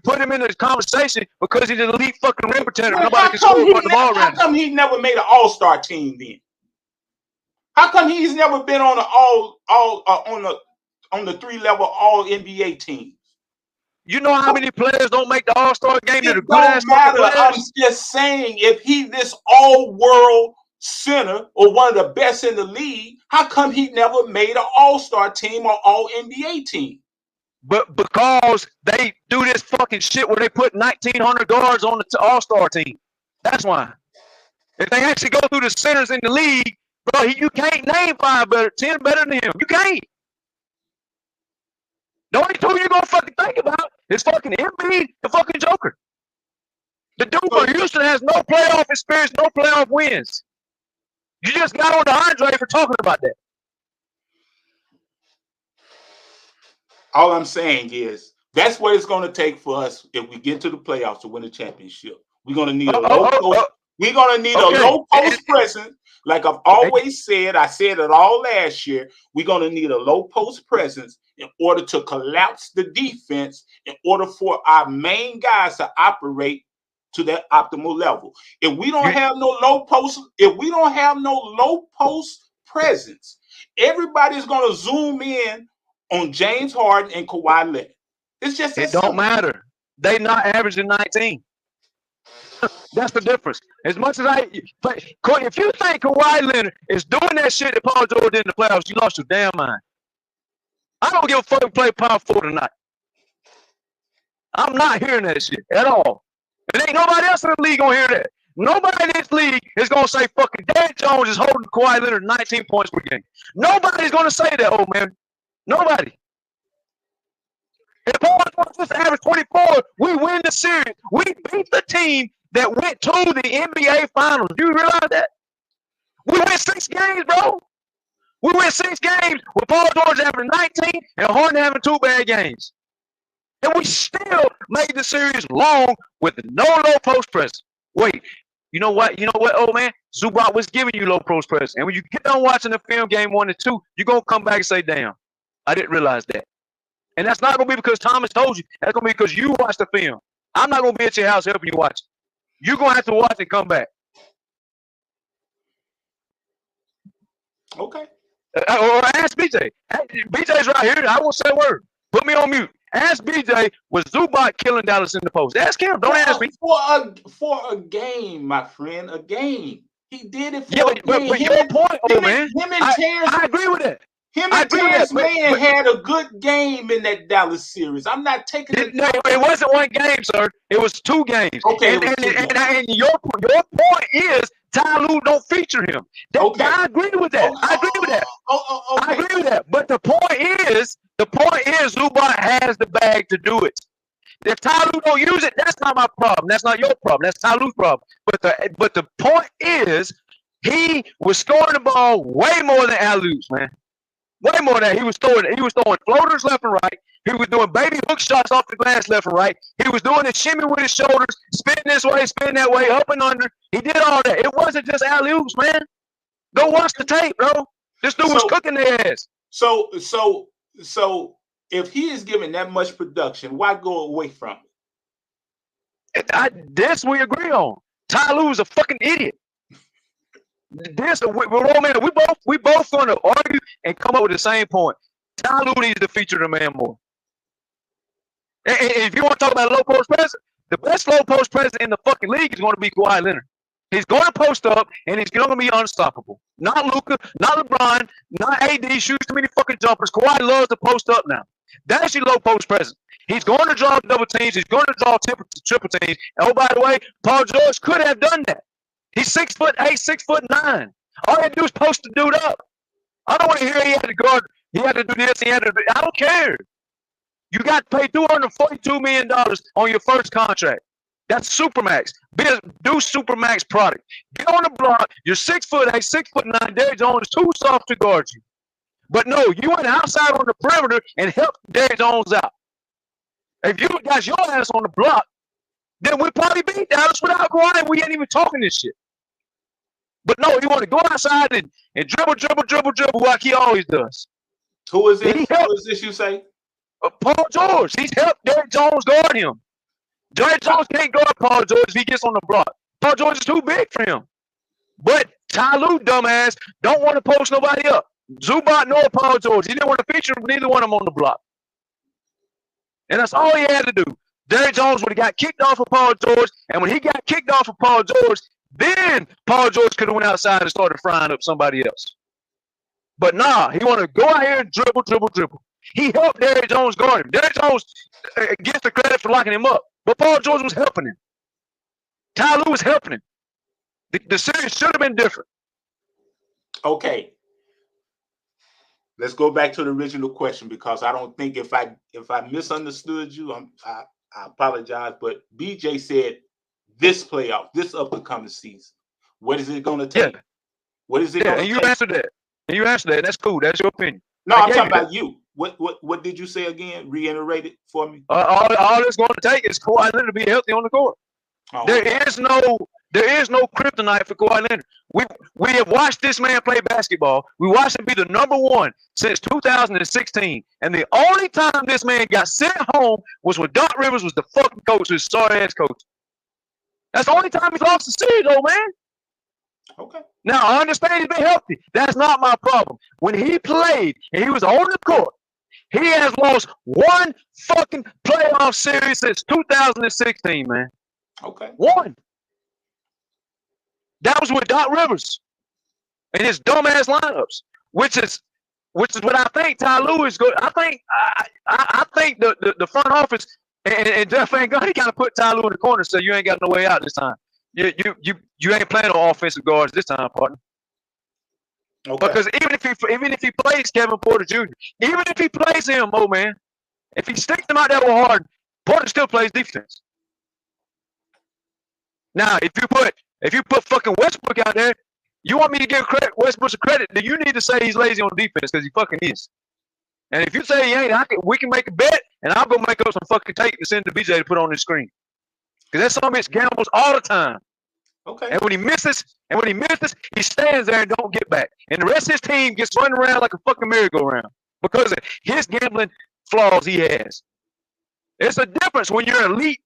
put him in the conversation because he's an elite fucking rim protector. Nobody can score the ball around. How come he never made an all-star team then? How come he's never been on the 3-level all NBA team? You know how many players don't make the all-star game that are good ass matter. I'm just saying, if he's this all-world center or one of the best in the league, how come he never made an all-star team or all NBA team? But because they do this fucking shit where they put 1,900 guards on the all-star team. That's why. If they actually go through the centers in the league, bro, you can't name 10 better than him. You can't. The only 2 you're gonna fucking think about is fucking Embiid and fucking Joker. The dude from Houston has no playoff experience, no playoff wins. You just got on to Andre for talking about that. All I'm saying is that's what it's going to take for us if we get to the playoffs to win a championship. We're going to need a low post. We're going to need a low post presence. Like I've always said, I said it all last year. We're going to need a low post presence in order to collapse the defense, in order for our main guys to operate to that optimal level. If we don't have no low post, presence, everybody's going to zoom in on James Harden and Kawhi Leonard. It's just it don't matter. They not averaging 19. That's the difference. As much as if you think Kawhi Leonard is doing that shit that Paul George did in the playoffs, you lost your damn mind. I don't give a fuck if play power forward tonight. I'm not hearing that shit at all. And ain't nobody else in the league gonna hear that. Nobody in this league is gonna say fucking Derrick Jones is holding Kawhi Leonard 19 points per game. Nobody's gonna say that, old man. Nobody. If Paul George just averaged 24, we win the series. We beat the team that went to the NBA Finals. Do you realize that? We win 6 games, bro. We win 6 games with Paul George having 19 and Harden having 2 bad games. And we still made the series long with no low post press. Wait, you know what? You know what, old man? Zubac was giving you low post press. And when you get done watching the film game 1 and 2, you're going to come back and say, damn, I didn't realize that. And that's not going to be because Thomas told you. That's going to be because you watched the film. I'm not going to be at your house helping you watch. You're going to have to watch and come back. Okay. Or ask BJ. BJ's right here. I won't say a word. Put me on mute. Ask BJ, was Zubac killing Dallas in the post? Ask him. Don't ask me. For a game, my friend, a game. He did it for a game. But your point, old man. I agree with it. Him and Terrence Mann had a good game in that Dallas series. I'm not taking it. No, it wasn't 1 game, sir. It was 2 games. Okay. And your point is Ty Lue don't feature him. I agree with that. I agree with that. I agree with that. But the point is Zubac has the bag to do it. If Ty Lue don't use it, that's not my problem. That's not your problem. That's Ty Lue's problem. But the point is he was scoring the ball way more than alley-oops, man. Way more than that. He was throwing floaters left and right. He was doing baby hook shots off the glass left and right. He was doing the shimmy with his shoulders, spinning this way, spinning that way, up and under. He did all that. It wasn't just alley-oops, man. Go watch the tape, bro. This dude was cooking their ass. So if he is giving that much production, why go away from it? This we agree on. Ty Lue is a fucking idiot. We both going to argue and come up with the same point. Ty Lue needs to feature the man more. And if you want to talk about a low post presence, the best low post presence in the fucking league is going to be Kawhi Leonard. He's going to post up and he's going to be unstoppable. Not Luka, not LeBron, not AD shoots too many fucking jumpers. Kawhi loves to post up now. That's your low post presence. He's going to draw double teams. He's going to draw triple teams. And oh, by the way, Paul George could have done that. He's 6'8", 6'9". All he had to do is post the dude up. I don't want to hear he had to guard. He had to do this. He had to do. I don't care. You got to pay $242 million on your first contract. That's Supermax. Do Supermax product. Get on the block. You're 6'8", 6'9". Derrick Jones is too soft to guard you. But no, you went outside on the perimeter and helped Derrick Jones out. If you got your ass on the block, then we probably beat Dallas without Kawhi. We ain't even talking this shit. But no, you want to go outside and dribble like he always does. Who is this? Who is this you say? Paul George. He's helped Derrick Jones guard him. Derrick Jones can't guard Paul George if he gets on the block. Paul George is too big for him. But Ty Lue, dumbass, don't want to post nobody up. Zubac nor Paul George. He didn't want to feature neither one of them on the block. And that's all he had to do. Derrick Jones would have got kicked off of Paul George, and when he got kicked off of Paul George, then Paul George could have went outside and started frying up somebody else. But nah, he wanted to go out here and dribble. He helped Derrick Jones guard him. Derrick Jones gets the credit for locking him up, but Paul George was helping him. Ty Lue was helping him. The series should have been different. Okay. Let's go back to the original question, because I don't think if I misunderstood you, I apologize. But BJ said this playoff, this upcoming season, what is it going to take? What is it going to take? And you answered that. And that's cool. That's your opinion. No, I'm talking about you. What did you say again? Reiterate it for me. All it's going to take is Kawhi Leonard to be healthy on the court. Oh, there is no kryptonite for Kawhi Leonard. We have watched this man play basketball. We watched him be the number one since 2016. And the only time this man got sent home was when Doc Rivers was the fucking coach, his sorry-ass coach. That's the only time he's lost the series, though, man. Okay. Now, I understand he's been healthy. That's not my problem. When he played and he was on the court, he has lost one fucking playoff series since 2016, man. Okay. One. That was with Doc Rivers and his dumbass lineups, which is what I think Ty Lue is good. I think the front office and Jeff Van Gundy kind of put Ty Lue in the corner, so you ain't got no way out this time. You ain't playing on offensive guards this time, partner. Okay. Because even if he plays Kevin Porter Jr., even if he plays him, man, if he sticks him out there hard, Porter still plays defense. Now, if you put fucking Westbrook out there, you want me to give Westbrook some credit, then you need to say he's lazy on defense, because he fucking is. And if you say he ain't, we can make a bet, and I'll go make up some fucking tape and send to BJ to put on the screen. Because that son of a bitch gambles all the time. Okay. And when he misses, he stands there and don't get back. And the rest of his team gets running around like a fucking merry-go-round because of his gambling flaws he has. It's a difference when you're an elite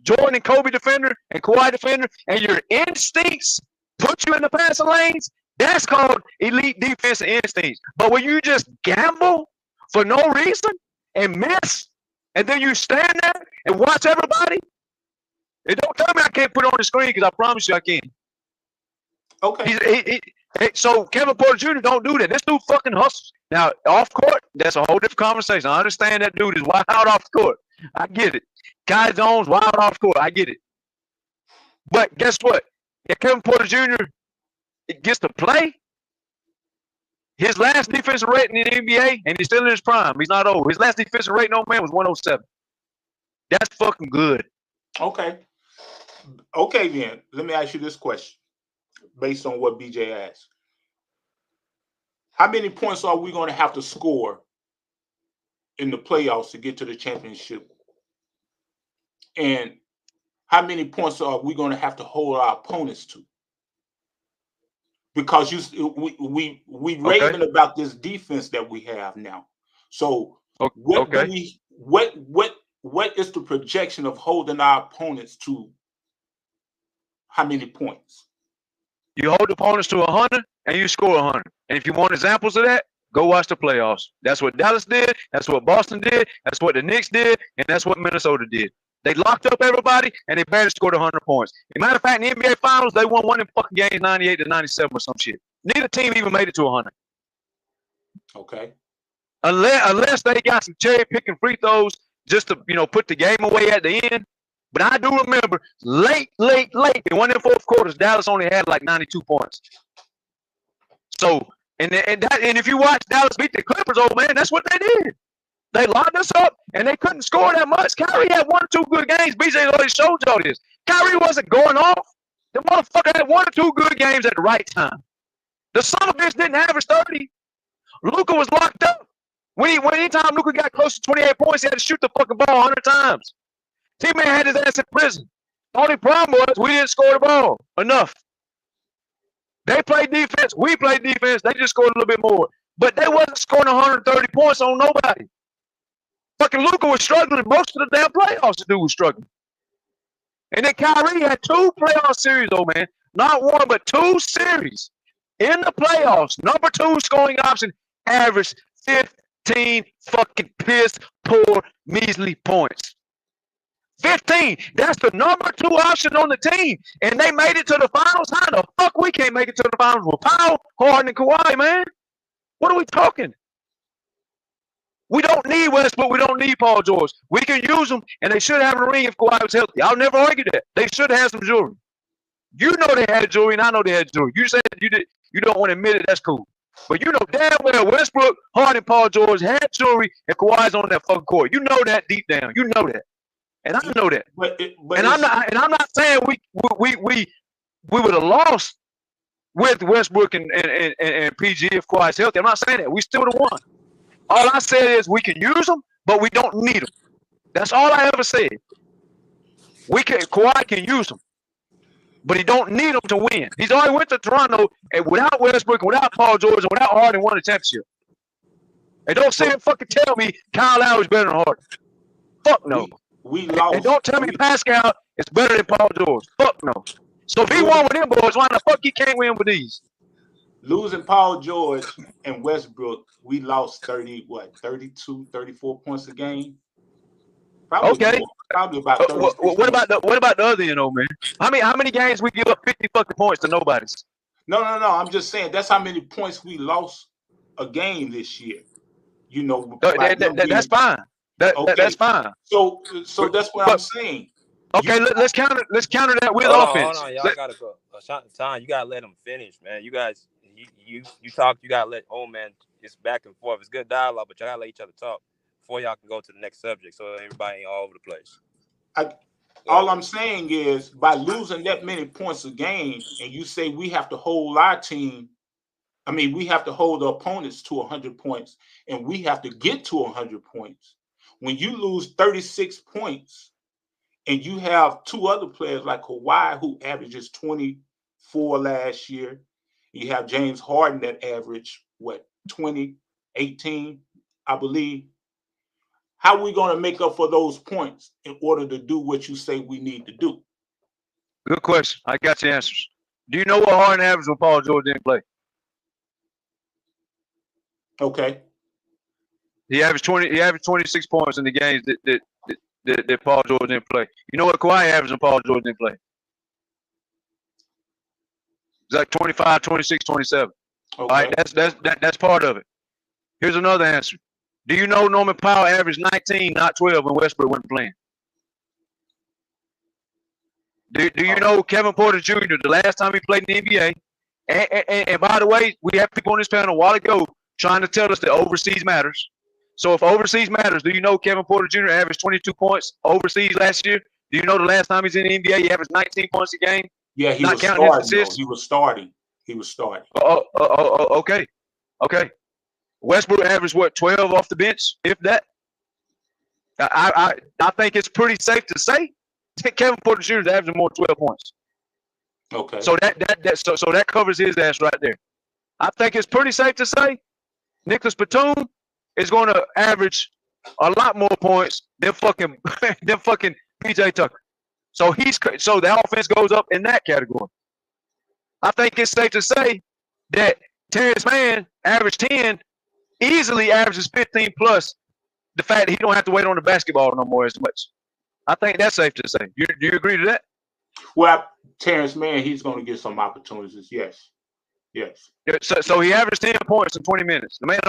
Jordan and Kobe defender and Kawhi defender, and your instincts put you in the passing lanes. That's called elite defensive instincts. But when you just gamble for no reason and miss, and then you stand there and watch everybody, and don't tell me I can't put it on the screen, because I promise you I can. Okay. So Kevin Porter Jr. don't do that. This dude fucking hustles. Now, off court, that's a whole different conversation. I understand that dude is wild off the court. I get it. Kai Jones, wild off court. I get it. But guess what? If Kevin Porter Jr. gets to play, his last defensive rating in the NBA, and he's still in his prime. He's not old. His last defensive rating on man was 107. That's fucking good. Okay. Okay, then. Let me ask you this question based on what BJ asked. How many points are we going to have to score in the playoffs to get to the championship? And how many points are we going to have to hold our opponents to? Because we raving about this defense that we have now. So what is the projection of holding our opponents to how many points? You hold opponents to 100 and you score 100. And if you want examples of that, go watch the playoffs. That's what Dallas did. That's what Boston did. That's what the Knicks did. And that's what Minnesota did. They locked up everybody and they barely scored 100 points. As a matter of fact, in the NBA Finals, they won one in fucking games 98-97 or some shit. Neither team even made it to 100. Okay. Unless they got some cherry picking free throws just to put the game away at the end. But I do remember late in one of the fourth quarters, Dallas only had like 92 points. So and if you watch Dallas beat the Clippers, old man, that's what they did. They locked us up and they couldn't score that much. Kyrie had 1 or 2 good games. BJ already showed y'all this. Kyrie wasn't going off. The motherfucker had 1 or 2 good games at the right time. The son of a bitch didn't average 30. Luka was locked up. Anytime Luka got close to 28 points, he had to shoot the fucking ball 100 times. T-Man had his ass in prison. The only problem was we didn't score the ball enough. They played defense. We played defense. They just scored a little bit more. But they wasn't scoring 130 points on nobody. Fucking Luka was struggling most of the damn playoffs. The dude was struggling. And then Kyrie had 2 playoff series, old man. Not 1, but 2 series. In the playoffs, number 2 scoring option averaged 15 fucking piss poor measly points. 15. That's the number 2 option on the team. And they made it to the finals. How the fuck we can't make it to the finals with Powell, Harden, and Kawhi, man? What are we talking? We don't need Westbrook. We don't need Paul George. We can use them, and they should have a ring if Kawhi was healthy. I'll never argue that. They should have some jewelry. You know they had jewelry, and I know they had jewelry. You said you don't want to admit it. That's cool. But you know damn well Westbrook, Harden, Paul George had jewelry, and Kawhi's on that fucking court. You know that deep down. You know that, and I know that. I'm not saying we would have lost with Westbrook and PG if Kawhi's healthy. I'm not saying that. We still would have won. All I said is we can use them, but we don't need them. That's all I ever said. Kawhi can use them, but he don't need them to win. He's already went to Toronto and without Westbrook, without Paul George, and without Harden won a championship. And don't say and fucking tell me Kyle Lowry's better than Harden. Fuck no. We lost. And don't tell me Pascal is better than Paul George. Fuck no. So if he won with them boys, why the fuck he can't win with these? Losing Paul George and Westbrook, we lost 32, 34 points a game. Probably okay. More, probably about 36 what about the other end, old man? How many games we give up 50 fucking points to nobody's? No. I'm just saying that's how many points we lost a game this year. You know, that's fine. That's fine. So that's what I'm saying. Okay, let's counter that with offense. Hold on, y'all gotta go. Time, you gotta let them finish, man. You guys, you talk. You gotta let. Oh man, it's back and forth. It's good dialogue, but y'all gotta let each other talk before y'all can go to the next subject, so everybody ain't all over the place. All I'm saying is by losing that many points a game, and you say we have to hold our team. I mean, we have to hold the opponents to 100 points, and we have to get to 100 points. When you lose 36 points. And you have 2 other players like Kawhi, who averages 24 last year. You have James Harden that averaged, 20, 18, I believe. How are we going to make up for those points in order to do what you say we need to do? Good question. I got your answers. Do you know what Harden averaged when Paul George didn't play? Okay. He averaged 26 points in the games that Paul George didn't play. You know what Kawhi averaged when Paul George didn't play? It's like 25, 26, 27. Okay. All right, that's part of it. Here's another answer. Do you know Norman Powell averaged 19, not 12 when Westbrook wasn't playing? Do you know Kevin Porter Jr., the last time he played in the NBA, and by the way, we have people on this panel a while ago trying to tell us that overseas matters. So if overseas matters, do you know Kevin Porter Jr. averaged 22 points overseas last year? Do you know the last time he's in the NBA, he averaged 19 points a game? Yeah, he was starting. He was starting. Okay. Westbrook averaged what, 12 off the bench, if that? I think it's pretty safe to say Kevin Porter Jr. is averaging more 12 points. Okay. So that covers his ass right there. I think it's pretty safe to say Nicholas Batum is going to average a lot more points than fucking PJ Tucker. So the offense goes up in that category. I think it's safe to say that Terrence Mann averaged 10, easily averages 15 plus. The fact that he don't have to wait on the basketball no more as much. I think that's safe to say. Do you agree to that? Well, Terrence Mann, he's going to get some opportunities. Yes. So he averaged 10 points in 20 minutes. The man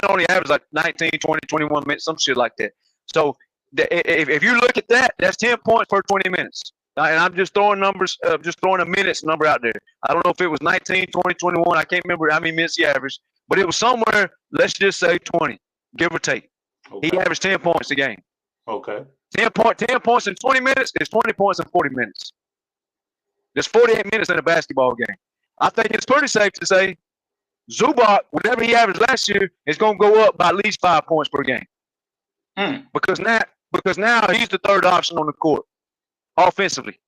only averaged like 19, 20, 21 minutes, some shit like that. So if you look at that, that's 10 points per 20 minutes. And I'm just throwing numbers, just throwing a minutes number out there. I don't know if it was 19, 20, 21. I can't remember how many minutes he averaged, but it was somewhere, let's just say 20, give or take. Okay. He averaged 10 points a game. Okay. 10 points in 20 minutes is 20 points in 40 minutes. There's 48 minutes in a basketball game. I think it's pretty safe to say Zubac, whatever he averaged last year, is going to go up by at least 5 points per game. Because now he's the third option on the court offensively.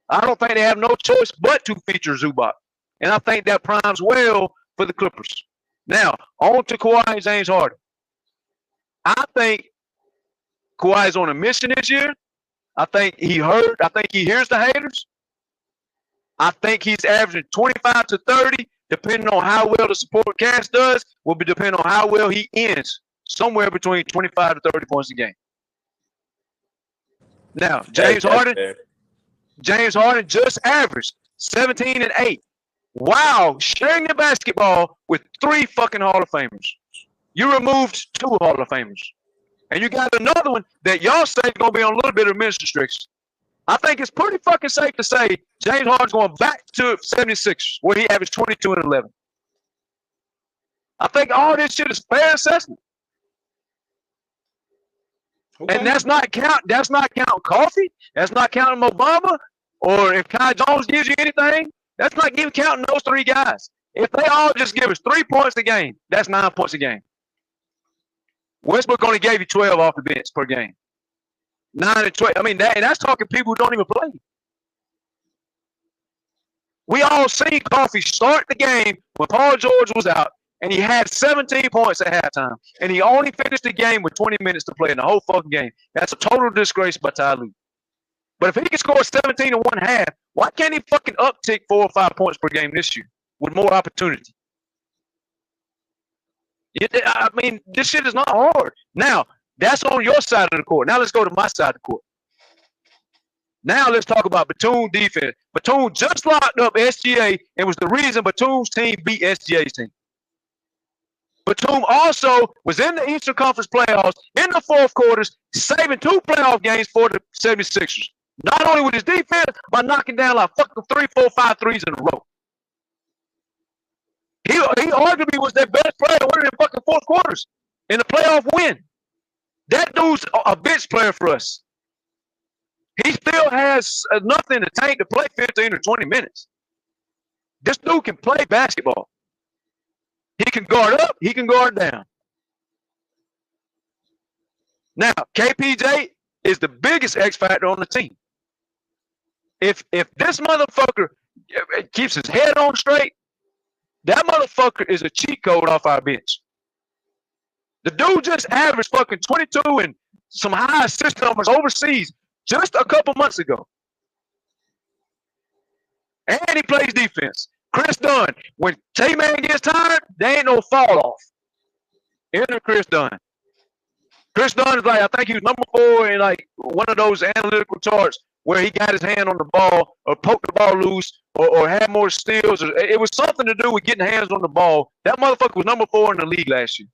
I don't think they have no choice but to feature Zubac. And I think that primes well for the Clippers. Now, on to Kawhi and James Harden. I think Kawhi is on a mission this year. I think he hears the haters. I think he's averaging 25 to 30, depending on how well the support cast does, will be depending on how well he ends, somewhere between 25 to 30 points a game. Now, James Harden just averaged 17 and 8. Wow, sharing the basketball with 3 fucking Hall of Famers. You removed 2 Hall of Famers. And you got another one that y'all say is going to be on a little bit of minutes restrictions. I think it's pretty fucking safe to say James Harden's going back to 76, where he averaged 22 and 11. I think all this shit is fair assessment. Okay. And that's not counting Coffee. That's not counting Obama. Or if Kai Jones gives you anything, that's not even counting those 3 guys. If they all just give us 3 points a game, that's 9 points a game. Westbrook only gave you 12 off the bench per game. 9 and 12. I mean, that's talking people who don't even play. We all seen Coffee start the game when Paul George was out, and he had 17 points at halftime, and he only finished the game with 20 minutes to play in the whole fucking game. That's a total disgrace by Ty Lue. But if he can score 17 in 1 half, why can't he fucking uptick 4 or 5 points per game this year with more opportunity? I mean, this shit is not hard. Now, that's on your side of the court. Now let's go to my side of the court. Now let's talk about Batum defense. Batum just locked up SGA and was the reason Batum's team beat SGA's team. Batum also was in the Eastern Conference playoffs in the 4th quarters, saving 2 playoff games for the 76ers. Not only with his defense, by knocking down like fucking 3, 4, 5 threes in a row. He arguably was their best player in the fucking 4th quarters in the playoff win. That dude's a bench player for us. He still has enough in the tank to play 15 or 20 minutes. This dude can play basketball. He can guard up. He can guard down. Now, KPJ is the biggest X factor on the team. If this motherfucker keeps his head on straight, that motherfucker is a cheat code off our bench. The dude just averaged fucking 22 and some high assist numbers overseas just a couple months ago. And he plays defense. Chris Dunn, when Tay-Man gets tired, there ain't no fall off. Enter Chris Dunn. Chris Dunn is like, I think he was number 4 in like one of those analytical charts where he got his hand on the ball or poked the ball loose or had more steals. It was something to do with getting hands on the ball. That motherfucker was number 4 in the league last year.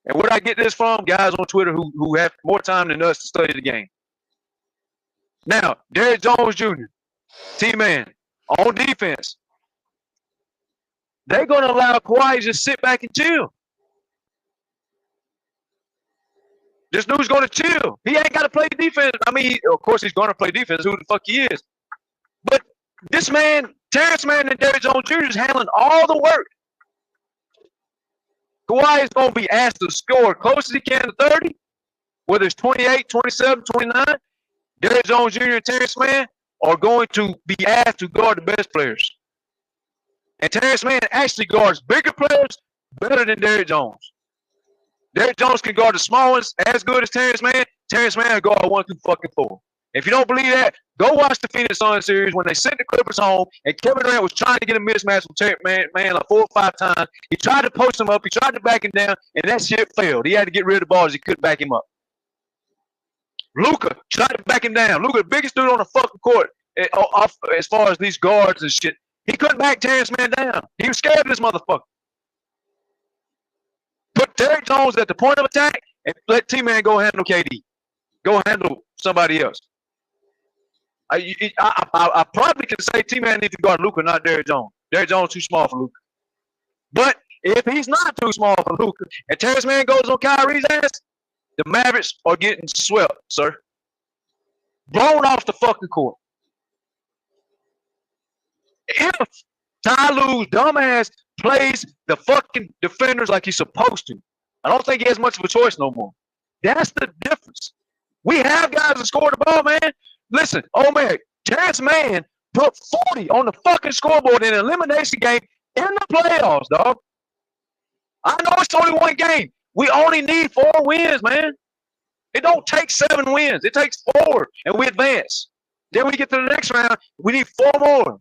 And where I get this from? Guys on Twitter who have more time than us to study the game. Now, Derrick Jones Jr., T-Man, on defense. They're going to allow Kawhi to just sit back and chill. This dude's going to chill. He ain't got to play defense. I mean, of course he's going to play defense. Who the fuck he is. But this man, Terrence Mann and Derrick Jones Jr. is handling all the work. Kawhi is going to be asked to score close as he can to 30 whether it's 28, 27, 29, Derrick Jones Jr. and Terrence Mann are going to be asked to guard the best players. And Terrence Mann actually guards bigger players better than Derrick Jones. Derrick Jones can guard the small ones as good as Terrence Mann. Terrence Mann can guard 1 through fucking 4. If you don't believe that, go watch the Phoenix Suns series when they sent the Clippers home and Kevin Durant was trying to get a mismatch with Terrence Mann like 4 or 5 times. He tried to post him up. He tried to back him down, and that shit failed. He had to get rid of the balls. He couldn't back him up. Luka tried to back him down. Luka, the biggest dude on the fucking court as far as these guards and shit. He couldn't back Terrence Mann down. He was scared of this motherfucker. Put Derrick Jones at the point of attack and let T-Man go handle KD. Go handle somebody else. I probably can say T-Man needs to guard Luka, not Derrick Jones. Derrick Jones too small for Luka. But if he's not too small for Luka and Terrence Mann goes on Kyrie's ass, the Mavericks are getting swept, sir. Blown off the fucking court. If Ty Lue's dumbass plays the fucking defenders like he's supposed to, I don't think he has much of a choice no more. That's the difference. We have guys that score the ball, man. Listen, oh man, Terrence Mann put 40 on the fucking scoreboard in an elimination game in the playoffs, dog. I know it's only 1 game. We only need 4 wins, man. It don't take 7 wins. It takes 4, and we advance. Then we get to the next round, we need 4 more.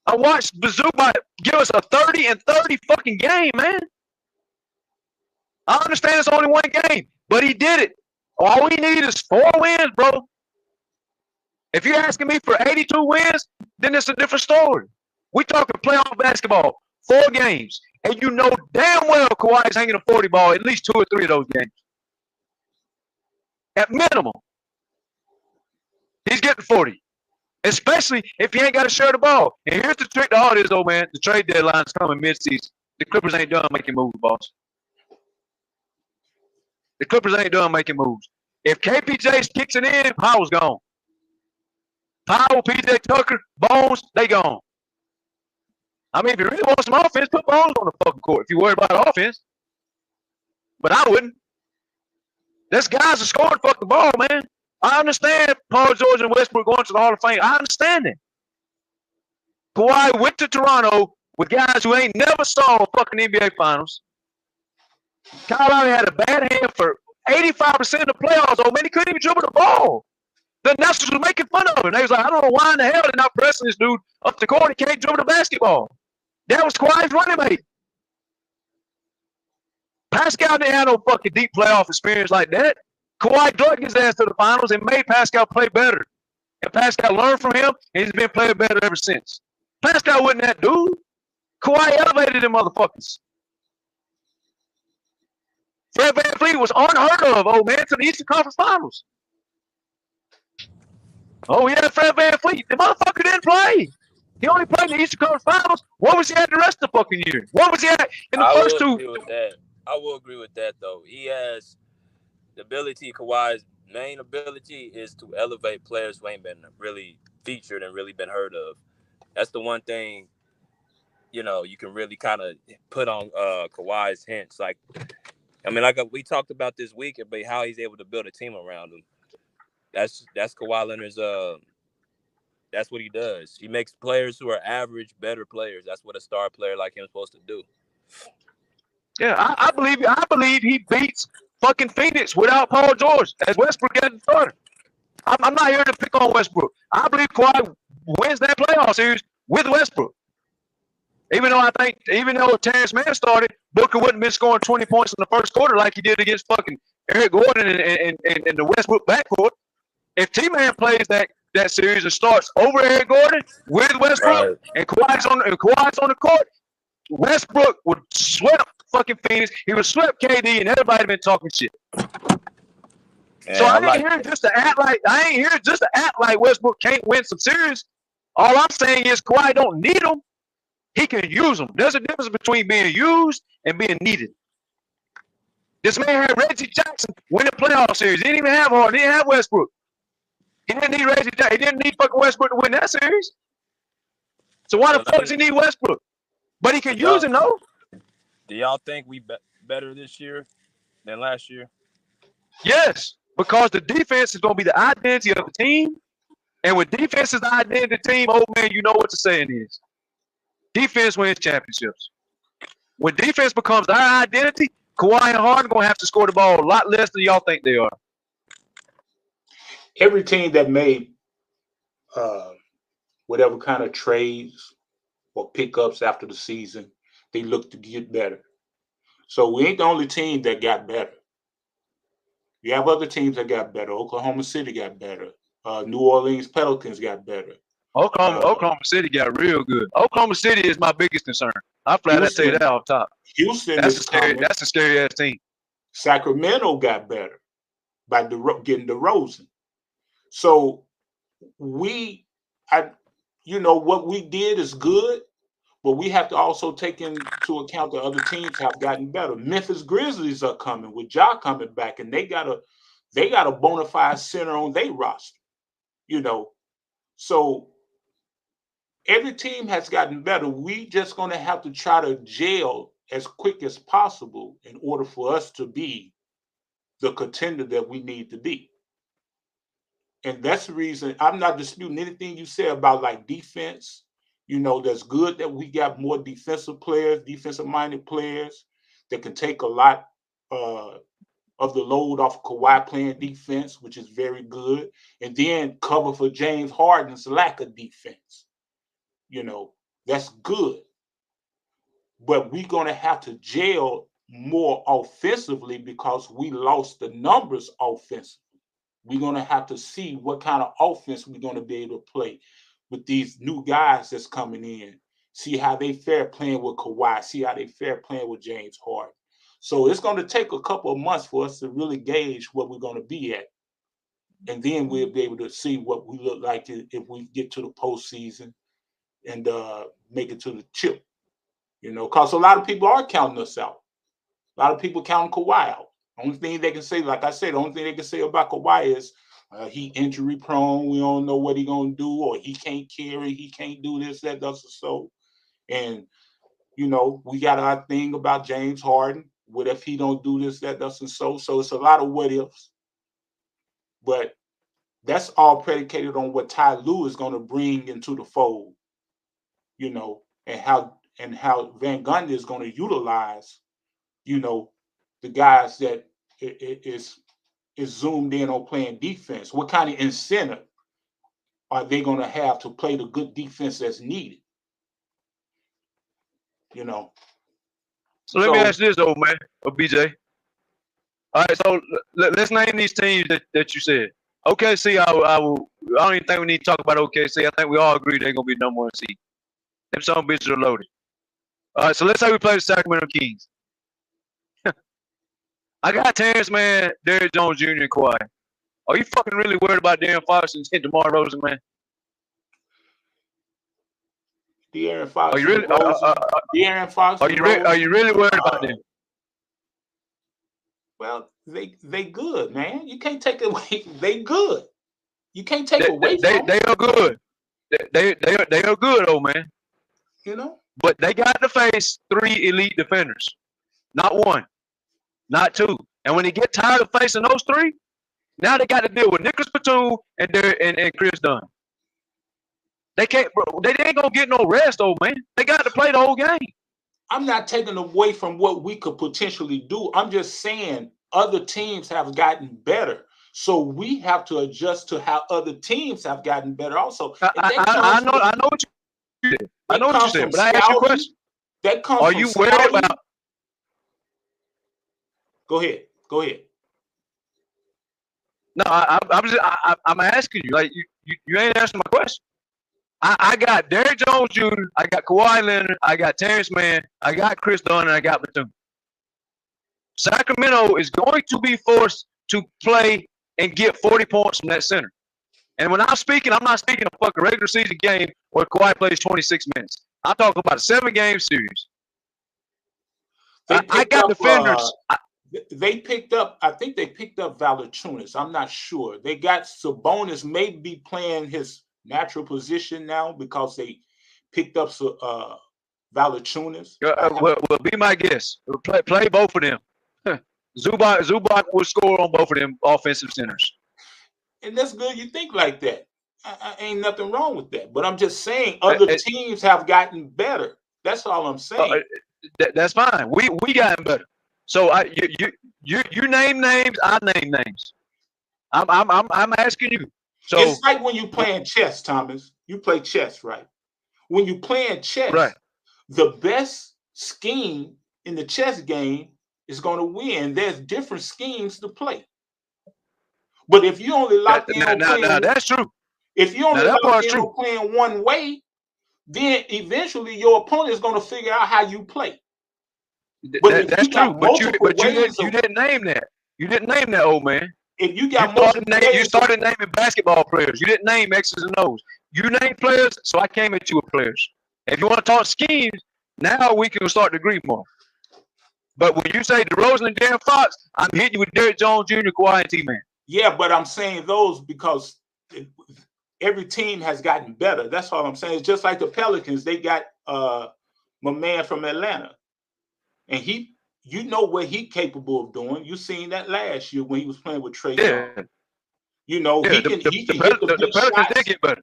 I watched Bazooka give us a 30 and 30 fucking game, man. I understand it's only 1 game, but he did it. All we need is 4 wins, bro. If you're asking me for 82 wins, then it's a different story. We talking playoff basketball, 4 games, and you know damn well Kawhi's hanging a 40 ball at least 2 or 3 of those games. At minimum, he's getting 40, especially if he ain't got to share the ball. And here's the trick to all this, though, man. The trade deadline's coming mid-season. The Clippers ain't done making moves, boss. The Clippers ain't done making moves. If KPJ kicks it in, Powell's gone. Powell, PJ Tucker, Bones, they gone. I mean, if you really want some offense, put Bones on the fucking court if you worry about offense. But I wouldn't. This guy's a scoring fucking ball, man. I understand Paul George and Westbrook going to the Hall of Fame. I understand it. Kawhi went to Toronto with guys who ain't never saw fucking NBA Finals. Kyle Lowry had a bad hand for 85% of the playoffs. Oh, man, he couldn't even dribble the ball. The announcers were making fun of him. They was like, I don't know why in the hell they're not pressing this dude up the court. He can't dribble the basketball. That was Kawhi's running mate. Pascal didn't have no fucking deep playoff experience like that. Kawhi dragged his ass to the finals and made Pascal play better. And Pascal learned from him, and he's been playing better ever since. Pascal wasn't that dude. Kawhi elevated them motherfuckers. Fred VanVleet was unheard of, oh man, to the Eastern Conference Finals. Oh yeah, Fred VanVleet. The motherfucker didn't play. He only played in the Eastern Conference Finals. What was he at the rest of the fucking year? What was he at in the first 2? I will agree with that, though. He has the ability, Kawhi's main ability is to elevate players who ain't been really featured and really been heard of. That's the one thing, you know, you can really kind of put on Kawhi's hints. Like, I mean, like we talked about this week, but how he's able to build a team around him. That's Kawhi Leonard's. That's what he does. He makes players who are average better players. That's what a star player like him is supposed to do. Yeah, I believe he beats fucking Phoenix without Paul George as Westbrook at the starter. I'm not here to pick on Westbrook. I believe Kawhi wins that playoff series with Westbrook. Even though Terrence Mann started, Booker wouldn't been scoring 20 points in the first quarter like he did against fucking Eric Gordon and the Westbrook backcourt. If T-Man plays that series and starts over Eric Gordon with Westbrook and Kawhi's on the court, Westbrook would sweep fucking Phoenix. He would sweep KD, and everybody been talking shit. Yeah, so I ain't here just to act like Westbrook can't win some series. All I'm saying is Kawhi don't need him. He can use them. There's a difference between being used and being needed. This man had Reggie Jackson win a playoff series. He didn't even have Harden. He didn't have Westbrook. He didn't need Reggie Jackson. He didn't need fucking Westbrook to win that series. So why the fuck does he need Westbrook? But he can use him, though. Do y'all think we better this year than last year? Yes, because the defense is going to be the identity of the team. And when defense is the identity of the team, old man, you know what the saying is. Defense wins championships. When defense becomes our identity, Kawhi and Harden going to have to score the ball a lot less than y'all think they are. Every team that made whatever kind of trades or pickups after the season, they look to get better. So we ain't the only team that got better. You have other teams that got better. Oklahoma City got better. New Orleans Pelicans got better. Oklahoma City got real good. Oklahoma City is my biggest concern. I flat out tell you that off top. Houston that's is a scary. coming. That's a scary ass team. Sacramento got better by getting DeRozan. So what we did is good, but we have to also take into account that other teams have gotten better. Memphis Grizzlies are coming with Ja coming back, and they got a bona fide center on their roster. So every team has gotten better. We just going to have to try to gel as quick as possible in order for us to be the contender that we need to be. And that's the reason I'm not disputing anything you said about like defense. That's good that we got more defensive players, defensive-minded players that can take a lot of the load off of Kawhi playing defense, which is very good, and then cover for James Harden's lack of defense. That's good. But we're going to have to gel more offensively because we lost the numbers offensively. We're going to have to see what kind of offense we're going to be able to play with these new guys that's coming in. See how they fare playing with Kawhi. See how they fare playing with James Harden. So it's going to take a couple of months for us to really gauge what we're going to be at. And then we'll be able to see what we look like if we get to the postseason and make it to the chip. Because a lot of people are counting us out. A lot of people counting Kawhi out. Only thing they can say, like I said, the only thing they can say about Kawhi is he injury prone. We don't know what he's going to do, or he can't carry. He can't do this, that, that's so. And, we got our thing about James Harden. What if he don't do this, that, that's so? So it's a lot of what ifs. But that's all predicated on what Ty Lue is going to bring into the fold, and how Van Gundy is going to utilize, the guys that is zoomed in on playing defense. What kind of incentive are they going to have to play the good defense that's needed? So let me ask this, old man, or BJ. All right, so let's name these teams that you said. OKC, I don't even think we need to talk about OKC. I think we all agree they're going to be number one seed. Them some bitches are loaded. All right, so let's say we play the Sacramento Kings. I got Terrence Mann, Derrick Jones Jr., and Kawhi. Are you fucking really worried about De'Aaron Fox and DeMar DeRozan, man? De'Aaron Fox. Are you really? De'Aaron Fox. Are you really worried about them? Well, they good, man. You can't take it away. They good. You can't take away from them. They are good. They are good, old man. But they got to face 3 elite defenders, not 1. Not 2. And when they get tired of facing those 3, now they got to deal with Nicholas Batum and Chris Dunn. They can't, bro. They ain't gonna get no rest, old man. They got to play the whole game. I'm not taking away from what we could potentially do. I'm just saying other teams have gotten better. So we have to adjust to how other teams have gotten better also. I know what you said. I know what you said, but I asked you a question. That comes Are from you worried about? Go ahead. No, I'm asking you. Like you ain't answering my question. I got Derrick Jones Jr., I got Kawhi Leonard, I got Terrence Mann, I got Chris Dunn, and I got Batum. Sacramento is going to be forced to play and get 40 points from that center. And when I'm speaking, I'm not speaking a fucking regular season game where Kawhi plays 26 minutes. I'm talking about a 7-game series. I got defenders. They picked up, I think they picked up Valanciunas. I'm not sure. They got Sabonis may be playing his natural position now because they picked up Valanciunas. Well, be my guest. Play both of them. Zubac will score on both of them offensive centers. And that's good. You think like that. I ain't nothing wrong with that. But I'm just saying other teams have gotten better. That's all I'm saying. That's fine. We gotten better. So you name names, I name names. I'm asking you. So it's like when you playing chess, Thomas. You play chess, right? When you playing chess, right, the best scheme in the chess game is going to win. There's different schemes to play. But if you only lock in on playing, that's true. If you only lock in on playing one way, then eventually your opponent is going to figure out how you play. But that's true. But you didn't name that. You didn't name that, old man. If you got you started naming basketball players. You didn't name X's and O's. You named players, so I came at you with players. If you want to talk schemes, now we can start to agree more. But when you say DeRozan and Darren Fox, I'm hitting you with Derrick Jones Jr., Kawhi, and T-Man. Yeah, but I'm saying those because every team has gotten better. That's all I'm saying. It's just like the Pelicans. They got my man from Atlanta. And you know what he's capable of doing. You seen that last year when he was playing with Trae Young. You know, he can hit the big shots. Did get better.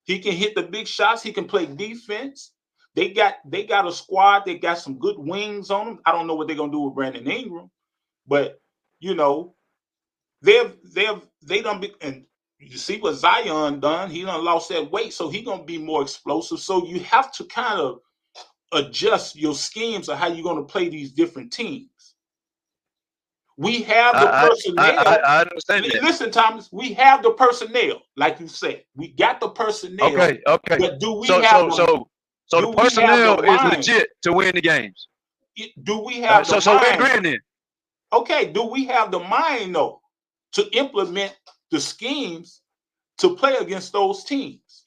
He can hit the big shots. He can play defense. They got a squad. They got some good wings on them. I don't know what they're gonna do with Brandon Ingram, but you know, they done be, and you see what Zion done. He done lost that weight, so he gonna be more explosive. So you have to kind of adjust your schemes of how you're going to play these different teams. We have the personnel. I understand that. Listen, Thomas, we have the personnel, like you said. We got the personnel. Okay. But do we have the personnel is legit to win the games? Do we have the mind? So we're agreeing then. Okay, do we have the mind, though, to implement the schemes to play against those teams?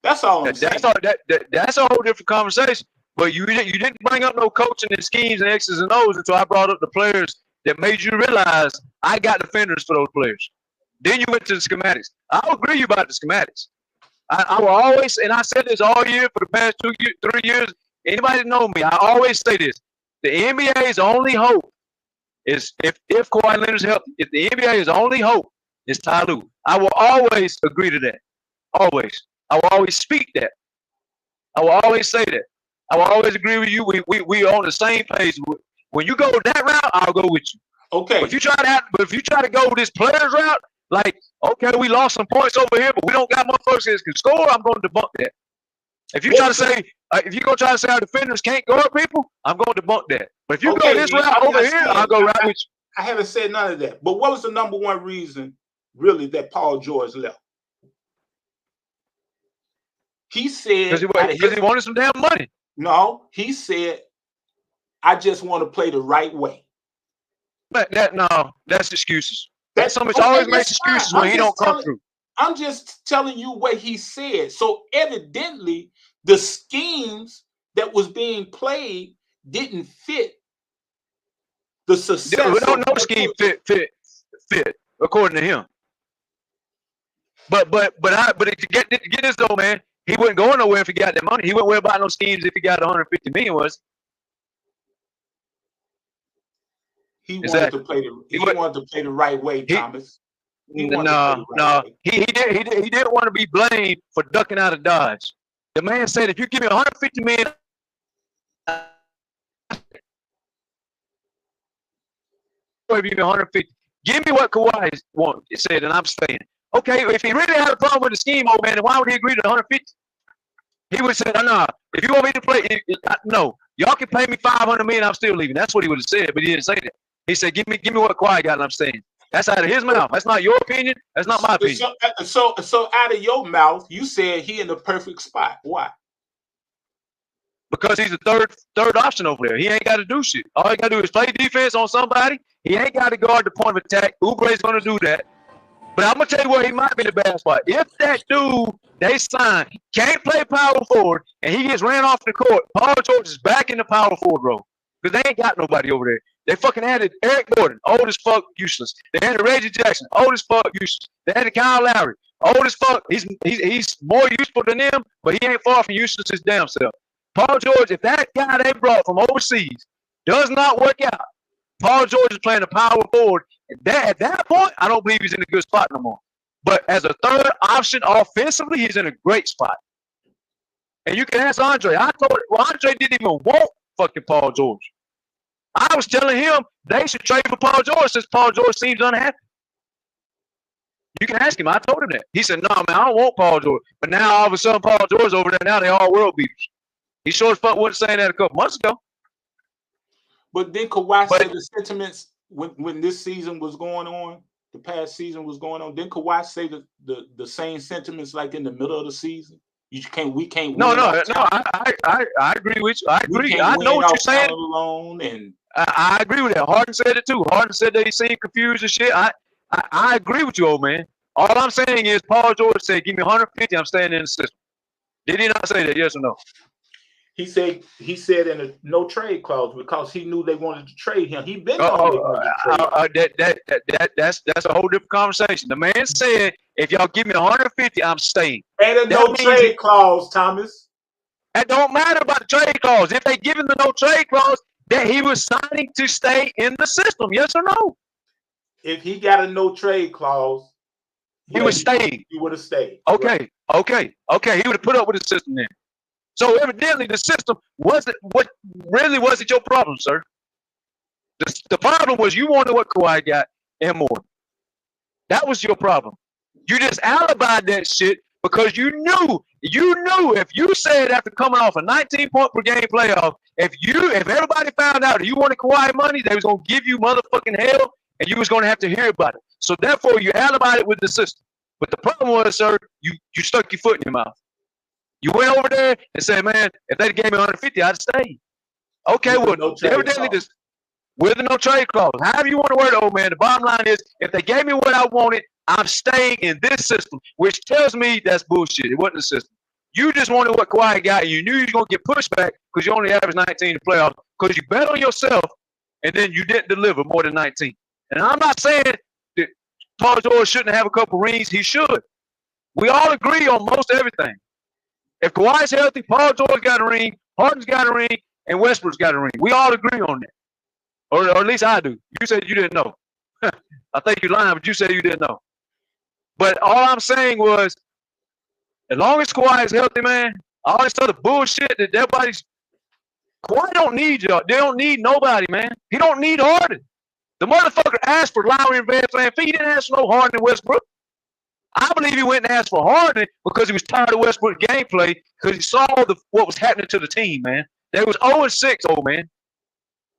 That's all I'm saying. That's a whole different conversation. But you didn't bring up no coaching and schemes and X's and O's until I brought up the players that made you realize I got defenders for those players. Then you went to the schematics. I'll agree you about the schematics. I will always, and I said this all year for the past 3 years. Anybody that know me, I always say this. The NBA's only hope is if Kawhi Leonard's healthy. If the NBA's only hope is Ty Lue. I will always agree to that. Always. I will always speak that. I will always say that. I will always agree with you. We on the same page. When you go that route, I'll go with you. Okay. But if you try to go this players route, like, okay, we lost some points over here, but we don't got motherfuckers that can score, I'm going to debunk that. If you try to say, if you're going to try to say our defenders can't guard people, I'm going to debunk that. But if you go this route over here, I'll go right with you. I haven't said none of that. But what was the number one reason, really, that Paul George left? He said because he wanted some damn money. No, he said, I just want to play the right way. But that's excuses. That's somebody always makes excuses when he don't come through. I'm just telling you what he said. So evidently, the schemes that was being played didn't fit the success. We don't know scheme fit according to him. But to get this though, man. He wasn't going nowhere if he got that money. He wouldn't worry about no schemes if he got 150 million. He wanted to play the right way, Thomas. No. He didn't want to be blamed for ducking out of Dodge. The man said, if you give me 150 million, give me 150. Give me what Kawhi said, and I'm staying. Okay, if he really had a problem with the scheme, old man, then why would he agree to 150? He would have said, "No, if you want me to play, no, y'all can pay me 500 million. I'm still leaving." That's what he would have said, but he didn't say that. He said, "Give me what Kawhi got," and I'm staying. That's out of his mouth. That's not your opinion. That's not my opinion. So out of your mouth, you said he in the perfect spot. Why? Because he's the third option over there. He ain't got to do shit. All he got to do is play defense on somebody. He ain't got to guard the point of attack. Oubre's going to do that. But I'm going to tell you where he might be the bad spot. If that dude they signed can't play power forward and he gets ran off the court, Paul George is back in the power forward role because they ain't got nobody over there. They fucking added Eric Gordon, old as fuck, useless. They added Reggie Jackson, old as fuck, useless. They added Kyle Lowry, old as fuck. He's more useful than them, but he ain't far from useless his damn self. Paul George, if that guy they brought from overseas does not work out, Paul George is playing a power forward. At that point, I don't believe he's in a good spot no more. But as a third option offensively, he's in a great spot. And you can ask Andre. Andre didn't even want fucking Paul George. I was telling him they should trade for Paul George since Paul George seems unhappy. You can ask him. I told him that. He said, no, man, I don't want Paul George. But now all of a sudden Paul George over there, now they all world beaters. He sure as fuck wasn't saying that a couple months ago. But then Kawhi said the sentiments when this season was going on, the past season was going on, didn't Kawhi say the same sentiments like in the middle of the season? We can't. No. I agree with you. I agree. I know what you're saying. Alone and I agree with that. Harden said it too. Harden said that he seemed confused and shit. I agree with you, old man. All I'm saying is Paul George said, "Give me 150. I'm staying in the system." Did he not say that? Yes or no? He said in a no trade clause because he knew they wanted to trade him. He been on that's a whole different conversation. The man said, "If y'all give me 150, I'm staying." And a no trade clause, Thomas. It don't matter about the trade clause. If they give him the no trade clause, that he was signing to stay in the system. Yes or no? If he got a no trade clause, he would stay. He would have stayed. Okay. He would have put up with the system then. So evidently the system wasn't what really wasn't your problem, sir. The problem was you wanted what Kawhi got and more. That was your problem. You just alibied that shit because you knew if you said after coming off a 19-point per game playoff, if everybody found out that you wanted Kawhi money, they was gonna give you motherfucking hell and you was gonna have to hear about it. So therefore you alibied it with the system. But the problem was, sir, you stuck your foot in your mouth. You went over there and said, man, if they gave me 150, I'd stay. Okay, well, evidently this with a no trade clause. However you want to word it, old man, the bottom line is if they gave me what I wanted, I'm staying in this system, which tells me that's bullshit. It wasn't the system. You just wanted what Kawhi got, and you knew you was going to get pushed back because you only averaged 19 in the playoffs because you bet on yourself, and then you didn't deliver more than 19. And I'm not saying that Paul George shouldn't have a couple rings. He should. We all agree on most everything. If Kawhi's healthy, Paul George got a ring, Harden's got a ring, and Westbrook's got a ring. We all agree on that. Or at least I do. You said you didn't know. I think you're lying, but you said you didn't know. But all I'm saying was, as long as Kawhi is healthy, man, all this other bullshit that everybody's Kawhi don't need y'all. They don't need nobody, man. He don't need Harden. The motherfucker asked for Lowry and Van Fleet. He didn't ask for no Harden and Westbrook. I believe he went and asked for Harden because he was tired of Westbrook's gameplay because he saw what was happening to the team, man. They was 0-6, old man.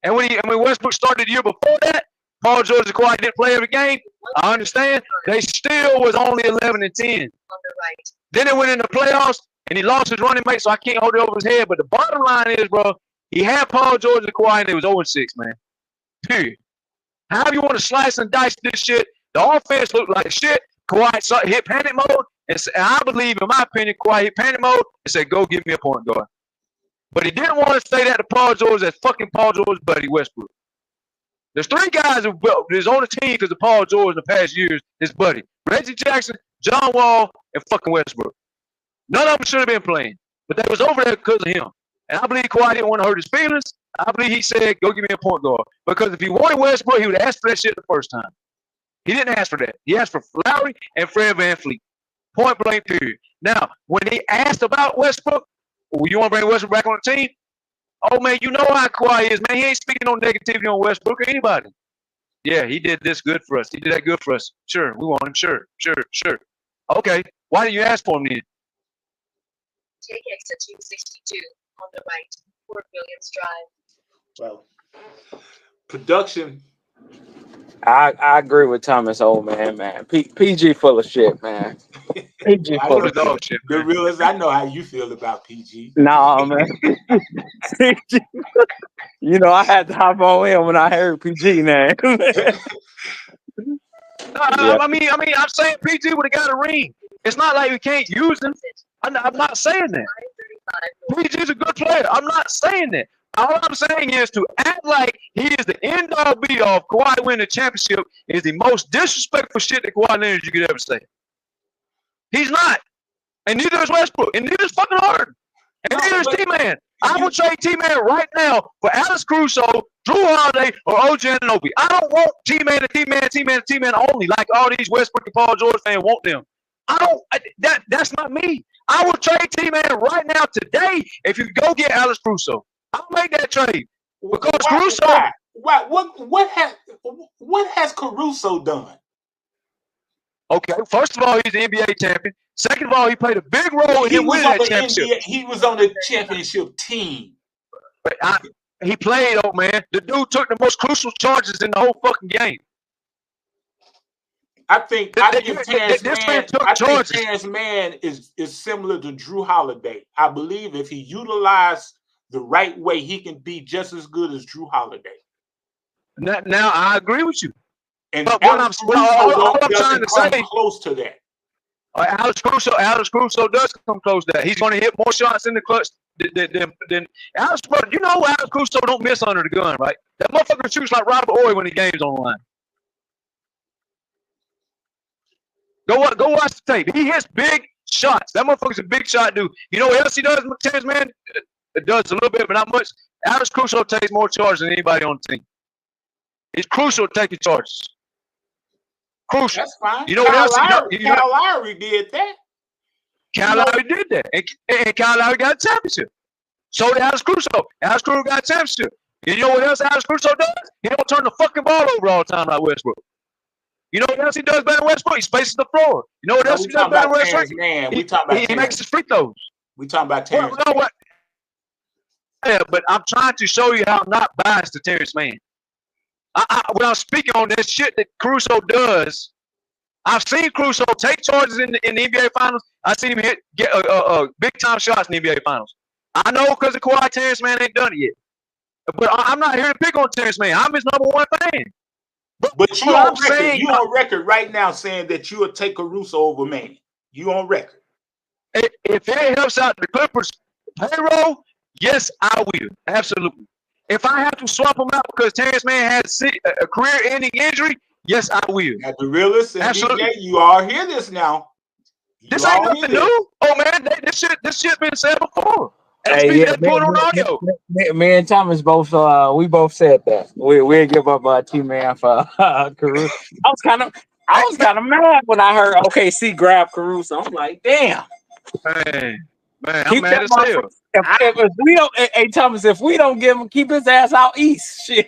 And when Westbrook started the year before that, Paul George and Kawhi didn't play every game. I understand. They still was only 11-10. Then it went in the playoffs, and he lost his running mate, so I can't hold it over his head. But the bottom line is, bro, he had Paul George and Kawhi, and it was 0-6, man. Period. However you want to slice and dice this shit, the offense looked like shit. Kawhi hit panic mode, and I believe, in my opinion, Kawhi hit panic mode and said, go give me a point guard. But he didn't want to say that to Paul George, that's fucking Paul George's buddy, Westbrook. There's three guys who is on the team because of Paul George in the past years, his buddy. Reggie Jackson, John Wall, and fucking Westbrook. None of them should have been playing, but they was over there because of him. And I believe Kawhi didn't want to hurt his feelings. I believe he said, go give me a point guard. Because if he wanted Westbrook, he would have asked for that shit the first time. He didn't ask for that. He asked for Lowry and Fred VanVleet. Point blank, period. Now, when he asked about Westbrook, well, you want to bring Westbrook back on the team? Oh, man, you know how Kawhi is, man. He ain't speaking no negativity on Westbrook or anybody. Yeah, he did this good for us. He did that good for us. Sure, we want him. Sure. Okay, why didn't you ask for him then? Take exit 262 on the right, Fort Williams Drive. Well, production. I agree with Thomas, old man. PG full of shit, man. PG full of dog shit. The realest, I know how you feel about PG. Nah, man. PG. You know, I had to hop on in when I heard PG name. I mean, I'm saying PG would have got a ring. It's not like we can't use him. I'm not saying that. PG's a good player. I'm not saying that. All I'm saying is to act like he is the end-all be-all of Kawhi winning the championship is the most disrespectful shit that Kawhi Leonard you could ever say. He's not. And neither is Westbrook. And neither is fucking Harden. And neither is T-Man. I would trade T-Man right now for Alex Caruso, Drew Holiday, or OG Anunoby. I don't want T-Man and T-Man, T-Man, and T-Man only, like all these Westbrook and Paul George fans want them. That's not me. I will trade T-Man right now today if you go get Alex Caruso. I'll make that trade because Caruso. Why? What has Caruso done? Okay, first of all, he's the NBA champion. Second of all, he played a big role in him winning that championship. He was on the championship team. But he played, oh man. The dude took the most crucial charges in the whole fucking game. I think Terrence Mann is similar to Drew Holiday. I believe if he utilized the right way, he can be just as good as Drew Holiday. Now I agree with you. And but all I'm trying to say, close to that. Alex Caruso does come close to that. He's going to hit more shots in the clutch than Alex. But you know, Alex Caruso don't miss under the gun, right? That motherfucker shoots like Robert Ory when the game's on the line. Go watch the tape. He hits big shots. That motherfucker's a big shot dude. You know what else he does, Terrence Mann? It does a little bit, but not much. Alex Caruso takes more charges than anybody on the team. It's crucial taking charges. Crucial. That's fine. You know what else? Kyle Lowry did that. Kyle Lowry did that. And Kyle Lowry got a championship. So did Alex Caruso. Alex Caruso got a championship. You know what else Alex Caruso does? He don't turn the fucking ball over all the time like Westbrook. You know what else he does better than Westbrook? He spaces the floor. You know what else he does better than Westbrook? He makes his free ththrows. We talking about Terrence. You know what? Yeah, but I'm trying to show you how I'm not biased to Terrence Mann. When I'm speaking on this shit that Caruso does, I've seen Caruso take charges in the NBA Finals. I've seen him get big time shots in the NBA Finals. I know because of Kawhi, Terrence Mann ain't done it yet. But I'm not here to pick on Terrence Mann. I'm his #1 fan. But you on record right now saying that you would take Caruso over Mann. You on record. If it helps out the Clippers payroll, yes, I will. Absolutely. If I have to swap him out because Terrence Mann has a career-ending injury, yes, I will. At the realest, absolutely. You all hear this now. This ain't nothing new. Oh man, this shit been said before. Hey, me and Thomas both we both said that we'll give up T-Man for Caruso. I was kind of mad when I heard OKC grab Caruso. I'm like, damn. Man, I'm mad as hell. If we don't, hey Thomas, if we don't give him, keep his ass out east. Shit.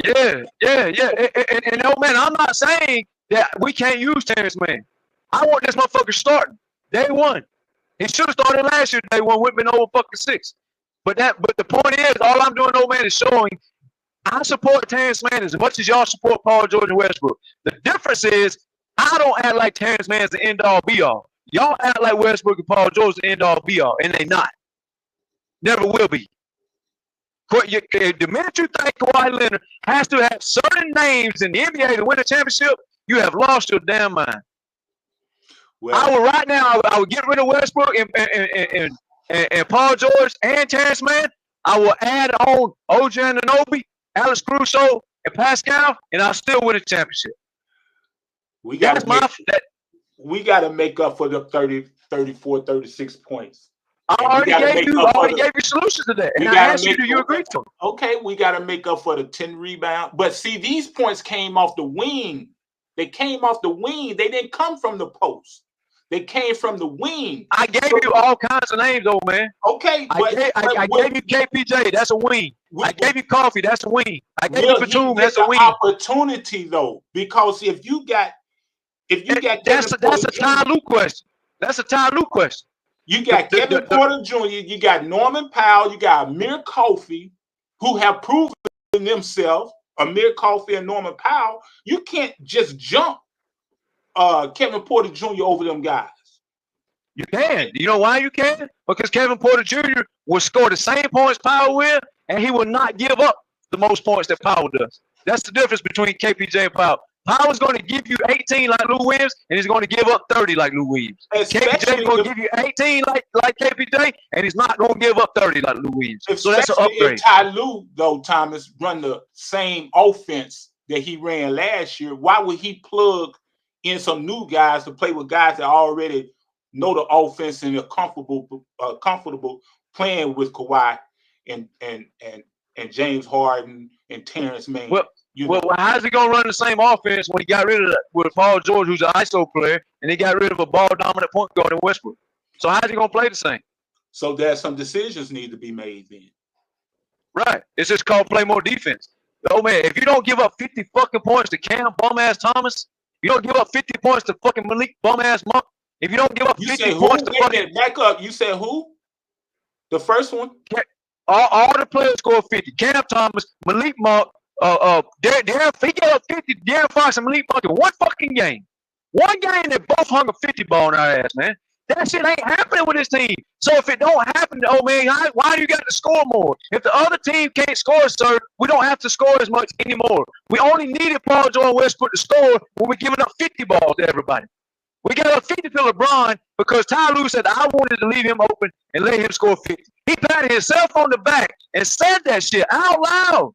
Yeah. And oh man, I'm not saying that we can't use Terrence Mann. I want this motherfucker starting day one. He should have started last year day one. We've been over fucking 6. But the point is, all I'm doing, old man, is showing I support Terrence Mann as much as y'all support Paul George and Westbrook. The difference is I don't act like Terrence Mann is the end all be all. Y'all act like Westbrook and Paul George is the end all be all, and they not. Never will be. The minute you think Kawhi Leonard has to have certain names in the NBA to win a championship, you have lost your damn mind. Well, I would get rid of Westbrook and Paul George and Terrence Mann. I will add on OG Anunoby, Alex Caruso, and Pascal, and I'll still win a championship. We got to make up for the 30, 34, 36 points. I already gave you solutions to that. And I asked you, do you agree to them? Okay, we got to make up for the 10 rebound. But see, these points came off the wing. They came off the wing. They didn't come from the post. They came from the wing. I gave you all kinds of names, old man. Okay, I gave you KPJ. That's a wing. I gave you Coffee. That's a wing. I gave you Batum. That's a wing. Opportunity though, because if you got that's a Ty Lue question. That's a Ty Lue question. You got Kevin Porter Jr., you got Norman Powell, you got Amir Coffey, who have proven themselves. Amir Coffey and Norman Powell. You can't just jump Kevin Porter Jr. over them guys. You can. You know why you can? Because Kevin Porter Jr. will score the same points Powell will, and he will not give up the most points that Powell does. That's the difference between KPJ and Powell. Powell's going to give you 18 like Lou Williams, and he's going to give up 30 like Lou Williams. KPJ is going to give you 18 like KPJ, and he's not going to give up 30 like Lou Williams. So that's an upgrade. If Ty Lue, though, Thomas, run the same offense that he ran last year, why would he plug in some new guys to play with guys that already know the offense and are comfortable playing with Kawhi and James Harden and Terrence Mann. Well, how's he gonna run the same offense when he got rid of with Paul George, who's an ISO player, and he got rid of a ball dominant point guard in Westbrook? So how's he gonna play the same? So there's some decisions need to be made then. Right. It's just called play more defense. Oh man, if you don't give up 50 fucking points to Cam bum ass Thomas, you don't give up 50 points to fucking Malik bum ass Monk. If you don't give up 50 points to fucking back up, you said who? The first one? All the players score 50. Cam Thomas, Malik Monk, Darren, he gave up 50. Darren Fox and Malik Monk in one fucking game. One game that both hung a 50 ball in our ass, man. That shit ain't happening with this team. So if it don't happen, oh man, why do you got to score more? If the other team can't score, sir, we don't have to score as much anymore. We only needed Paul George Westbrook to score when we're giving up 50 balls to everybody. We got up 50 to LeBron because Ty Lue said I wanted to leave him open and let him score 50. He patted himself on the back and said that shit out loud.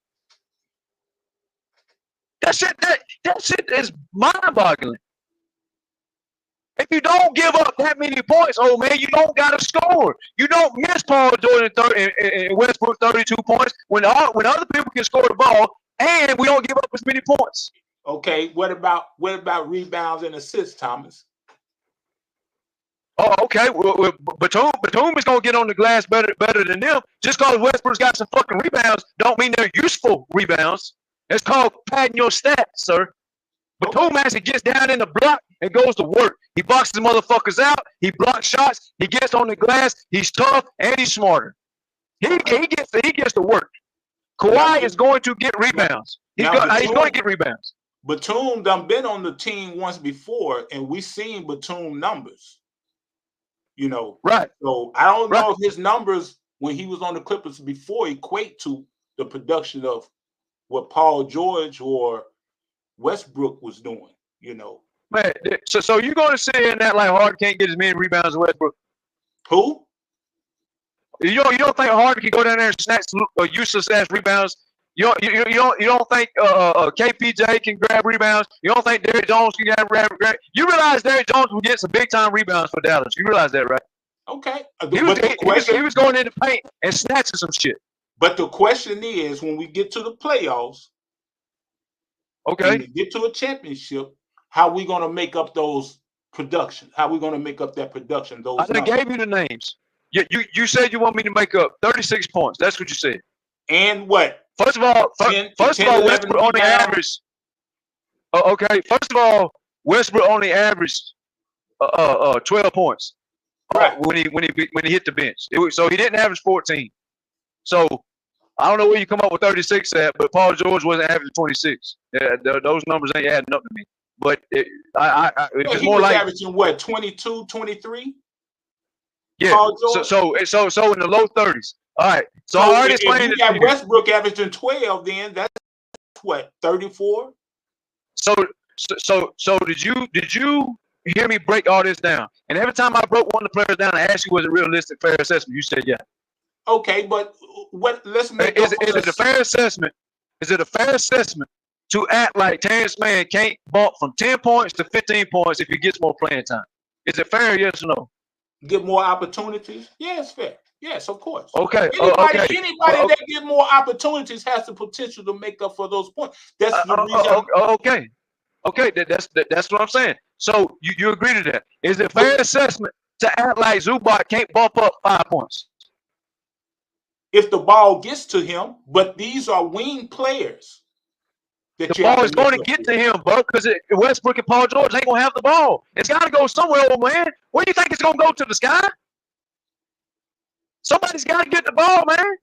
That shit is mind-boggling. If you don't give up that many points, oh man, you don't gotta score. You don't miss Paul George and Westbrook 32 points when other people can score the ball, and we don't give up as many points. Okay, what about rebounds and assists, Thomas? Oh, okay. Well, Batum is gonna get on the glass better than them. Just because Westbrook's got some fucking rebounds, don't mean they're useful rebounds. It's called padding your stats, sir. Batum actually gets down in the block and goes to work. He boxes motherfuckers out. He blocks shots. He gets on the glass. He's tough and he's smarter. He gets to work. Kawhi is going to get rebounds. He's going to get rebounds. Batum done been on the team once before, and we seen Batum numbers. You know, right? So I don't know if his numbers when he was on the Clippers before equate to the production of what Paul George or Westbrook was doing. You know, man. So you're going to say in that like Harden can't get as many rebounds as Westbrook? Who? You don't think Harden can go down there and snatch useless ass rebounds? You don't think KPJ can grab rebounds? You don't think Derrick Jones can grab? You realize Derrick Jones will get some big time rebounds for Dallas? You realize that, right? Okay. He was going in the paint and snatching some shit. But the question is, when we get to the playoffs, okay, when we get to a championship, how we gonna make up those production? How we gonna make up that production? Those I gave you the names. You said you want me to make up 36 points. That's what you said. And what? First of all, Westbrook only averaged. Okay. First of all, Westbrook only averaged 12 points. Right. When he hit the bench, so he didn't average 14. So I don't know where you come up with 36 at, but Paul George wasn't averaging 26. Yeah, those numbers ain't adding up to me. But it's he more was like averaging what, 22, 23? Yeah. So in the low 30s. All right. So I already explained it. You got Westbrook averaging 12, then that's what, 34? So did you hear me break all this down? And every time I broke one of the players down, I asked you was it realistic fair assessment. You said yeah. Okay, but let's make is it a fair assessment? Is it a fair assessment to act like Terrence Mann can't bump from 10 points to 15 points if he gets more playing time? Is it fair, yes or no? Get more opportunities? Yeah, it's fair. Yes, of course. Okay. Anybody that get more opportunities has the potential to make up for those points. That's the reason. Okay. That's what I'm saying. So you agree to that? Is it fair assessment to act like Zubac can't bump up 5 points? If the ball gets to him, but these are wing players. The ball is going to get to him, bro, because Westbrook and Paul George ain't going to have the ball. It's got to go somewhere, old man. Where do you think it's going to go to the sky? Somebody's got to get the ball, man.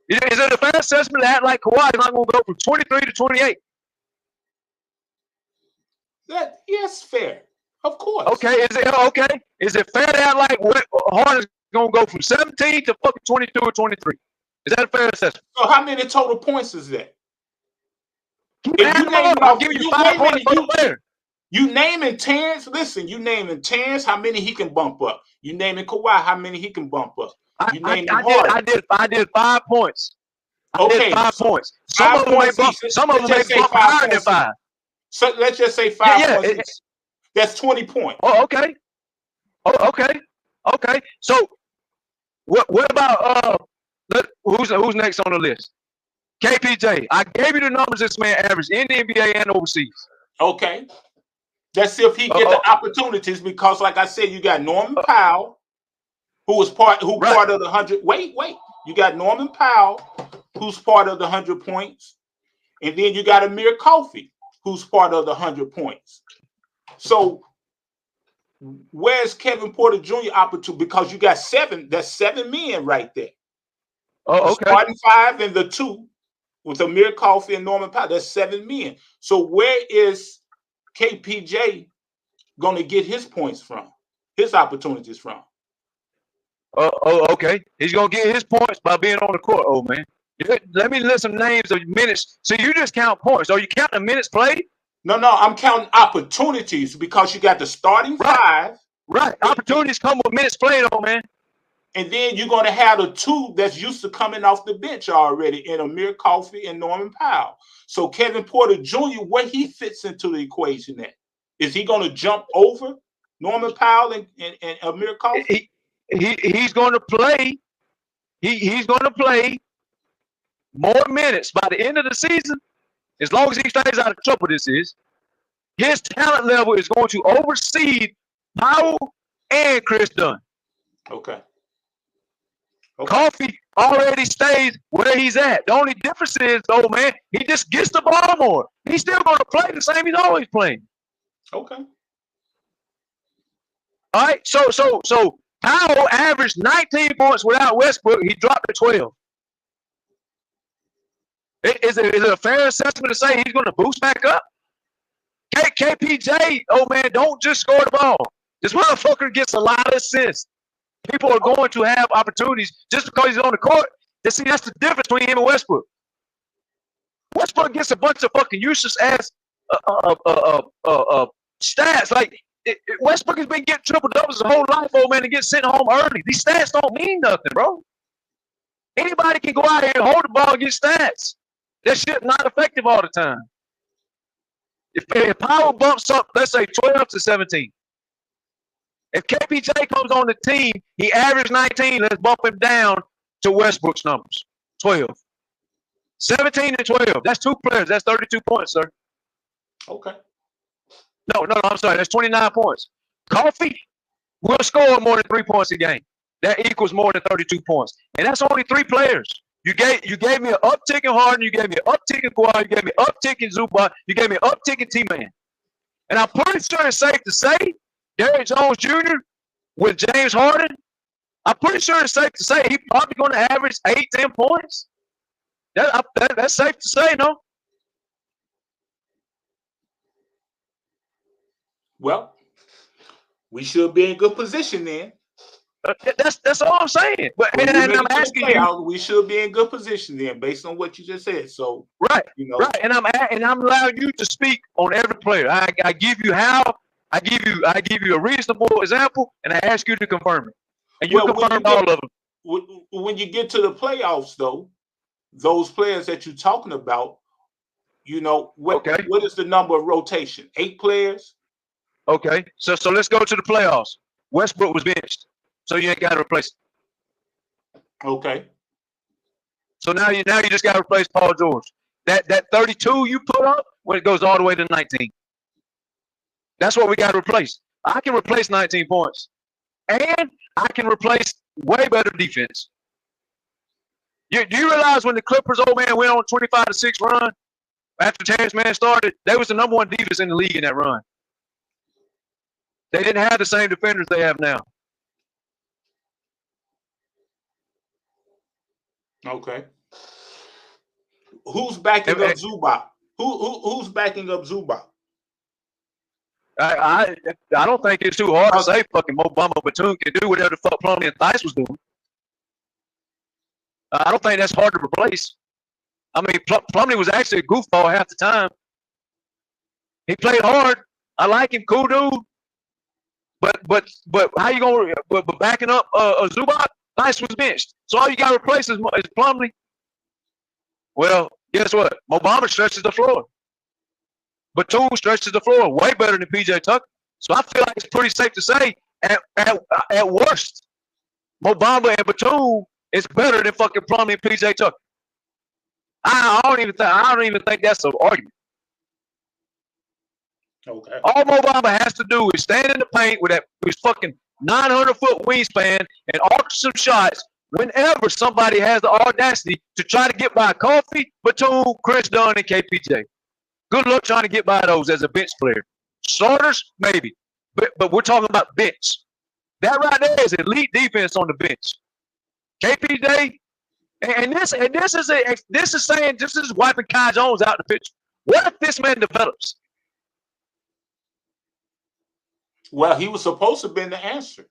Is it a fair assessment to act like Kawhi is not going to go from 23 to 28? Yes, fair. Of course. Okay. Is it fair to act like Harden is going to go from 17 to fucking 22 or 23? Is that a fair assessment? So how many total points is that? I'll give you 5 points for the player. You naming Terrence, listen, you naming Terrence, how many he can bump up. You naming Kawhi, how many he can bump up. I did 5 points. I did 5 points. Some of them may bump higher than 5. So let's just say 5 points. That's 20 points. Oh, okay. Okay, so what about who's next on the list? KPJ. I gave you the numbers this man averaged in the NBA and overseas. Okay. Let's see if he get the opportunities because, like I said, you got Norman Powell, who part of the 100. Wait. You got Norman Powell, who's part of the 100 points, and then you got Amir Coffey, who's part of the 100 points. So where's Kevin Porter Jr. opportunity? Because you got seven. That's 7 men right there. Oh, okay. Starting 5 and the 2 with Amir Coffey and Norman Powell. That's 7 men. So where is KPJ going to get his points from? His opportunities from? Okay. He's going to get his points by being on the court, old man. Let me list some names of minutes. So you just count points. Are you counting minutes played? No, I'm counting opportunities because you got the starting 5. Right. Opportunities come with minutes played, old man. And then you're going to have the 2 that's used to coming off the bench already in Amir Coffey and Norman Powell. So Kevin Porter Jr., where he fits into the equation at? Is he going to jump over Norman Powell and Amir Coffey? He's going to play. He's going to play more minutes by the end of the season, as long as he stays out of trouble. His talent level is going to oversee Powell and Chris Dunn. Okay. Coffey already stays where he's at. The only difference is, old man, he just gets the ball more. He's still going to play the same he's always playing. Okay. All right. So Powell averaged 19 points without Westbrook. He dropped to 12. Is it a fair assessment to say he's going to boost back up? KPJ, old man, don't just score the ball. This motherfucker gets a lot of assists. People are going to have opportunities just because he's on the court. See, that's the difference between him and Westbrook. Westbrook gets a bunch of fucking useless ass stats. Like Westbrook has been getting triple doubles his whole life, old man, and get sent home early. These stats don't mean nothing, bro. Anybody can go out here and hold the ball and get stats. That shit not effective all the time. If Powell bumps up, let's say 12 to 17. If KPJ comes on the team, he averaged 19. Let's bump him down to Westbrook's numbers, 12. 17 and 12. That's 2 players. That's 32 points, sir. Okay. No, I'm sorry. That's 29 points. Coffey will score more than 3 points a game. That equals more than 32 points. And that's only 3 players. You gave me an uptick in Harden. You gave me an uptick in Kawhi. You gave me an uptick in Zubac. You gave me an uptick in T-Man. And I'm pretty sure it's safe to say Derrick Jones Jr. with James Harden, I'm pretty sure it's safe to say he's probably going to average 8-10 points. That's safe to say, no? Well, we should be in good position then. That's all I'm saying. But and I'm asking you, we should be in good position then, based on what you just said. So right, right, and I'm allowing you to speak on every player. I give you I give you a reasonable example, and I ask you to confirm it, and you confirm all of them. When you get to the playoffs, though, those players that you're talking about, what is the number of rotation? 8 players. Okay, so let's go to the playoffs. Westbrook was benched, so you ain't got to replace him. Okay. So now you just got to replace Paul George. That 32 you put up when it goes all the way to 19. That's what we got to replace. I can replace 19 points, and I can replace way better defense. Do you realize when the Clippers, old man, went on 25-6 run after Terrence Mann started, they was the number 1 defense in the league in that run. They didn't have the same defenders they have now. Okay. Who's backing up Zubac? Who's backing up Zubac? I don't think it's too hard to say fucking Mo Bamba Batum can do whatever the fuck Plumlee and Theis was doing. I don't think that's hard to replace. I mean, Plumlee was actually a goofball half the time. He played hard. I like him, cool dude. But how you gonna? But backing up Zubac, Theis was benched. So all you got to replace is Plumlee. Well, guess what? Mo Bamba stretches the floor. Batum stretches the floor way better than PJ Tucker. So I feel like it's pretty safe to say At worst, Mo Bamba and Batum is better than fucking Plumlee and PJ Tucker. I don't even think that's an argument. Okay. All Mo Bamba has to do is stand in the paint with his fucking 900-foot wingspan and arc some shots whenever somebody has the audacity to try to get by Kofi, Batum, Chris Dunn, and KPJ. Good luck trying to get by those as a bench player. Starters, maybe. But we're talking about bench. That right there is elite defense on the bench. KPJ, and this is wiping Kai Jones out the picture. What if this man develops? Well, he was supposed to have been the answer.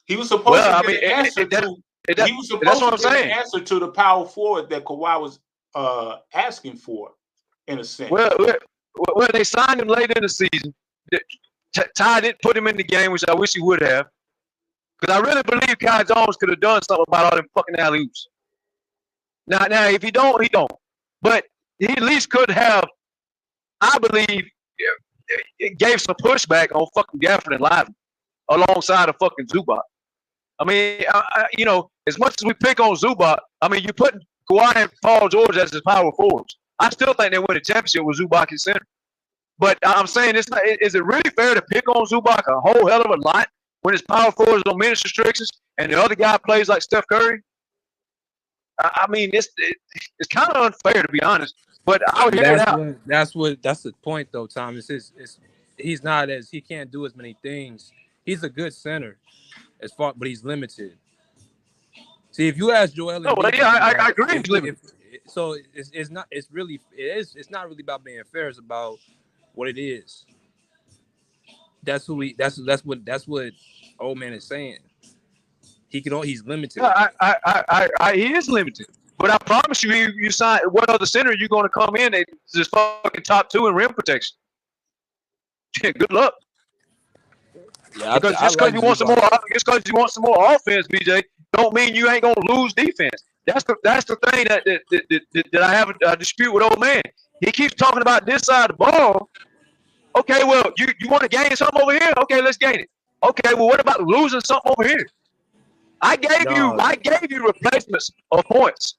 He was supposed to be the answer to. He was supposed to be the answer to the power forward that Kawhi was asking for, in a sense. Well, they signed him late in the season. Ty didn't put him in the game, which I wish he would have. Because I really believe Kai Jones could have done something about all them fucking alley-oops. Now, if he don't, he don't. But he at least could have, I believe, it gave some pushback on fucking Gafford and Lively alongside of fucking Zubac. I mean, as much as we pick on Zubac, I mean, you put Kawhi and Paul George as his power forwards. I still think they win a championship with Zubac in center. But I'm saying, is it really fair to pick on Zubac a whole hell of a lot when his power forwards on minutes restrictions and the other guy plays like Steph Curry? I mean, it's kind of unfair, to be honest. But I would hear it out. That's the point, though, Thomas. He can't do as many things. He's a good center, but he's limited. See, if you ask Joel, I agree. He's limited. So it's not really about being fair. It's about what it is. That's what old man is saying. He's limited. He is limited. But I promise you sign. What other center are you going to come in at just fucking top 2 in rim protection? Good luck. Yeah, because because you want some more offense, BJ, don't mean you ain't gonna lose defense. That's the thing that I have a dispute with old man. He keeps talking about this side of the ball. Okay, well, you want to gain something over here? Okay, let's gain it. Okay, well, what about losing something over here? I gave you replacements of points.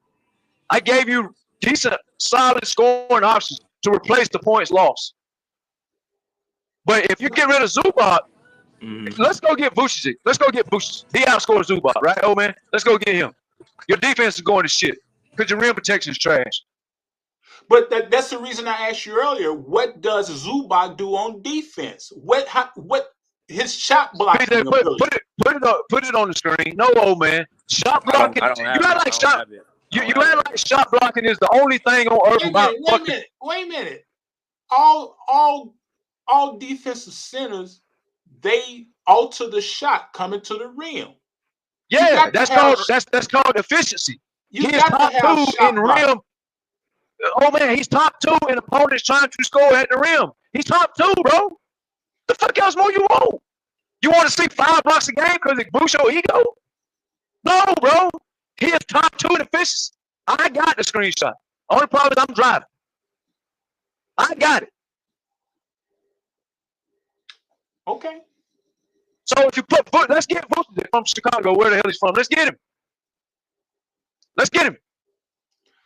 I gave you decent, solid scoring options to replace the points lost. But if you get rid of Zubac, let's go get Vucevic. Let's go get Vucevic. He outscored Zubac, right? Oh man, let's go get him. Your defense is going to shit because your rim protection is trash. But that's the reason I asked you earlier. What does Zubac do on defense? What his shot blocking ability? Put it on the screen. No, old man. Shot blocking. You act like shot blocking is the only thing on earth about fucking. Wait a minute. All defensive centers, they alter the shot coming to the rim. Yeah, that's called efficiency. He is top 2 in rim. Oh man, he's top 2 in opponents trying to score at the rim. He's top 2, bro. The fuck else more you want? You want to see 5 blocks a game because it boosts your ego? No, bro. He is top 2 in efficiency. I got the screenshot. Only problem is I'm driving. I got it. Okay. So if you let's get Vucevic from Chicago, where the hell he's from. Let's get him. Let's get him.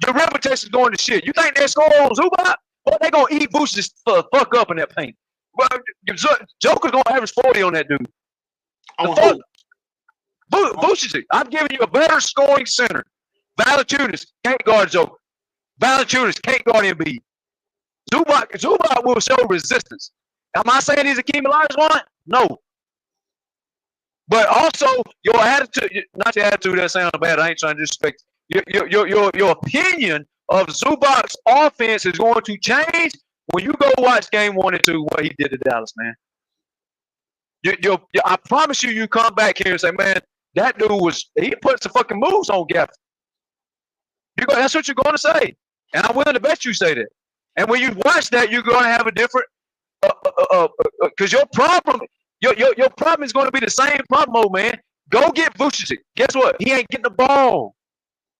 Your reputation is going to shit. You think they score on Zubac? Well, they're going to eat Vucevic fuck up in that paint. Well, Joker's going to average 40 on that dude. Vucevic, I'm giving you a better scoring center. Valanciunas can't guard Joker. Valanciunas can't guard Embiid. Zubac will show resistance. Am I saying he's a Hakeem Olajuwon? No. But also your attitude, not your attitude that sounds bad. I ain't trying to disrespect. Your opinion of Zubac's offense is going to change when you go watch game 1 and 2 what he did to Dallas, man. I promise you come back here and say, man, that dude he put some fucking moves on Gafford. That's what you're going to say. And I'm willing to bet you say that. And when you watch that, you're going to have a different because your problem is going to be the same problem, old man. Go get Vucevic. Guess what? He ain't getting the ball.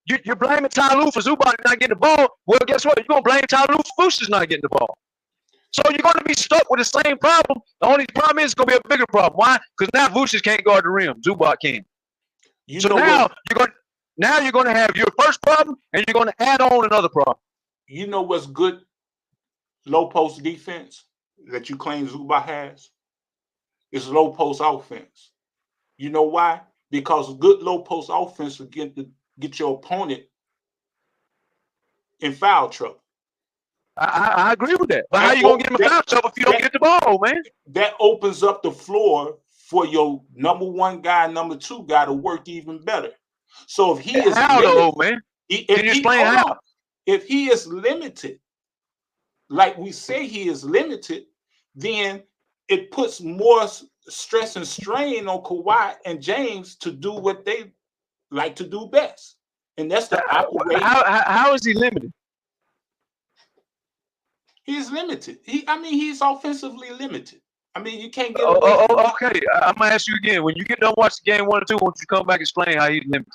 You're blaming Ty Lue for Zubac not getting the ball. Well, guess what? You're going to blame Ty Lue for Vucevic not getting the ball. So you're going to be stuck with the same problem. The only problem is it's going to be a bigger problem. Why? Because now Vucevic can't guard the rim. Zubac can. So now you're going to have your first problem, and you're going to add on another problem. You know what's good low post defense that you claim Zubac has? It's low post offense. You know why? Because good low post offense will get your opponent in foul trouble. I agree with that. But how you going to get him in foul trouble if you don't get the ball, man? That opens up the floor for your number one guy, number two guy to work even better. So if he is man? Can you explain how? If he is limited, like we say he is limited, then it puts more stress and strain on Kawhi and James to do what they like to do best. And that's the how is he limited? He's limited. He's offensively limited. I mean, you can't get away from okay. I'm gonna ask you again. When you get done watching game 1 or 2, won't you come back and explain how he's limited?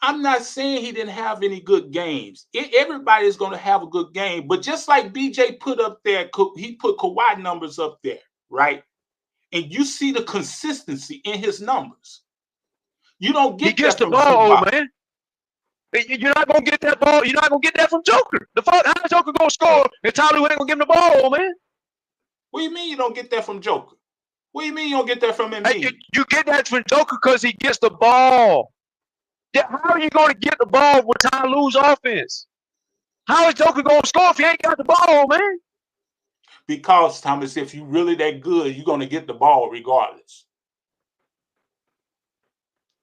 I'm not saying he didn't have any good games. Everybody's going to have a good game, but just like BJ put up there, he put Kawhi numbers up there, right? And you see the consistency in his numbers. You don't get he gets that the from ball, Zubac. man. You're not gonna get that ball. You're not gonna get that from Joker. How is Joker gonna score and Tyler ain't gonna give him the ball, man? What do you mean you don't get that from Joker? What do you mean you don't get that from Embiid? You get that from Joker because he gets the ball. How are you going to get the ball with Ty Lue's offense? How is Joker going to score if he ain't got the ball, man? Because, Thomas, if you're really that good, you're going to get the ball regardless.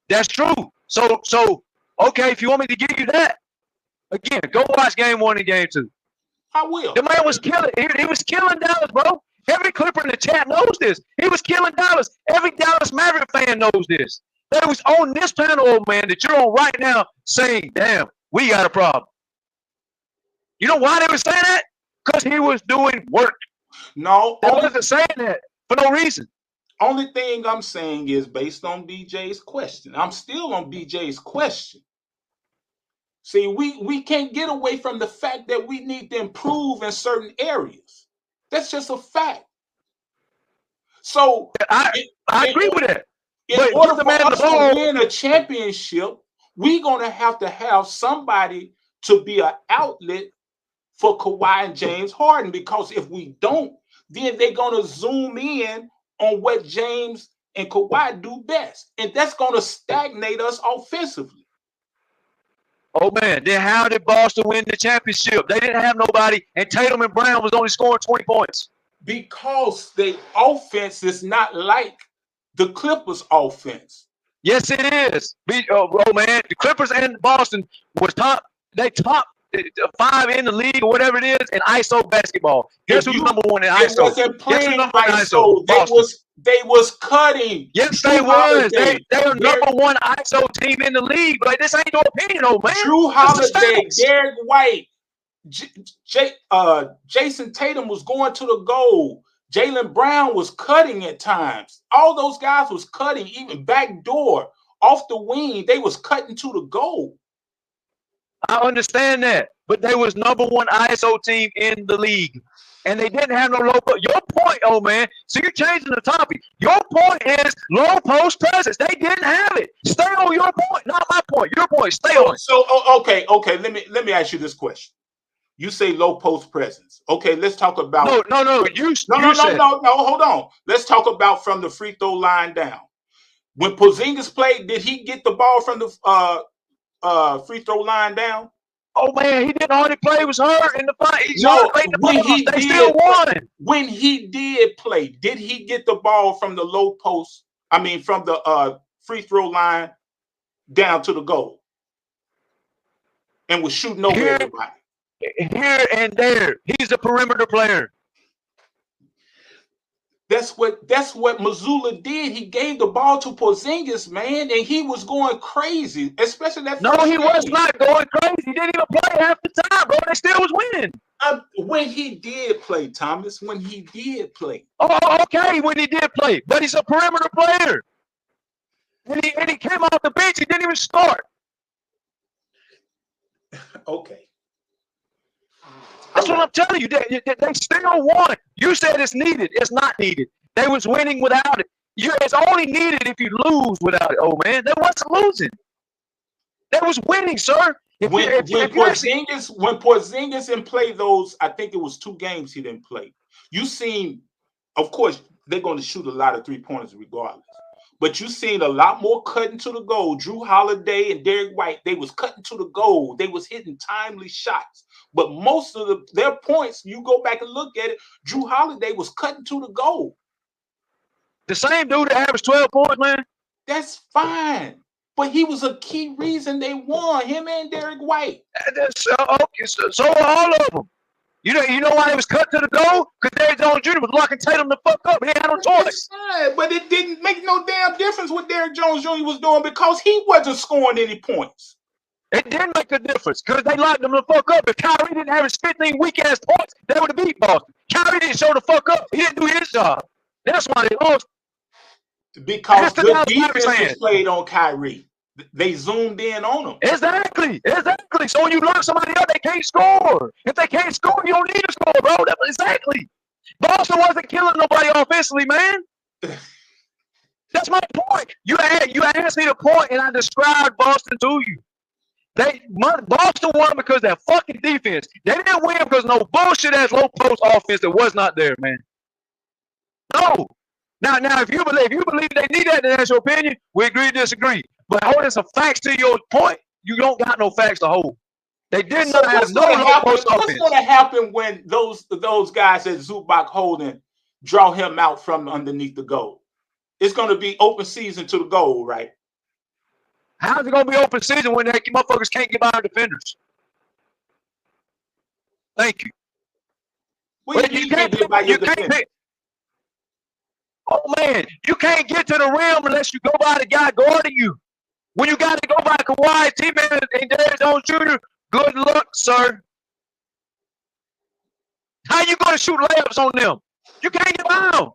That's true. So okay, if you want me to give you that, again, go watch game 1 and game 2. I will. The man was killing. He was killing Dallas, bro. Every Clipper in the chat knows this. He was killing Dallas. Every Dallas Maverick fan knows this. They was on this panel, old man, that you're on right now saying, damn, we got a problem. You know why they were saying that? Because he was doing work. No. They wasn't saying that for no reason. Only thing I'm saying is based on BJ's question. I'm still on BJ's question. See, we can't get away from the fact that we need to improve in certain areas. That's just a fact. So I agree with that. In order for us to win a championship, we're going to have somebody to be an outlet for Kawhi and James Harden, because if we don't, then they're going to zoom in on what James and Kawhi do best. And that's going to stagnate us offensively. Oh, man, then how did Boston win the championship? They didn't have nobody, and Tatum and Brown was only scoring 20 points. Because the offense is not like the Clippers offense. Yes, it is. Oh, man, the Clippers and Boston was top 5 in the league or whatever it is in ISO basketball. Guess who's number 1 in ISO? They wasn't playing ISO. They was cutting. Yes, they was. They were number 1 ISO team in the league. But this ain't your opinion, old man. Drew Holiday, Derek White, Jason Tatum was going to the goal. Jaylen Brown was cutting at times. All those guys was cutting, even back door, off the wing. They was cutting to the goal. I understand that, but they was number 1 ISO team in the league, and they didn't have no low post. Your point, old man. So you're changing the topic. Your point is low post presence. They didn't have it. Stay on your point, not my point. Your point. Stay on it. So okay. Let me ask you this question. You say low post presence. Okay, let's talk about No. Hold on. Let's talk about from the free throw line down. When Porzingis played, did he get the ball from the free throw line down? Oh man, he didn't hardly play. He was hurt in the fight. They still won. When he did play, did he get the ball from the low post? I mean, from the free throw line down to the goal, and was shooting over everybody. Here and there, he's a perimeter player. That's what Mazzulla did. He gave the ball to Porzingis, man, and he was going crazy, especially that. No, he was not going crazy. He didn't even play half the time, bro. They still was winning. When he did play, Thomas. When he did play. Oh, okay. When he did play, but he's a perimeter player. And he came off the bench. He didn't even start. Okay. That's what I'm telling you. They still won. You said it's needed. It's not needed. They was winning without it. It's only needed if you lose without it, old man. They wasn't losing. They was winning, sir. When Porzingis didn't play those, I think it was 2 games he didn't play. You seen, of course, they're going to shoot a lot of 3-pointers regardless. But you seen a lot more cutting to the goal. Drew Holiday and Derek White, they was cutting to the goal. They was hitting timely shots. But most of their points, you go back and look at it, Drew Holiday was cutting to the goal. The same dude that averaged 12 points, man. That's fine. But he was a key reason they won, him and Derek White. Okay, so all of them. You know why they was cut to the goal? Because Derrick Jones Jr. was locking Tatum the fuck up. He had no choice. But it didn't make no damn difference what Derrick Jones Jr. was doing because he wasn't scoring any points. It didn't make a difference because they locked him the fuck up. If Kyrie didn't average 15 weak-ass points, they would have beat Boston. Kyrie didn't show the fuck up. He didn't do his job. That's why they lost. Because good defense was played on Kyrie. They zoomed in on him. Exactly. So when you lock somebody up, they can't score. If they can't score, you don't need to score, bro. Exactly. Boston wasn't killing nobody offensively, man. That's my point. You asked me the point, and I described Boston to you. Boston won because of that fucking defense. They didn't win because no bullshit ass low post offense that was not there, man. No. Now, if you believe they need that, then that's your opinion. We agree to disagree. But holding some facts to your point, you don't got no facts to hold. They did not have no low post offense. What's going to happen when those guys at Zubac Holding draw him out from underneath the goal? It's going to be open season to the goal, right? How's it going to be open season when they motherfuckers can't get by our defenders? Thank you. Well, you can't get by your defenders. Oh, man, you can't get to the rim unless you go by the guy guarding you. When you got to go by Kawhi, T-Man, and Derrick Jones Jr., good luck, sir. How you going to shoot layups on them? You can't get by them.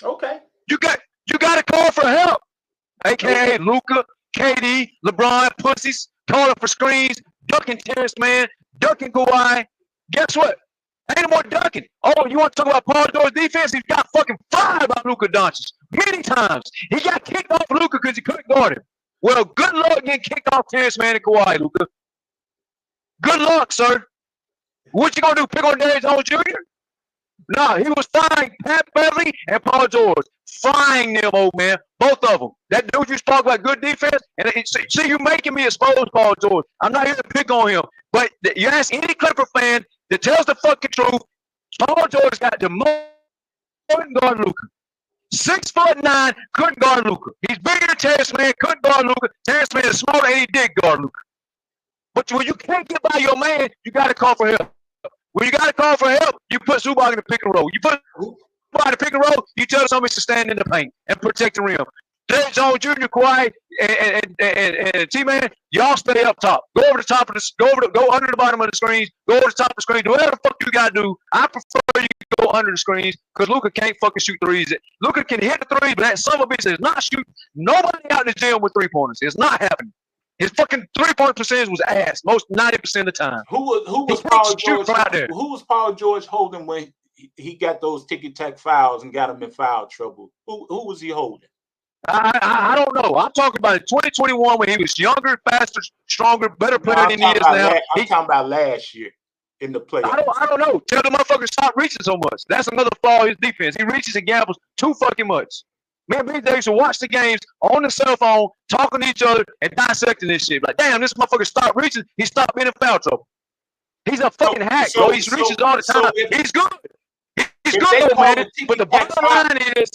Okay. You got to call for help. AKA Luka, KD, LeBron, pussies, calling for screens, ducking Terrence Mann, ducking Kawhi. Guess what? Ain't no more ducking. Oh, you want to talk about Paul George's defense? He's got fucking fired by Luka Doncic many times. He got kicked off Luka because he couldn't guard him. Well, good luck getting kicked off Terrence Mann and Kawhi, Luka. Good luck, sir. What you gonna do? Pick on Derrick Jones Jr.? No, he was frying Pat Beverly and Paul George. Frying them, old man. Both of them. That dude you spoke about good defense. And see, you making me expose Paul George. I'm not here to pick on him. But you ask any Clipper fan that tells the fucking truth, Paul George got the most couldn't guard Luka. 6'9", couldn't guard Luka. He's bigger than Terrence Mann, couldn't guard Luka. Terrence Mann is smaller and he did guard Luka. But when you can't get by your man, you got to call for help. When you got to call for help, you put Zubac in the pick and roll. You put Zubac in the pick and roll, you tell somebody to stand in the paint and protect the rim. Derrick Jones Jr., Kawhi, and T-Man, y'all stay up top. Go over the top of go under the bottom of the screens. Go over the top of the screen. Do whatever the fuck you gotta do. I prefer you go under the screens because Luka can't fucking shoot threes. Luka can hit the threes, but that son of a bitch is not shooting. Nobody out in the gym with 3-pointers. It's not happening. His fucking 3-point percentage was ass most 90% of the time. Who was Paul George? Who was Paul George holding when he got those ticky-tack fouls and got him in foul trouble? Who was he holding? I don't know. I'm talking about 2021 when he was younger, faster, stronger, better player than he is now. I'm talking about last year in the playoffs. I don't know. Tell the motherfucker stop reaching so much. That's another flaw in his defense. He reaches and gambles too fucking much. Me and BJ used to watch the games on the cell phone, talking to each other and dissecting this shit. Like, damn, this motherfucker stopped reaching. He stopped being in foul trouble. He's a fucking hack, bro. He reaches all the time. He's good. He's good, though, man. But the bottom line is,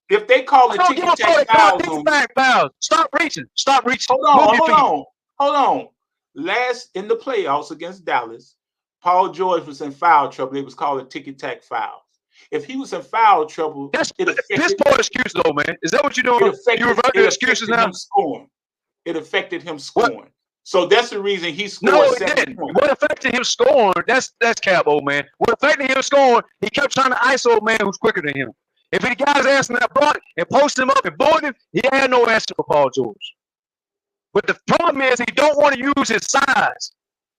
if they call it ticky-tack fouls, stop reaching. Stop reaching. Hold on. Last in the playoffs against Dallas, Paul George was in foul trouble. It was called a ticky-tack foul. If he was in foul trouble, that's piss poor excuse, though, man. Is that what you're doing? You revert to excuses now? It affected him scoring. What? So that's the reason he scored. No, it didn't. What affected him scoring? That's cap, old man. What affected him scoring? He kept trying to iso a man who's quicker than him. If the guy's asking that block and post him up and board him, he had no answer for Paul George. But the problem is he don't want to use his size.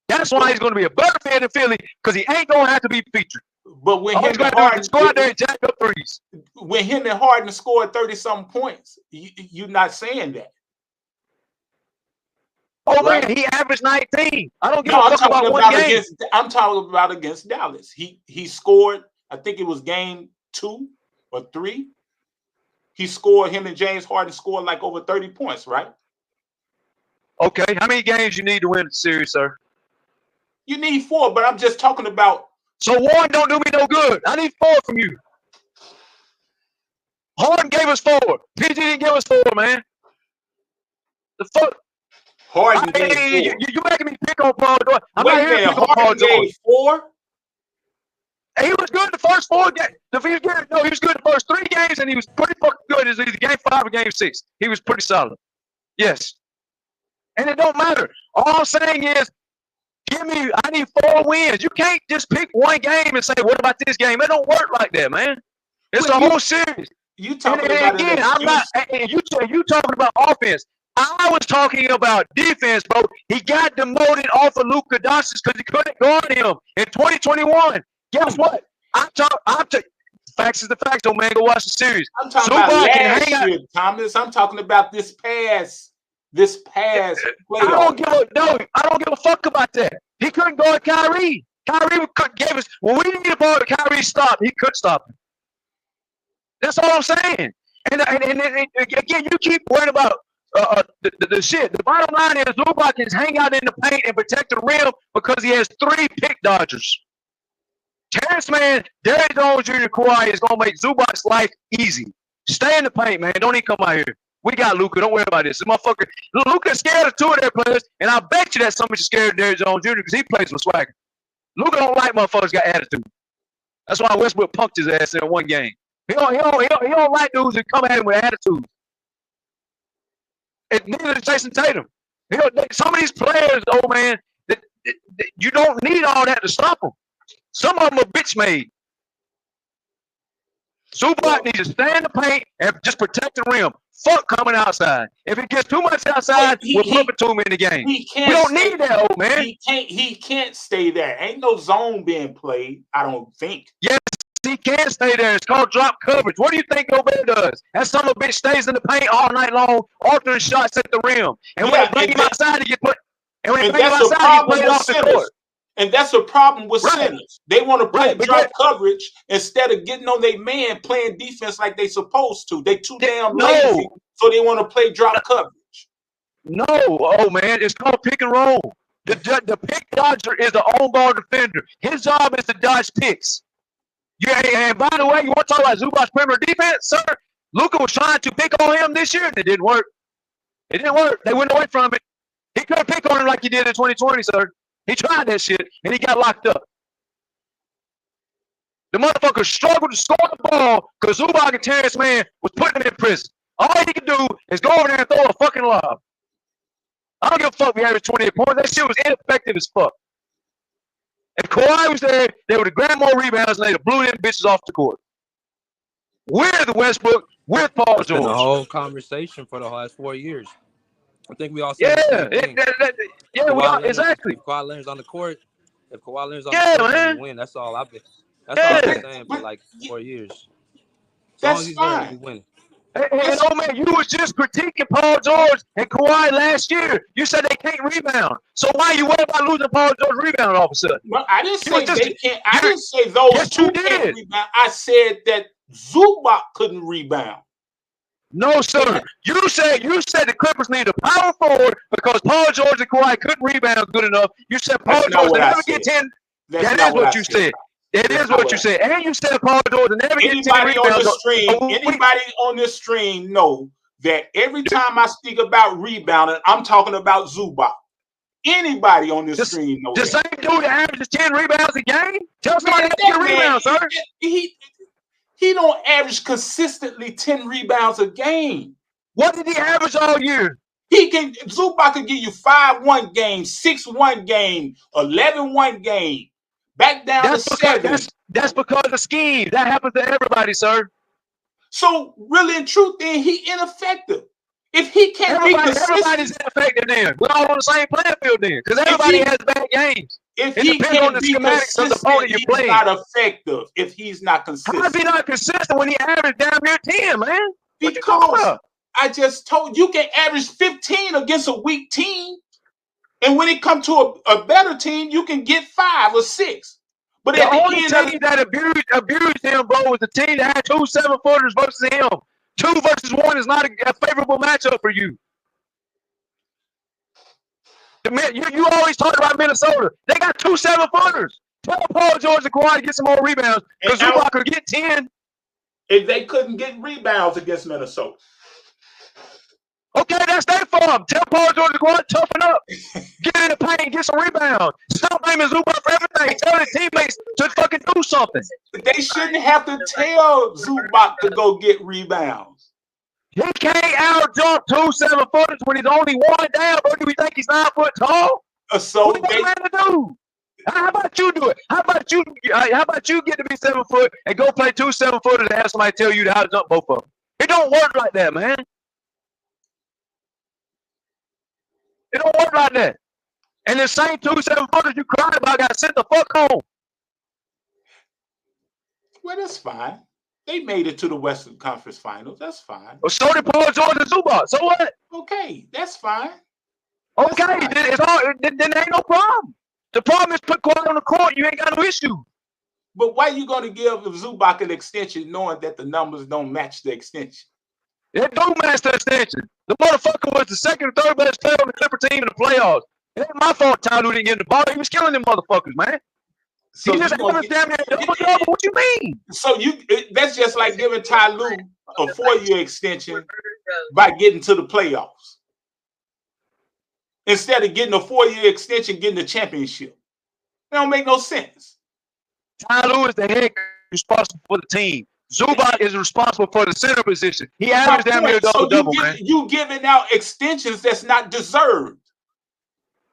That's why he's going to be a better fit in Philly because he ain't going to have to be featured. But when All him he's and got to do Harden, is go out there and jack up threes. when him and Harden scored 30-something points, you're not saying that. Oh right? man, he averaged 19. I don't give No, a fuck about one game. I'm talking about against Dallas. He scored, I think it was game 2 or 3. He scored, him and James Harden scored like over 30 points, right? Okay, how many games you need to win the series, sir? You need 4, but I'm just talking about. So 1 don't do me no good. I need 4 from you. Harden gave us 4. PG didn't give us 4, man. The fuck? Harden gave 4. You making me pick on Paul George. I'm Wait not a here to minute, pick on Paul Harden George. gave 4? And he was good the first 4 games. He was good the first 3 games, and he was pretty fucking good. It was either game 5 or game 6. He was pretty solid. Yes. And it don't matter. All I'm saying is, I need 4 wins. You can't just pick one game and say, what about this game? It don't work like that, man. It's the whole series. You talking about again, I'm not. And you talking about offense. I was talking about defense, bro. He got demoted off of Luka Doncic because he couldn't guard him in 2021. Guess what? Facts is the facts, though, man. Go watch the series. I'm talking about last year, Thomas. I'm talking about this past playoff. I don't give a fuck about that. He couldn't guard Kyrie. Kyrie gave us when we needed the ball. Kyrie stopped. He could stop him. That's all I'm saying. And again, you keep worrying about the shit. The bottom line is Zubac can hang out in the paint and protect the rim because he has 3 pick dodgers. Terrence Mann, Derrick Jones Jr., Kawhi is gonna make Zubac's life easy. Stay in the paint, man. Don't even come out here. We got Luka. Don't worry about this. This motherfucker. Luka's scared of 2 of their players, and I bet you that somebody's scared of Derrick Jones Jr. because he plays with swagger. Luka don't like motherfuckers got attitude. That's why Westbrook punked his ass in 1 game. He don't like dudes that come at him with attitude. And neither does Jason Tatum. Some of these players, old man, you don't need all that to stop them. Some of them are bitch made. Zubac needs to stay in the paint and just protect the rim. Fuck coming outside. If it gets too much outside, we'll pump it to him in the game. We don't need that, old man. He can't stay there. Ain't no zone being played, I don't think. Yes, he can stay there. It's called drop coverage. What do you think Gobert does? That son of a bitch stays in the paint all night long, altering shots at the rim. And when they bring him outside, he get put. And when they bring him outside, he plays off the court. And that's a problem with centers. They want to play drop coverage instead of getting on their man playing defense like they supposed to. They too damn lazy, so they want to play drop coverage. No, oh man, it's called pick and roll. The pick dodger is the on-guard defender. His job is to dodge picks. Yeah, and by the way, you want to talk about Zubac's perimeter defense, sir? Luka was trying to pick on him this year, and it didn't work. It didn't work. They went away from it. He couldn't pick on him like he did in 2020, sir. He tried that shit, and he got locked up. The motherfucker struggled to score the ball because Zubac and Terrence Mann was putting him in prison. All he could do is go over there and throw a fucking lob. I don't give a fuck if he averaged 28 points. That shit was ineffective as fuck. If Kawhi was there, they would have grabbed more rebounds and they'd have blew them bitches off the court. We're the Westbrook. We're Paul George. It's been a whole conversation for the last 4 years. I think we all said the same thing. Exactly. If Kawhi Leonard's on the court, the court, we win. That's all I've been saying for like 4 years. As long as he's there, we win. And oh man, you was just critiquing Paul George and Kawhi last year. You said they can't rebound. So why are you worried about losing Paul George rebound all of a sudden? Well, I didn't say they can't. I didn't say those two can't rebound. I said that Zubac couldn't rebound. No, sir. You said the Clippers need a power forward because Paul George and Kawhi couldn't rebound good enough. You said Paul George will never get 10. That is what you said. It is what you said. And you said Paul George will never get 10 rebounds. Anybody on this stream know that every time I speak about rebounding, I'm talking about Zubac. Anybody on this stream knows the same dude that averages 10 rebounds a game? Tell somebody to get a rebound, sir. He don't average consistently 10 rebounds a game. What did he average all year? Zubac can give you 5-1 game, 6-1 game, 11-1 game, back down to 7. That's because of scheme. That happens to everybody, sir. So really and truth, then he ineffective. If he can't be everybody's consistent, affected then. We're all on the same playing field then, because everybody has bad games. if It he depends on can't the be schematics of the consistent, opponent you're he's playing. not effective. If he's not How is consistent, he not consistent when he averaged damn near 10, man? What you talking because about? I just told you can average 15 against a weak team, and when it comes to a better team, you can get 5 or 6. But The at the only end of team that abused him, bro, was the team that had 2 7-footers versus him. 2 versus 1 is not a favorable matchup for you. You always talk about Minnesota. They got 2 7-footers. Tell Paul George and Kawhi to get some more rebounds because Zubac could get 10. if they couldn't get rebounds against Minnesota. Okay, that's their fault. Tell Paul George and Kawhi, toughen up. Get in the paint, get some rebounds. Stop blaming Zubac for everything. Tell his teammates to fucking do something. They shouldn't have to tell Zubac to go get rebounds. He can't out-jump 2 7-footers when he's only 1 down, bro. Do we think he's 9 foot tall? So what are you man to do? How about you do it? How about you get to be 7 foot and go play 2 7-footers and have somebody tell you how to jump both of them? It don't work like that, man. It don't work like that. And the same 2 7-footers you cried about got sent the fuck home. Well, that's fine. They made it to the Western Conference Finals. That's fine. Well, so did Paul George and Zubac. So what? Okay, that's fine. Okay, then it's all. Then there ain't no problem. The problem is put Kawhi on the court. You ain't got no issue. But why you going to give Zubac an extension knowing that the numbers don't match the extension? It don't match the extension. The motherfucker was the second or third best player on the Clipper team in the playoffs. It ain't my fault Ty Lue didn't get the ball. He was killing them motherfuckers, man. So he just averaged damn near double-double. What you mean? So that's just like giving Ty Lue a 4-year extension by getting to the playoffs. Instead of getting a 4-year extension, getting the championship. It don't make no sense. Ty Lue is the head responsible for the team. Zubac is responsible for the center position. He averaged damn near double-double, man. You giving out extensions that's not deserved.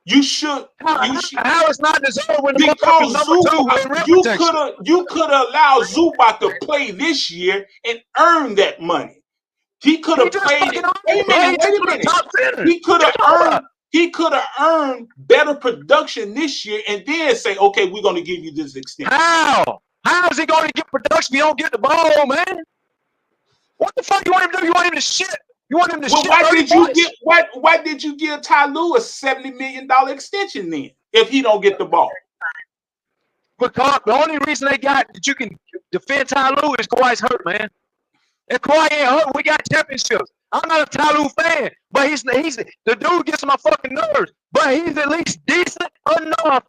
You should. How it's not deserved when the motherfucker's number 2 in rim you could allow Zubac to play this year and earn that money. He could have played. Wait a minute. He could have earned better production this year and then say, okay, we're going to give you this extension. How? How is he going to get production if he don't get the ball, man? What the fuck you want him to do? You want him to shit? You want him to shit? Why did you give Ty Lue a $70 million extension then if he don't get the ball? Because the only reason they got that you can defend Ty Lue is Kawhi's hurt, man. If Kawhi ain't hurt, we got championships. I'm not a Ty Lue fan, but he's the dude gets on my fucking nerves. But he's at least decent enough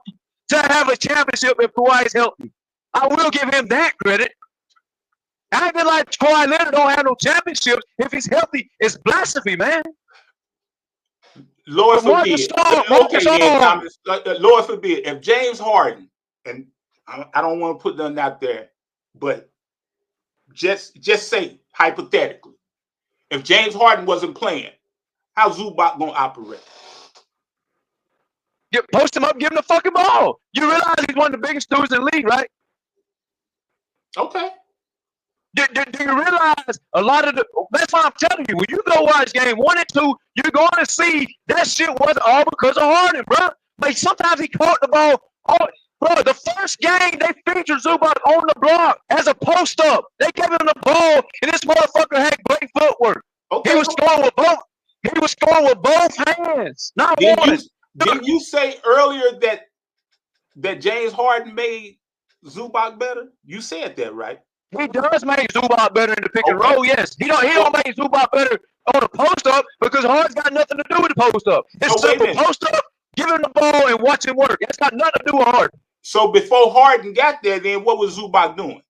to have a championship if Kawhi's healthy. I will give him that credit. I feel like Kawhi Leonard don't have no championships. If he's healthy, it's blasphemy, man. Lord forbid. Thomas, Lord forbid. If James Harden, and I don't want to put nothing out there, but just say hypothetically, if James Harden wasn't playing, how's Zubac gonna operate? Post him up, give him the fucking ball. You realize he's one of the biggest dudes in the league, right? Okay. Do you realize a lot of that's why I'm telling you, when you go watch game 1 and 2, you're going to see that shit wasn't all because of Harden, bro. But sometimes he caught the ball. Bro, the first game they featured Zubac on the block as a post up. They gave him the ball, and this motherfucker had great footwork. Okay. He was scoring with both. He was scoring with both hands, not one. Didn't you say earlier that James Harden made Zubac better? You said that, right? He does make Zubac better in the pick and roll, yes. He don't make Zubac better on the post up because Harden's got nothing to do with the post up. It's simple post up, give him the ball and watch him work. That's got nothing to do with Harden. So before Harden got there, then what was Zubac doing?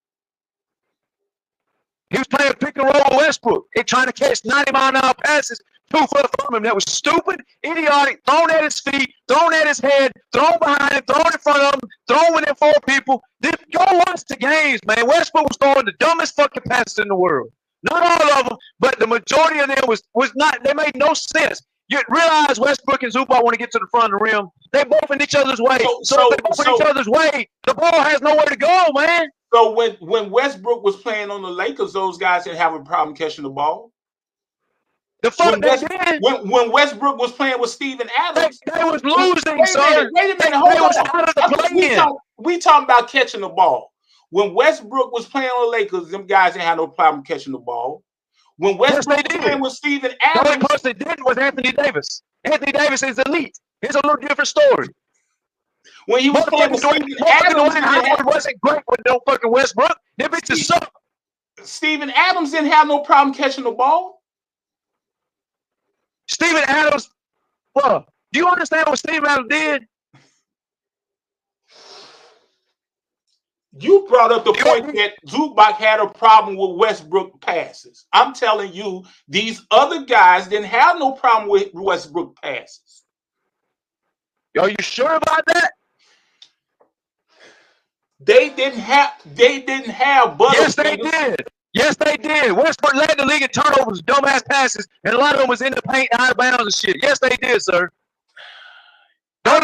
He was playing pick and roll with Westbrook and trying to catch 90-mile-an-hour passes 2 foot from him. That was stupid, idiotic, thrown at his feet, thrown at his head, thrown behind him, thrown in front of him, thrown within 4 people. Go watch the games, man. Westbrook was throwing the dumbest fucking passes in the world. Not all of them, but the majority of them was not. They made no sense. You realize Westbrook and Zubac want to get to the front of the rim. They both in each other's way. So if they both in each other's way, the ball has nowhere to go, man. So when Westbrook was playing on the Lakers, those guys didn't have a problem catching the ball. The fuck they did. When Westbrook was playing with Steven Adams, they was losing, wait sir. Wait a minute, They hold was on. out of the play-in. We talking about catching the ball. When Westbrook was playing on the Lakers, them guys didn't have no problem catching the ball. When Westbrook was playing with Steven Adams, the only person that didn't was Anthony Davis. Anthony Davis is elite. It's a little different story. When he was playing with Steven Adams, Howard wasn't great with no fucking Westbrook. Them bitches suck. Steven Adams didn't have no problem catching the ball. Steven Adams, well, do you understand what Steven Adams did? You brought up the point that Zubac had a problem with Westbrook passes. I'm telling you, these other guys didn't have no problem with Westbrook passes. Are you sure about that? They didn't have Butterfinger. Yes, they did. Yes, they did. Westbrook led the league in turnovers, dumbass passes, and a lot of them was in the paint, out of bounds and shit. Yes, they did, sir. Y'all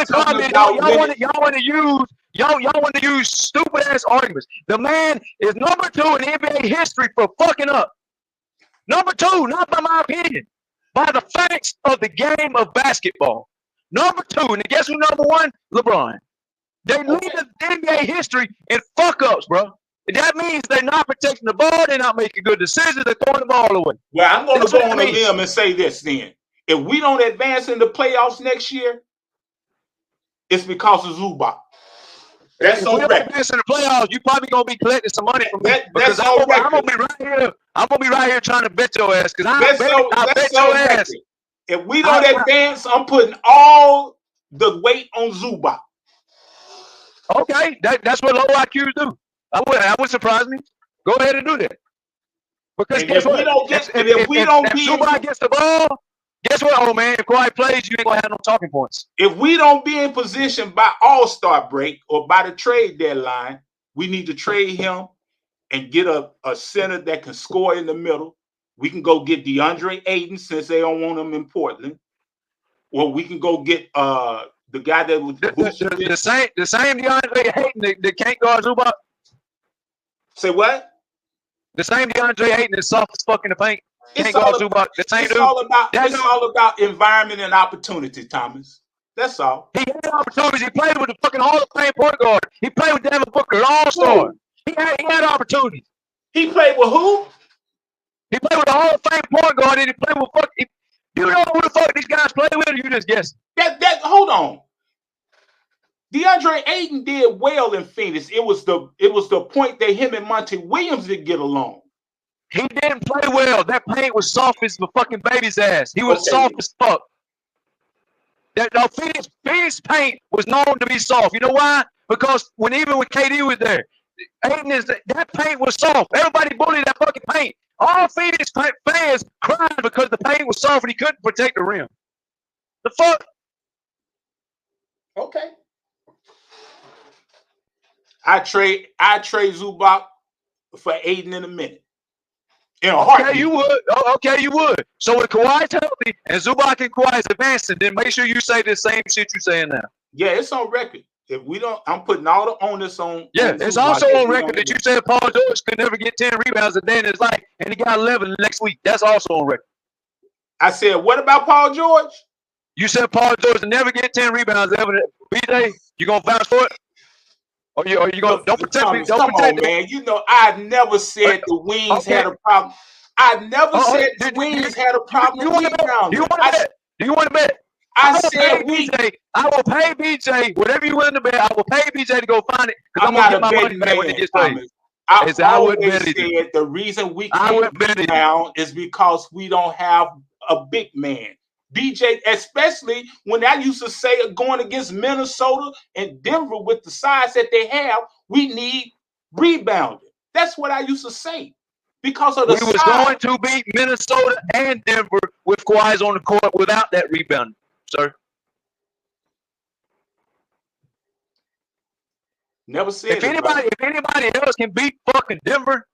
want to use stupid ass arguments. The man is number 2 in NBA history for fucking up. Number 2, not by my opinion, by the facts of the game of basketball. Number 2, and guess who number 1? LeBron. They lead the NBA history in fuck ups, bro. That means they're not protecting the ball, they're not making good decisions, they're throwing the ball away. Well, I'm going to go on a limb and say this then. If we don't advance in the playoffs next year, it's because of Zubac. That's on record. Advance in the playoffs, you probably gonna be collecting some money from me because I'm gonna be right here. I'm gonna be right here trying to bet your ass because I bet your ass. If we don't advance, I'm putting all the weight on Zubac. Okay, that's what low IQs do. That would surprise me. Go ahead and do that. Because guess what? If Zubac gets the ball, guess what, old man? If Kawhi plays, you ain't gonna have no talking points. If we don't be in position by All-Star break or by the trade deadline, we need to trade him and get a center that can score in the middle. We can go get DeAndre Ayton since they don't want him in Portland, or we can go get the guy that was the same DeAndre Ayton that can't guard Zubac. Say what? The same DeAndre Ayton is soft as fuck in the paint. It's all about environment and opportunity, Thomas. That's all. He had opportunities. He played with the fucking Hall of Fame point guard. He played with Devin Booker, All-Star. He had opportunities. He played with who? He played with the Hall of Fame point guard, and he played with fuck. You know who the fuck these guys play with, or you just guessing? Hold on. DeAndre Ayton did well in Phoenix. It was the point that him and Monty Williams didn't get along. He didn't play well. That paint was soft as the fucking baby's ass. He was soft as fuck. Phoenix paint was known to be soft. You know why? Because even when KD was there, that paint was soft. Everybody bullied that fucking paint. All Phoenix fans cried because the paint was soft and he couldn't protect the rim. The fuck? Okay. I trade Zubac for Ayton in a minute. In a heartbeat. Okay, you would. Okay, you would. So if Kawhi's healthy and Zubac and Kawhi is advancing, then make sure you say the same shit you're saying now. Yeah, it's on record. If we don't, I'm putting all the onus on. Yeah, it's also on record that you said Paul George could never get 10 rebounds a day in his life, and he got 11 next week. That's also on record. I said, what about Paul George? You said Paul George would never get 10 rebounds ever. BJ, you gonna vouch for it? Or you gonna don't protect me? Don't protect me, man. You know, I've never said the Wings had a problem. I've never said the Wings had a problem. Do you want to bet? I will pay BJ whatever you willing to bet. I will pay BJ to go find it because I'm gonna get my money back when it gets paid. I always said the reason we can't be down is because we don't have a big man. BJ, especially when I used to say going against Minnesota and Denver with the size that they have, we need rebounding. That's what I used to say. Because of the size. We was going to beat Minnesota and Denver with Kawhi's on the court without that rebounding, sir. Never said if anybody else can beat fucking Denver,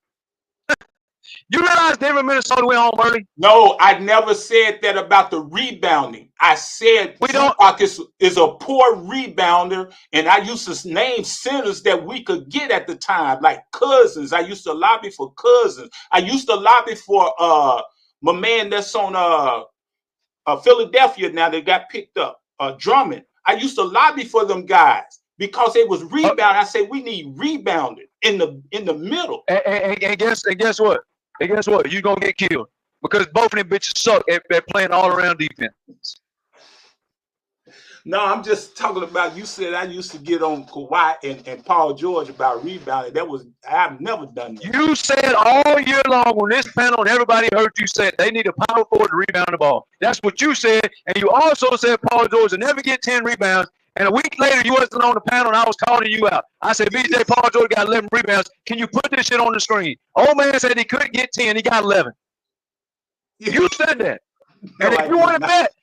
you realize Denver, Minnesota went home early? No, I never said that about the rebounding. I said Zubac is a poor rebounder, and I used to name centers that we could get at the time, like Cousins. I used to lobby for Cousins. I used to lobby for My man that's on Philadelphia now that got picked up, Drummond. I used to lobby for them guys because they was rebound. I say we need rebounding in the middle. And guess what? And guess what? You're gonna get killed because both of them bitches suck at playing all around defense. No, I'm just talking about. You said I used to get on Kawhi and Paul George about rebounding. I've never done that. You said all year long on this panel, and everybody heard you say they need a power forward to rebound the ball. That's what you said, and you also said Paul George will never get 10 rebounds. And a week later, you wasn't on the panel, and I was calling you out. I said, BJ, Paul George got 11 rebounds. Can you put this shit on the screen? Old man said he couldn't get 10. He got 11. You said that. And if you want to bet,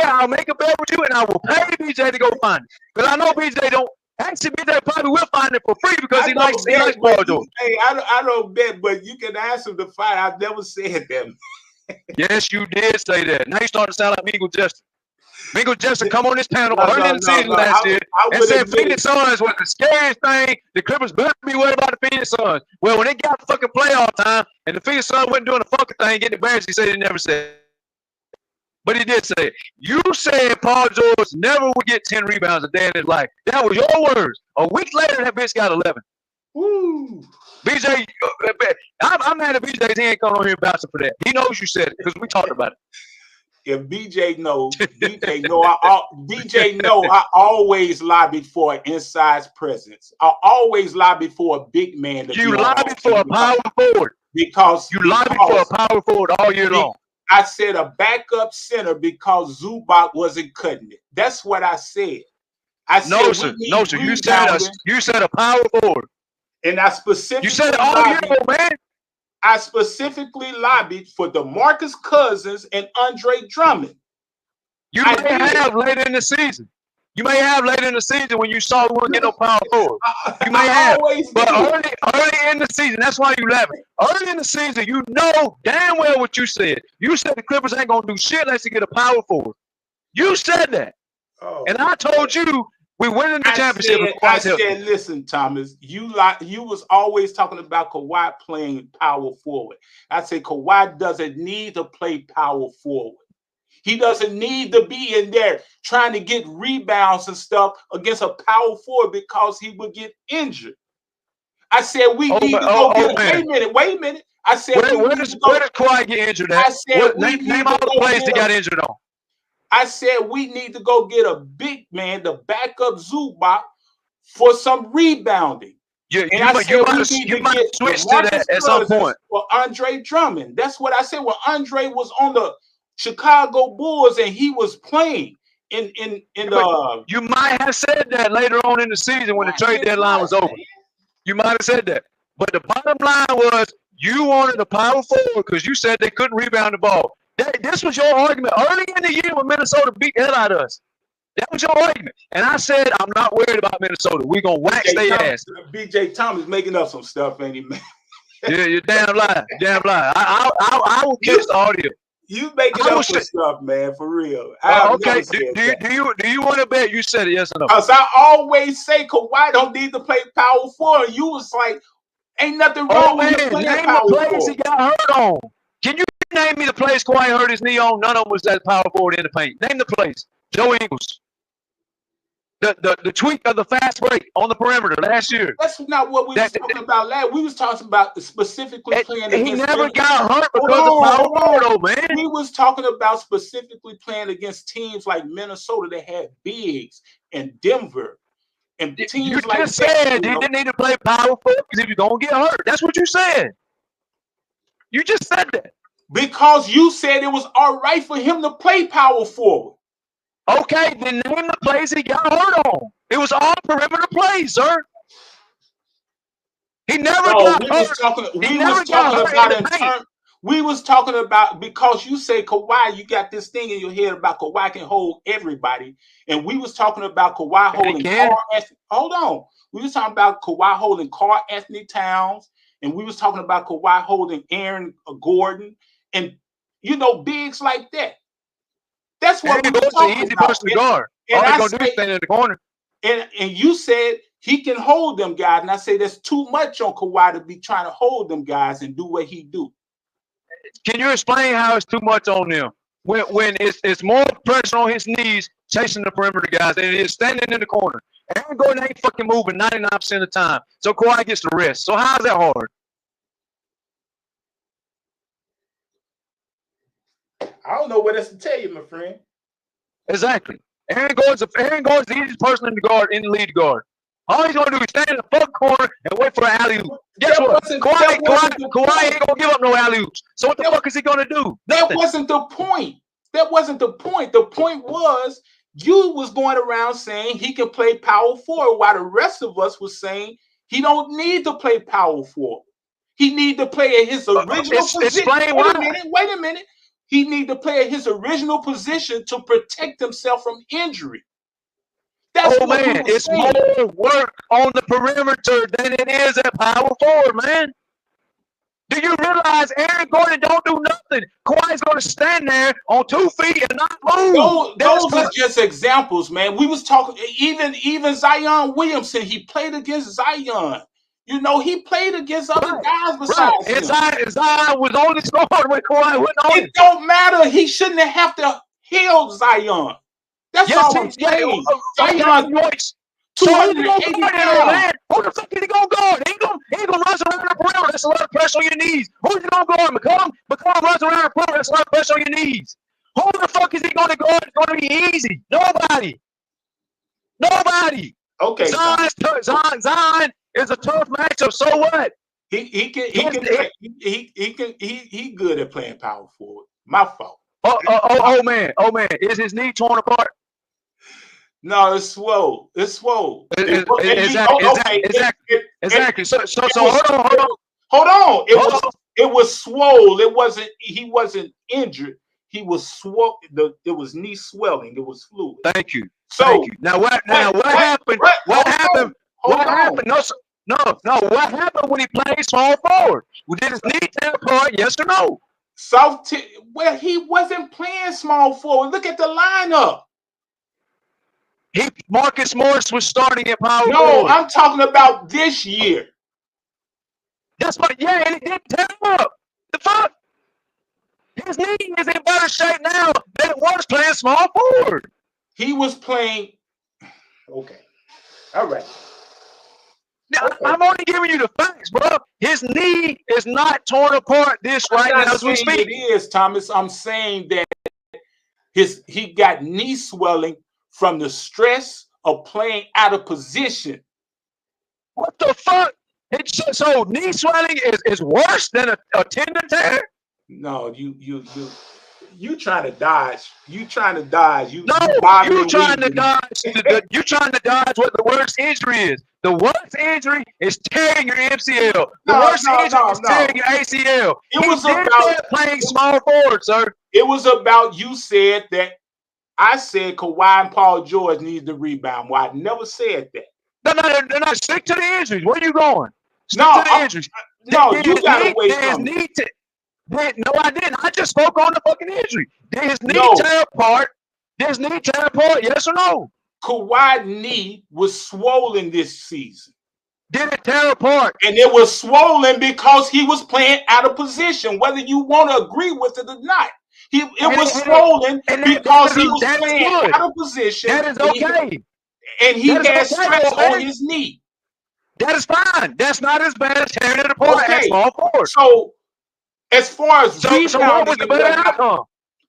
I'll make a bet with you, and I will pay BJ to go find it. Because I know BJ don't. Actually, BJ probably will find it for free because he likes Paul George. Hey, I don't bet, but you can ask him to find. I've never said that. Yes, you did say that. Now you starting to sound like Mingo Jester. Mingo Jester come on this panel early in the season last year and said Phoenix Suns was the scariest thing. The Clippers better be worried about the Phoenix Suns. Well, when they got fucking playoff time and the Phoenix Suns wasn't doing the fucking thing, getting embarrassed, he said he never said it. But he did say it. You said Paul George never would get 10 rebounds a day in his life. That was your words. A week later, that bitch got 11. Woo. BJ, I'm mad at BJ. He ain't coming on here vouching for that. He knows you said it because we talked about it. If BJ knows, DJ know I always lobbied for an inside presence. I always lobbied for a big man. You lobbied for a power forward. Because you lobbied for a power forward all year long. I said a backup center because Zubac wasn't cutting it. That's what I said. I said no, sir. You said a power forward. And I specifically you said it all year ago, man. I specifically lobbied for DeMarcus Cousins and Andre Drummond. You may have later in the season. You may have later in the season when you saw we wouldn't get no power forward. You may have. But early in the season, that's why you laughing. Early in the season, you know damn well what you said. You said the Clippers ain't going to do shit unless you get a power forward. You said that. Oh, and I told you we winning the championship. I said, listen, Thomas, you was always talking about Kawhi playing power forward. I said Kawhi doesn't need to play power forward. He doesn't need to be in there trying to get rebounds and stuff against a power forward because he would get injured. I said we need to go get. Wait a minute. I said where does Kawhi get injured at? I said name all the players that got injured on. I said we need to go get a big man to back up Zubac for some rebounding. You might switch to that at some point. For Andre Drummond. That's what I said. When Andre was on the Chicago Bulls and he was playing in the. You might have said that later on in the season when the trade deadline was over. You might have said that. But the bottom line was you wanted a power forward because you said they couldn't rebound the ball. This was your argument early in the year when Minnesota beat the hell out of us. That was your argument. And I said, I'm not worried about Minnesota. We're going to wax their ass. BJ Thomas making up some stuff, ain't he, man? Yeah, you're damn lying. Damn lying. I will kiss the audio. You making up some stuff, man, for real. Okay, do you want to bet? You said it, yes or no? Because I always say Kawhi don't need to play power forward. You was like, ain't nothing wrong with him playing name power the plays forward. he got hurt on. Can you name me the plays Kawhi hurt his knee on? None of them was that power forward in the paint. Name the plays. Joe Ingles. The tweak of the fast break on the perimeter last year. That's not what we was talking about last. We was talking about specifically playing against. He never got hurt because of power forward, though, man. We was talking about specifically playing against teams like Minnesota that had bigs and Denver. And teams you like just said he didn't need to play power forward because he was going to get hurt. That's what you said. You just said that. Because you said it was all right for him to play power forward. Okay, then name the plays he got hurt on. It was all perimeter plays, sir. He never got hurt. We was talking about because you say Kawhi, you got this thing in your head about Kawhi can hold everybody, and we was talking about Kawhi holding hold on. We was talking about Kawhi holding Karl Anthony Towns, and we was talking about Kawhi holding Aaron Gordon, and bigs like that. That's what we were talking easy person to guard. All they're gonna do is stand in the corner. And you said he can hold them guys, and I say there's too much on Kawhi to be trying to hold them guys and do what he do. Can you explain how it's too much on them when it's more pressure on his knees chasing the perimeter guys than it is standing in the corner? Aaron Gordon ain't fucking moving 99% of the time, so Kawhi gets the rest. So how's that hard? I don't know what else to tell you, my friend. Exactly. Aaron Gordon's the easiest person in the lead guard. All he's gonna do is stand in the fuck corner and wait for an alley oop. Guess what? Kawhi ain't gonna give up no alley oops. So what the fuck is he gonna do? That wasn't the point. That wasn't the point. The point was you was going around saying he can play power forward, while the rest of us was saying he don't need to play power forward. He need to play at his original position. Explain why. Wait a minute. He need to play at his original position to protect himself from injury. That's oh man, it's saying. More work on the perimeter than it is at power forward, man. Do you realize Aaron Gordon don't do nothing? Kawhi's going to stand there on 2 feet and not move. Those are just examples, man. We was talking even Zion Williamson. He played against Zion. You know, he played against other guys besides him. Zion was only scoring when Kawhi went on. It don't matter. He shouldn't have to held Zion. That's all I'm saying. Zion 280 pounds. Who the fuck is he gonna guard? He ain't gonna run around the perimeter. That's a lot of pressure on your knees. Who's he gonna guard? McCollum runs around the perimeter. That's a lot of pressure on your knees. Who the fuck is he gonna guard? It's gonna be easy. Nobody. Okay. Zion is a tough matchup. So what? He good at playing power forward. My fault. Oh man. Is his knee torn apart? No, it's swole. Exactly. So hold on. It was swole. He wasn't injured. He was swole. It was knee swelling. It was fluid. Thank you. Now what happened? What happened? No. What happened when he played small forward? Did his knee tear apart? Yes or no? Well, he wasn't playing small forward. Look at the lineup. Marcus Morris was starting at power forward. No, I'm talking about this year. That's what. Yeah, and it didn't tear up. The fuck. His knee is in better shape now than it was playing small forward. He was playing. Okay. All right. Now, I'm only giving you the facts, bro. His knee is not torn apart right now as we speak. It is, Thomas. I'm saying that he got knee swelling from the stress of playing out of position. What the fuck? So knee swelling is worse than a tendon tear? No, you trying to dodge. You trying to dodge. You trying to dodge. You trying to dodge what the worst injury is. The worst injury is tearing your MCL. The worst injury is tearing your ACL. It was about playing small forward, sir. It was about you said that. I said Kawhi and Paul George needs the rebound. Well, I never said that. They're not. Stick to the injuries. Where are you going? Stick to the injuries. You got away from it. No, I didn't. I just spoke on the fucking injury. Did his knee tear apart? Yes or no? Kawhi's knee was swollen this season. Did it tear apart? And it was swollen because he was playing out of position, whether you want to agree with it or not. It was swollen because he was playing out of position. That is okay. And he had stress on his knee. That is fine. That's not as bad as tearing it apart as small forward. So, as far as so what was the better outcome?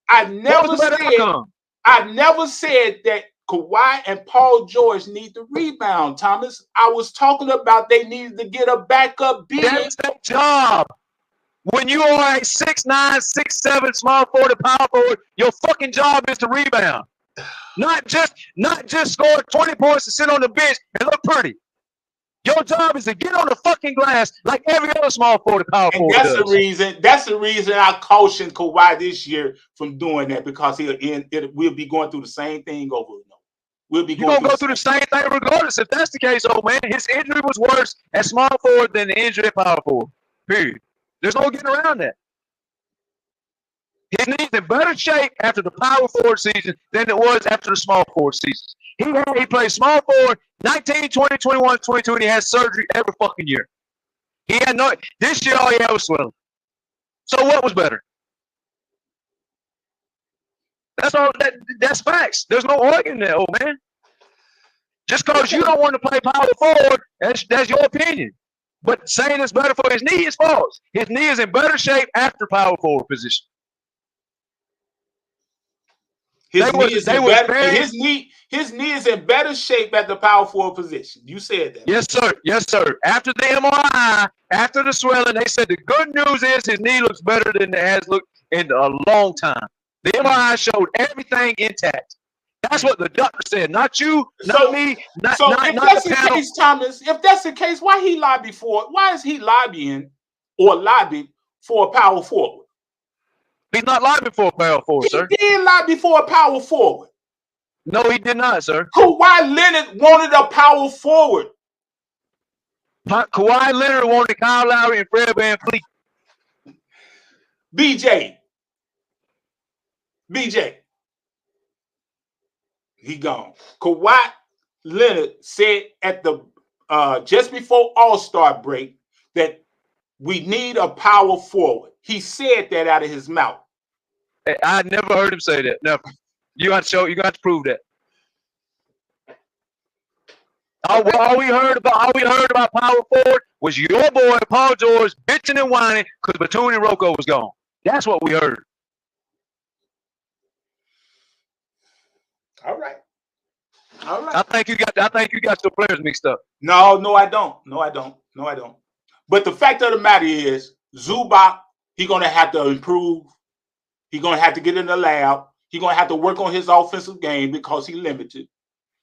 I never said that Kawhi and Paul George need to rebound, Thomas. I was talking about they needed to get a backup big. That's their job. When you are a 6'9", 6'7" small forward to power forward, your fucking job is to rebound. Not just score 20 points to sit on the bench and look pretty. Your job is to get on the fucking glass like every other small forward to power forward. That's the reason I cautioned Kawhi this year from doing that, because we'll be going through the same thing over and over. You're going to go through the same thing regardless. If that's the case, old man, his injury was worse at small forward than the injury at power forward. Period. There's no getting around that. His knee's in better shape after the power forward season than it was after the small forward season. He played small forward 19, 20, 21, 22, and he had surgery every fucking year. This year all he had was swelling. So what was better? That's all. That's facts. There's no arguing there, old man. Just because you don't want to play power forward, that's your opinion. But saying it's better for his knee is false. His knee is in better shape after power forward position. His knee is in better shape at the power forward position. You said that. Yes, sir. Yes, sir. After the MRI, after the swelling, they said the good news is his knee looks better than it has looked in a long time. The MRI showed everything intact. That's what the doctor said. Not you, not me, not if that's the case, Thomas, if that's the case, why is he lobbying or lobbied for a power forward? He's not lobbying for a power forward, sir. He did lobby for a power forward. No, he did not, sir. Kawhi Leonard wanted a power forward. Kawhi Leonard wanted Kyle Lowry and Fred VanVleet. BJ. He gone. Kawhi Leonard said at the just before All-Star break that we need a power forward. He said that out of his mouth. I never heard him say that. Never. You got to prove that. All we heard about power forward was your boy Paul George bitching and whining because Batum and Rocco was gone. That's what we heard. All right. I think you got your players mixed up. No, I don't. But the fact of the matter is, Zubac, he's gonna have to improve. He's gonna have to get in the lab. He's gonna have to work on his offensive game because he's limited.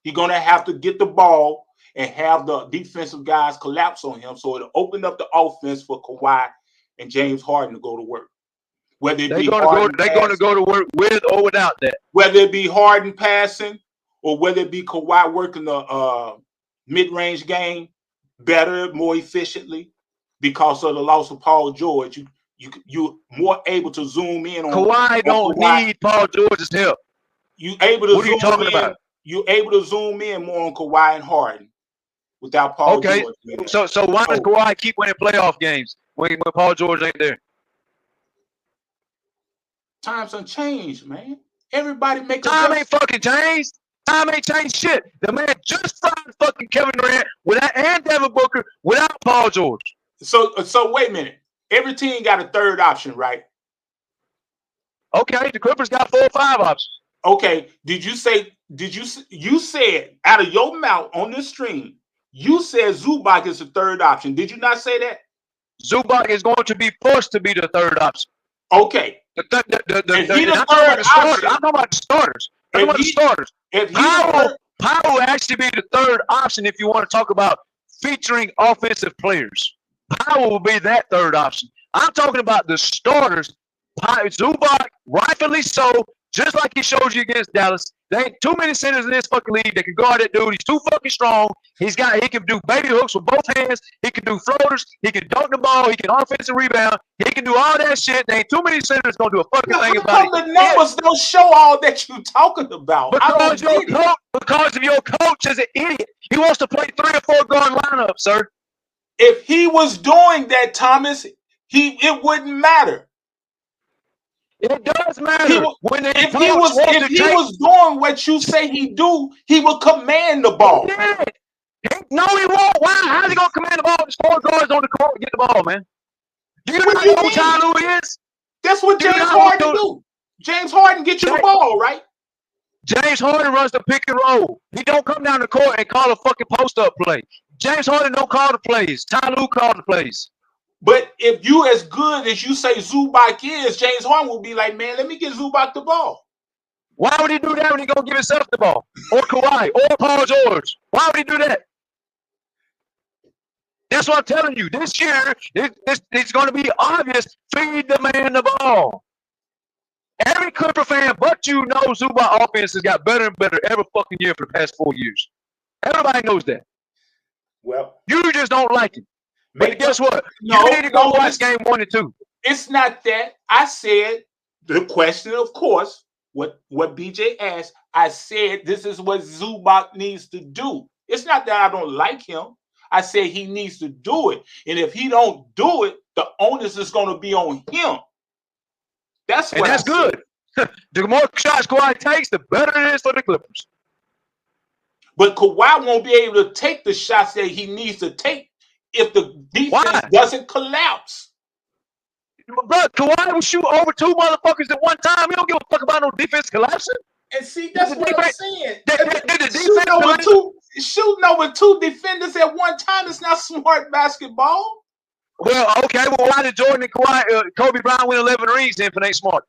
He's gonna have to get the ball and have the defensive guys collapse on him, so it'll open up the offense for Kawhi and James Harden to go to work. Whether they're going to go to work with or without that. Whether it be Harden passing or whether it be Kawhi working the mid-range game better, more efficiently, because of the loss of Paul George, you're more able to zoom in on Kawhi. Don't need Paul George's help. You able to what are you talking about? You're able to zoom in more on Kawhi and Harden without Paul George. So why does Kawhi keep winning playoff games when Paul George ain't there? Times have changed, man. Everybody make time ain't fucking changed. Time ain't changed shit. The man just fired fucking Kevin Durant and Devin Booker without Paul George. So wait a minute. Every team got a third option, right? Okay, the Clippers got 4 or 5 options. Okay, you said out of your mouth on this stream, you said Zubac is the third option. Did you not say that? Zubac is going to be forced to be the third option. Okay. I'm talking about the starters. Powell will actually be the third option if you want to talk about featuring offensive players. Powell will be that third option. I'm talking about the starters. Zubac, rightfully so, just like he showed you against Dallas. There ain't too many centers in this fucking league that can guard that dude. He's too fucking strong. He can do baby hooks with both hands. He can do floaters. He can dunk the ball. He can offensive rebound. He can do all that shit. There ain't too many centers gonna do a fucking thing about it. The numbers don't show all that you're talking about. Because of your coach is an idiot. He wants to play 3 or 4 guard lineup, sir. If he was doing that, Thomas, it wouldn't matter. It does matter. If he was doing what you say he do, he would command the ball. No, he won't. Why? How's he gonna command the ball? The score guards on the court and get the ball, man. Do you know who Ty Lue is? That's what James Harden do. James Harden get you the ball, right? James Harden runs the pick and roll. He don't come down the court and call a fucking post-up play. James Harden don't call the plays. Ty Lue call the plays. But if you as good as you say Zubac is, James Harden will be like, man, let me get Zubac the ball. Why would he do that when he gonna give himself the ball? Or Kawhi, or Paul George? Why would he do that? That's what I'm telling you. This year, it's going to be obvious. Feed the man the ball. Every Clipper fan but you knows Zubac offense has got better and better every fucking year for the past 4 years. Everybody knows that. Well, you just don't like it. But guess what? You need to go watch game 1 and 2. It's not that. I said the question, of course, what BJ asked, I said this is what Zubac needs to do. It's not that I don't like him. I said he needs to do it. And if he don't do it, the onus is going to be on him. That's and what that's good. The more shots Kawhi takes, the better it is for the Clippers. But Kawhi won't be able to take the shots that he needs to take if the defense doesn't collapse. Bro, Kawhi will shoot over 2 motherfuckers at one time. He don't give a fuck about no defense collapsing. And see, that's what I'm saying. The Shooting over two defenders at one time is not smart basketball. Well, okay. Well, why did Jordan and Kobe Bryant win 11 rings then if it ain't smart?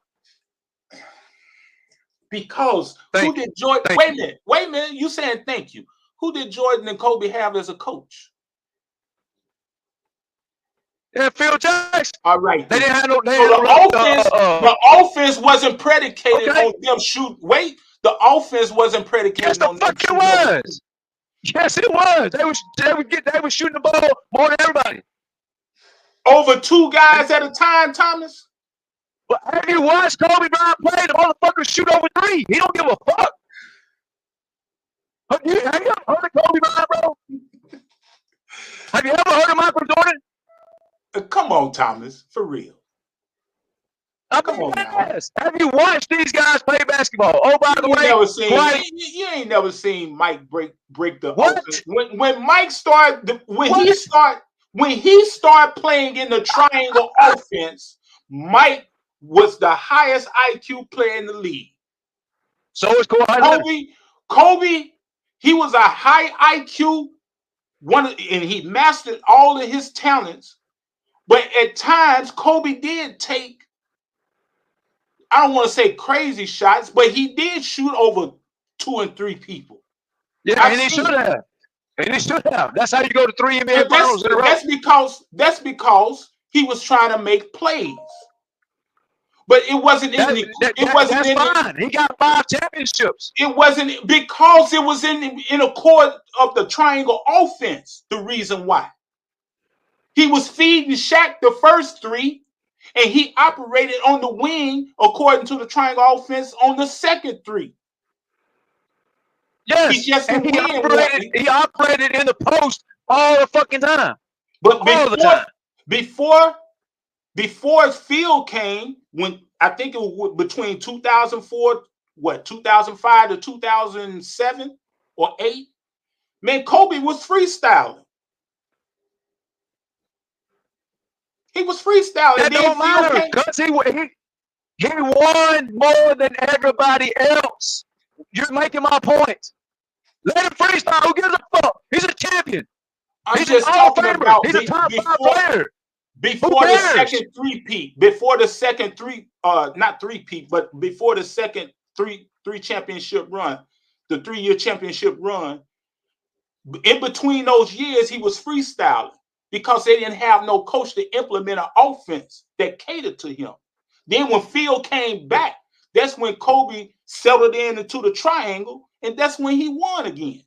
Because who did Jordan? Wait a minute. You saying thank you? Who did Jordan and Kobe have as a coach? Yeah, Phil Jackson. All right. They didn't have no. The offense wasn't predicated on them shoot. Wait, the offense wasn't predicated on them shooting. Yes, it was. They were shooting the ball more than everybody. Over 2 guys at a time, Thomas. But have you watched Kobe Bryant play? The motherfucker shoot over 3. He don't give a fuck. Have you ever heard of Kobe Bryant, bro? Have you ever heard of Michael Jordan? Come on, Thomas, for real. Come on now. Have you watched these guys play basketball? Oh, by the way, you ain't never seen Mike break the offense. When Mike started when he started playing in the triangle offense, Mike was the highest IQ player in the league. So is Kawhi Leonard. Kobe, he was a high IQ and he mastered all of his talents. But at times, Kobe did take, I don't want to say crazy shots, but he did shoot over 2 and 3 people. Yeah, and he should have. And he should have. That's how you go to 3 NBA finals in a row. That's because he was trying to make plays. But it wasn't That's fine. He got 5 championships. It wasn't because it was in accord of the triangle offense. The reason why he was feeding Shaq the first 3, and he operated on the wing according to the triangle offense on the second 3. Yes, he operated in the post all the fucking time. But before Phil came, when I think it was between 2005 to 2007 or 8, man, Kobe was freestyling. He was freestyling. That don't matter because he won more than everybody else. You're making my point. Let him freestyle. Who gives a fuck? He's a champion. He's just talking about he's a top 5 player. Before the second three-peat, before the second not three-peat, but before the second three championship run, the 3-year championship run, in between those years, he was freestyling because they didn't have no coach to implement an offense that catered to him. Then when Phil came back, that's when Kobe settled into the triangle, and that's when he won again.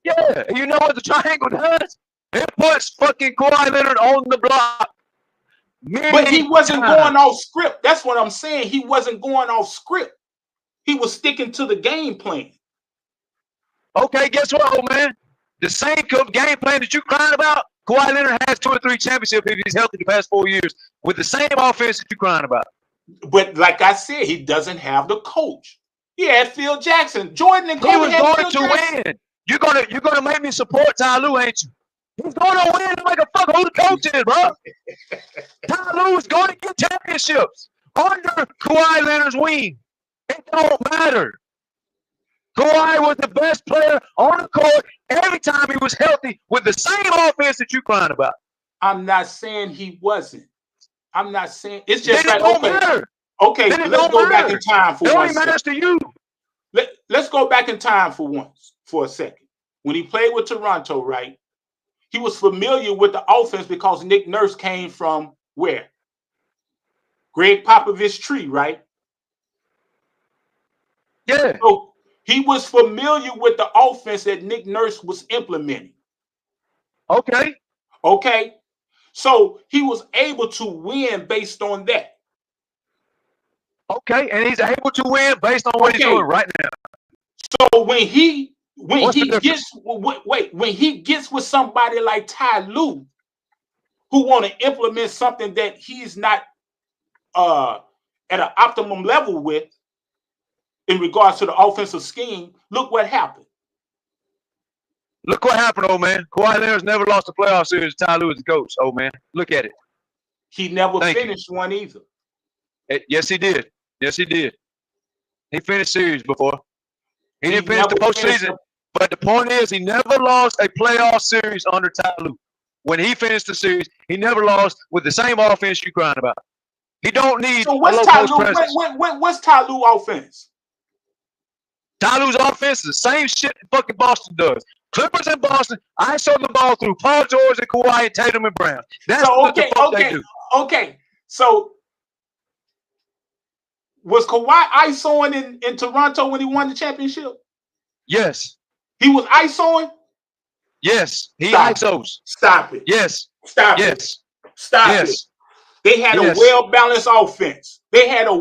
Yeah, you know what the triangle does? It puts fucking Kawhi Leonard on the block. But he wasn't going off script. That's what I'm saying. He wasn't going off script. He was sticking to the game plan. Okay, guess what, old man? The same game plan that you crying about, Kawhi Leonard has 2 or 3 championships if he's healthy the past 4 years with the same offense that you crying about. But like I said, he doesn't have the coach. He had Phil Jackson. Jordan and Kobe He was had going Phil to Jackson. win. You're gonna make me support Ty Lue, ain't you? He's gonna win like a fuck who the coach is, bro. Ty Lue is going to get championships under Kawhi Leonard's wing. It don't matter. Kawhi was the best player on the court every time he was healthy with the same offense that you crying about. I'm not saying he wasn't. I'm not saying it's just then like it don't matter. Okay, Then let's go back in time for it one only matters second. to you. Let's go back in time for a second. When he played with Toronto, right? He was familiar with the offense because Nick Nurse came from where? Greg Popovich's tree, right? Yeah. So he was familiar with the offense that Nick Nurse was implementing. Okay. Okay. So he was able to win based on that. Okay, and he's able to win based on what he's doing right now. So when he gets with somebody like Ty Lue, who want to implement something that he's not at an optimum level with in regards to the offensive scheme, look what happened. Look what happened, old man. Kawhi Leonard's never lost a playoff series. Ty Lue is the coach, old man. Look at it. He never finished one either. Yes, he did. Yes, he did. He finished series before. He didn't finish the postseason. But the point is, he never lost a playoff series under Ty Lue. When he finished the series, he never lost with the same offense you're crying about. He don't need so what's Ty Lue? What's Ty Lue offense? Ty Lue's offense is the same shit that fucking Boston does. Clippers in Boston, I saw the ball through Paul George and Kawhi and Tatum and Brown. That's what the fuck they do. Okay. So was Kawhi ISOing in Toronto when he won the championship? Yes. He was ISOing? Yes. He ISOs. Stop it. Yes. Stop it. Stop yes. it. They had a well-balanced offense. Kawhi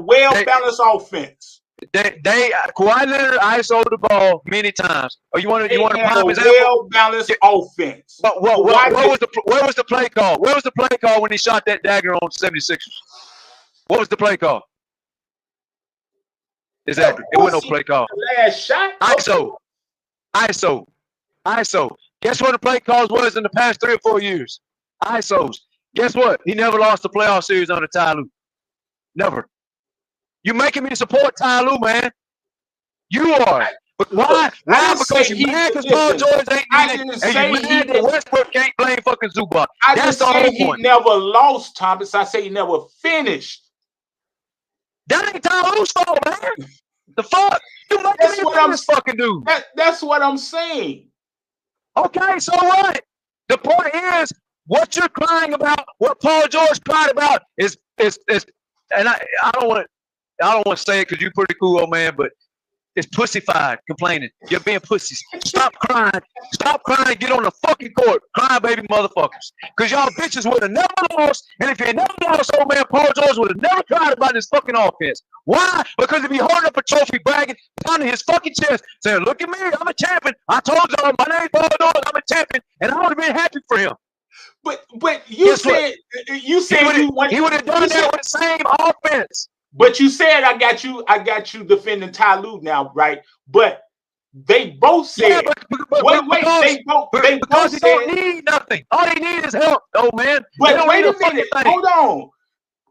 Leonard ISO'd the ball many times. Oh, you want to prime example? Well-balanced offense. But what was the play call? Where was the play call when he shot that dagger on 76ers? What was the play call? Exactly. It wasn't no play call. Last shot. ISO. Guess what the play calls was in the past 3 or 4 years? ISOs. Guess what? He never lost a playoff series under Ty Lue. Never. You making me support Ty Lue, man. You are. But why? Why? Because you mad because Paul George ain't in it, and you mad that Westbrook can't blame fucking Zubac. That's the whole point. He never lost, Thomas. I say he never finished. That ain't Ty Lue's fault, man. The fuck? You making me this fucking dude. That's what I'm saying. Okay, so what? The point is, what you're crying about, what Paul George cried about is and I don't want to say it because you're pretty cool, old man, but it's pussified complaining. You're being pussies. Stop crying. Stop crying. Get on the fucking court. Crying baby motherfuckers. Because y'all bitches would have never lost. And if you never lost, old man, Paul George would have never cried about this fucking offense. Why? Because if he holding up a trophy, bragging, pounding his fucking chest, saying, look at me, I'm a champion. I told y'all my name's Paul George, I'm a champion. And I would have been happy for him. But you said he would have done that with the same offense. But you said I got you defending Ty Lue now, right? But they both said they both said don't need nothing. All they need is help, old man. But wait a minute, hold on.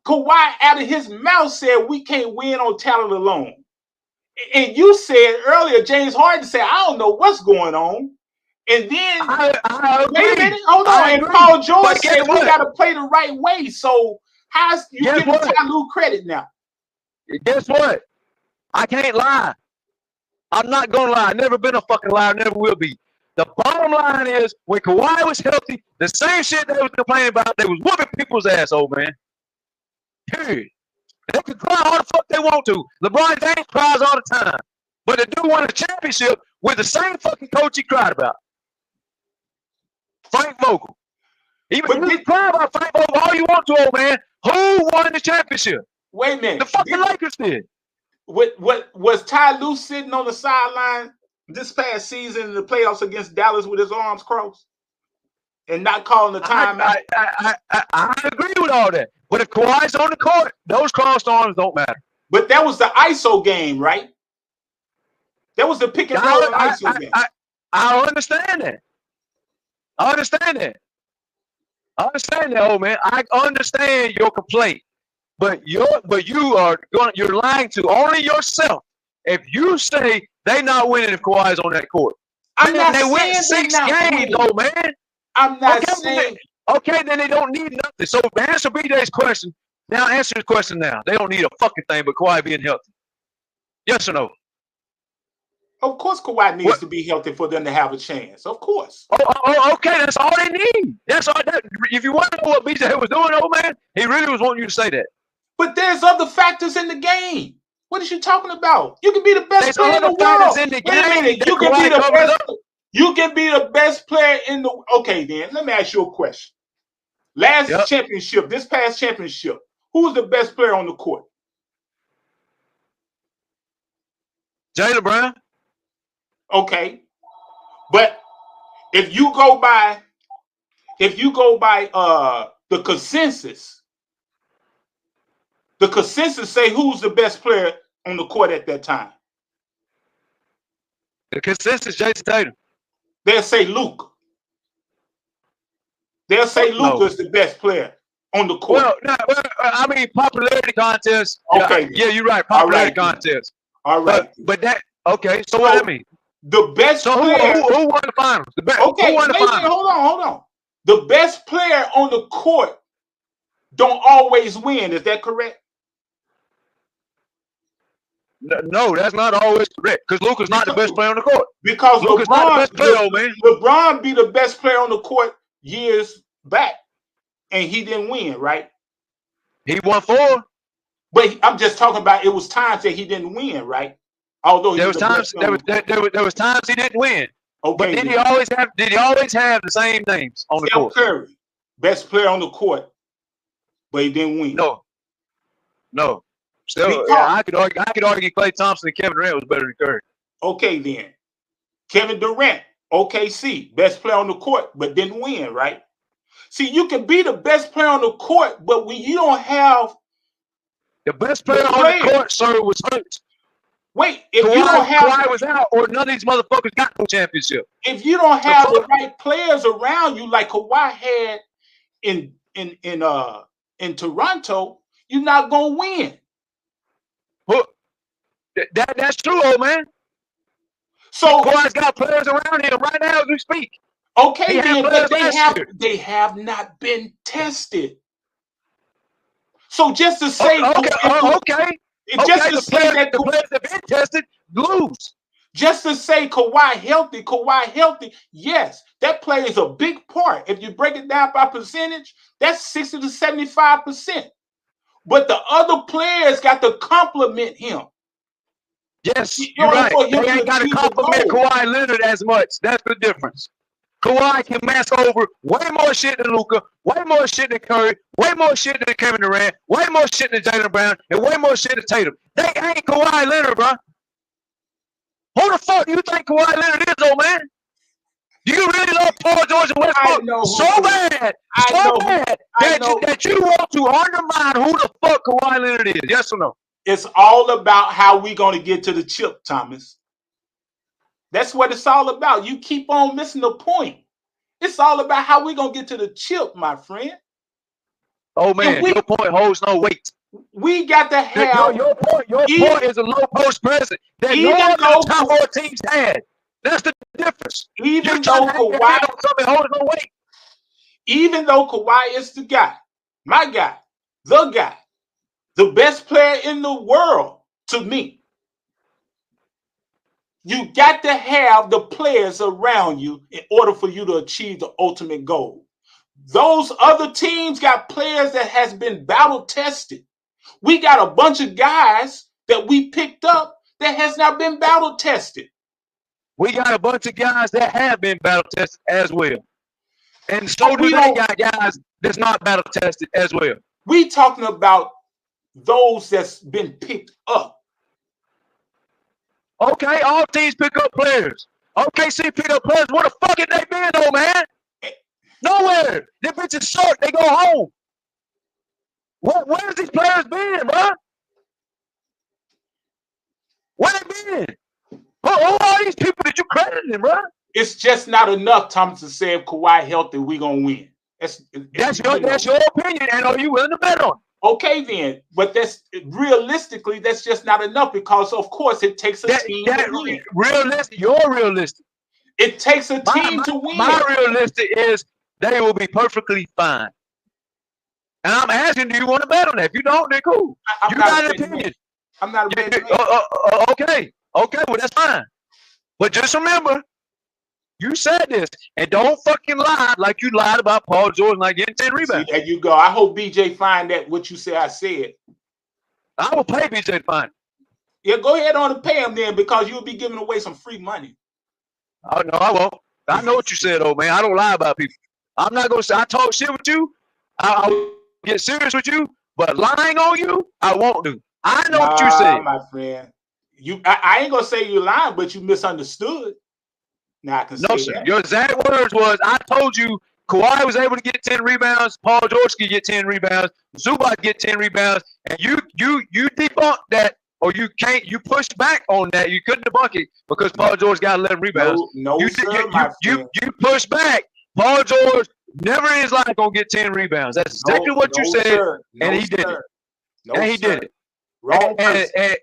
Kawhi out of his mouth said we can't win on talent alone. And you said earlier, James Harden said, I don't know what's going on. And then wait a minute, hold on. And Paul George said we gotta play the right way. So how's you giving Ty Lue credit now? Guess what? I can't lie. I'm not gonna lie. I've never been a fucking liar. Never will be. The bottom line is, when Kawhi was healthy, the same shit they was complaining about, they was whooping people's ass, old man. Period. They can cry all the fuck they want to. LeBron James cries all the time. But the dude won a championship with the same fucking coach he cried about. Frank Vogel. Even you can cry about Frank Vogel all you want to, old man. Who won the championship? Wait a minute. The fucking Lakers did. What was Ty Lue sitting on the sideline this past season in the playoffs against Dallas with his arms crossed and not calling the timeout? I agree with all that. But if Kawhi's on the court, those crossed arms don't matter. But that was the ISO game, right? That was the pick and roll ISO game. I understand that. I understand that, old man. I understand your complaint. But you're lying to only yourself. If you say they not winning if Kawhi's on that court, I'm not they win 6 games, old man. I'm not saying. Okay, then they don't need nothing. So answer BJ's question. Now answer his question now. They don't need a fucking thing but Kawhi being healthy. Yes or no? Of course, Kawhi needs to be healthy for them to have a chance. Of course. Oh, okay. That's all they need. That's all. If you want to know what BJ was doing, old man, he really was wanting you to say that. But there's other factors in the game. What is you talking about? You can be the best player in the world. Wait a minute. You can be the best. You can be the best player in the. Okay, then let me ask you a question. Championship, this past championship, who was the best player on the court? Jaylen Brown. Okay, but if you go by the consensus, The consensus say who's the best player on the court at that time. The consensus, Jason Tatum. They'll say Luka. They'll say Luka is the best player on the court. I mean popularity contest. Okay. Yeah, you're right. Popularity contest. All right. But that okay. So what does that mean? The best player. Who won the finals? The best. Okay. Who won the finals? Hold on. The best player on the court don't always win. Is that correct? No, that's not always correct. Because Luka's not the best player on the court. Because Luka's not the best player, man. LeBron be the best player on the court years back, and he didn't win, right? He won 4. But I'm just talking about it was times that he didn't win, right? Although there was times he didn't win. Okay, but did he always have the same names on the court? Curry, best player on the court, but he didn't win. No. Still, I could argue Klay Thompson and Kevin Durant was better than Curry. Okay, then. Kevin Durant, OKC, best player on the court, but didn't win, right? See, you can be the best player on the court, but when you don't have the best player on the court, sir, was hurt. Wait, if you don't have Kawhi was out, or none of these motherfuckers got no championship. If you don't have the right players around you, like Kawhi had in Toronto, you're not gonna win. That's true, old man. So Kawhi's got players around him right now as we speak. Okay, then, but they have not been tested. So just to say, just to say that the players have been tested, lose. Just to say Kawhi healthy, yes, that plays a big part. If you break it down by percentage, that's 60 to 75%. But the other players got to compliment him. Yes, you're right. They ain't got to compliment Kawhi Leonard as much. That's the difference. Kawhi can mask over way more shit than Luka, way more shit than Curry, way more shit than Kevin Durant, way more shit than Jaylen Brown, and way more shit than Tatum. They ain't Kawhi Leonard, bro. Who the fuck do you think Kawhi Leonard is, old man? Do you really love Paul George and Westbrook so bad that you want to undermine who the fuck Kawhi Leonard is? Yes or no? It's all about how we going to get to the chip, Thomas. That's what it's all about. You keep on missing the point. It's all about how we going to get to the chip, my friend. Oh, man, your point holds no weight. We got to have... Your point is a low post present that no other top 4 teams had. That's the difference. Even though Kawhi is the guy, my guy, the best player in the world to me, you got to have the players around you in order for you to achieve the ultimate goal. Those other teams got players that has been battle tested. We got a bunch of guys that we picked up that has not been battle tested. We got a bunch of guys that have been battle tested as well. And so do they got guys that's not battle tested as well. We talking about those that's been picked up. Okay, all teams pick up players. OKC pick up players. Where the fuck have they been, though, man? Nowhere. Them bitches short. They go home. Where's these players been, bro? Where they been? Who are these people that you crediting, bro? It's just not enough, Thomas, to say if Kawhi healthy, we gonna win. That's your opinion, and are you willing to bet on it? Okay, then, but that's realistically, that's just not enough because, of course, it takes a team to win. Realistic, you're realistic. It takes a team to win. My realistic is they will be perfectly fine. And I'm asking, do you want to bet on that? If you don't, then cool. You got an opinion. I'm not a betting man. Okay, well, that's fine. But just remember, you said this, and don't fucking lie like you lied about Paul George not getting 10 rebounds. See, there you go. I hope BJ find that what you say I said. I will pay BJ to find it. Yeah, go ahead on and pay him then because you'll be giving away some free money. Oh, no, I won't. I know what you said, old man. I don't lie about people. I'm not going to say I talk shit with you. I'll get serious with you, but lying on you, I won't do. I know what you said. My friend. I ain't going to say you're lying, but you misunderstood. Now I can say sir. that. Your exact words was, I told you Kawhi was able to get 10 rebounds. Paul George could get 10 rebounds. Zubac get 10 rebounds. And you debunked that, or you push back on that. You couldn't debunk it because Paul George got 11 rebounds. No, you, sir, you push back. Paul George never in his life gonna get 10 rebounds. That's exactly what you said, sir. and he did it. And he did it. Wrong person. And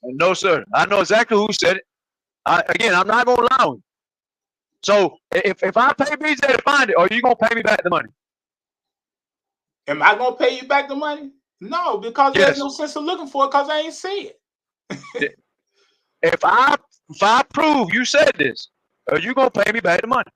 no, sir. I know exactly who said it. Again, I'm not gonna lie on you. So if I pay BJ to find it, are you gonna pay me back the money? Am I gonna pay you back the money? No, because Yes. there's no sense of looking for it because I ain't see it. If I prove you said this, are you gonna pay me back the money?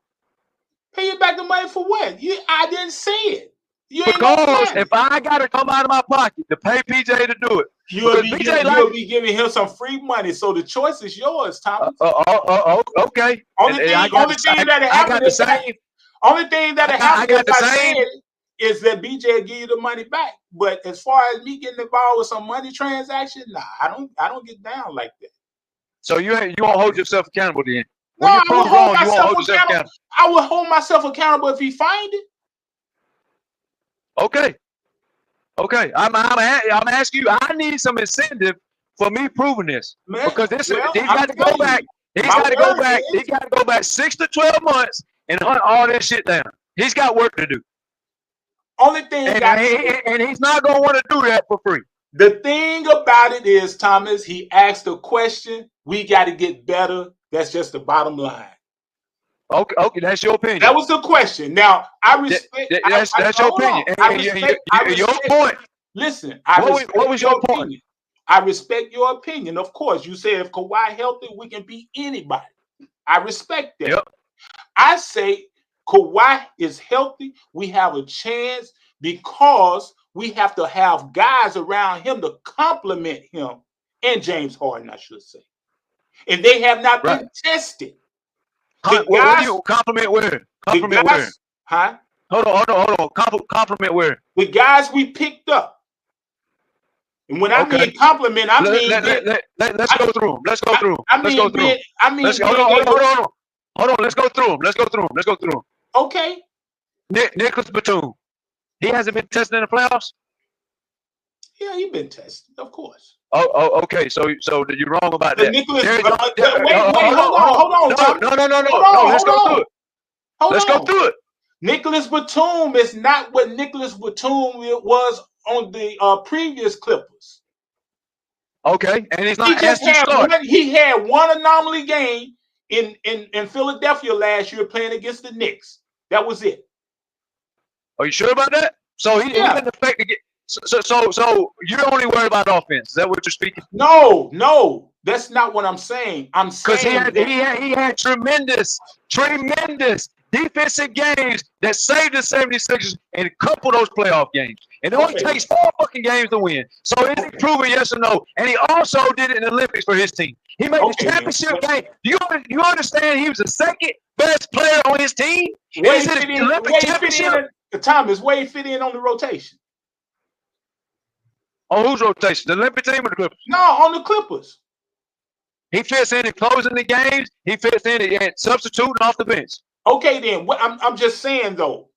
Pay you back the money for what? I didn't see it. You ain't no Because money. if I gotta come out of my pocket to pay PJ to do it, You'll because be giving him some free money, so the choice is yours, Thomas. Okay. Only thing that happened is that I said is that BJ will give you the money back. But as far as me getting involved with some money transaction, nah, I don't get down like that. So you won't hold yourself accountable then. No, When you I will prove hold wrong, you won't myself hold yourself accountable. I will hold myself accountable if he find it. Okay. I'm asking you. I need some incentive for me proving this, because he's got to go back. He's got to go back. He's got to go back 6 to 12 months and hunt all this shit down. He's got work to do. Only thing, and he's not gonna want to do that for free. The thing about it is, Thomas, he asked a question. We got to get better. That's just the bottom line. Okay, that's your opinion. That was the question. Now, I respect. That's your opinion. Your point. Listen, what was your point? Opinion. I respect your opinion. Of course, you said if Kawhi healthy, we can beat anybody. I respect that. Yep. I say Kawhi is healthy. We have a chance because we have to have guys around him to complement him and James Harden, I should say. And they have not been tested. What do you compliment where? Compliment where? Huh? Hold on. Compliment where? The guys we picked up. And when I mean compliment, I mean let's go through them. Let's go through them. Hold on. Let's go through them. Okay. Nicholas Batum. He hasn't been tested in the playoffs? Yeah, he's been tested, of course. Okay. So you're wrong about that. Nicholas, hold on. Let's go through it. Nicholas Batum is not what Nicholas Batum was on the previous Clippers. Okay, and he's not asked to start. He had one anomaly game in Philadelphia last year playing against the Knicks. That was it. Are you sure about that? So he didn't affect the game. So you're only worried about offense. Is that what you're speaking? No, that's not what I'm saying. I'm saying because he had tremendous defensive games that saved the 76ers in a couple of those playoff games. And it only takes 4 fucking games to win. So is he proven yes or no? And he also did it in the Olympics for his team. He made the championship game. You understand he was the second best player on his team? Is it an Olympic championship? Thomas, where he fit in on the rotation? On whose rotation? The Olympic team or the Clippers? No, on the Clippers. He fits in closing the games. He fits in at substituting off the bench. Okay, then. I'm just saying, though.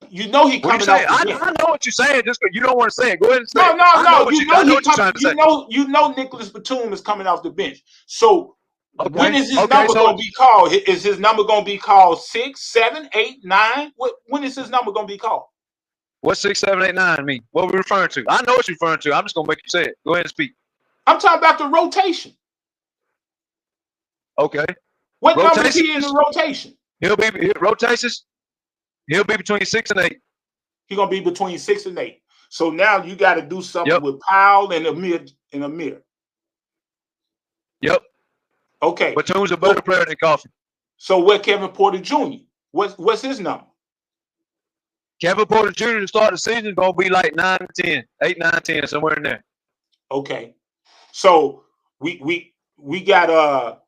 You know he coming off the bench. I know what you're saying. Just you don't want to say it. Go ahead and say it. No. You know Nicholas Batum is coming off the bench. So when is his number going to be called? Is his number going to be called 6, 7, 8, 9? When is his number going to be called? What's 6, 7, 8, 9 mean? What are we referring to? I know what you're referring to. I'm just going to make you say it. Go ahead and speak. I'm talking about the rotation. Okay. What number is he in the rotation? He'll be rotations. He'll be between 6 and 8. He's gonna be between 6 and 8. So now you got to do something with Powell and Amir. Yep. Okay. Batum's a better player than Coffee. So what Kevin Porter Jr.? What's his number? Kevin Porter Jr. to start the season is gonna be like 9 to 10, 8, 9, 10, somewhere in there. Okay. So we got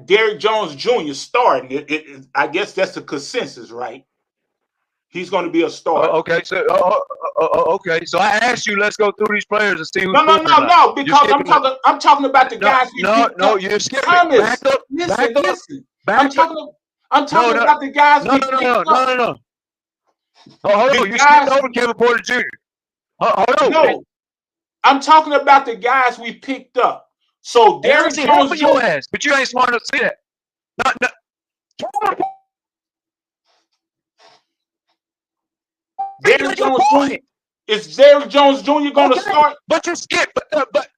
Derrick Jones Jr. starting. I guess that's the consensus, right? He's going to be a starter. Okay. So So I asked you, let's go through these players and see who's No. Because I'm talking about the guys. No. You're skipping. Thomas, Back up. Listen. I'm talking about the guys. No. Oh, hold on. You skipped over Kevin Porter Jr. Hold on. No, I'm talking about the guys we picked up. So Derrick Jones Jr. your ass, but you ain't smart enough to see that. Derrick Jones Jr. Is Derrick Jones Jr. going to start? But you skipped. But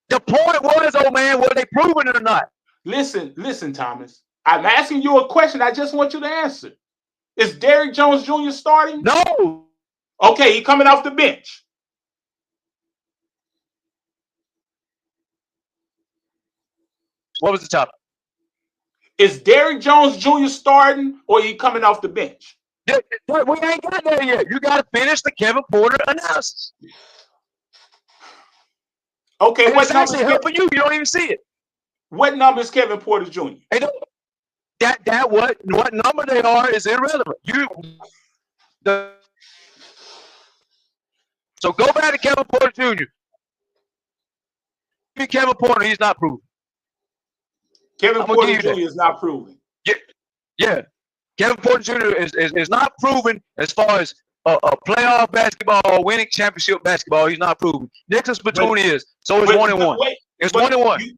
the point was, oh man, were they proven it or not? Listen, Thomas. I'm asking you a question. I just want you to answer. Is Derrick Jones Jr. starting? No. Okay, he coming off the bench. What was the topic? Is Derrick Jones Jr. starting or he coming off the bench? We ain't got there yet. You got to finish the Kevin Porter analysis. Okay, and what number is helping you? You don't even see it. What number is Kevin Porter Jr.? Hey, that what number they are is irrelevant. So go back to Kevin Porter Jr. Kevin Porter, he's not proven. Kevin Porter Jr. is not proven. Yeah. Kevin Porter Jr. is not proven as far as a playoff basketball or winning championship basketball. He's not proven. Nicholas Batum is. So it's 1-1. It's 1-1.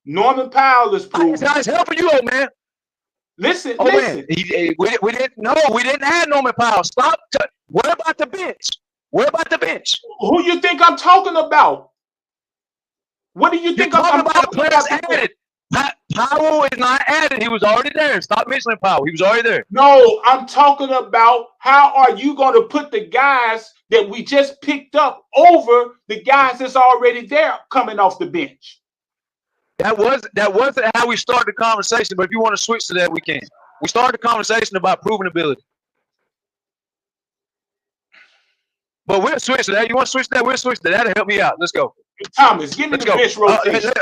Norman Powell is proven. It's helping you, old man. Listen. Man. We didn't have Norman Powell. Stop. What about the bench? What about the bench? Who you think I'm talking about? What do you think I'm talking about? Players added. Powell is not added. He was already there. Stop mentioning Powell. He was already there. No, I'm talking about how are you going to put the guys that we just picked up over the guys that's already there coming off the bench? That wasn't how we started the conversation, but if you want to switch to that, we can. We started the conversation about proven ability. But we'll switch to that. You want to switch to that? We'll switch to that. That'll help me out. Let's go. Thomas, give me the bench rotation.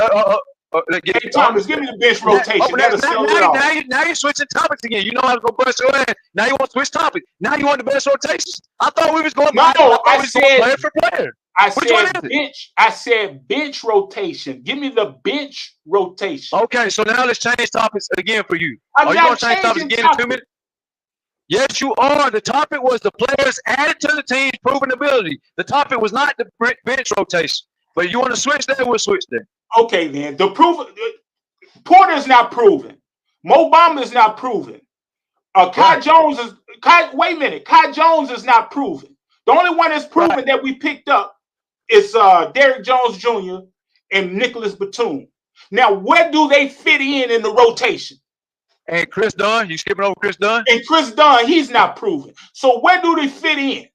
Hey, Thomas, give me the bench rotation. Now you're switching topics again. You know how to go bust your ass. Now you want to switch topics. Now you want the best rotations. I thought we was going I said player for player. I said bench rotation. Give me the bench rotation. Okay, so now let's change topics again for you. Are you going to change topics again in 2 minutes? Yes, you are. The topic was the players added to the team's proven ability. The topic was not the bench rotation. But you want to switch that? We'll switch that. Okay, then. The proven Porter is not proven. Mo Bamba is not proven. Kai Jones is wait a minute. Kai Jones is not proven. The only one that's proven that we picked up is Derrick Jones Jr. and Nicholas Batum. Now, where do they fit in the rotation? And Chris Dunn, you skipping over Chris Dunn? And Chris Dunn, he's not proven. So where do they fit in?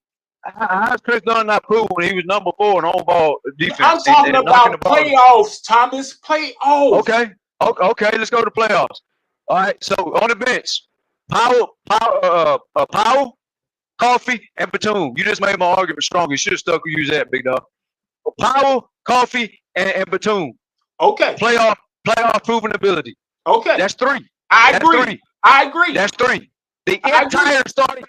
How's Chris Dunn not proven when he was number 4 in on-ball defense? I'm talking about playoffs, Thomas. Playoffs. Okay. Let's go to playoffs. All right. So on the bench, Powell, Coffee, and Batum. You just made my argument stronger. You should have stuck with you that, big dog. Powell, Coffee, and Batum. Okay. Playoff proven ability. Okay. That's 3. I agree. That's 3. The entire starting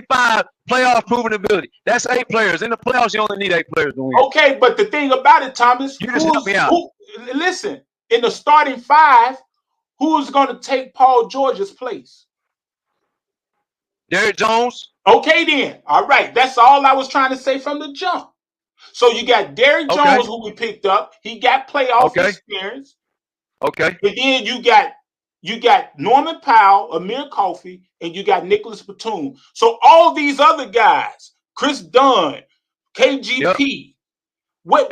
5 playoff proven ability. That's 8 players. In the playoffs, you only need 8 players to win. Okay, but the thing about it, Thomas, you just help me out. Listen, in the starting 5, who's going to take Paul George's place? Derrick Jones. Okay, then. All right. That's all I was trying to say from the jump. So you got Derrick Jones, who we picked up. He got playoff experience. Okay. And then you got Norman Powell, Amir Coffey, and you got Nicholas Batum. So all these other guys, Chris Dunn, KGP, what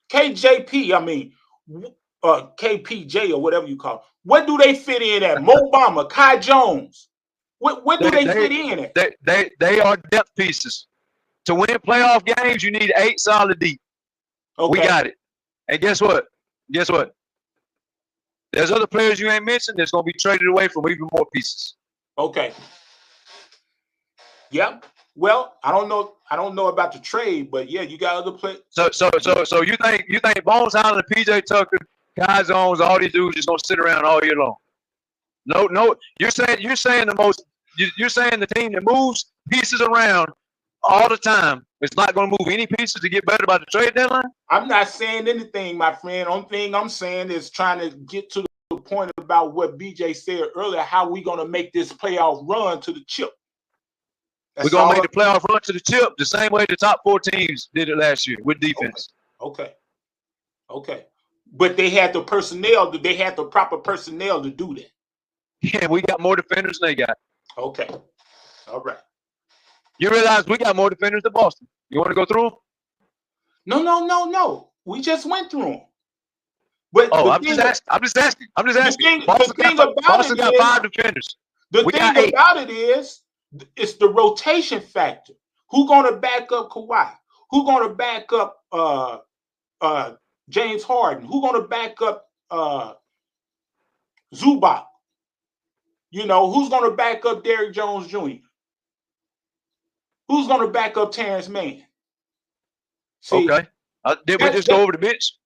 KJP? I mean, KPJ or whatever you call it. What do they fit in at? Mo Bamba, Kai Jones. What do they fit in at? They are depth pieces. To win playoff games, you need 8 solid deep. Okay. We got it. And guess what? There's other players you ain't mentioned that's going to be traded away from even more pieces. Okay. Yeah. Well, I don't know about the trade, but yeah, you got other players. So you think Bones Highland, PJ Tucker, Kai Jones, all these dudes just going to sit around all year long? No. You're saying the team that moves pieces around all the time, it's not going to move any pieces to get better by the trade deadline? I'm not saying anything, my friend. Only thing I'm saying is trying to get to the point about what BJ said earlier, how we gonna make this playoff run to the chip. We're gonna make the playoff run to the chip the same way the top 4 teams did it last year with defense. Okay. But they had the personnel, they had the proper personnel to do that. Yeah, we got more defenders than they got. Okay. All right. You realize we got more defenders than Boston. You want to go through them? No. We just went through them. But I'm just asking. Boston got 5 defenders. The thing about it is, it's the rotation factor. Who gonna back up Kawhi? Who gonna back up James Harden? Who gonna back up Zubac? You know, who's gonna back up Derrick Jones Jr.? Who's gonna back up Terrence Mann? See, okay. Did we just go over the bench?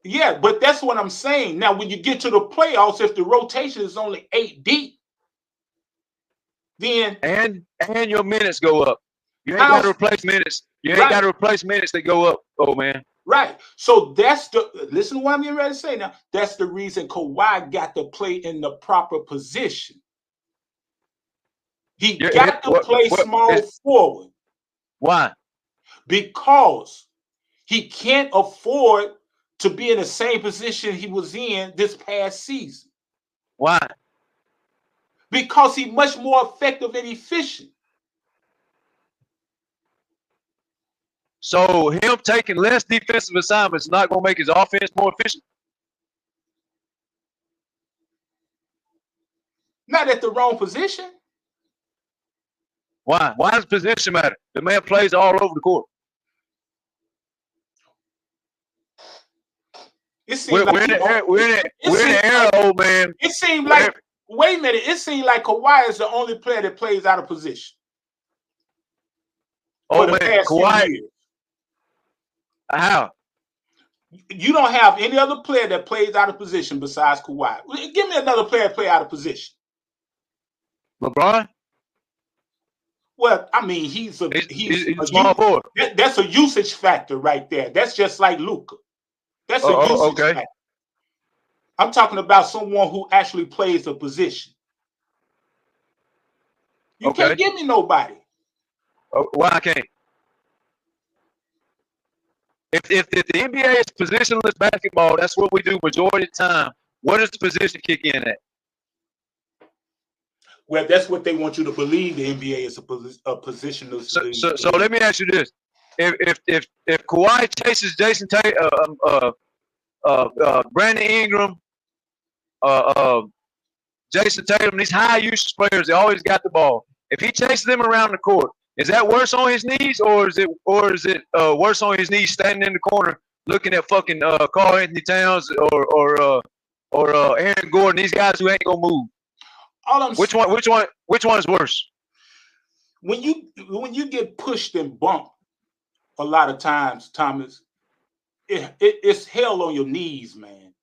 Yeah, but that's what I'm saying. Now, when you get to the playoffs, if the rotation is only 8 deep, then and your minutes go up. You ain't got to replace minutes. You ain't got to replace minutes that go up. Oh man. Right. So that's listen to what I'm getting ready to say now. That's the reason Kawhi got to play in the proper position. He got to play small forward. Why? Because he can't afford to be in the same position he was in this past season. Why? Because he's much more effective and efficient. So him taking less defensive assignments is not going to make his offense more efficient? Not at the wrong position. Why? Why does position matter? The man plays all over the court. We're in the era, old man. It seemed like, wait a minute, it seemed like Kawhi is the only player that plays out of position. Oh man, Kawhi. How? You don't have any other player that plays out of position besides Kawhi. Give me another player that play out of position. LeBron? Well, I mean, he's a small forward. That's a usage factor right there. That's just like Luka. That's a usage factor. I'm talking about someone who actually plays a position. You can't give me nobody. Why I can't? If the NBA is positionless basketball, that's what we do majority of the time. What does the position kick in at? Well, that's what they want you to believe. The NBA is a positionless. So let me ask you this: if Kawhi chases Jason Tatum, Brandon Ingram, Jason Tatum, these high usage players, they always got the ball. If he chases them around the court, is that worse on his knees, or is it worse on his knees standing in the corner looking at fucking Karl Anthony Towns or Aaron Gordon? These guys who ain't gonna move. Which one is worse? When you get pushed and bumped, a lot of times, Thomas, it's hell on your knees, man.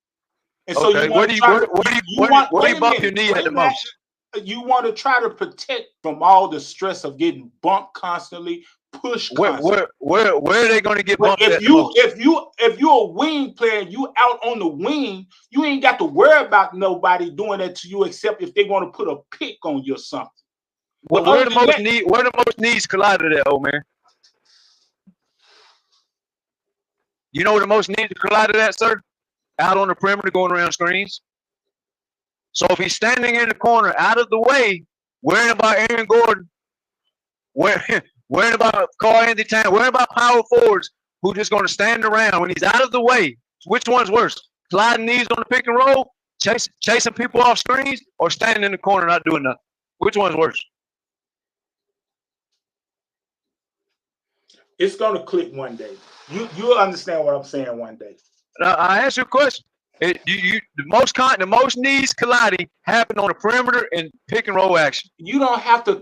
And so where do you bump your knee at the most? You want to try to protect from all the stress of getting bumped constantly, pushed constantly. Where are they going to get bumped? If you're a wing player, you out on the wing, you ain't got to worry about nobody doing that to you except if they want to put a pick on you or something. Where the most knees collided at, old man? You know where the most knees collided at, sir? Out on the perimeter going around screens. So if he's standing in the corner out of the way, worrying about Aaron Gordon, worrying about Karl Anthony Towns, worrying about power forwards who just going to stand around when he's out of the way, which one's worse? Sliding knees on the pick and roll, chasing people off screens, or standing in the corner not doing nothing? Which one's worse? It's going to click one day. You'll understand what I'm saying one day. I ask you a question. The most knees colliding happen on the perimeter and pick and roll action. You don't have to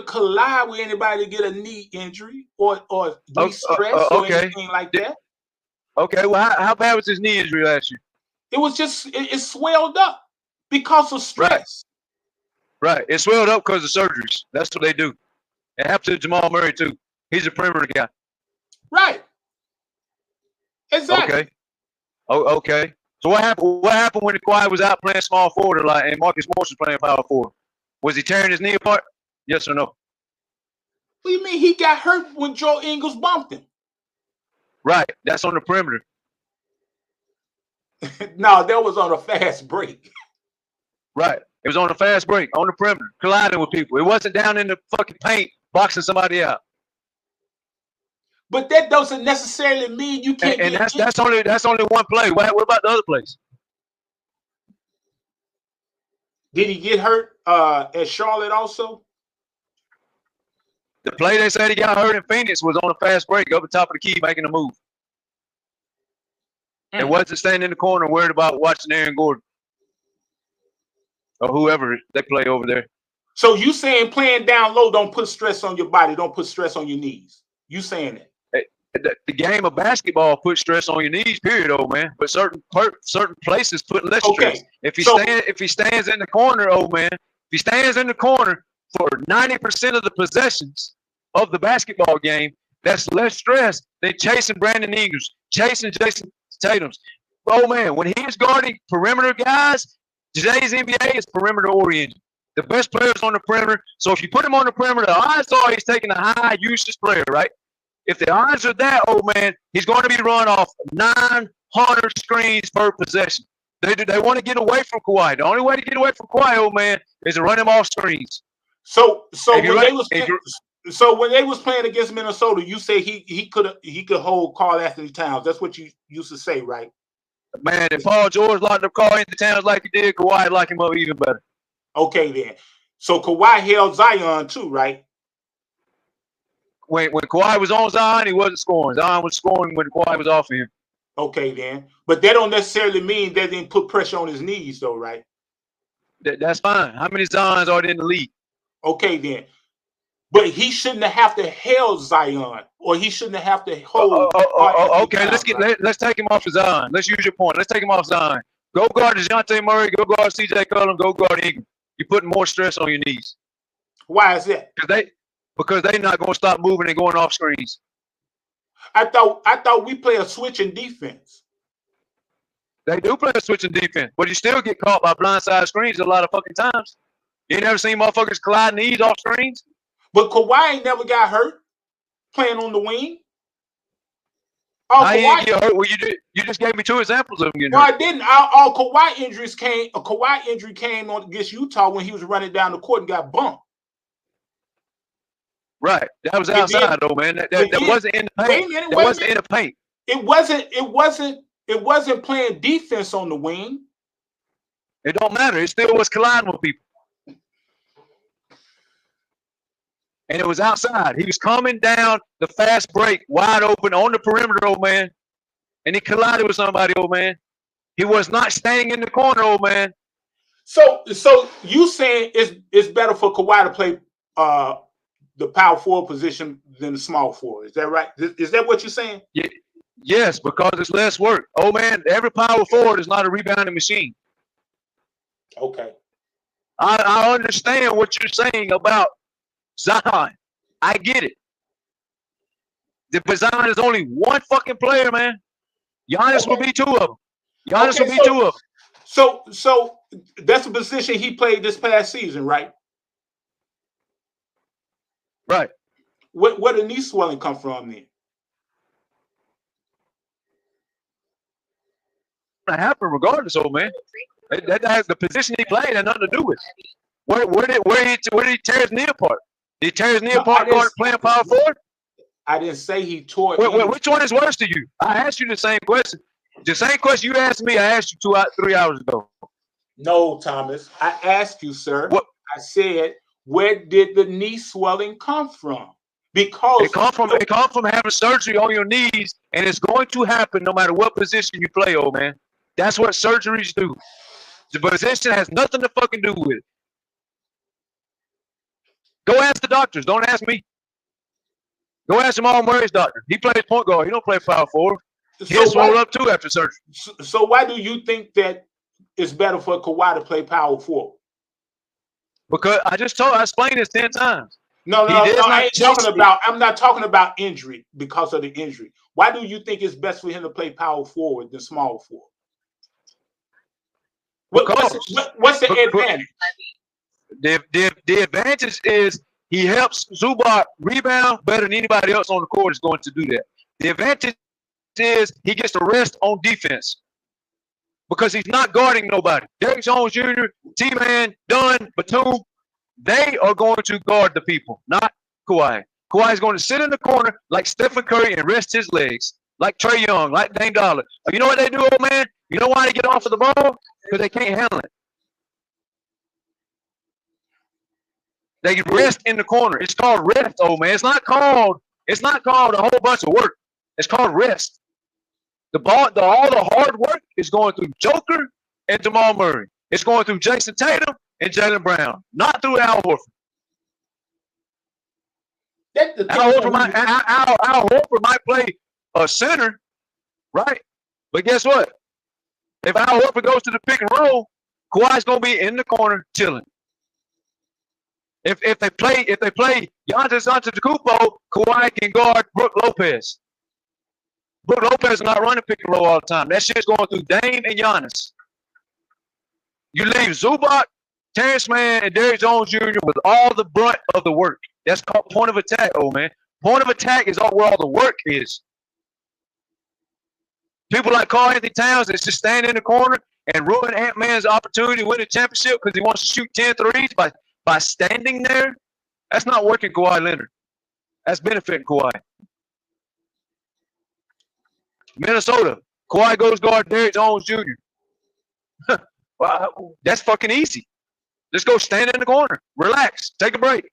collide with anybody to get a knee injury or knee stress or anything like that. Okay, well, how bad was his knee injury last year? It was just it swelled up because of stress. Right, it swelled up because of surgeries. That's what they do. It happened to Jamal Murray too. He's a perimeter guy. Right. Exactly. Okay. Oh, okay. So what happened? What happened when Kawhi was out playing small forward and Marcus Morris was playing power forward? Was he tearing his knee apart? Yes or no? What do you mean he got hurt when Joe Ingles bumped him? Right. That's on the perimeter. No, that was on a fast break. Right. It was on a fast break on the perimeter, colliding with people. It wasn't down in the fucking paint boxing somebody out. But that doesn't necessarily mean you can't. And that's only one play. What about the other plays? Did he get hurt at Charlotte also? The play they said he got hurt in Phoenix was on a fast break over the top of the key, making a move. It wasn't standing in the corner worried about watching Aaron Gordon or whoever they play over there. So you saying playing down low don't put stress on your body, don't put stress on your knees. You saying that? The game of basketball puts stress on your knees, period, old man. But certain places put less stress. If he stands in the corner, old man, if he stands in the corner for 90% of the possessions of the basketball game, that's less stress than chasing Brandon Ingles, chasing Jason Tatum's. Oh man, when he is guarding perimeter guys, today's NBA is perimeter oriented. The best players on the perimeter. So if you put him on the perimeter, the odds are he's taking a high usage player, right? If the odds are that, old man, he's going to be run off 900 screens per possession. They want to get away from Kawhi. The only way to get away from Kawhi, old man, is to run him off screens. So when they was playing against Minnesota, you say he could hold Karl Anthony Towns. That's what you used to say, right? Man, if Paul George locked up Karl Anthony Towns like he did, Kawhi locked him up even better. Okay, then. So Kawhi held Zion too, right? When Kawhi was on Zion, he wasn't scoring. Zion was scoring when Kawhi was off him. Okay, then. But that don't necessarily mean they didn't put pressure on his knees, though, right? That's fine. How many Zions are there in the league? Okay, then. But he shouldn't have to held Zion, or he shouldn't have to hold. Okay, let's take him off of Zion. Let's use your point. Let's take him off Zion. Go guard DeJounte Murray. Go guard C.J. Cullum. Go guard Ingram. You're putting more stress on your knees. Why is that? Because they're not going to stop moving and going off screens. I thought we play a switching defense. They do play a switching defense, but you still get caught by blindside screens a lot of fucking times. You ain't never seen motherfuckers collide knees off screens? But Kawhi ain't never got hurt playing on the wing. I ain't get hurt. Well, you just gave me two examples of them getting hurt. I didn't. All Kawhi injuries came. A Kawhi injury came on against Utah when he was running down the court and got bumped. Right. That was outside though, man. That wasn't in the paint. That wasn't in the paint. It wasn't playing defense on the wing. It don't matter. It still was colliding with people. And it was outside. He was coming down the fast break, wide open on the perimeter, old man. And he collided with somebody, old man. He was not staying in the corner, old man. So you saying it's better for Kawhi to play the power forward position than the small forward. Is that right? Is that what you're saying? Yeah. Yes, because it's less work. Oh man, every power forward is not a rebounding machine. Okay. I understand what you're saying about Zion. I get it. But Zion is only one fucking player, man. Giannis will be two of them. Giannis will be two of them. So that's the position he played this past season, right? Right. Where did knee swelling come from then? Happen regardless, old man. That has the position he played had nothing to do with it. Where did he tear his knee apart? Did he tear his knee apart playing power forward? I didn't say he tore. Which one is worse to you? I asked you the same question. The same question you asked me, I asked you 3 hours ago. No, Thomas. I asked you, sir. What? I said, where did the knee swelling come from? Because it comes from having surgery on your knees, and it's going to happen no matter what position you play, old man. That's what surgeries do. The position has nothing to fucking do with it. Go ask the doctors. Don't ask me. Go ask Jamal Murray's doctor. He plays point guard. He don't play power forward. He'll swell up too after surgery. So why do you think that it's better for Kawhi to play power forward? Because I explained this 10 times. No, I'm not talking about injury because of the injury. Why do you think it's best for him to play power forward than small forward? What's the advantage? The advantage is he helps Zubac rebound better than anybody else on the court is going to do that. The advantage is he gets the rest on defense because he's not guarding nobody. Derrick Jones Jr., T-Man, Dunn, Batum, they are going to guard the people, not Kawhi. Kawhi is going to sit in the corner like Stephen Curry and rest his legs, like Trae Young, like Dame Dollar. You know what they do, old man? You know why they get off of the ball? Because they can't handle it. They rest in the corner. It's called rest, old man. It's not called a whole bunch of work. It's called rest. All the hard work is going through Joker and Jamal Murray. It's going through Jason Tatum and Jaylen Brown, not through Al Horford. Al Horford might play a center, right? But guess what? If Al Horford goes to the pick and roll, Kawhi's gonna be in the corner chilling. If they play Giannis Antetokounmpo, Kawhi can guard Brook Lopez. Brook Lopez is not running pick and roll all the time. That shit's going through Dame and Giannis. You leave Zubac, Terrence Mann, and Derrick Jones Jr. with all the brunt of the work. That's called point of attack, old man. Point of attack is where all the work is. People like Karl Anthony Towns that's just standing in the corner and ruin Ant-Man's opportunity to win a championship because he wants to shoot 10 threes by standing there. That's not working Kawhi Leonard. That's benefiting Kawhi. Minnesota, Kawhi goes guard Derrick Jones Jr. Well, that's fucking easy. Just go stand in the corner. Relax. Take a break.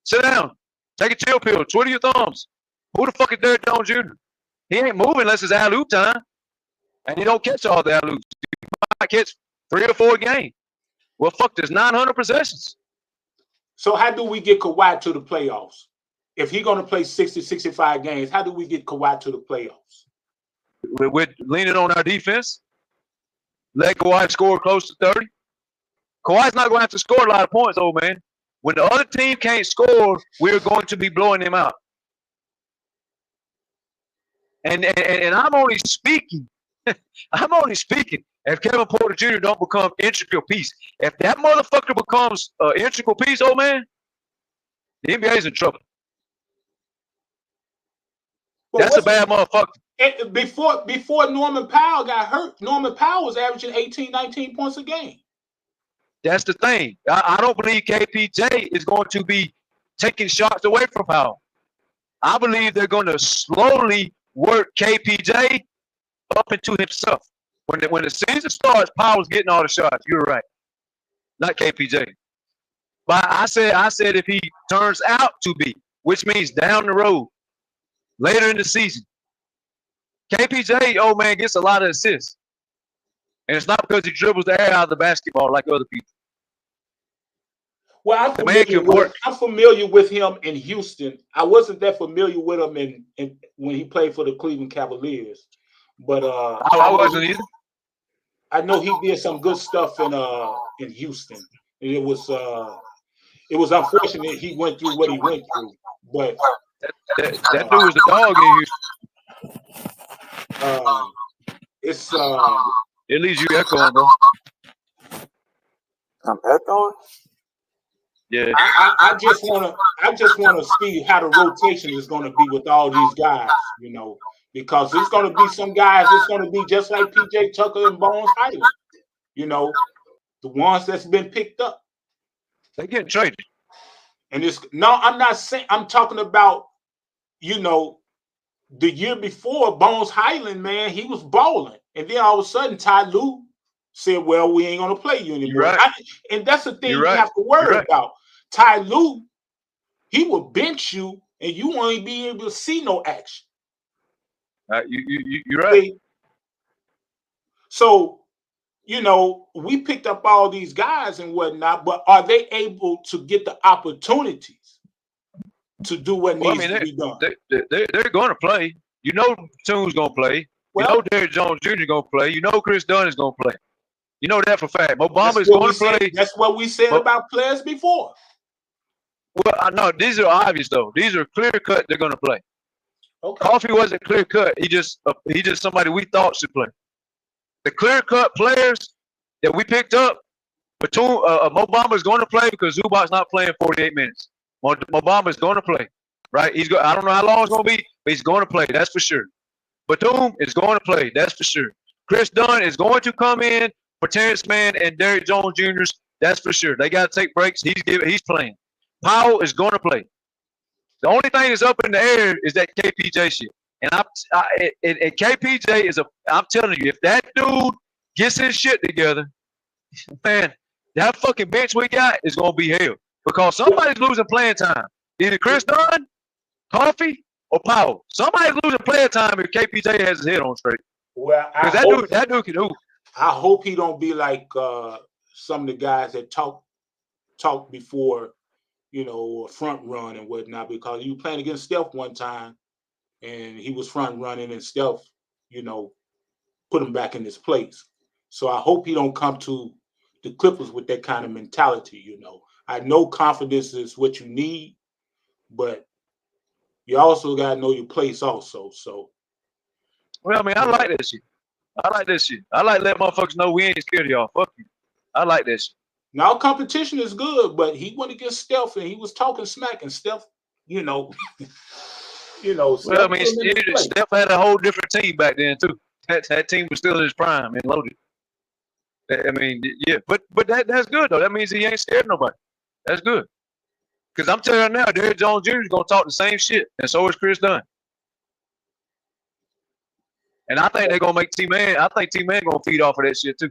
Sit down. Take a chill pill. Twiddle your thumbs. Who the fuck is Derrick Jones Jr.? He ain't moving unless it's alley-oop time. And he don't catch all the alley-oops. He might catch 3 or 4 a game. Well, fuck, there's 900 possessions. So how do we get Kawhi to the playoffs? If he's going to play 60, 65 games, how do we get Kawhi to the playoffs? We're leaning on our defense. Let Kawhi score close to 30. Kawhi's not going to have to score a lot of points, old man. When the other team can't score, we're going to be blowing them out. And I'm only speaking. I'm only speaking if Kevin Porter Jr. don't become integral piece. If that motherfucker becomes an integral piece, old man, the NBA's in trouble. Well, that's a bad motherfucker. Before Norman Powell got hurt, Norman Powell was averaging 18, 19 points a game. That's the thing. I don't believe KPJ is going to be taking shots away from Powell. I believe they're going to slowly work KPJ up into himself. When the season starts, Powell's getting all the shots. You're right. Not KPJ. But I said if he turns out to be, which means down the road, later in the season, KPJ, old man, gets a lot of assists. And it's not because he dribbles the air out of the basketball like other people. Well, I'm familiar with him in Houston. I wasn't that familiar with him in when he played for the Cleveland Cavaliers. But I wasn't either. I know he did some good stuff in Houston. And it was unfortunate he went through what he went through. But that dude was a dog in Houston. It leaves you echoing, bro. I'm echoing. Yeah. I just wanna see how the rotation is gonna be with all these guys, you know, because it's gonna be some guys. It's gonna be just like PJ Tucker and Bones Highland, you know, the ones that's been picked up. They get traded. And I'm not saying. I'm talking about, you know, the year before Bones Highland, man, he was balling, and then all of a sudden Ty Lue said, "Well, we ain't gonna play you anymore." Right. And that's the thing you have to worry about. Ty Lue, he will bench you, and you won't be able to see no action. You're right. So, you know, we picked up all these guys and whatnot, but are they able to get the opportunities to do what needs to be done? They're going to play. You know, Tune's going to play. You know, Derrick Jones Jr. is going to play. You know, Chris Dunn is going to play. You know that for a fact. Obama is going to play. That's what we said about players before. Well, I know these are obvious though. These are clear cut. They're going to play. Okay. Coffee wasn't clear cut. He just somebody we thought should play. The clear cut players that we picked up. Batum, Mo Bamba is going to play because Zubac's not playing 48 minutes. Mo Bamba is going to play, right? I don't know how long it's going to be, but he's going to play. That's for sure. Batum is going to play. That's for sure. Chris Dunn is going to come in for Terrence Mann and Derrick Jones Jr.'s. That's for sure. They got to take breaks. He's playing. Powell is going to play. The only thing that's up in the air is that KPJ shit. And KPJ is I'm telling you, if that dude gets his shit together, man, that fucking bench we got is going to be hell. Because somebody's losing playing time. Either Chris Dunn, Coffee, or Powell. Somebody's losing playing time if KPJ has his head on straight. Well, that dude can hoop. I hope he don't be like some of the guys that talk before, a front run and whatnot, because you playing against Steph one time and he was front running and Steph, put him back in his place. So I hope he don't come to the Clippers with that kind of mentality, I know confidence is what you need, but you also got to know your place also. So, well, I mean, I like that shit. I like letting motherfuckers know we ain't scared of y'all. Fuck you. I like that shit. Now competition is good, but he went against Steph and he was talking smack, and Steph, Well, I mean, Steph had a whole different team back then too. That team was still in his prime and loaded. I mean, yeah, but that's good though. That means he ain't scared of nobody. That's good. Because I'm telling you now, Derrick Jones Jr. is gonna talk the same shit, and so is Chris Dunn. And I think they're gonna make T-Man. I think T-Man gonna feed off of that shit too.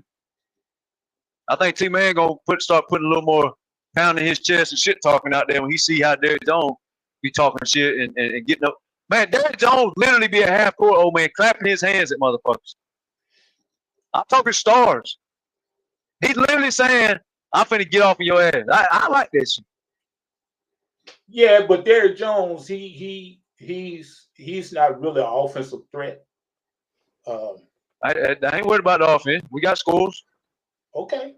I think T-Man gonna start putting a little more pound in his chest and shit talking out there when he see how Derrick Jones be talking shit and getting up. Man, Derrick Jones literally be a half-court old man clapping his hands at motherfuckers. I'm talking stars. He's literally saying, "I'm finna get off of your ass." I like that shit. Yeah, but Derrick Jones, he's not really an offensive threat. I ain't worried about the offense. We got scores. Okay.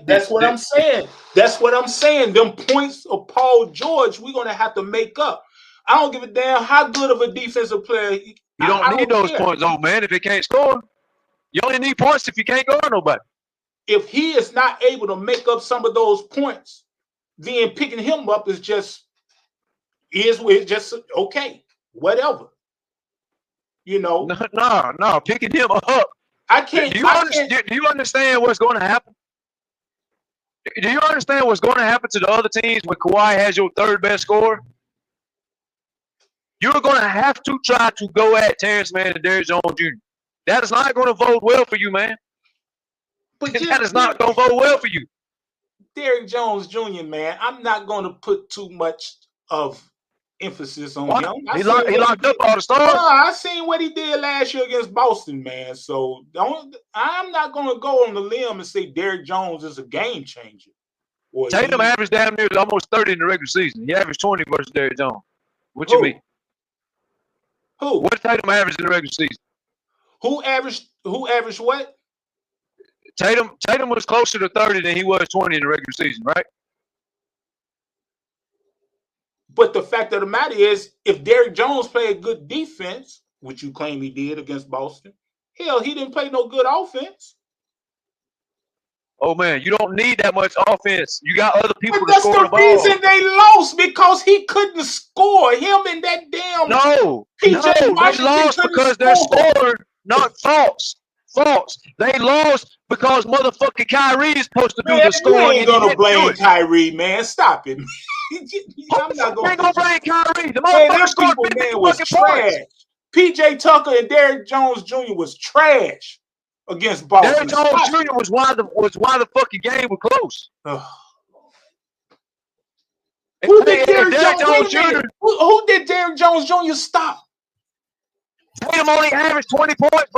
That's what I'm saying. That's what I'm saying. Them points of Paul George, we're gonna have to make up. I don't give a damn how good of a defensive player. You don't need those points, old man, if it can't score. You only need points if you can't guard nobody. If he is not able to make up some of those points, then picking him up is just okay, whatever. No, picking him up. I can't. Do you understand what's going to happen? Do you understand what's going to happen to the other teams when Kawhi has your third best scorer? You're going to have to try to go at Terrence Mann and Derrick Jones Jr. That is not going to vote well for you, man. But that is not going to vote well for you. Derrick Jones Jr., man, I'm not going to put too much of emphasis on him. He locked up all the stars. I seen what he did last year against Boston, man. So I'm not going to go on the limb and say Derrick Jones is a game changer. Tatum averaged damn near almost 30 in the regular season. He averaged 20 versus Derrick Jones. What you mean? Who? What did Tatum average in the regular season? Who averaged what? Tatum was closer to 30 than he was 20 in the regular season, right? But the fact of the matter is, if Derrick Jones played good defense, which you claim he did against Boston, hell, he didn't play no good offense. Oh, man, you don't need that much offense. You got other people to That's score the the ball. reason they lost, because he couldn't score. Him and that damn they lost because their scorer not false. They lost because motherfucking Kyrie is supposed to do the scoring. You ain't gonna blame Kyrie, man. Stop it. I'm not gonna blame Kyrie. The motherfucker scored 50 was trash. PJ Tucker and Derrick Jones Jr. was trash against Boston. Derrick Jones Jr. was why the fucking game was close. Who did Derrick Jones Jr. stop? Tatum only averaged 20 points.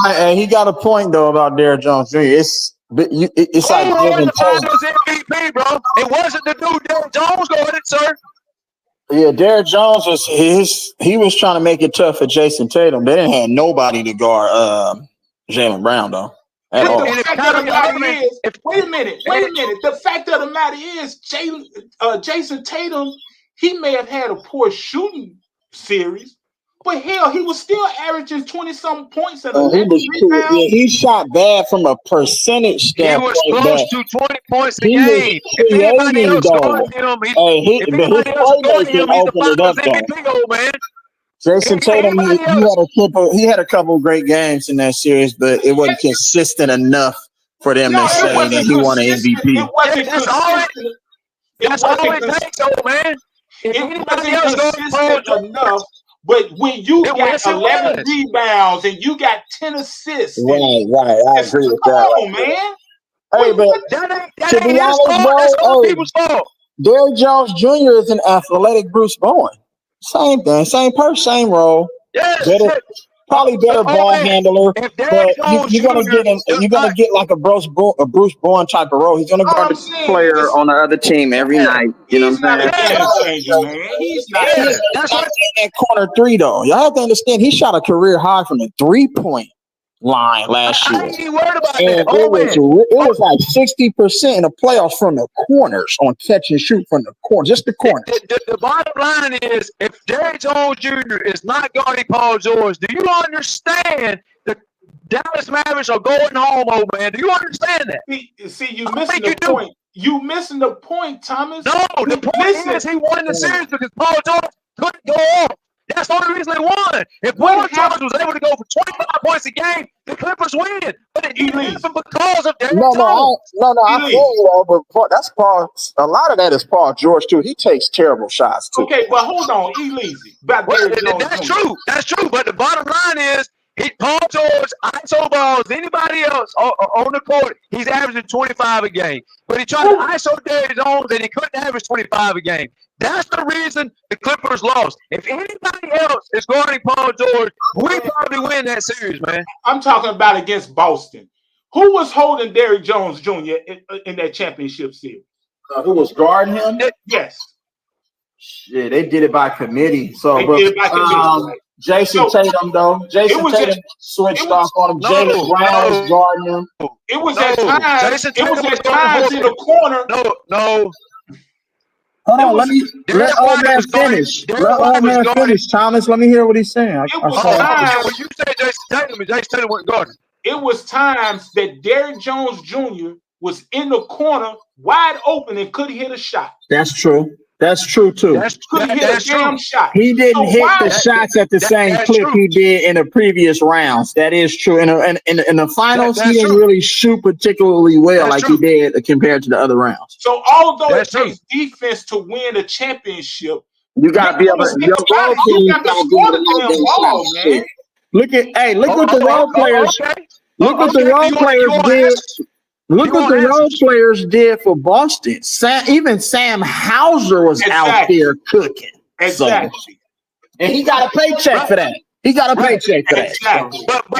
And he got a point though about Derrick Jones Jr. It's like the Finals MVP, bro. It wasn't the dude Derrick Jones going it, sir. Yeah, Derrick Jones he was trying to make it tough for Jason Tatum. They didn't have nobody to guard Jaylen Brown though. Wait a minute. The fact of the matter is, Jason Tatum, he may have had a poor shooting series, But hell, he was still averaging 20-something points and He 11 was rebounds. yeah, he shot bad from a percentage He standpoint. was close But to 20 points a he was game. If anybody creating else though. guarded him, If his anybody else guarded playmaking him, he's the opened it up Finals though. MVP, old man. Jason Tatum, Anybody else? he had a couple great games in that series, but it wasn't consistent enough for them No, to it say that wasn't he won an consistent. MVP. It wasn't That's all consistent. That's all it takes, old man. If It anybody wasn't else guarded Paul consistent George, enough. But when you got yes, it 11 was. rebounds and you got 10 assists, Right. I agree with come that. on, man. Hey, but That to ain't be his honest, fault. That's bro, other people's fault. Derrick Jones Jr. is an athletic Bruce Bowen. Same thing, same person, same role. Yes. Probably better ball handler, If but Derrick Jones you're gonna Jr. get like a Bruce Bowen type of role. He's gonna All guard I'm the saying player is on the other team every night. You know he's what not I'm a saying? game changer, man. He's not. That's what In that corner three though, y'all have to understand he shot a career high from the 3-point line last I year. ain't even worried about And that. Oh, man. it was like 60% in the playoffs from the corners on catch and shoot from the corner, just the corner. The bottom line is, if Derrick Jones Jr. is not guarding Paul George, do you understand the Dallas Mavericks are going home, old man? Do you understand that? See, you missing the point. You missing the point, Thomas. No, the point is he won the series because Paul George couldn't go off. That's the only reason they won. If Paul George was able to go for 25 points a game, the Clippers win. But it didn't happen because of Derrick Jones. I feel you all, but that's Paul. A lot of that is Paul George too. He takes terrible shots too. Okay, but hold on, Easy. That's true. That's true. But the bottom line is, Paul George, ISO balls, anybody else on the court, he's averaging 25 a game. But he tried to ISO Derrick Jones and he couldn't average 25 a game. That's the reason the Clippers lost. If anybody else is guarding Paul George, we probably win that series, man. I'm talking about against Boston. Who was holding Derrick Jones Jr. in that championship series? Who was guarding him? Yes. Shit, they did it by committee. So, They did it by committee. Jason Tatum though. Jason Tatum switched off on him. Jalen Brown was guarding him. It was at times. It was at times in the corner. No. Hold on, let old man finish. Let old man finish, Thomas. Let me hear what he's saying. When you say Jason Tatum went guarding. It was times that Derrick Jones Jr. was in the corner, wide open, and couldn't hit a shot. That's true. That's true too. Couldn't hit a damn shot. He didn't hit the shots at the same clip he did in the previous rounds. That is true. In the finals, he didn't really shoot particularly well like he did compared to the other rounds. So although it takes defense to win a championship, you gotta be able to score the damn ball, man. Look what the role players. Look what the role players did. Look what the role players did for Boston. Even Sam Hauser was out there cooking. Exactly. So, and he got a paycheck for that. He got a paycheck for that. Exactly. But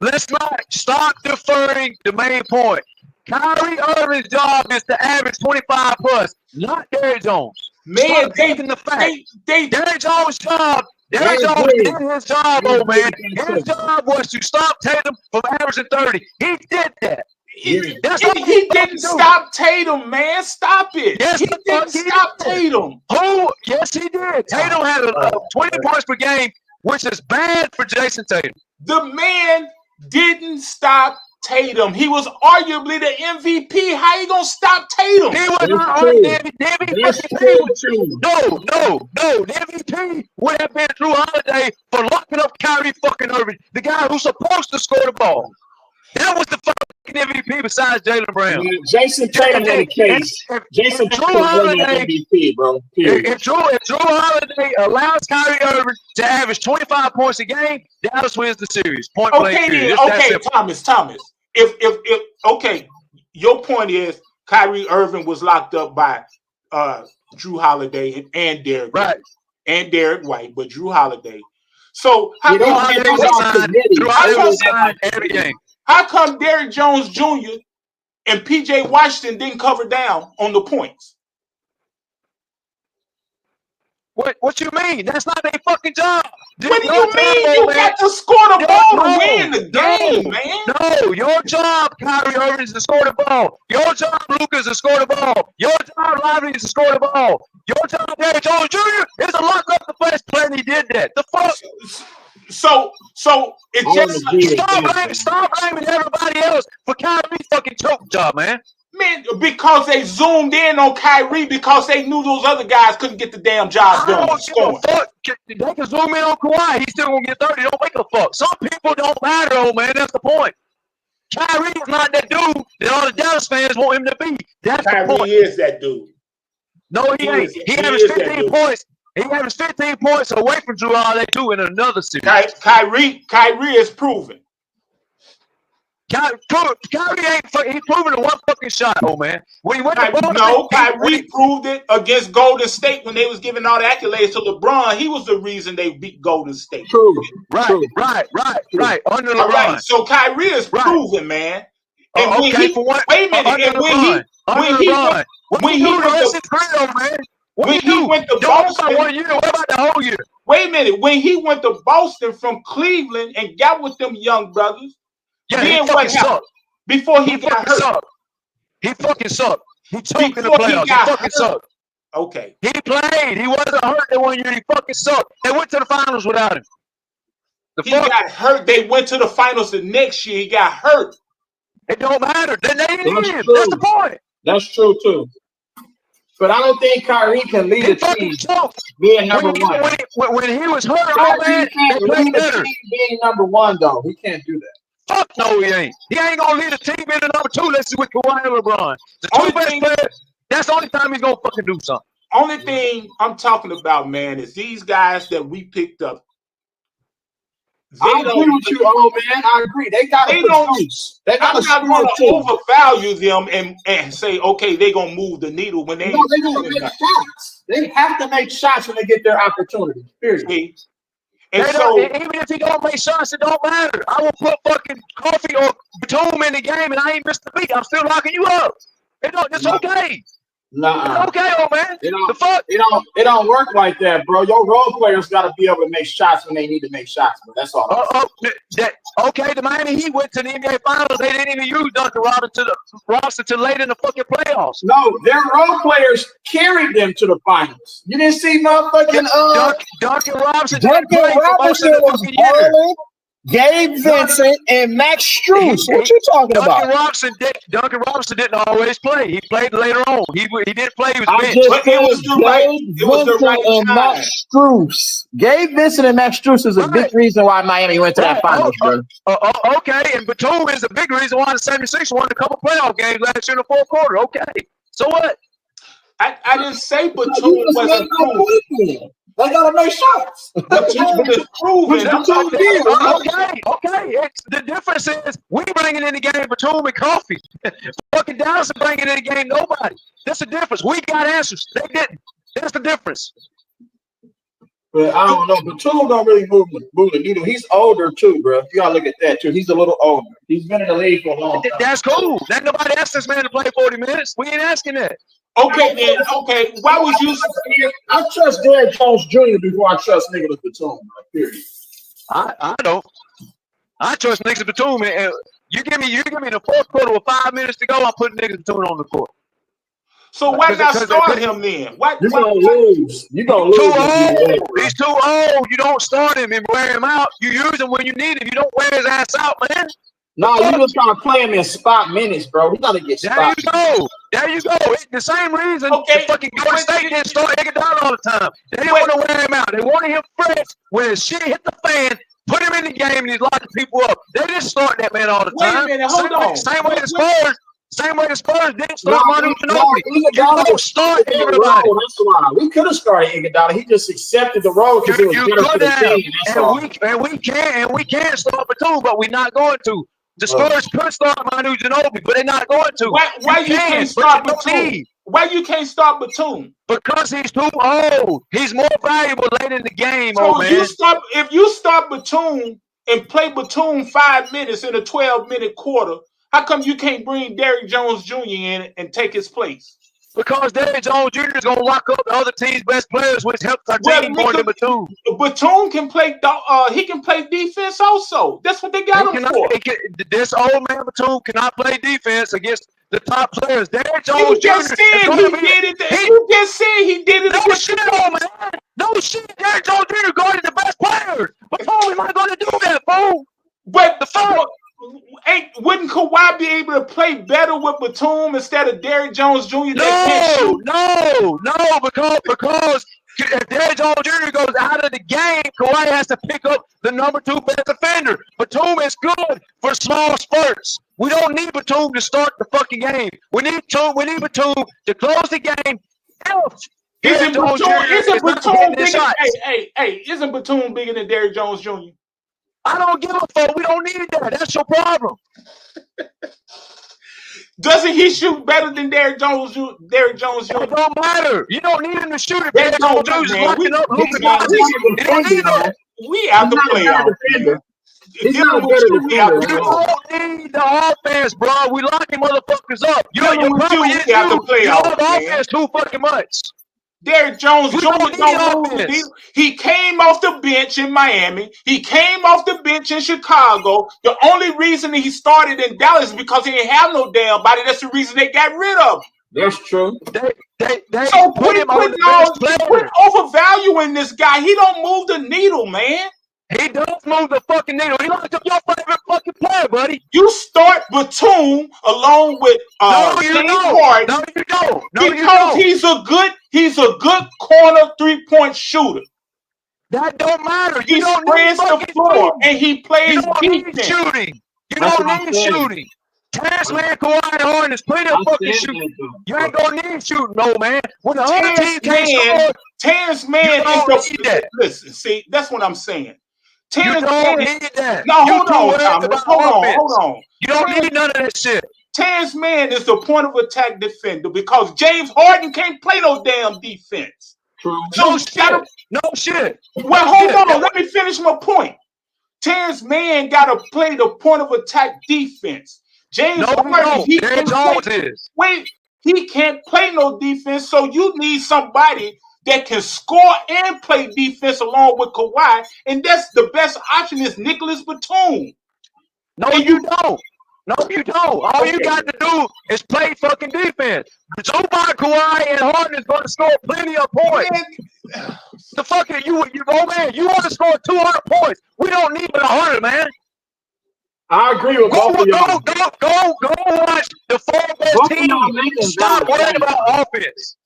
let's not stop deferring the main point. Kyrie Irving's job is to average 25 plus, not Derrick Jones. Man, Derrick Jones' job. Derrick Jones did his job, old man. His job was to stop Tatum from averaging 30. He did that. He didn't stop Tatum, man. Stop it. Yes, he didn't stop Tatum. Who? Yes, he did. Tatum had 20 points per game, which is bad for Jason Tatum. The man didn't stop Tatum. He was arguably the MVP. How you gonna stop Tatum? He was not the MVP. No. The MVP would have been Drew Holiday for locking up Kyrie fucking Irving, the guy who's supposed to score the ball. That was the fucking MVP besides Jaylen Brown. Jason Tatum had a case. Jason Tatum was the MVP, bro. If Drew Holiday allows Kyrie Irving to average 25 points a game, Dallas wins the series. Point blank. Okay, Thomas. If okay, your point is Kyrie Irving was locked up by Drew Holiday and Derrick White. And Derrick White, but Drew Holiday. So how come Derrick Jones Jr. and PJ Washington didn't cover down on the points? What you mean? That's not their fucking job. What do you mean? You got to score the ball to win the game, man. No, your job, Kyrie Irving, is to score the ball. Your job, Luka, is to score the ball. Your job, Lively, is to score the ball. Your John Derrick Jones Jr. is a lock up the best player, and he did that. The fuck? So it's just Stop blaming everybody else for Kyrie's fucking choke job, man. Man, because they zoomed in on Kyrie because they knew those other guys couldn't get the damn job done. I don't give a fuck. They can zoom in on Kawhi. He's still gonna get 30. Don't make a fuck. Some people don't matter, old man. That's the point. Kyrie is not that dude that all the Dallas fans want him to be. That's the point. Kyrie is that dude. No, he ain't. He averaged 15 points. He averaged 15 points away from Drew Holiday too in another series. Kyrie is proven. Kyrie ain't. He's proven in one fucking shot, old man. When he went Kyrie proved it against Golden State when they was giving all the accolades to LeBron. He was the reason they beat Golden State. True. Right. Under LeBron. All right. So Kyrie is proven, man. And when he went to Boston, 1 year. What about the whole year? Wait a minute. When he went to Boston from Cleveland and got with them young brothers, he fucking sucked. Before he got hurt. He fucking sucked. He choked in the playoffs. He fucking sucked. Okay. He played. He wasn't hurt that 1 year. He fucking sucked. They went to the finals without him. He got hurt. They went to the finals the next year. He got hurt. It don't matter. They didn't need him. That's the point. That's true too. But I don't think Kyrie can lead a team being number one. When he was hurt, Kyrie can't lead a team being number one, though. He can't do that. Fuck no, he ain't. He ain't gonna lead a team being number two. Let's see with Kawhi and LeBron. The two best players. That's the only time he's gonna fucking do something. Only thing I'm talking about, man, is these guys that we picked up. I agree with you, old man. I agree. They gotta produce. They gotta overvalue them and say, okay, they're gonna move the needle when they. No, they're gonna make shots. They have to make shots when they get their opportunity. Period. And even if he don't make shots, it don't matter. I will put fucking Coffee or Batum in the game, and I ain't missed the beat. I'm still locking you up. It's okay. Nah, it's okay, old man. It don't work like that, bro. Your role players got to be able to make shots when they need to make shots, bro. That's all. Okay, the Miami Heat went to the NBA Finals. They didn't even use Duncan Robinson till late in the fucking playoffs. No, their role players carried them to the finals. You didn't see motherfucking Duncan Robinson. Duncan Robinson was balling. Gabe Vincent and Max Strus. What you talking about? Duncan Robinson didn't always play. He played later on. He didn't play. He was benched. It was the right and Max Strus. Gabe Vincent and Max Strus is a big reason why Miami went to that finals, bro. Okay, and Batum is the big reason why the 76 won a couple playoff games last year in the fourth quarter. Okay, so what? I didn't say Batum wasn't proven. They gotta make shots. Batum is proven. Okay. The difference is we bringing in the game Batum and Coffee. Fucking Dallas bringing in the game nobody. That's the difference. We got answers. They didn't. That's the difference. But I don't know. Batum don't really move the needle. He's older too, bro. You gotta look at that too. He's a little older. He's been in the league for a long time. That's cool. Ain't nobody asked this man to play 40 minutes. We ain't asking that. Okay, then. Okay, why would you? I trust Derrick Jones Jr. before I trust Nicholas Batum. Period. I don't. I trust Nicholas Batum. And you give me the fourth quarter with 5 minutes to go. I'm putting Nicholas Batum on the court. So why not start him then? You're gonna lose. You're gonna lose. He's too old. You don't start him and wear him out. You use him when you need him. You don't wear his ass out, man. No, you just gotta play him in spot minutes, bro. We gotta get spot. There you go. It's the same reason the fucking Golden State didn't start Iguodala all the time. They didn't want to wear him out. They wanted him fresh. When his shit hit the fan, put him in the game and he's locking people up. They didn't start that man all the time. Wait a minute, hold on. Same way the Spurs didn't start Manu Ginobili. You don't start everybody. That's why we could have started Iguodala. He just accepted the role because it was better for the team. That's all. And we can start Batum, but we're not going to. The Spurs could start Manu Ginobili, but they're not going to. Why you can't start Batum? Why you can't start Batum? Because he's too old. He's more valuable late in the game, so old man. If you start Batum and play Batum 5 minutes in a 12-minute quarter, how come you can't bring Derrick Jones Jr. in and take his place? Because Derrick Jones Jr. is gonna lock up the other team's best players, which helps our Well, team more than Batum. Batum can play. He can play defense also. That's what they got him for. This old man Batum cannot play defense against the top players. Derrick Jones You just Jr. said he did it. You just said he did it. No shit, old man. No shit. Derrick Jones Jr. guarded the best players. Batum is not going to do that, fool. But the fuck. Wouldn't Kawhi be able to play better with Batum instead of Derrick Jones Jr.? No, because if Derrick Jones Jr. goes out of the game, Kawhi has to pick up the number 2 best defender. Batum is good for small spurts. We don't need Batum to start the fucking game. We need Batum to close the game. Isn't Batum bigger than Derrick Jones Jr.? I don't give a fuck. We don't need that. That's your problem. Doesn't he shoot better than Derrick Jones Jr.? It don't matter. You don't need him to shoot it. Derrick Jones Jr. is locking up Luka. We have to play out. You don't need the offense, bro. We locking motherfuckers up. You know the offense too fucking much. Derrick Jones Jr. don't move the needle. He came off the bench in Miami. He came off the bench in Chicago. The only reason he started in Dallas is because he didn't have no damn body. That's the reason they got rid of him. That's true. So quit overvaluing this guy. He don't move the needle, man. He does move the fucking needle. He locked up your favorite fucking player, buddy. You start Batum along with James Harden. No, you don't. Because he's a good corner 3-point shooter. That don't matter. He spreads the floor and he plays defense. Shooting. You don't need shooting. Terrence man, Kawhi and Harden is plenty of fucking shooting. You ain't gonna need shooting, no man. When the other team can't score, Terrence man is the listen. See, that's what I'm saying. You don't need that. No, hold on, Thomas. Hold on. You don't need none of that shit. Terrence Mann is the point of attack defender because James Harden can't play no damn defense. True. No shit. Well, hold on. Let me finish my point. Terrence Mann got to play the point of attack defense. James Harden, he can't play no defense, so you need somebody that can score and play defense along with Kawhi, and that's the best option is Nicholas Batum. No, you don't. All you got to do is play fucking defense. Zubac, Kawhi, and Harden is going to score plenty of points. The fucking you want to score 200 points. We don't need but 100, man. I agree with both of y'all. Go watch the 4 best teams. Stop worrying about offense.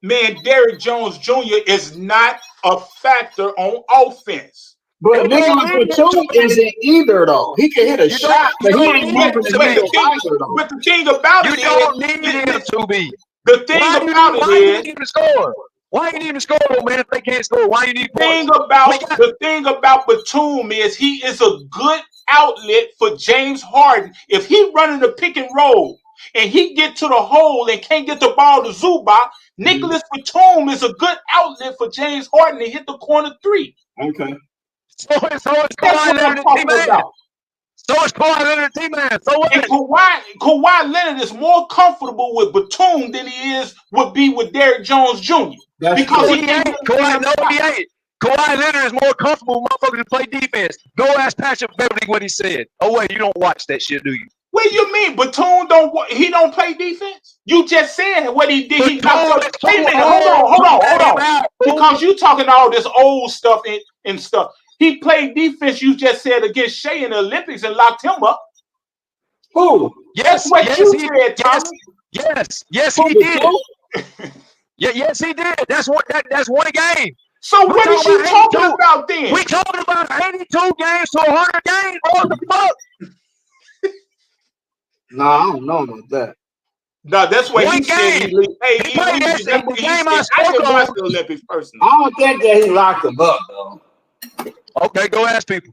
Man, Derrick Jones Jr. is not a factor on offense. But Nicholas Batum isn't either, though. He can hit a shot, but he ain't moving to be a factor, though. But the thing about it is, you don't need him to be. The thing about it is, why you need to score? Why you need to score, man? If they can't score, why you need points? The thing about Batum is he is a good outlet for James Harden. If he running the pick and roll and he get to the hole and can't get the ball to Zubac, Nicholas Batum is a good outlet for James Harden to hit the corner 3. Okay. So it's Kawhi Leonard T-Man. So it's Kawhi Leonard T-Man. So what? And Kawhi Leonard is more comfortable with Batum than he would be with Derrick Jones Jr. Because he ain't. He ain't. Kawhi Leonard is more comfortable with motherfuckers to play defense. Go ask Patrick Beverly what he said. Oh wait, you don't watch that shit, do you? What do you mean? Batum don't play defense? You just said what he did. Hold on. Because you talking all this old stuff and stuff. He played defense, you just said, against Shea in the Olympics and locked him up. Who? Yes, you said, Thomas. Yes, he did. Yes, he did. That's one game. So what is you talking about then? We talking about 82 games to 100 games. What the fuck? Nah, I don't know about that. No, that's what he said. He played the game I spoke on. The Olympics personally. I don't think that he locked him up, though. Okay, go ask people.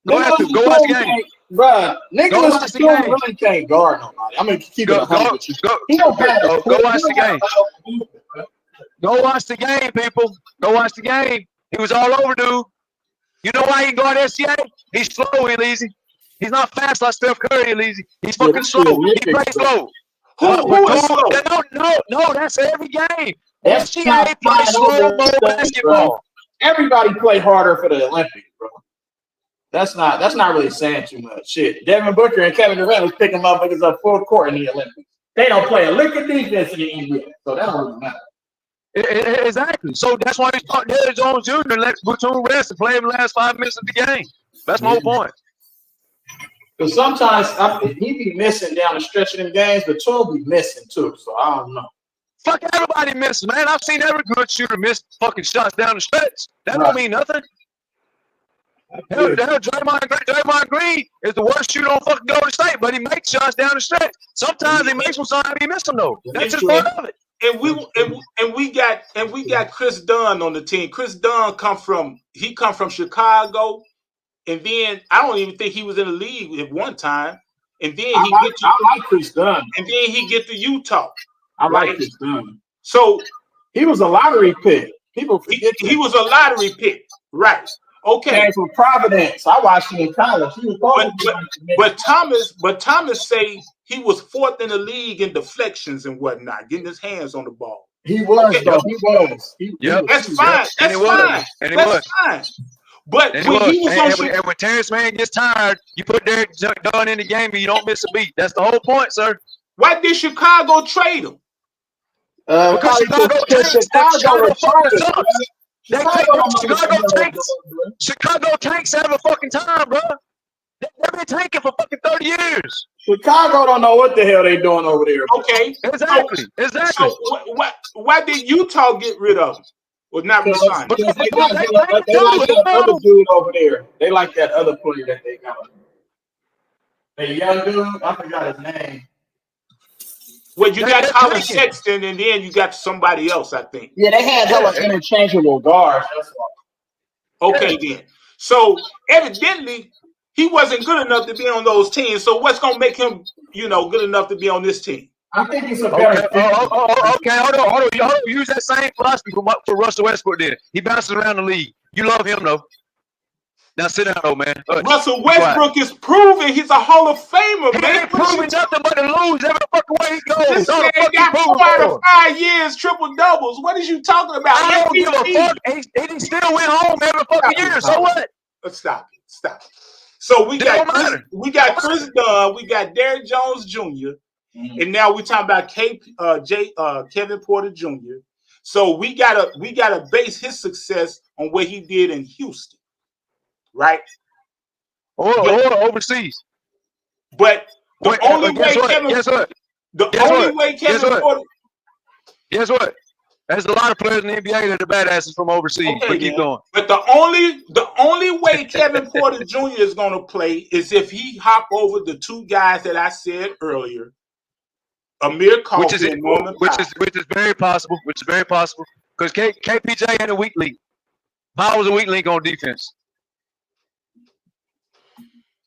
Go watch the game. Bruh, Nicholas Batum really can't guard nobody. I'm going to keep it 100 with you. Go watch the game. Go watch the game, people. Go watch the game. He was all over, dude. You know why he guard SCA? He's slow, he's lazy. He's not fast like Steph Curry, lazy. He's fucking slow. He plays slow. Who is slow? No, that's every game. That's not SGA plays flying over slow-mo stuff, basketball. bro. Everybody play harder for the Olympics, bro. That's not really saying too much. Shit, Devin Booker and Kevin Durant was picking motherfuckers up full court in the Olympics. They don't play a lick of defense in the NBA, so that don't really matter. Exactly. So that's why he start Derrick Jones Jr. and let Batum rest and play him the last 5 minutes of the game. That's my whole point. Because sometimes he be missing down the stretch of them games, but Batum be missing too. So I don't know. Fuck everybody missing, man. I've seen every good shooter miss fucking shots down the stretch. That don't mean nothing. Hell, Draymond Green is the worst shooter on fucking Golden State, but he makes shots down the stretch. Sometimes he makes them, sometimes he misses them though. That's just part of it. And we got Chris Dunn on the team. Chris Dunn come from Chicago, and then I don't even think he was in the league at one time. And then I like Chris Dunn. And then he get to Utah. I like Chris Dunn. So he was a lottery pick. People forget he was a lottery pick, right? Okay. Came from Providence. I watched him in college. He was but Thomas say he was fourth in the league in deflections and whatnot, getting his hands on the ball. He was, though. He was. That's fine. That's fine. That's fine. But when Terrence Mann gets tired, you put Derrick Dunn in the game and you don't miss a beat. That's the whole point, sir. Why did Chicago trade him? Because Chicago tanks have a fucking time, bro. They've been tanking for fucking 30 years. Chicago don't know what the hell they doing over there. Okay, exactly. So why did Utah get rid of him? Or not resign? They like that other dude over there. They like that other player that they got. The young dude, I forgot his name. Well, you got Colin Sexton, and then you got somebody else, I think. Yeah, they had hella interchangeable guards. That's why. Okay, then. So evidently, he wasn't good enough to be on those teams. So what's gonna make him, good enough to be on this team? I think he's a better. Okay, hold on. Use that same philosophy for Russell Westbrook. Then he bounces around the league. You love him though. Now sit down, though, man. Russell Westbrook is proven he's a Hall of Famer, man. He ain't proving nothing but to lose every fucking way he goes. This man got 4 out of 5 years triple doubles. What is you talking about? I don't give a fuck. He still went home every fucking year. So what? Stop it. So we got Chris Dunn, we got Derrick Jones Jr., and now we're talking about Kevin Porter Jr. So we gotta base his success on what he did in Houston. Right, or overseas, but the only way Kevin Porter. Guess what? There's a lot of players in the NBA that are badasses from overseas. Okay, but keep going. But the only way Kevin Porter Jr. is going to play is if he hop over the 2 guys that I said earlier, Amir Coffey and Norman Powell. Which is very possible. Because KPJ ain't a weak link. Powell's a weak link on defense.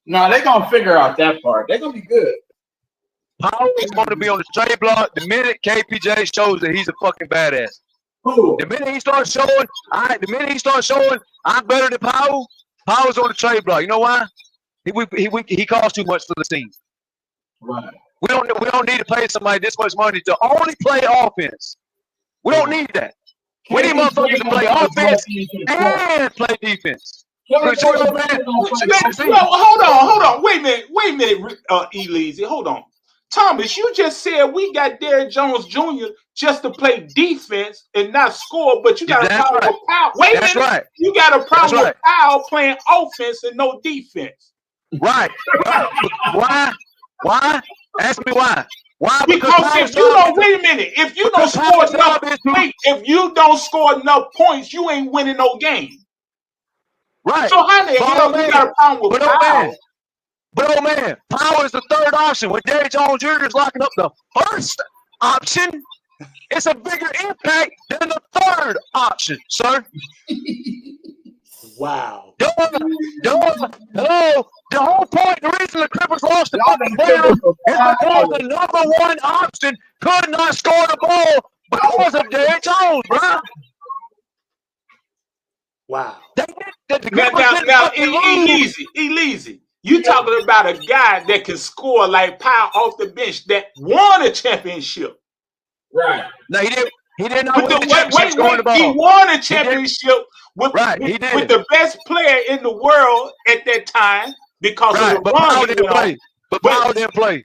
No, they're going to figure out that part. They're going to be good. Powell is going to be on the trade block the minute KPJ shows that he's a fucking badass. Who? The minute he starts showing, I'm better than Powell, Powell's on the trade block. You know why? He costs too much for the team. Right. We don't need to pay somebody this much money to only play offense. We don't need that. We need motherfuckers to play offense and play defense. Hold on. Wait a minute, Elise. Hold on. Thomas, you just said we got Derrick Jones Jr. just to play defense and not score, but you got a problem with Powell. Wait a minute. Right. You got a problem with Powell playing offense and no defense. Right. Why? Ask me why. Why? Because if you don't wait a minute, if you don't score enough points, you ain't winning no game. Right. So how the hell you got a problem with Powell? But man, Powell is the third option. When Derrick Jones Jr. is locking up the first option, it's a bigger impact than the third option, sir. Wow. Hello. The whole point, the reason the Clippers lost the fucking playoffs is because the number 1 option could not score the ball because of Derrick Jones, bro. Wow. Now, Easy. You talking about a guy that can score like Powell off the bench that won a championship. Right. No, he didn't. He did not With win the the championship scoring the ball. he won a championship with did. the best player in the world at that time because of the But run Powell he didn't went play. on. But Powell didn't play.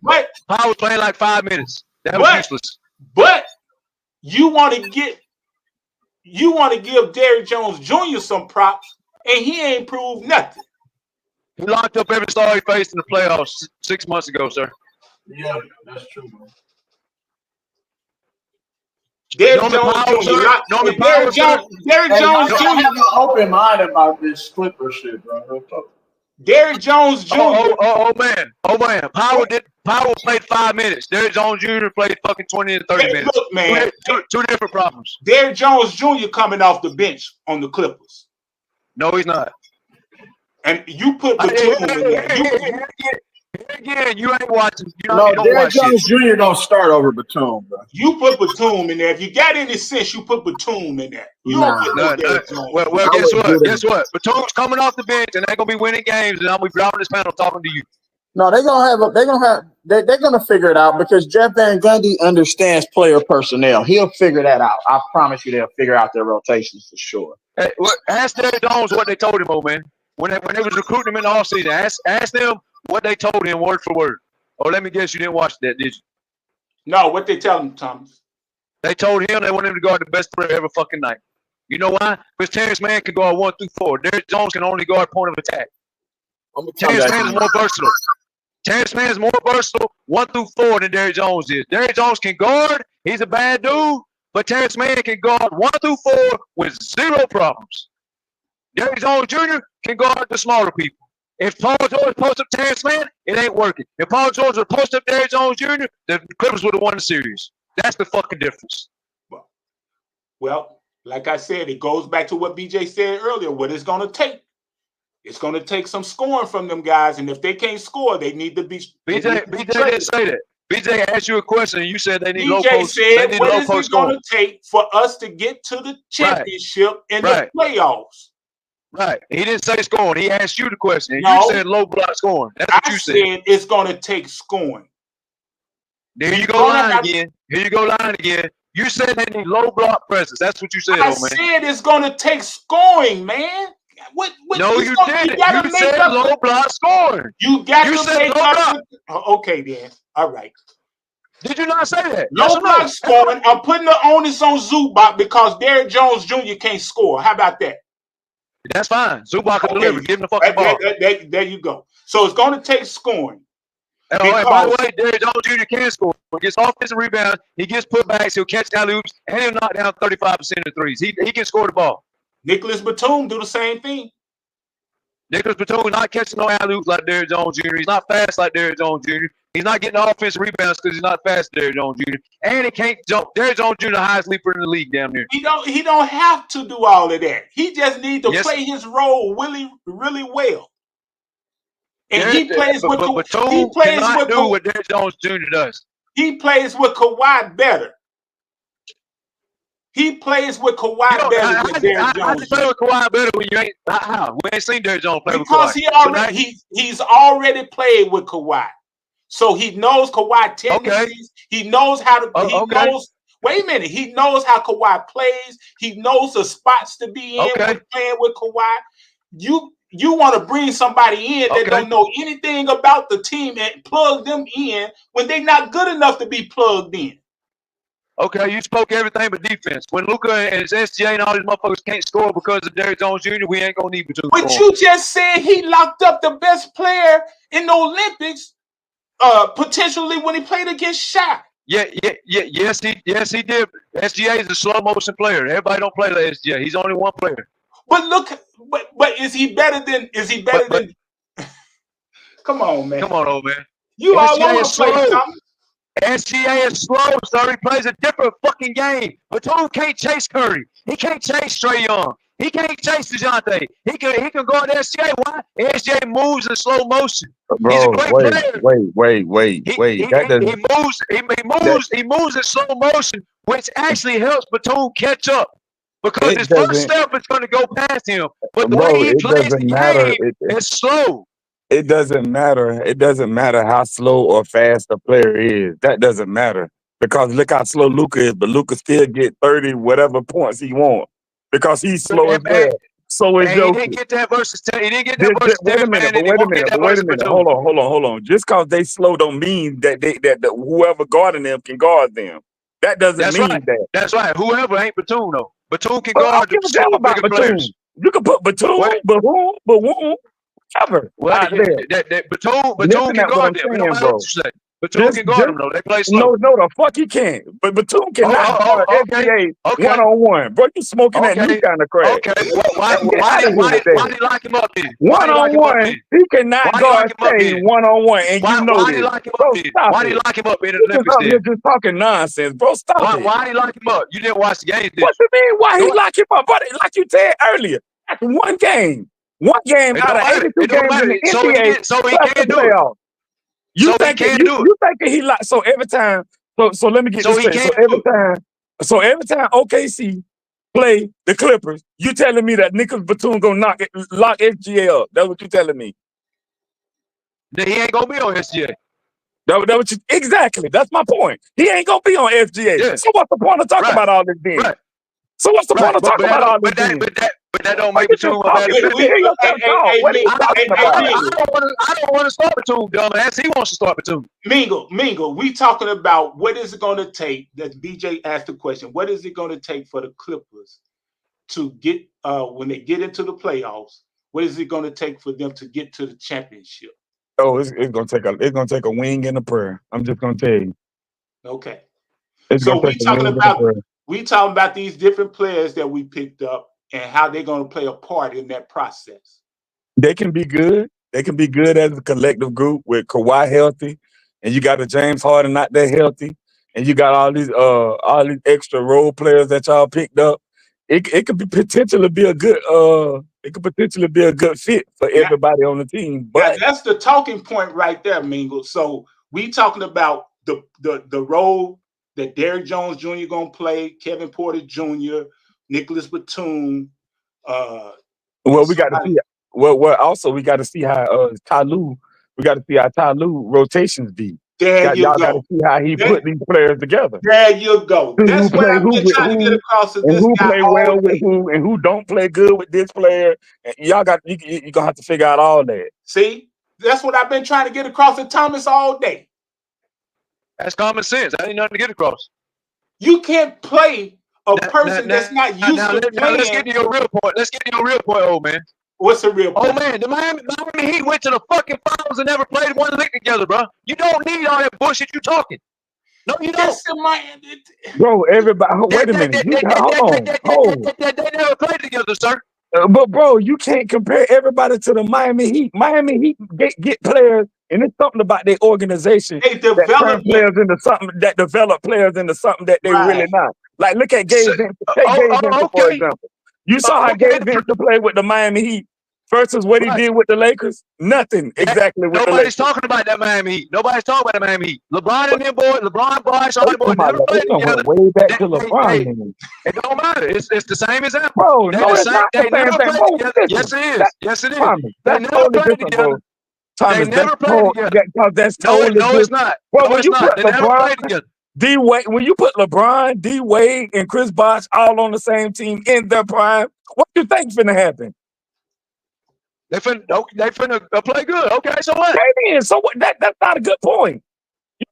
Powell was playing like 5 minutes. That was useless. But you want to give Derrick Jones Jr. some props, and he ain't proved nothing. He locked up every star he faced in the playoffs 6 months ago, sir. Yeah, that's true, man. Derrick Jones Jr. Derrick Jones Jr. have an open mind about this Clipper shit, bro. Derrick Jones Jr. Oh man. Powell played 5 minutes. Derrick Jones Jr. played fucking 20 to 30 minutes. Look, man, two different problems. Derrick Jones Jr. coming off the bench on the Clippers. No, he's not. And you put Batum in there. Again, you ain't watching. Derrick Jones Jr. don't start over Batum, bro. You put Batum in there. If you got any sense, you put Batum in there. You don't put no Derrick Jones. Well, guess what? Batum's coming off the bench, and they're gonna be winning games, and I'm gonna be driving this panel talking to you. No, they're gonna figure it out because Jeff Van Gundy understands player personnel. He'll figure that out. I promise you, they'll figure out their rotations for sure. Hey, ask Derrick Jones what they told him, man. When they was recruiting him in the offseason, ask them what they told him word for word. Oh, let me guess, you didn't watch that, did you? No, what they tell him, Thomas? They told him they wanted him to guard the best player every fucking night. You know why? Because Terrence Mann can guard 1 through 4. Derrick Jones can only guard point of attack. Terrence Mann is more versatile. Terrence Mann is more versatile 1 through 4 than Derrick Jones is. Derrick Jones can guard. He's a bad dude. But Terrence Mann can guard 1 through 4 with 0 problems. Derrick Jones Jr. can guard the smaller people. If Paul George posts up Terrence Mann, it ain't working. If Paul George would post up Derrick Jones Jr., the Clippers would have won the series. That's the fucking difference. Well, like I said, it goes back to what BJ said earlier, what it's going to take. It's going to take some scoring from them guys, and if they can't score, they need to be. BJ didn't say that. BJ asked you a question, and you said they need low BJ post. said, They need what low is post it going scoring. to take for us to get to the championship in the playoffs? Right. He didn't say scoring. He asked you the question. And No. you said low block scoring. That's what you said it's going to take scoring. There you go lying again. Here you go lying again. You said they need low block presence. That's what you said, I old man. said it's going to take scoring, man. No, you didn't. You said low block scoring. You got You to said make low up. block. Okay, then. All right. Did you not say that? Low Yes or block no? scoring. I'm putting the onus on Zubac because Derrick Jones Jr. can't score. How about that? That's fine. Zubac can deliver. Give him the fucking ball. There you go. So it's going to take scoring. And by the way, Derrick Jones Jr. can score. He gets offensive rebounds. He gets putbacks. He'll catch alley-oops, and he'll knock down 35% of threes. He can score the ball. Nicholas Batum do the same thing. Nicholas Batum is not catching no alley-oops like Derrick Jones Jr. He's not fast like Derrick Jones Jr. He's not getting offensive rebounds because he's not fast, Derrick Jones Jr. And he can't jump. Derrick Jones Jr. the highest leaper in the league down there. He don't have to do all of that. He just needs to play his role really well. And he plays with Batum he plays cannot with do what Derrick Jones Jr. does. He plays with Kawhi better. He plays with Kawhi better than Derrick Jones. How you play with Kawhi better when you ain't? How? We ain't seen Derrick Jones play with Because Kawhi. he's already played with Kawhi, so he knows Kawhi tendencies. He knows how to. Knows. Wait a minute. He knows how Kawhi plays. He knows the spots to be in when playing with Kawhi. You want to bring somebody in that don't know anything about the team and plug them in when they're not good enough to be plugged in. Okay, you spoke everything but defense. When Luka and his SGA and all these motherfuckers can't score because of Derrick Jones Jr., we ain't gonna need Batum. But you just said he locked up the best player in the Olympics, potentially when he played against Shaq. Yes, he did. SGA is a slow motion player. Everybody don't play like SGA. He's only one player. But look, but is he better than? Is he better than? Come on, man. Come on, old man. You all over the place, Thomas. SGA is slow, so he plays a different fucking game. Batum can't chase Curry. He can't chase Trae Young. He can't chase DeJounte. He can guard SGA. Why? SGA moves in slow motion. Bro, he's a great player. Wait. He moves in slow motion, which actually helps Batum catch up. Because his first step is going to go past him. But the way he plays the game is slow. It doesn't matter. It doesn't matter how slow or fast the player is. That doesn't matter. Because look how slow Luka is, but Luka still get 30 whatever points he wants. Because he's slow as well. So is And he didn't Jokic. get that versus. He didn't get that versus Wait a Terry minute, Manning. He won't get that wait a versus minute. Batum. Hold on. Just because they slow don't mean that that whoever guarding them can guard them. That doesn't That's mean right. that. That's right. Whoever ain't Batum though. Batum can I don't guard the give a damn slower, about bigger Batum. players. You can put Batum, What? whatever Well, out there. Batum Listen can at what I'm guard them. It don't saying, matter bro. what you say. Batum can guard them though. They play slow. No, the fuck he can't. But Batum cannot guard Okay. FBA Okay. one-on-one. Bro, you smoking that new kind of crack. Okay. Why Get out of here with did that. he lock him up then? Why did he lock him up One-on-one, then? he cannot Why did he guard lock him up Shea then? one-on-one, and you know Why did he this. lock him Bro, up then? stop Why did he it. lock him up in the You just Olympics up then? here just talking nonsense, bro. Stop it. Why did he lock him up? You didn't watch the game, did What you mean? Why he Go- lock him up? But like you said earlier, that's one game. One game It out don't of matter. 82 It don't games in matter. the So NBA he plus the can't do it. playoffs. You So he think can't you, do it. you think he like so every time so let me get So this he straight. can't do it. So every time OKC play the Clippers, you telling me that Nicholas Batum gonna lock SGA up. That's what you telling me. Then he ain't gonna be on SGA. That what you exactly. That's my point. He ain't gonna be on SGA. Yeah. So what's the point of talking Right. about all this then? Right. So what's the point of talking about all this then? But that don't Why make you Batum just a bad talking? defender. You hear yourself talk. What are you talking about? I don't want to start Batum, dumbass. He wants to start Batum. Mingle, we talking about what is it going to take, that BJ asked the question, what is it going to take for the Clippers to get, when they get into the playoffs, what is it going to take for them to get to the championship? Oh, it's gonna take a wing and a prayer. I'm just gonna tell you. Okay. It's So gonna take a wing and a prayer. we talking about these different players that we picked up and how they're going to play a part in that process. They can be good. They can be good as a collective group with Kawhi healthy, and you got a James Harden not that healthy, and you got all these extra role players that y'all picked up. It could potentially be a good fit for everybody on the team. But that's the talking point right there, Mingle. So we talking about the role that Derrick Jones Jr. gonna play, Kevin Porter Jr., Nicholas Batum. Well, we got to see. Well, also we got to see how Tyloo. We got to see how Tyloo rotations be. Y'all got to see how he put these players together. There you go. That's what I've been trying to get across to this who guy play all well day. with who, and who don't play good with this player. And y'all got you gonna have to figure out all that. See, that's what I've been trying to get across to Thomas all day. That's common sense. I ain't nothing to get across. You can't play a person that's not used to playing. Let's get to your real point. Let's get to your real point, old man. What's the real point? Oh man, the Miami Heat went to the fucking finals and never played one lick together, bro. You don't need all that bullshit you talking. No, you don't. Bro, everybody, wait a minute. Hold on. They never played together, sir. But bro, you can't compare everybody to the Miami Heat. Miami Heat get players, and it's something about their organization that turn players into something, that develop players into something that they really not. Like look at Gabe Vincent. Take Gabe Vincent for example. You saw how Gabe Vincent played with the Miami Heat versus what he did with the Lakers. Nothing exactly with the Lakers. Nobody's talking about that Miami Heat. Nobody's talking about the Miami Heat. LeBron and them boys, all the boys never played together. Way back to LeBron. It don't matter. It's the same example. Bro, no, it's not the They same never thing. played Bro, together. listen, Yes, it is. Yes, it is. Thomas, They that's never totally played different, together. bro. Thomas, They never played together. That's No, totally no, it's different. not. Bro, No, when it's you not. put They never LeBron, played together. D-Wade, when you put LeBron, D-Wade, and Chris Bosh all on the same team in their prime, what you think finna happen? They finna play good. Okay, so what? Maybe, so what? That's not a good point.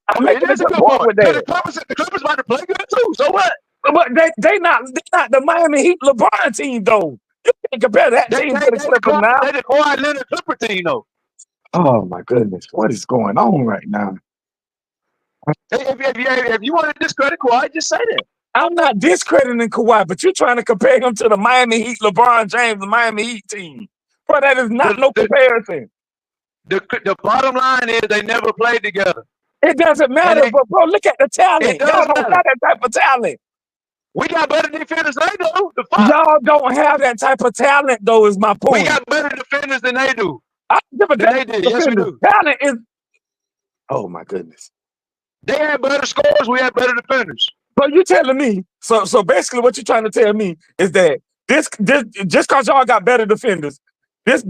I'm making It is a good point point. with that. The Clippers about to play good too. So what? But they not the Miami Heat LeBron team though. You can't compare that team to the Clippers now. They the Kawhi Leonard Clipper team though. Oh my goodness, what is going on right now? If you want to discredit Kawhi, just say that. I'm not discrediting Kawhi, but you're trying to compare him to the Miami Heat, LeBron James, the Miami Heat team. Bro, that is not no comparison. The bottom line is they never played together. It doesn't matter, but bro, look at the talent. Y'all don't have that type of talent. We got better defenders than they do. Y'all don't have that type of talent, though, is my point. We got better defenders than they do. I give a damn. They did. Yes, we do. Talent is. Oh my goodness. They had better scores. We had better defenders. So you telling me? So basically, what you're trying to tell me is that this just because y'all got better defenders, This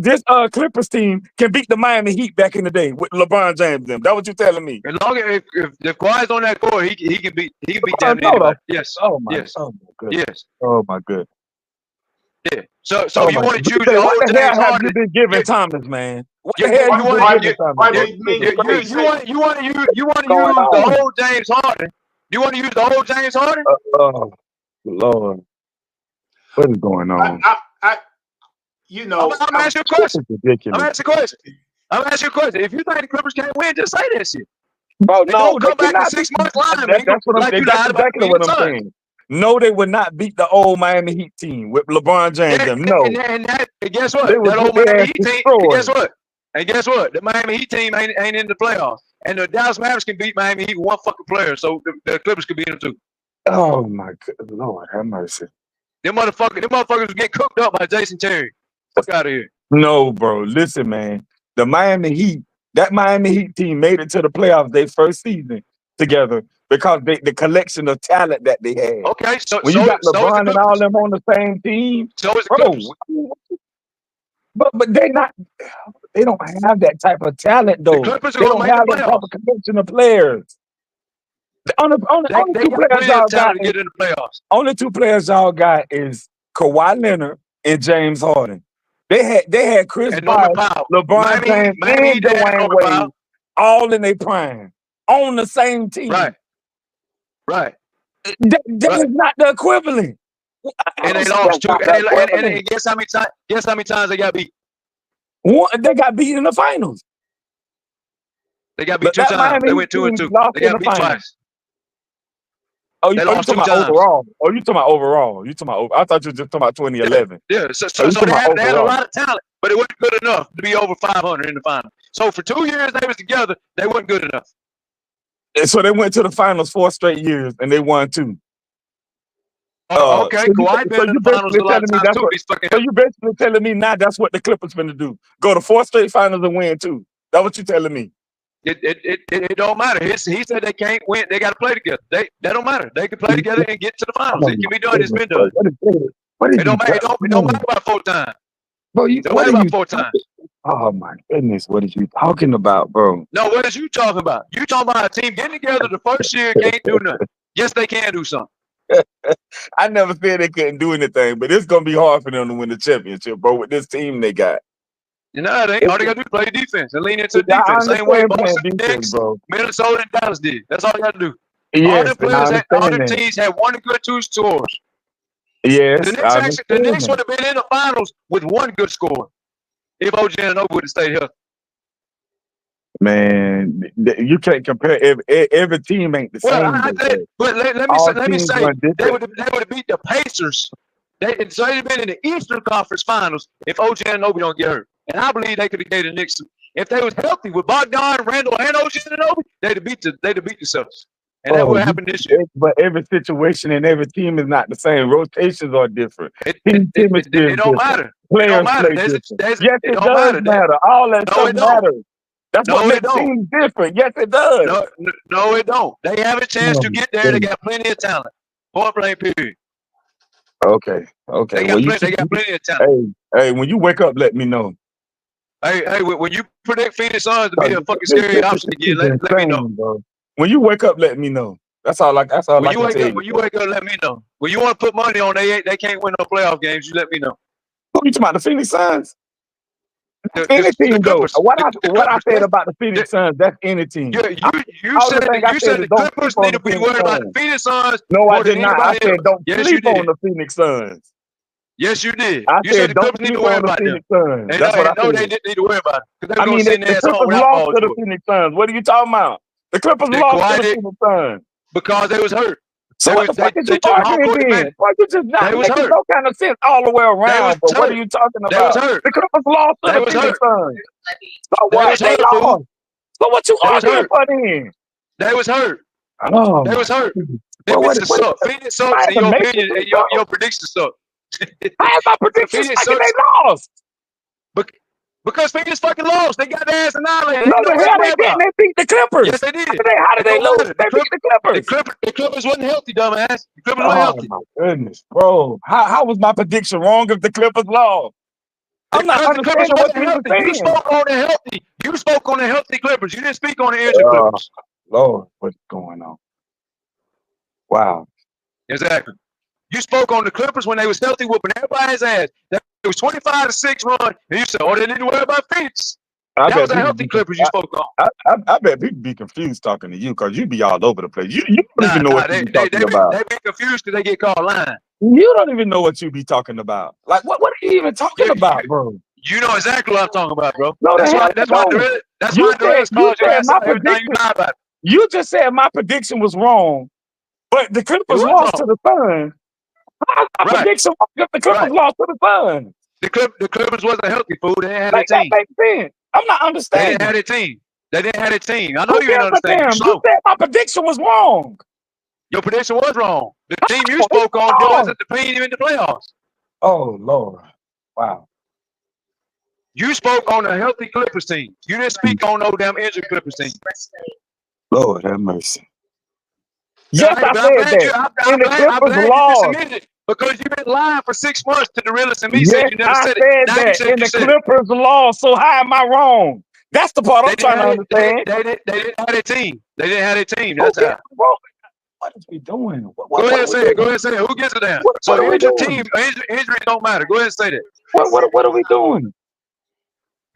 Clippers team can beat the Miami Heat back in the day with LeBron James. Them. That what you telling me? As long as if Kawhi's on that court, he can beat damn near No, anybody. Yes. Oh my Yes. goodness. Yes. Oh my goodness. Yeah. So Oh you my want to choose goodness. the What old the hell James have Harden? you been giving Thomas, man? What the You hell you want been giving Thomas? you want to use the old James Harden? You want to use the old James Harden? Oh Lord, what is going on? You know, I'm asking you a question. Ridiculous. I'm asking you a question. If you think the Clippers can't win, just say that shit. Bro, They no, don't come they back in cannot. 6 months lying. That's what I'm. Like you That's lied about exactly the what I'm Suns. saying. No, they would not beat the old Miami Heat team with LeBron James. Yeah, Them. No, and guess what? they would That get old their Miami ass Heat team. destroyed. And guess what? The Miami Heat team ain't in the playoffs. And the Dallas Mavericks can beat Miami Heat with one fucking player. So the Clippers could beat them too. Oh my God, Lord have mercy. Them motherfuckers get cooked up by Jason Terry. Fuck out of here. No, bro. Listen, man. The Miami Heat, that Miami Heat team made it to the playoffs their first season together because the collection of talent that they had. Okay, When you got LeBron and all them on the same team, so is the Clippers. But they don't have that type of talent though. The Clippers are They gonna don't make the have that type playoffs. of collection of players. Only They two got players plenty y'all of talent got. to get in the playoffs. Only two players y'all got is Kawhi Leonard and James Harden. They had Chris And Norman Bosh, Powell. LeBron James, Miami and Heat had Dwayne Norman Wade Powell. all in their prime on the same team. Right. That is not the equivalent. And they That's lost two. not the equivalent. And guess how many times they got beat? They got beat in the finals. They got beat But two that times. Miami They Heat went 2 and team 2. lost They in got the beat finals. twice. You They talking lost 2 about times. overall? Oh, you talking about overall? You talking about? I thought you were just talking about 2011. Yeah. So you talking they about had a overall? lot of talent, but it wasn't good enough to be over 500 in the final. So for 2 years they was together, they wasn't good enough. And so they went to the finals 4 straight years and they won 2. Okay, Kawhi been in the finals a lot of times too. So you basically telling me now that's what the Clippers finna do? Go to 4 straight finals and win 2. That's what you telling me? It don't matter. He said they can't win. They got to play together. That don't matter. They can play together and get to the finals. It can be done. It's been done. It don't matter. It don't matter about 4 times. Bro, It don't matter about 4 times. Oh my goodness, what are you talking about, bro? No, what is you talking about? You talking about a team getting together the first year can't do nothing. Yes, they can do something. I never said they couldn't do anything, but it's gonna be hard for them to win the championship, bro. With this team they got, You know, they all they gotta do is play defense and lean into the I defense. Same way understand playing Boston, defense, Knicks, bro. Minnesota, and Dallas did. That's all they gotta do. All Yes, the and I players had, all the understand that. teams had one good 2 scores. Yes, The I Knicks understand would that. have been in the finals with 1 good score if OG and would have stayed healthy. Man, you can't compare. Every team ain't the same. But let me teams say, run they different. would have beat the Pacers. They'd have been in the Eastern Conference Finals if OG and don't get hurt. And I believe they could have gave the Knicks. If they was healthy with Bogdan, Randall, and OG and they'd have beat the Celtics. And that would happen this year. But every situation and every team is not the same. Rotations are different. It Chemistry is don't different. matter. Players It don't matter. play different. Yes, it it don't does matter. matter. All that No, stuff it don't. matters. That's No, what it makes don't. teams different. Yes, it does. No, it don't. They have a chance to get there. They got plenty of talent. Point blank, period. Okay. They got plenty of talent. Hey, when you wake up, let me know. Hey, when you predict Phoenix Suns to be a fucking scary option again, let me know. Bro. When you wake up, let me know. That's all I can tell you. When you wake up, let me know. When you want to put money on they can't win no playoff games, you let me know. Who you talking about? The Phoenix Suns? Any team though. What I said about the Phoenix Suns, that's any team. You said the Clippers need to be worried about the Phoenix Suns. No, I more than did not. I anybody said else. don't Yes, sleep you did. on the Phoenix Suns. Yes, you did. I You said said the don't Clippers need sleep to worry on the about them. Phoenix Suns. And That's what I said. they didn't need to worry about it. Because they I were mean, going to send the their ass home Clippers without lost Paul to the George. Phoenix Suns. What are you talking about? The Clippers lost to the Phoenix Suns. Because they was hurt. So what the fuck is you took home arguing court then? advantage. Why you just not They was making hurt. no kind of sense all the way around? But what are you talking They was about? hurt. The Clippers lost to They the was Phoenix hurt. Suns. So They what? was They hurt, lost. fool. So what you They was arguing hurt. for then? They was hurt. Oh, They was hurt. Well, what Phoenix suck. Phoenix sucks, and your opinion and your predictions suck. How is my predictions Phoenix fucking sucks. they lost? Because Phoenix fucking lost. They got their ass annihilated. No, Ain't the nobody hell to worry they didn't. about. They beat the Clippers. Yes, they did. How did they It don't lose? matter. They beat the Clippers. The Clippers wasn't healthy, dumbass. The Clippers weren't Oh healthy. my goodness, bro! How was my prediction wrong if the Clippers lost? I'm not Because the Clippers understanding what wasn't you were healthy. You saying. spoke on the healthy. You spoke on the healthy Clippers. You didn't speak on the injured Clippers. Lord, what's going on? Wow. Exactly. You spoke on the Clippers when they was healthy, whooping everybody's ass. That it was 25-6 run, and you said, "Oh, they didn't worry about Phoenix." I That bet was a people healthy be, Clippers you spoke on. I bet people be confused talking to you because you be all over the place. You don't even know Nah, what you be talking about. they be confused because they get called lying. You don't even know what you be talking about. Like, what are you even talking about, bro? You know exactly what I'm talking about, bro. No, the That's hell why. you That's why don't. That's You why Durant's calls your said ass my out every time you prediction. lie about it. You just said my prediction was wrong, but the It Clippers was lost to wrong. the Suns. How's my Right. prediction wrong if the Clippers Right. lost to the Suns? The Clippers wasn't healthy, fool. They didn't have Like, their that team. makes sense. I'm not They understanding. didn't have their team. They didn't have their team. I know Who you didn't gives a understand. You damn? You slow. said my prediction was wrong. Your prediction was wrong. The team you It's spoke on wrong. wasn't the team in the playoffs. Oh, Lord. Wow. You spoke on a healthy Clippers team. You didn't speak on no damn injured Clippers team. Lord have mercy. Yes, Yes, I but said that. And the I'm Clippers glad you lost. just admitted it because you've been lying for 6 months to the realest and me Yes, said you never I said it. said Now that. you said And you the said it. Clippers lost. So how am I wrong? That's the part I'm trying to understand. They didn't have their team. They didn't have their team. Who That's gives, how. bro, what is we doing? Go What ahead are and we say it. doing? Go ahead and say it. Who gets it down? What So are we injured doing? team, injuries don't matter. Go ahead and say that. What are we doing?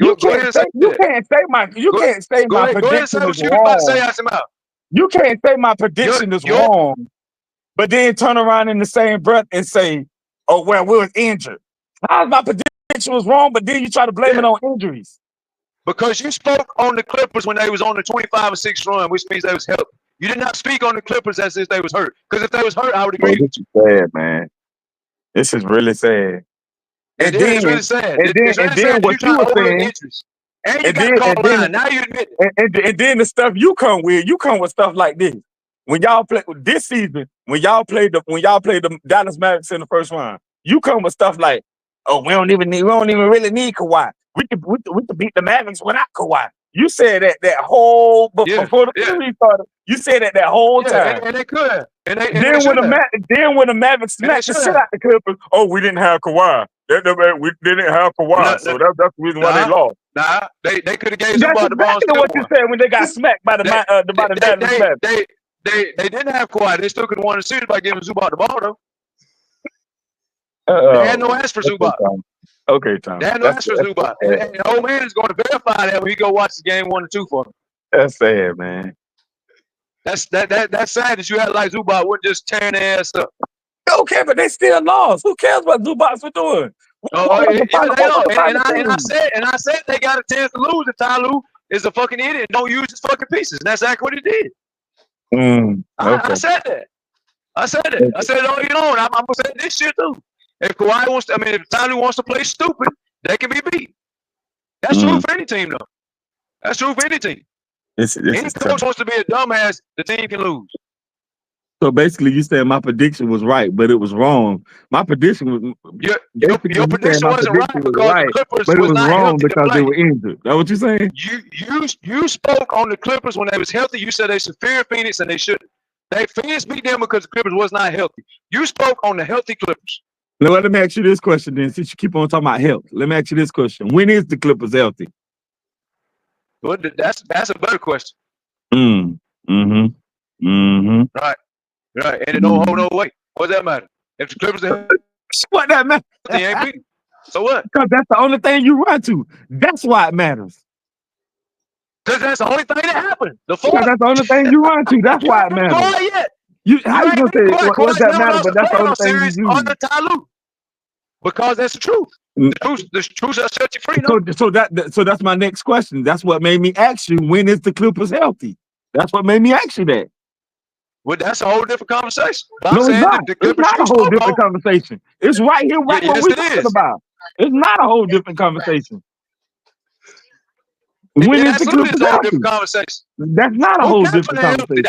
Go ahead and say You that. can't say my Go ahead and say prediction what is you was about to say wrong. out your mouth. You can't say my prediction is wrong, but then turn around in the same breath and say, "Oh well, we was injured." How's my prediction was wrong, but then you try to blame it on injuries? Because you spoke on the Clippers when they was on the 25-6 run, which means they was healthy. You did not speak on the Clippers as if they was hurt. Because if they was hurt, I would Bro, agree with this is sad, man. This is really sad. you. It's really sad. And It's really sad then that what you you try were to overlook saying, injuries. And you got to call a line. Now you admit it. and then the stuff you come with stuff like this. When y'all play this season, when y'all played the Dallas Mavericks in the first round, you come with stuff like, "Oh, we don't even really need Kawhi. We could beat the Mavericks without Kawhi." You said that whole before the series started. You said that whole time. And they could have. And they Then when should have. the Mavericks smacked the shit out the Clippers, "Oh, we didn't have Kawhi. We didn't have Kawhi, so that's the reason why they lost." Nah, they could have gave That's Zubac the ball. exactly what you said when they got smacked by the Dallas Mavericks. They didn't have Kawhi. They still could have won the series by giving Zubac the ball, though. They had no answer for Zubac. Okay, Tom. They had no answer for Zubac. And the old man is going to verify that when he go watch the game 1 and 2 for him. That's sad, man. That's sad that you had like Zubac would just tearing their ass up. Okay, but they still lost. Who cares what Zubac was doing? I said they got a chance to lose if Ty Lue is a fucking idiot and don't use his fucking pieces. And that's exactly what he did. I said that. I said it all year long. I'm gonna say this shit too. If Ty Lue wants to play stupid, they can be beat. That's true for any team, though. That's true for any team. Any coach wants to be a dumbass, the team can lose. So basically, you said my prediction was right, but it was wrong. My prediction was your prediction wasn't right because the Clippers but it was not wrong healthy to because play. they were injured. That what you saying? You spoke on the Clippers when they was healthy. You said they superior Phoenix and they shouldn't. Phoenix beat them because the Clippers was not healthy. You spoke on the healthy Clippers. Now, let me ask you this question then, since you keep on talking about health. Let me ask you this question. When is the Clippers healthy? Well, that's a better question. Right. Right. And it don't hold no weight. What does that matter? If the Clippers are healthy, what that matter? They ain't beating. So what? Because that's the only thing you run to. That's why it matters. Because that's the only thing that happened. That's the only thing you run to. That's why it matters. Kawhi yet. How you gonna say what that matters? But that's the only thing series you use. under Ty Lue. Because that's the truth. The truth shall set you free. So that's my next question. That's what made me ask you, when is the Clippers healthy? That's what made me ask you that. Well, that's a whole different conversation. No, it's not. It's not a whole different conversation. It's right here, right what we're talking about. It's not a whole different conversation. When is the Clippers healthy? That's not a whole different conversation.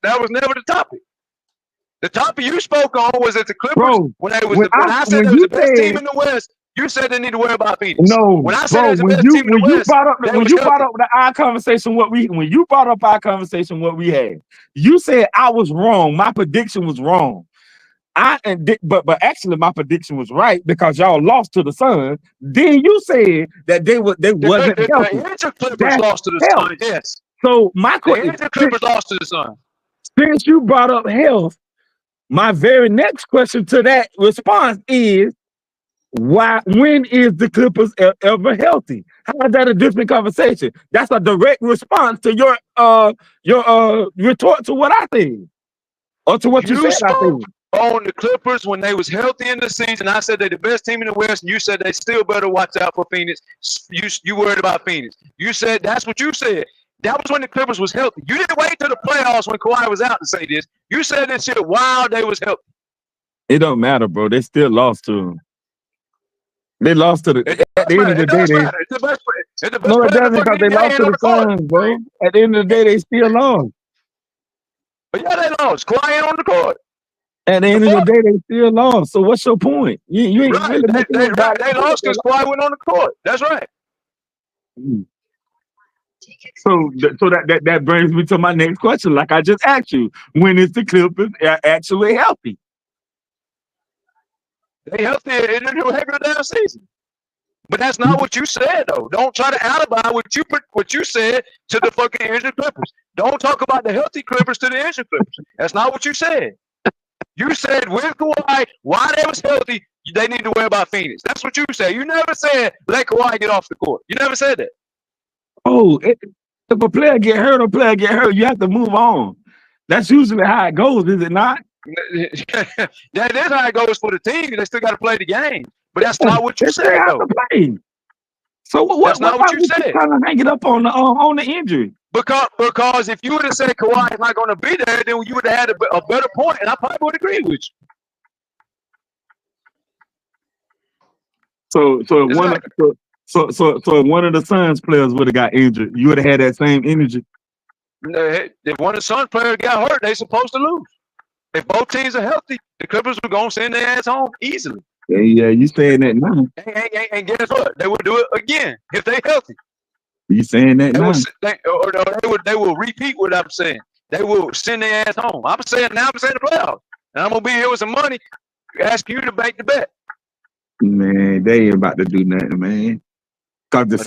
That was never the topic. The topic you spoke on was that the Clippers, when I said they was the best team in the West, you said they need to worry about Phoenix. No, when I said when you brought up our conversation, when you brought up our conversation, what we had, you said I was wrong. My prediction was wrong. But actually my prediction was right because y'all lost to the Suns. Then you said that they wasn't healthy. The Clippers That lost to the helped. Suns. Yes. So my The question, Clippers lost to the Suns. since you brought up health, my very next question to that response is, when is the Clippers ever healthy? How is that a different conversation? That's a direct response to your retort to what I said. Or to what you said I spoke said. on the Clippers when they was healthy in the season. I said they're the best team in the West, and you said they still better watch out for Phoenix. You worried about Phoenix. You said that's what you said. That was when the Clippers was healthy. You didn't wait till the playoffs when Kawhi was out to say this. You said that shit while they was healthy. It don't matter, bro. They still lost to them. They lost to the. At the end of the day, they. It's the best No, it player in the doesn't, because fucking they lost NBA to on the the court. Suns, bro. At the end of the day, they still lost. But yeah, they lost. Kawhi ain't on the court. At the end of the day, they still lost. So what's your point? You ain't Right. really making no valid They point. lost because Kawhi went on the court. That's right. So that brings me to my next question. Like I just asked you, when is the Clippers actually healthy? They healthy in the regular damn season. But that's not what you said, though. Don't try to alibi what you said to the fucking injured Clippers. Don't talk about the healthy Clippers to the injured Clippers. That's not what you said. You said with Kawhi, while they was healthy, they need to worry about Phoenix. That's what you said. You never said let Kawhi get off the court. You never said that. Oh, if a player get hurt, you have to move on. That's usually how it goes, is it not? That is how it goes for the team. They still got to play the game. But that's not what you said, They have though. to play. So That's not what you said. Trying to hang it up on the injury? Because if you would have said Kawhi is not going to be there, then you would have had a better point, and I probably would agree with you. So if one of the Suns players would have got injured, you would have had that same energy. If one of the Suns players got hurt, they supposed to lose. If both teams are healthy, the Clippers were going to send their ass home easily. Yeah, you saying that now? And guess what? They would do it again if they healthy. You saying that now? They will repeat what I'm saying. They will send their ass home. I'm saying now. I'm saying the playoffs, and I'm gonna be here with some money. Ask you to bank the bet. Man, they ain't about to do nothing, man. Cause the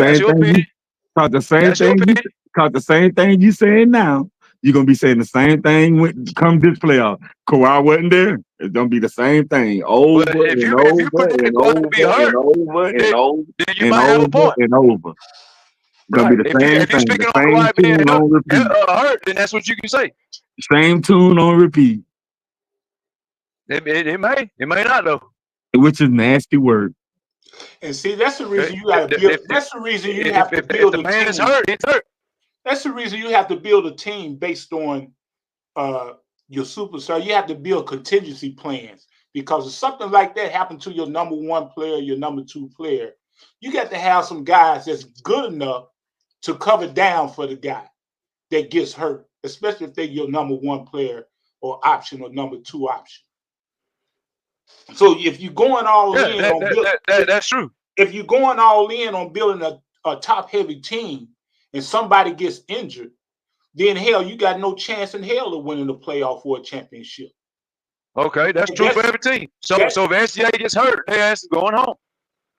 same thing you saying now, you're gonna be saying the same thing when come this playoff. Kawhi wasn't there. It's gonna be the same thing over and over and over and over and over and over and over. Gonna be the same thing. The same tune on repeat. Hurt, then that's what you can say. Same tune on repeat. It may not though. Which is nasty word. And see, that's the reason you got to build. That's the reason you have to build a team. Man is hurt. It's hurt. That's the reason you have to build a team based on your superstar. You have to build contingency plans, because if something like that happened to your number one player, your number two player, you got to have some guys that's good enough to cover down for the guy that gets hurt, especially if they're your number one player or option or number two option. So if you're going all in on building, that's true. If you're going all in on building a top heavy team and somebody gets injured, then hell, you got no chance in hell of winning the playoff or a championship. Okay, that's true for every team. So if SGA gets hurt, they ass is going home.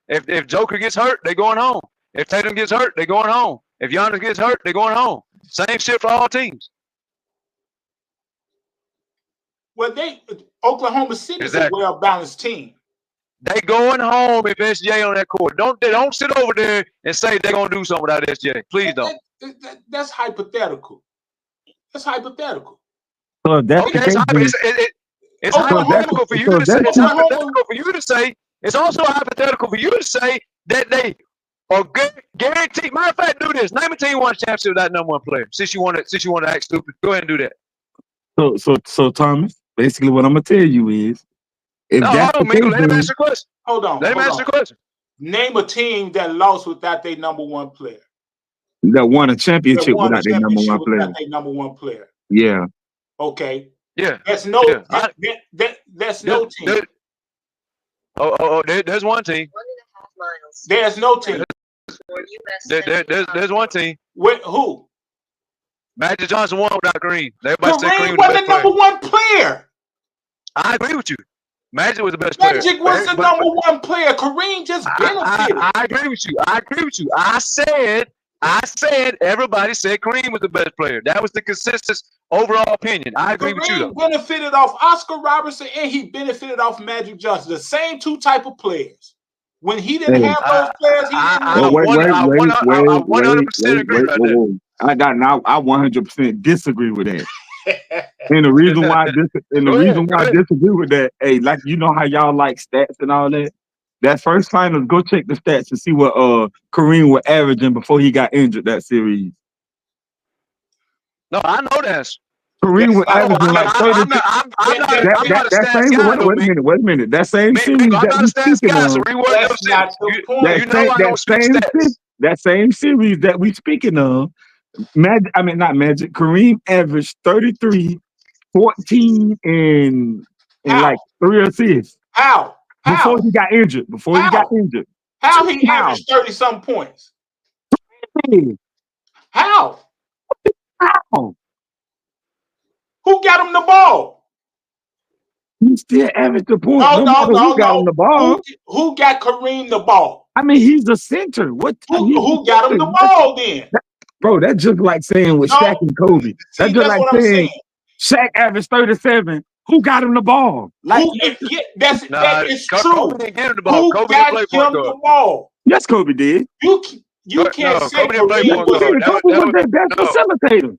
If Joker gets hurt, they going home. If Tatum gets hurt, they going home. If Giannis gets hurt, they going home. Same shit for all teams. Well, Oklahoma City is a well-balanced team. They going home if SGA on that court. They don't sit over there and say they're gonna do something without SGA. Please don't. That's hypothetical. That's hypothetical. So that's it's hypothetical for you to say. It's hypothetical for you to say. It's also hypothetical for you to say that they are guaranteed. Matter of fact, do this. Name a team won a championship with that number one player. Since you want to act stupid, go ahead and do that. So Thomas, basically what I'm gonna tell you is, if let him answer the question. Hold on. Let him answer the question. Name a team that lost without their number one player. That won a championship without their number one player. Yeah. Okay. Yeah. That's no. That's no team. There's one team. 1.5 miles. There's no team. There's one team. Who? Magic Johnson won without Kareem. Everybody said Kareem was the number one player. I agree with you. Magic was the best player. Magic was the number one player. Kareem just benefited. I agree with you. I agree with you. I said everybody said Kareem was the best player. That was the consensus overall opinion. I agree with you though. Kareem benefited off Oscar Robertson and he benefited off Magic Johnson. The same two type of players. When he didn't have those players, he didn't. I 100% agree right there. I 100% disagree with that. And the reason why I disagree with that, hey, like you know how y'all like stats and all that. That first finals, go check the stats and see what Kareem was averaging before he got injured that series. No, I know that. Kareem was averaging like 30. Wait a minute. That same series that we speaking of, that same series that we speaking of, not Magic. Kareem averaged 33, 14, and like 3 assists. How? Before he got injured. How he averaged 30-something points? How? Who got him the ball? He still averaged the point. No. Who got him the ball? Who got Kareem the ball? I mean, he's the center. Who got him the ball then? Bro, that's just like saying with Shaq and Kobe. That's just like saying Shaq averaged 37. Who got him the ball? That is true. Kobe didn't get him the ball. Who Kobe got didn't play him the ball? Yes, Kobe did. You can't say Kobe didn't play Kareem point guard. Kobe was their best facilitator.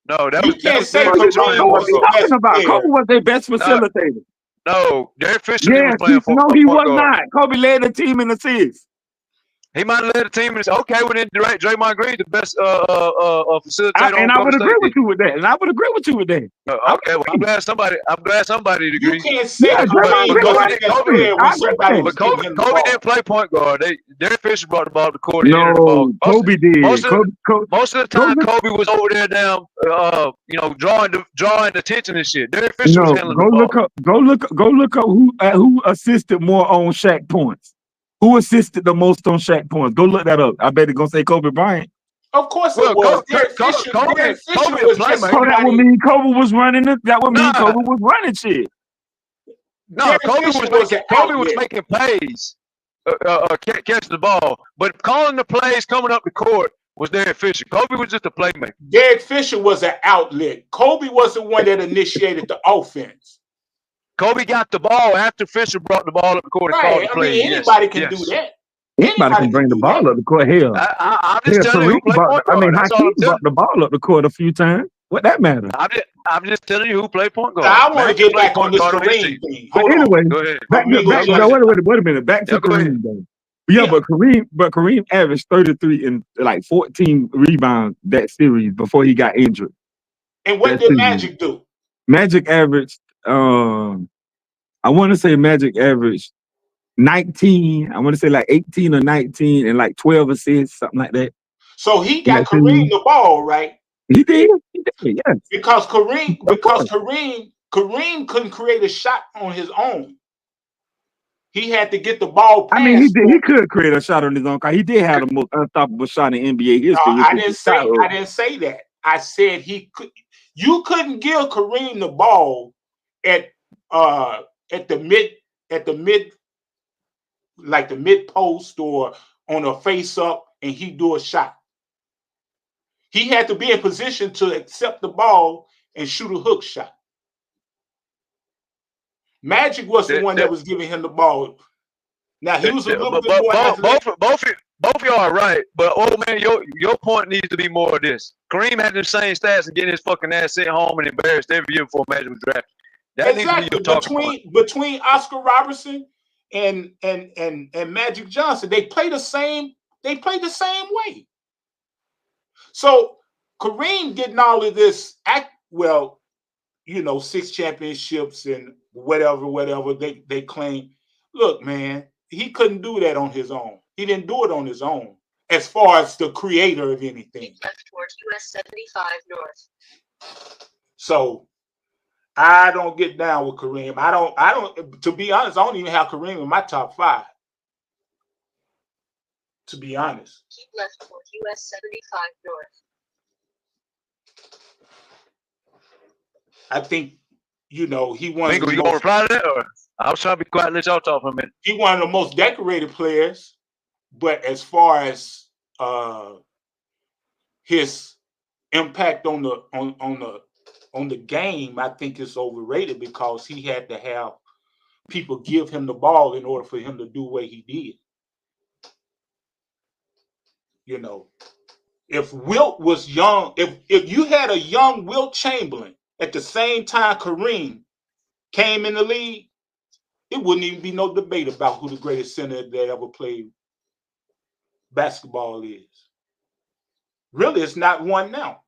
No, that you was can't say Kobe was their best facilitator. No, Derek Fisher was playing for. No, he was not. Kobe led the team in assists. He might have led the team and said, okay, well then Draymond Green the best facilitator. And I would agree with you with that. Okay, well I'm glad somebody agrees. You can't say But Kobe didn't play point guard. Derek Fisher brought the ball to the court. No, Kobe did. Most of the time, Kobe was over there down, drawing attention and shit. Derek Fisher was handling the ball. Go look up who assisted more on Shaq points. Who assisted the most on Shaq points? Go look that up. I bet it's gonna say Kobe Bryant. Of course it was. Kobe was playing. So that would mean Kobe was running it. That would mean Kobe was running shit. No, Kobe was making plays, catching the ball, but calling the plays coming up the court was Derek Fisher. Kobe was just a playmaker. Derek Fisher was an outlet. Kobe was the one that initiated the offense. Kobe got the ball after Fisher brought the ball up the court and called the play. Anybody can do that. Anybody can bring the ball up the court. Hell, I'm just telling you who played point guard. Hakeem brought the ball up the court a few times. What that matter? I'm just telling you who played point guard. I want to get back on this Kareem thing. Anyway, go ahead. Wait a minute. Back to Kareem though. Yeah, but Kareem averaged 33 and like 14 rebounds that series before he got injured. And what did Magic do? Magic averaged I want to say Magic averaged 19. I want to say like 18 or 19 and like 12 assists, something like that. So he got Kareem the ball, right? He did, yes. Because Kareem couldn't create a shot on his own. He had to get the ball past. I mean, he could create a shot on his own because he did have the most unstoppable shot in NBA history. No, I didn't say that. I said he could. You couldn't give Kareem the ball at the mid post or on a face up and he do a shot. He had to be in position to accept the ball and shoot a hook shot. Magic was the one that was giving him the ball. Now he was a little bit more athletic. Both of y'all are right, but old man, your point needs to be more of this. Kareem had the same stats and getting his fucking ass sent home and embarrassed every year before Magic was drafted. That needs to be your talking point. Between Oscar Robertson and Magic Johnson, they play the same way. So Kareem getting all of this 6 championships and whatever they claim. Look, man, he couldn't do that on his own. He didn't do it on his own as far as the creator of anything. Left towards US 75 north. So I don't get down with Kareem. I don't, to be honest, I don't even have Kareem in my top 5. To be honest. Keep left towards US 75 north. I think, he won. Think we gonna reply to that? Or I was trying to be quiet and let y'all talk for a minute. He's one of the most decorated players, but as far as his impact on the game, I think it's overrated because he had to have people give him the ball in order for him to do what he did. You know, if Wilt was young, if you had a young Wilt Chamberlain at the same time Kareem came in the league, it wouldn't even be no debate about who the greatest center that ever played basketball is. Really, it's not one now.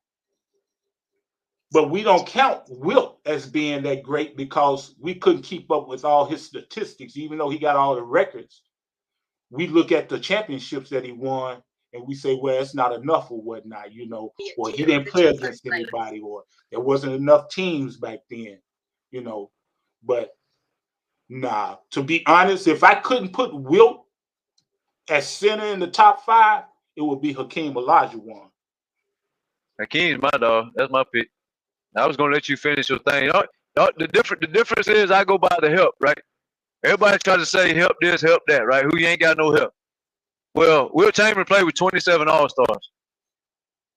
But we don't count Wilt as being that great because we couldn't keep up with all his statistics, even though he got all the records. We look at the championships that he won and we say, well, it's not enough or whatnot, you know, or he didn't play against anybody, or there wasn't enough teams back then, you know. But nah, to be honest, if I couldn't put Wilt as center in the top 5, it would be Hakeem Olajuwon. Hakeem's my dog. That's my pick. I was gonna let you finish your thing. The difference is I go by the help, right? Everybody tries to say help this, help that, right? Who you ain't got no help. Well, Wilt Chamberlain played with 27 All-Stars.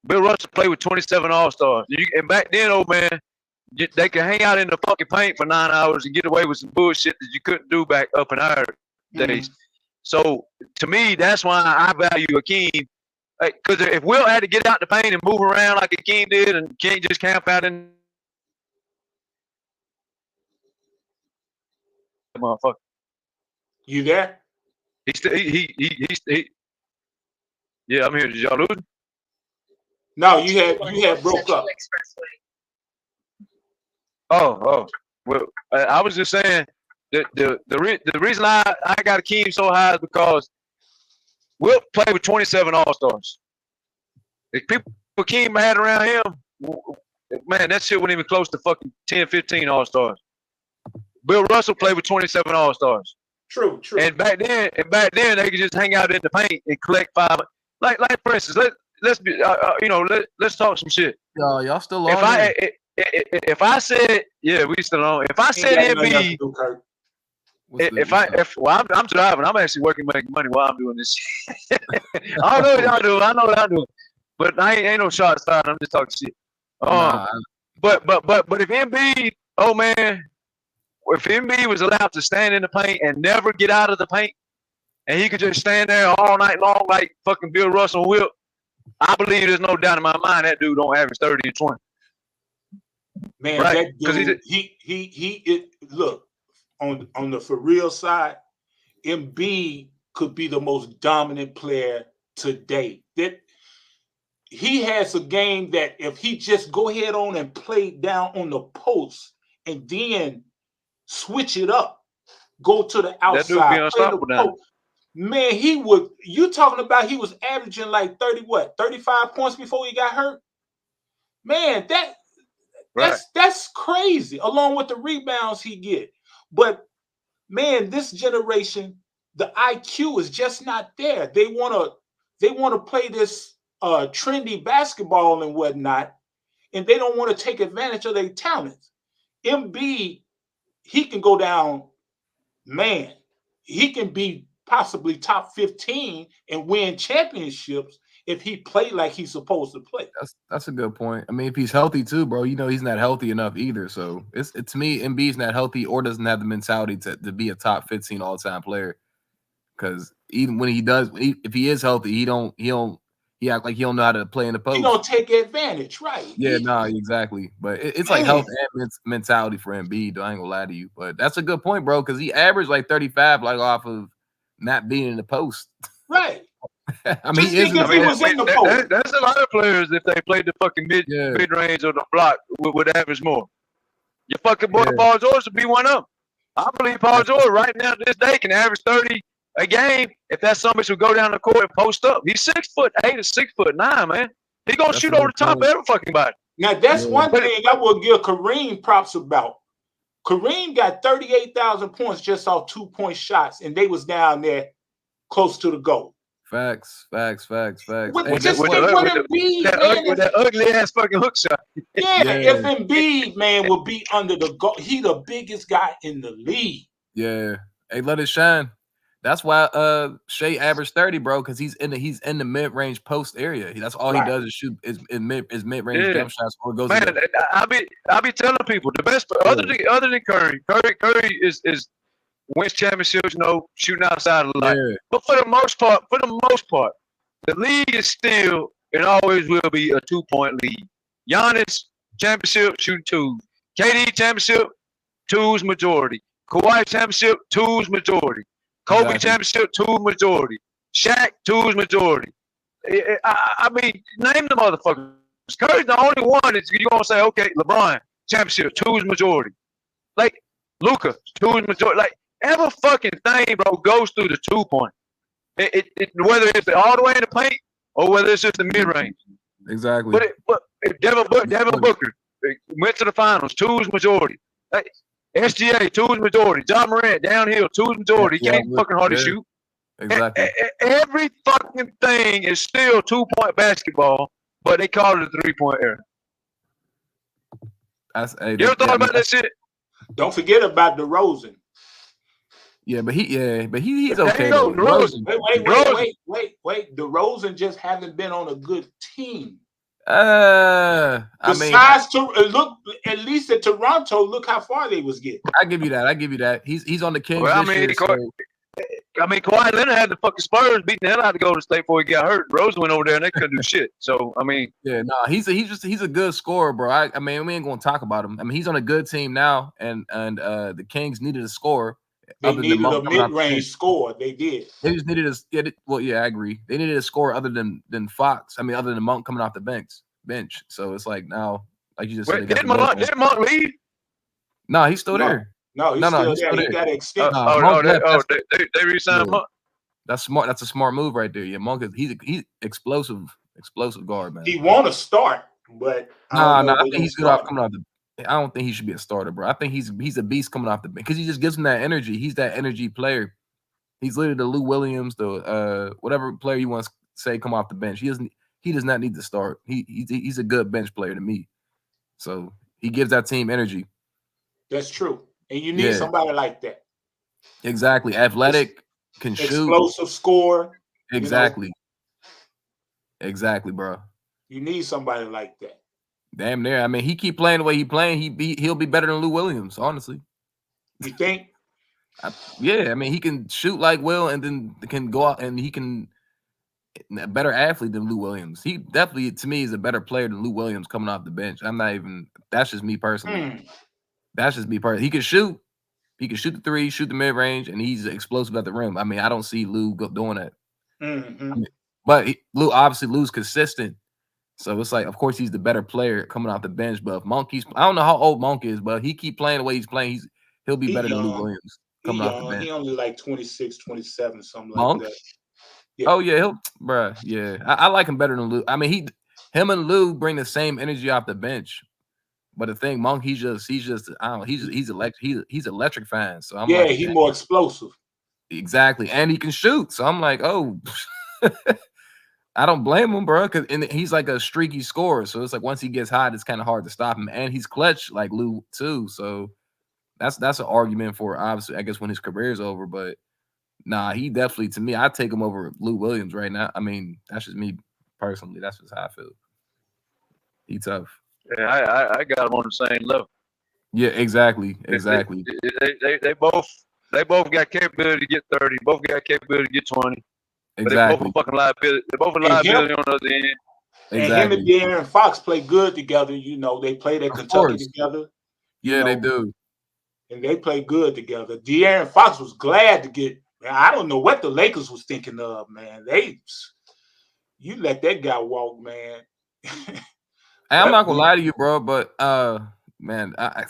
Bill Russell played with 27 All-Stars. And back then, old man, they could hang out in the fucking paint for 9 hours and get away with some bullshit that you couldn't do back up in our days. So to me, that's why I value Hakeem. Because if Will had to get out the paint and move around like Hakeem did and can't just camp out in motherfucker. You there? Yeah, I'm here. Did y'all lose? No, you had broke up. Oh. Well, I was just saying that the reason I got Hakeem so high is because Wilt played with 27 All-Stars. If people Hakeem had around him, man, that shit wasn't even close to fucking 10, 15 All-Stars. Bill Russell played with 27 All-Stars. True. And back then they could just hang out in the paint and collect 5. Like for instance, let's be let's talk some shit. Y'all still on? If I said, yeah, we still on. If I said Embiid, I'm driving. I'm actually working, making money while I'm doing this shit. I don't know what y'all do. I know what I'm doing, but I ain't no shot starting. I'm just talking shit. But if Embiid, oh man, if Embiid was allowed to stand in the paint and never get out of the paint, and he could just stand there all night long like fucking Bill Russell will, I believe there's no doubt in my mind that dude don't average 30 and 20. Man, right? That dude, he look on the for real side, Embiid could be the most dominant player today. That he has a game that if he just go ahead on and play down on the post and then switch it up, go to the outside, play the post. Man, he would. You talking about he was averaging like 35 points before he got hurt? Man, that's crazy. Along with the rebounds he get, but man, this generation, the IQ is just not there. They want to play this trendy basketball and whatnot, and they don't want to take advantage of their talents. Embiid, he can go down, man. He can be possibly top 15 and win championships if he played like he's supposed to play. That's a good point. I mean, if he's healthy too, bro, he's not healthy enough either. So it's to me, Embiid's not healthy or doesn't have the mentality to be a top 15 all-time player. Because even when he does, if he is healthy, he act like he don't know how to play in the post. He don't take advantage, right? Yeah, exactly. But it's like health and mentality for Embiid, though. I ain't gonna lie to you. But that's a good point, bro, because he averaged like 35 like off of not being in the post. Right. I mean, he was in the post. That's a lot of players if they played the fucking mid range or the block would average more. Your fucking boy Paul George would be one of them. I believe Paul George right now this day can average 30 a game if that somebody should go down the court and post up. He's 6'8" or 6'9", man. He gonna shoot over the top of every fucking body. Now that's one thing I will give Kareem props about. Kareem got 38,000 points just off 2-point shots, and they was down there close to the goal. Facts. With that ugly ass fucking hook shot. Yeah, if Embiid, man, will be under the goal, he the biggest guy in the league. Yeah. Hey, let it shine. That's why Shea averaged 30, bro, because he's in the mid-range post area. That's all he does is shoot is mid-range jump shots or goes Man, in the I be telling people the best other than Curry is wins championships, shooting outside a lot. Yeah. But for the most part, the league is still and always will be a 2-point league. Giannis championship shooting 2. KD championship 2's majority. Kawhi championship 2's majority. Kobe championship 2 majority. Shaq 2's majority. I mean, name the motherfuckers. Curry's the only one that you're gonna say, okay, LeBron championship 2's majority. Like Luka 2's majority. Like every fucking thing, bro, goes through the 2-point. Whether it's all the way in the paint or whether it's just the mid range. Exactly. But Devin Booker went to the finals 2's majority. Like, SGA 2's majority. John Morant downhill 2's majority. He can't fucking hardly shoot. Exactly. Every fucking thing is still 2-point basketball, but they call it a 3-point era. You ever thought about that shit? Don't forget about DeRozan. Yeah, but he's okay. DeRozan. Wait. DeRozan just hasn't been on a good team. Besides, look at least at Toronto, look how far they was getting. I give you that. He's on the Kings. Well, Kawhi Leonard had the fucking Spurs beating the hell out of Golden State before he got hurt. Rose went over there and they couldn't do shit. So he's a good scorer, bro. I mean, we ain't gonna talk about him. I mean, he's on a good team now, and the Kings needed a score. They needed a mid-range score. They did. They just needed I agree. They needed a score other than Fox. I mean, other than Monk coming off the bench. So it's like now, like you just said, did Monk leave? No, he's still there. No, he's still there. He got extended. They re-signed Monk. That's smart. That's a smart move right there. Yeah, Monk he's explosive guard, man. He want to start, but I think he's good off coming off the. I don't think he should be a starter, bro. I think he's a beast coming off the bench because he just gives him that energy. He's that energy player. He's literally the Lou Williams, the whatever player you want to say come off the bench. He does not need to start. He's a good bench player to me. So he gives that team energy. That's true. And you need somebody like that. Exactly. Athletic, can shoot. Explosive score. Exactly. Exactly, bro. You need somebody like that. Damn near. I mean, he keep playing the way he playing. He'll be better than Lou Williams, honestly. You think? Yeah, I mean, he can shoot like Will, and then can go out and he can a better athlete than Lou Williams. He definitely, to me, is a better player than Lou Williams coming off the bench. I'm not even. That's just me personally. That's just me personally. He can shoot. He can shoot the three, shoot the mid range, and he's explosive at the rim. I mean, I don't see Lou doing that. Mm-hmm. I mean, but Lou's consistent. So it's like, of course, he's the better player coming off the bench. But if I don't know how old Monk is, but he keep playing the way he's playing. He'll be better than Lou Williams coming off the bench. He only like 26, 27, something Monk? like that. Yeah. Oh yeah, yeah. I like him better than Lou. I mean, him and Lou bring the same energy off the bench. But the thing, Monk, he's electric fan. So I'm like, he's more explosive. Exactly, and he can shoot. So I'm like, oh. I don't blame him, bro, because he's like a streaky scorer. So it's like once he gets hot, it's kind of hard to stop him. And he's clutch like Lou too. So that's an argument for obviously, I guess, when his career is over. But nah, he definitely, to me, I'd take him over Lou Williams right now. I mean, that's just me personally. That's just how I feel. He tough. Yeah, I got him on the same level. Yeah, exactly. They both got capability to get 30. Both got capability to get 20. Exactly. They both a fucking liability. They're both a liability on the other end. And him and De'Aaron Fox play good together. You know, they played at Kentucky together. Yeah, they do. And they play good together. De'Aaron Fox was glad to get. Man, I don't know what the Lakers was thinking of, man. You let that guy walk, man. I'm not gonna lie to you, bro, but man, I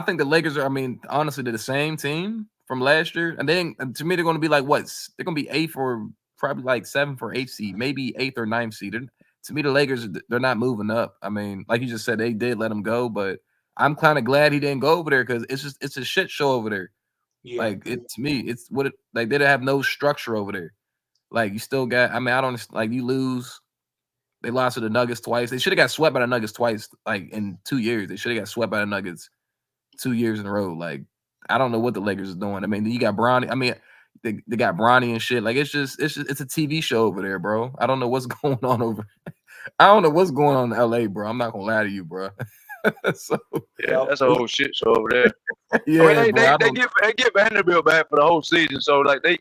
think the Lakers are. I mean, honestly, they're the same team from last year, and then to me, they're going to be like what? They're going to be 8th or probably like 7th or 8th seed, maybe 8th or 9th seed. To me, the Lakers, they're not moving up. I mean, like you just said, they did let him go, but I'm kind of glad he didn't go over there because it's a shit show over there. Yeah. Like to me, it's like they didn't have no structure over there. Like you still got. I mean, I don't like you lose. They lost to the Nuggets twice. They should have got swept by the Nuggets twice, like in 2 years. They should have got swept by the Nuggets 2 years in a row. Like I don't know what the Lakers is doing. I mean, you got Bronny. I mean, they got Bronny and shit. Like it's a TV show over there, bro. I don't know what's going on over. I don't know what's going on in LA, bro. I'm not gonna lie to you, bro. So yeah, that's a whole shit show over there. yeah, I mean, bro, they get Vanderbilt back for the whole season, so like that's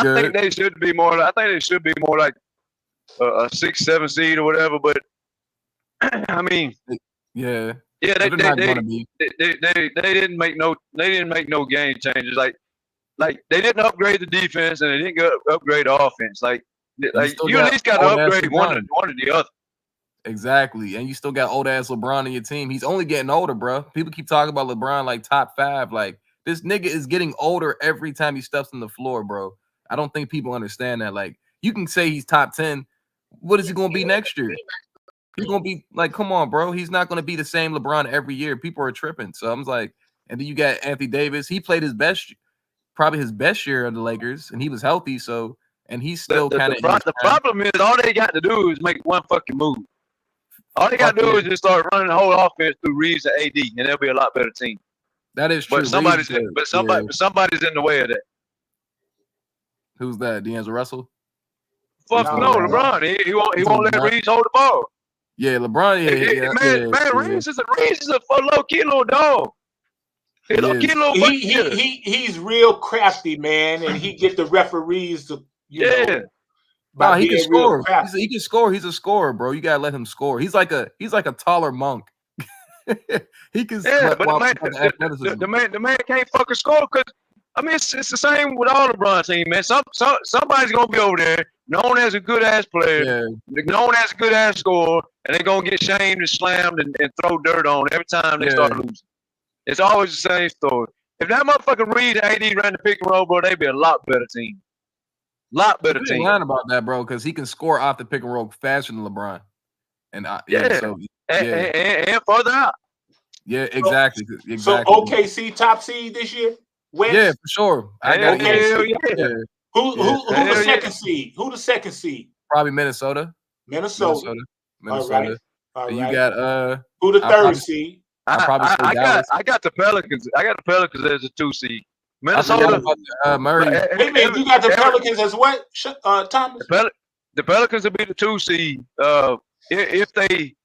good. I think they should be more. I think they should be more like a 6, 7 seed or whatever. But I mean, yeah, they they didn't make no game changes. Like they didn't upgrade the defense and they didn't upgrade the offense. Like you at least got to upgrade one or the other. Exactly, and you still got old ass LeBron in your team. He's only getting older, bro. People keep talking about LeBron like top 5. Like this nigga is getting older every time he steps on the floor, bro. I don't think people understand that. Like you can say he's top 10. What is he gonna be next year? He's gonna be like, come on, bro. He's not gonna be the same LeBron every year. People are tripping. So I'm like, and then you got Anthony Davis. He played probably his best year of the Lakers, and he was healthy. So, and he's still kind of. The problem is all they got to do is make one fucking move. All they got to do is just start running the whole offense through Reeves and AD, and they'll be a lot better team. That is true. But somebody's in the way of that. Who's that? D'Angelo Russell? Fuck no, LeBron. He won't let Reeves hold the ball. Yeah, LeBron. Man, Reeves is a low key little dog. He's real crafty, man, and he get the referees to you know. No, he can score. He can score. He's a scorer, bro. You gotta let him score. He's like a taller monk. He can. Yeah, but the man can't fucking score because I mean it's the same with all LeBron team, man. Somebody's gonna be over there known as a good ass player, known as a good ass scorer, and they're gonna get shamed and slammed and throw dirt on every time they start losing. It's always the same story. If that motherfucker Reed and AD ran the pick and roll, bro, they'd be a lot better team. Lot better team. Learn about that, bro, because he can score off the pick and roll faster than LeBron. And and further out. Yeah, exactly. So OKC top seed this year? West? Yeah, for sure. I got Who the second seed? Who the second seed? Probably Minnesota. Minnesota. All right. You got who the third seed? I got the Pelicans. I got the Pelicans as a 2 seed. Minnesota. Murray. You got the Pelicans as what? Thomas. The Pelicans will be the 2 seed. If they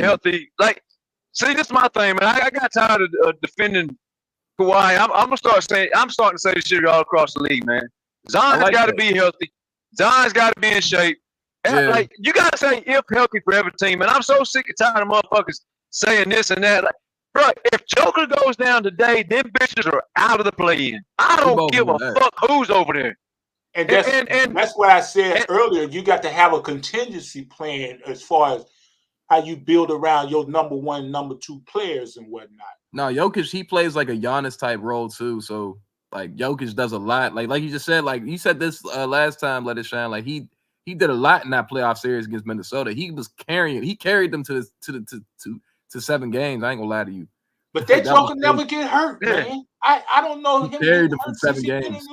healthy. Like, see, this is my thing, man. I got tired of defending Kawhi. I'm starting to say this shit all across the league, man. Zion's got to be healthy. Zion's got to be in shape. And, like, you got to say if healthy for every team. And I'm so sick and tired of motherfuckers saying this and that. Like, bro, if Joker goes down today, them bitches are out of the play-in. I don't give a fuck who's over there. And that's what I said earlier. You got to have a contingency plan as far as how you build around your number 1, number 2 players and whatnot. No, Jokic, he plays like a Giannis type role too. So like Jokic does a lot. Like you just said, like you said this last time, Let It Shine. Like he did a lot in that playoff series against Minnesota. He was carrying. He carried them to 7 games. I ain't gonna lie to you. But that Joker never get hurt, man. I don't know him. He carried them for 7 games.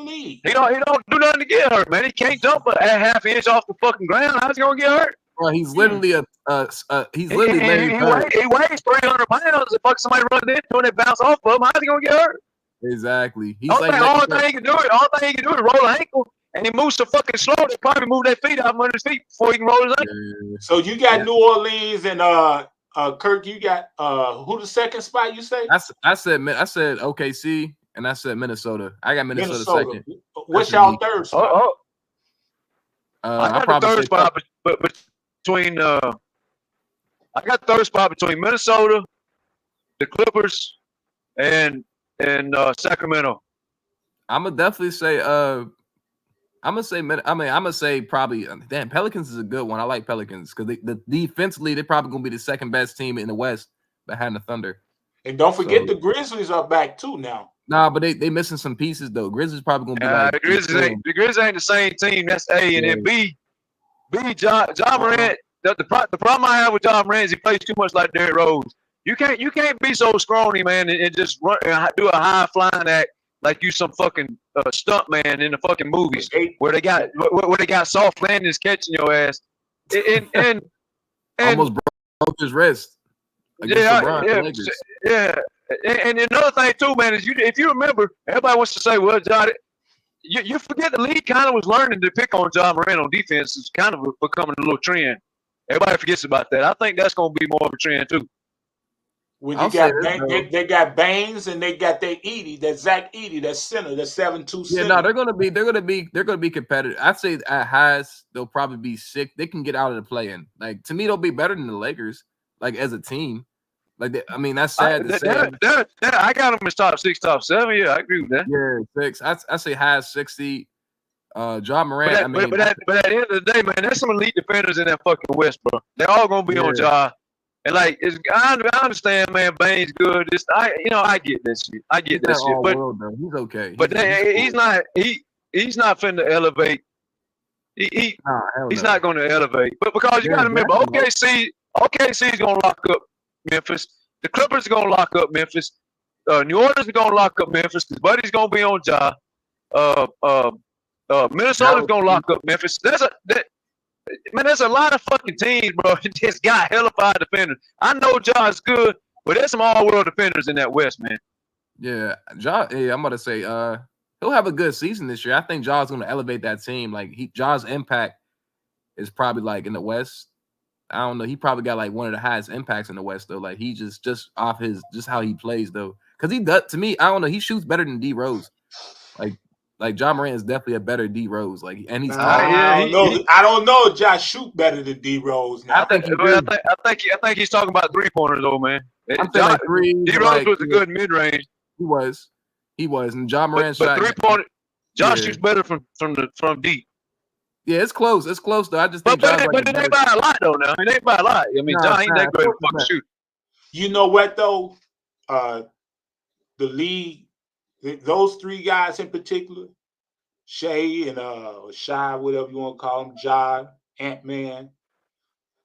He don't do nothing to get hurt, man. He can't jump a half inch off the fucking ground. How's he gonna get hurt? Bro, he's literally he weighs 300 pounds. If fuck somebody runs into him and they bounce off of him, how's he gonna get hurt? Exactly. He's all thing he can do is roll an ankle, and he moves so fucking slow. They probably move their feet out under his feet before he can roll his ankle. So you got New Orleans and Kirk. You got who the second spot? You say? I said OKC and I said Minnesota. I got Minnesota second. What's y'all third spot? I got the third spot, but between I got third spot between Minnesota, the Clippers, and Sacramento. I'm gonna definitely say I'm gonna say probably Pelicans is a good one. I like Pelicans because the defensively they're probably gonna be the second best team in the West behind the Thunder. And don't forget the Grizzlies are back too now. Nah, but they missing some pieces though. Grizzlies probably gonna be like the Grizzlies ain't the same team. That's A, and then B. John Morant. The problem I have with John Morant is he plays too much like Derrick Rose. You can't be so scrawny, man, and just run and do a high flying act like you some fucking stunt man in the fucking movies where they got soft landings catching your ass and almost broke his wrist. against LeBron. The Lakers. yeah. And another thing too, man, is if you remember, everybody wants to say, well, John, you forget the league kind of was learning to pick on John Moran on defense. It's kind of becoming a little trend. Everybody forgets about that. I think that's going to be more of a trend too. When they got Baines and they got that Edie, that Zach Edie, that center, that 7'2" center. Yeah, no, they're gonna be competitive. I'd say at highs they'll probably be sick. They can get out of the play-in. Like to me, they'll be better than the Lakers. Like as a team, like I mean that's sad to say. I got them as top 6, top 7. Yeah, I agree with that. Yeah, 6. I say highs 60. John Morant. But at the end of the day, man, there's some elite defenders in that fucking West, bro. They're all gonna be on Ja. And like, I understand, man. Bane's good. I get that shit. I get that shit. But he's okay. But he's not. He's not finna elevate. He's not going to elevate. But because you got to remember, OKC's going to lock up Memphis. The Clippers are going to lock up Memphis. New Orleans is going to lock up Memphis. His buddy's going to be on Ja. Minnesota's going to lock up Memphis. There's a lot of fucking teams, bro. Just got hellified defenders. I know Ja's good, but there's some all-world defenders in that West, man. Yeah, Ja. Yeah, I'm about to say, he'll have a good season this year. I think Ja's going to elevate that team. Like Ja's impact is probably like in the West. I don't know. He probably got like one of the highest impacts in the West though. Like he just off his how he plays though. Because he does to me. I don't know. He shoots better than D Rose. Like John Morant is definitely a better D Rose. Like, and he's I don't know. Josh shoot better than D Rose. Now. I think he's talking about 3-pointers though, man. I'm saying like three. D Rose was a good mid range. He was, and John Morant but shot 3-pointer. Josh shoots better from deep. Yeah, it's close. It's close though. I just think but it ain't by a lot though. Now it ain't by a lot. I mean, John ain't that great of a fucking shoot. You know what though? The league. Those three guys in particular, Shea and Shy, whatever you want to call them, Ja, Ant-Man,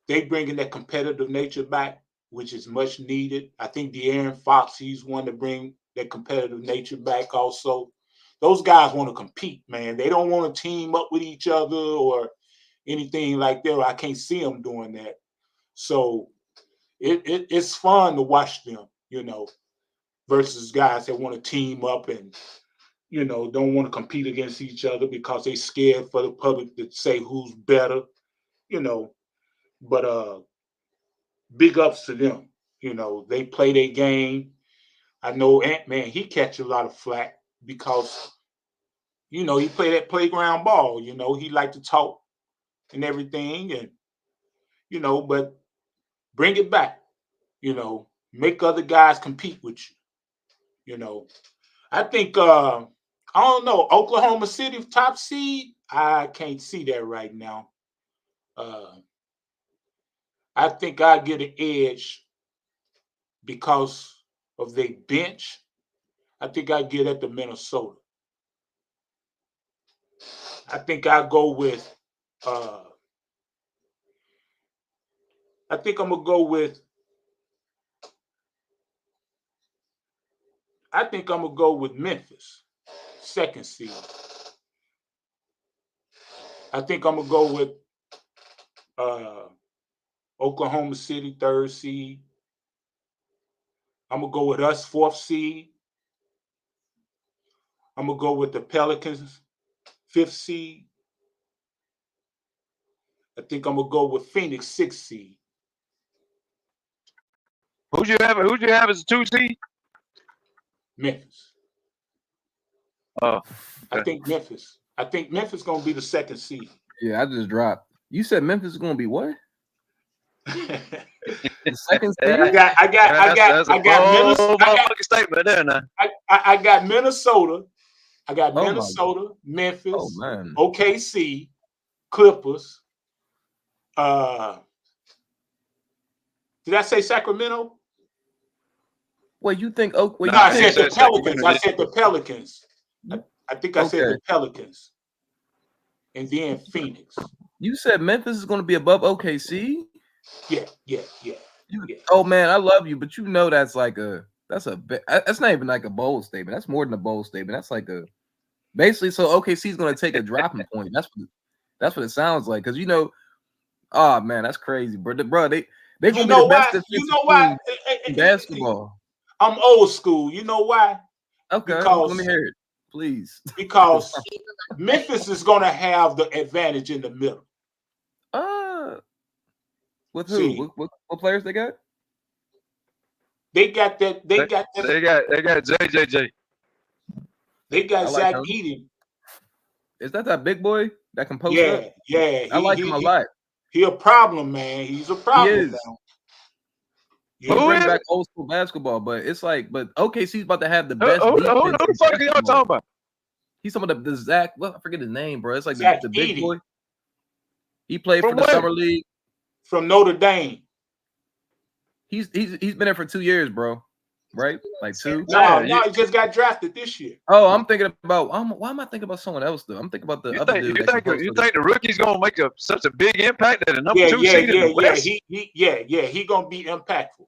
they bringing that competitive nature back, which is much needed. I think De'Aaron Fox, he's one to bring that competitive nature back also. Those guys want to compete, man. They don't want to team up with each other or anything like that. I can't see them doing that. So it's fun to watch them, versus guys that want to team up and, don't want to compete against each other because they scared for the public to say who's better, But big ups to them. They play their game. I know Ant-Man, he catch a lot of flack because, he play that playground ball. He like to talk and everything and, but bring it back, make other guys compete with you. I think, I don't know, Oklahoma City top seed, I can't see that right now. I think I get an edge because of their bench. I think I get at the Minnesota. I think I go with, I think I'm going to go with, Memphis, second seed. I think I'm going to go with Oklahoma City, third seed. I'm going to go with us, fourth seed. I'm going to go with the Pelicans, fifth seed. I think I'm going to go with Phoenix, sixth seed. Who'd you have as a 2 seed? Memphis. Oh, okay. I think Memphis going to be the second seed. Yeah, I just dropped. You said Memphis is going to be what? The second seed? I got Minnesota. I got Minnesota, Memphis, OKC, Clippers. Did I say Sacramento? Well, you think? I said the Pelicans. I said the Pelicans. I think I said the Pelicans, and then Phoenix. You said Memphis is going to be above OKC? Yeah. Oh man, I love you, but that's not even like a bold statement. That's more than a bold statement. That's like basically. So OKC is going to take a dropping point. That's what it sounds like. Because oh man, that's crazy, bro. They're You gonna be know the best why? You defensive know why? team in basketball. I'm old school. You know why? Okay, Because let me hear it, please. because Memphis is going to have the advantage in the middle. With who? See, What players they got? they got that. They got JJJ. They I got like Zach him. Edey. Is that big boy that can post up? Yeah. I like him a lot. He a problem, man. He's a He problem is. now. He bring back old school basketball, but it's like, but OKC's about to have the best defense. who the fuck are y'all talking about? He's some of the Zach. Well, I forget his name, bro. It's like Zach the big Edey. boy. He played From for the where? summer league. From Notre Dame. He's been there for 2 years, bro. Right? Like 2. No, he just got drafted this year. Oh, I'm thinking about. Why am I thinking about someone else though? I'm thinking about the You other think- dude. you that think- can post you up. think The rookie's gonna make such a big impact that the number Yeah, 2 yeah, seed in yeah, the West. He gonna be impactful.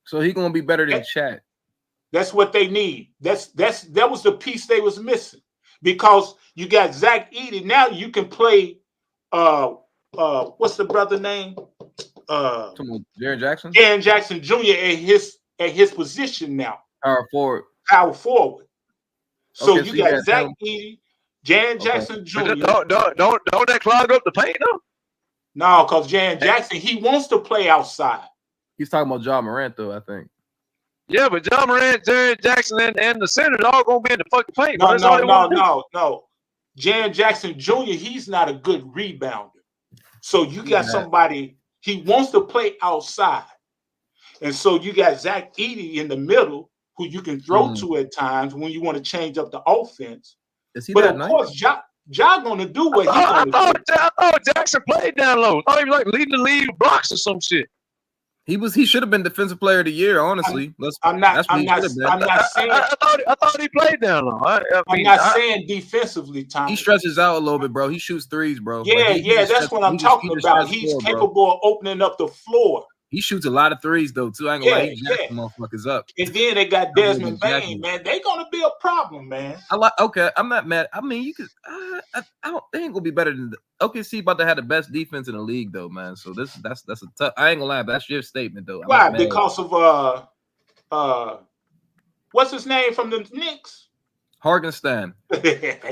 So he gonna be better than Chat. That's what they need. That was the piece they was missing. Because you got Zach Edey. Now you can play what's the brother name? Jaren Jackson? Jaren Jackson Jr. at his position now. Power forward. Power forward. So Okay, you so you got got Zach him. Edey, Jaren Jackson Jr. Don't that clog up the paint though? No, because Jaren Jackson, he wants to play outside. He's talking about John Morant though, I think. Yeah, but John Morant, Jared Jackson, and the centers all gonna be in the fucking paint. No, bro. That's all they wanna do. no. Jaren Jackson Jr., he's not a good rebounder. So you got somebody, he wants to play outside. And so you got Zach Edey in the middle, who you can throw to at times when you want to change up the offense. Is he But that of nice? course, Ja gonna do what he I gonna do. thought Jackson played down low. I thought he was like leading the league with blocks or some shit. He should have been defensive player of the year, honestly. I'm not saying I thought he played down low. I'm not saying defensively, Tom. He stretches out a little bit, bro. He shoots threes, bro. Yeah, Like, he just that's stretches- what I'm he just- talking he just about. stretches He's floor, bro. capable of opening up the floor. He shoots a lot of threes though, too. I ain't gonna lie. He Yeah, jacks motherfuckers up. And then they got really Desmond jacking. Bain, man. They're gonna be a problem, man. Okay, I'm not mad. I mean, you could. I don't. They ain't gonna be better than OKC. About to have the best defense in the league, though, man. So that's a tough. I ain't gonna lie. That's your statement, though. I'm Why? not mad. Because of what's his name from the Knicks? Hargenstein.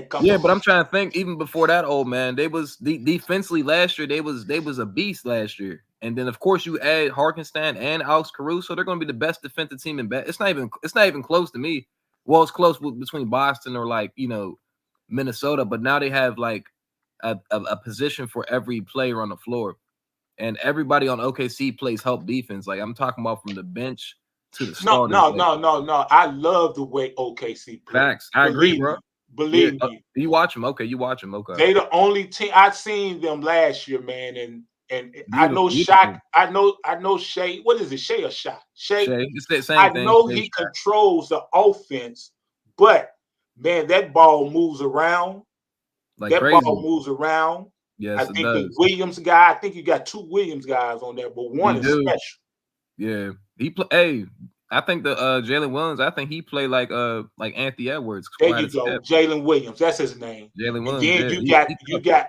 Come Yeah, on. but I'm trying to think. Even before that, old man, they was defensively last year. They was a beast last year. And then of course you add Harkenstein and Alex Caruso. They're going to be the best defensive team in best. It's not even close to me. Well, it's close between Boston or like Minnesota, but now they have like a position for every player on the floor, and everybody on OKC plays help defense. Like I'm talking about from the bench to the starters. No. I love the way OKC plays. Facts. I agree, bro. Believe me. You watch them. Okay, you watch them. Okay. They the only team I've seen them last year, man, and I know Beautiful. Shaq. I know Shea. What is it, Shea or Shaq? Shea. It's the same I thing. know Shea, he Shaq. controls the offense, but man, that ball moves around. Like that crazy. ball moves around. Yes, I it think the does. Williams guy. I think you got 2 Williams guys on there, but one You is do. special. Yeah, he play. Hey, I think the Jalen Williams. I think he played like Anthony Edwards. There quite you a go, step. Jalen Williams. That's his name. Jalen And Williams. then yeah, you got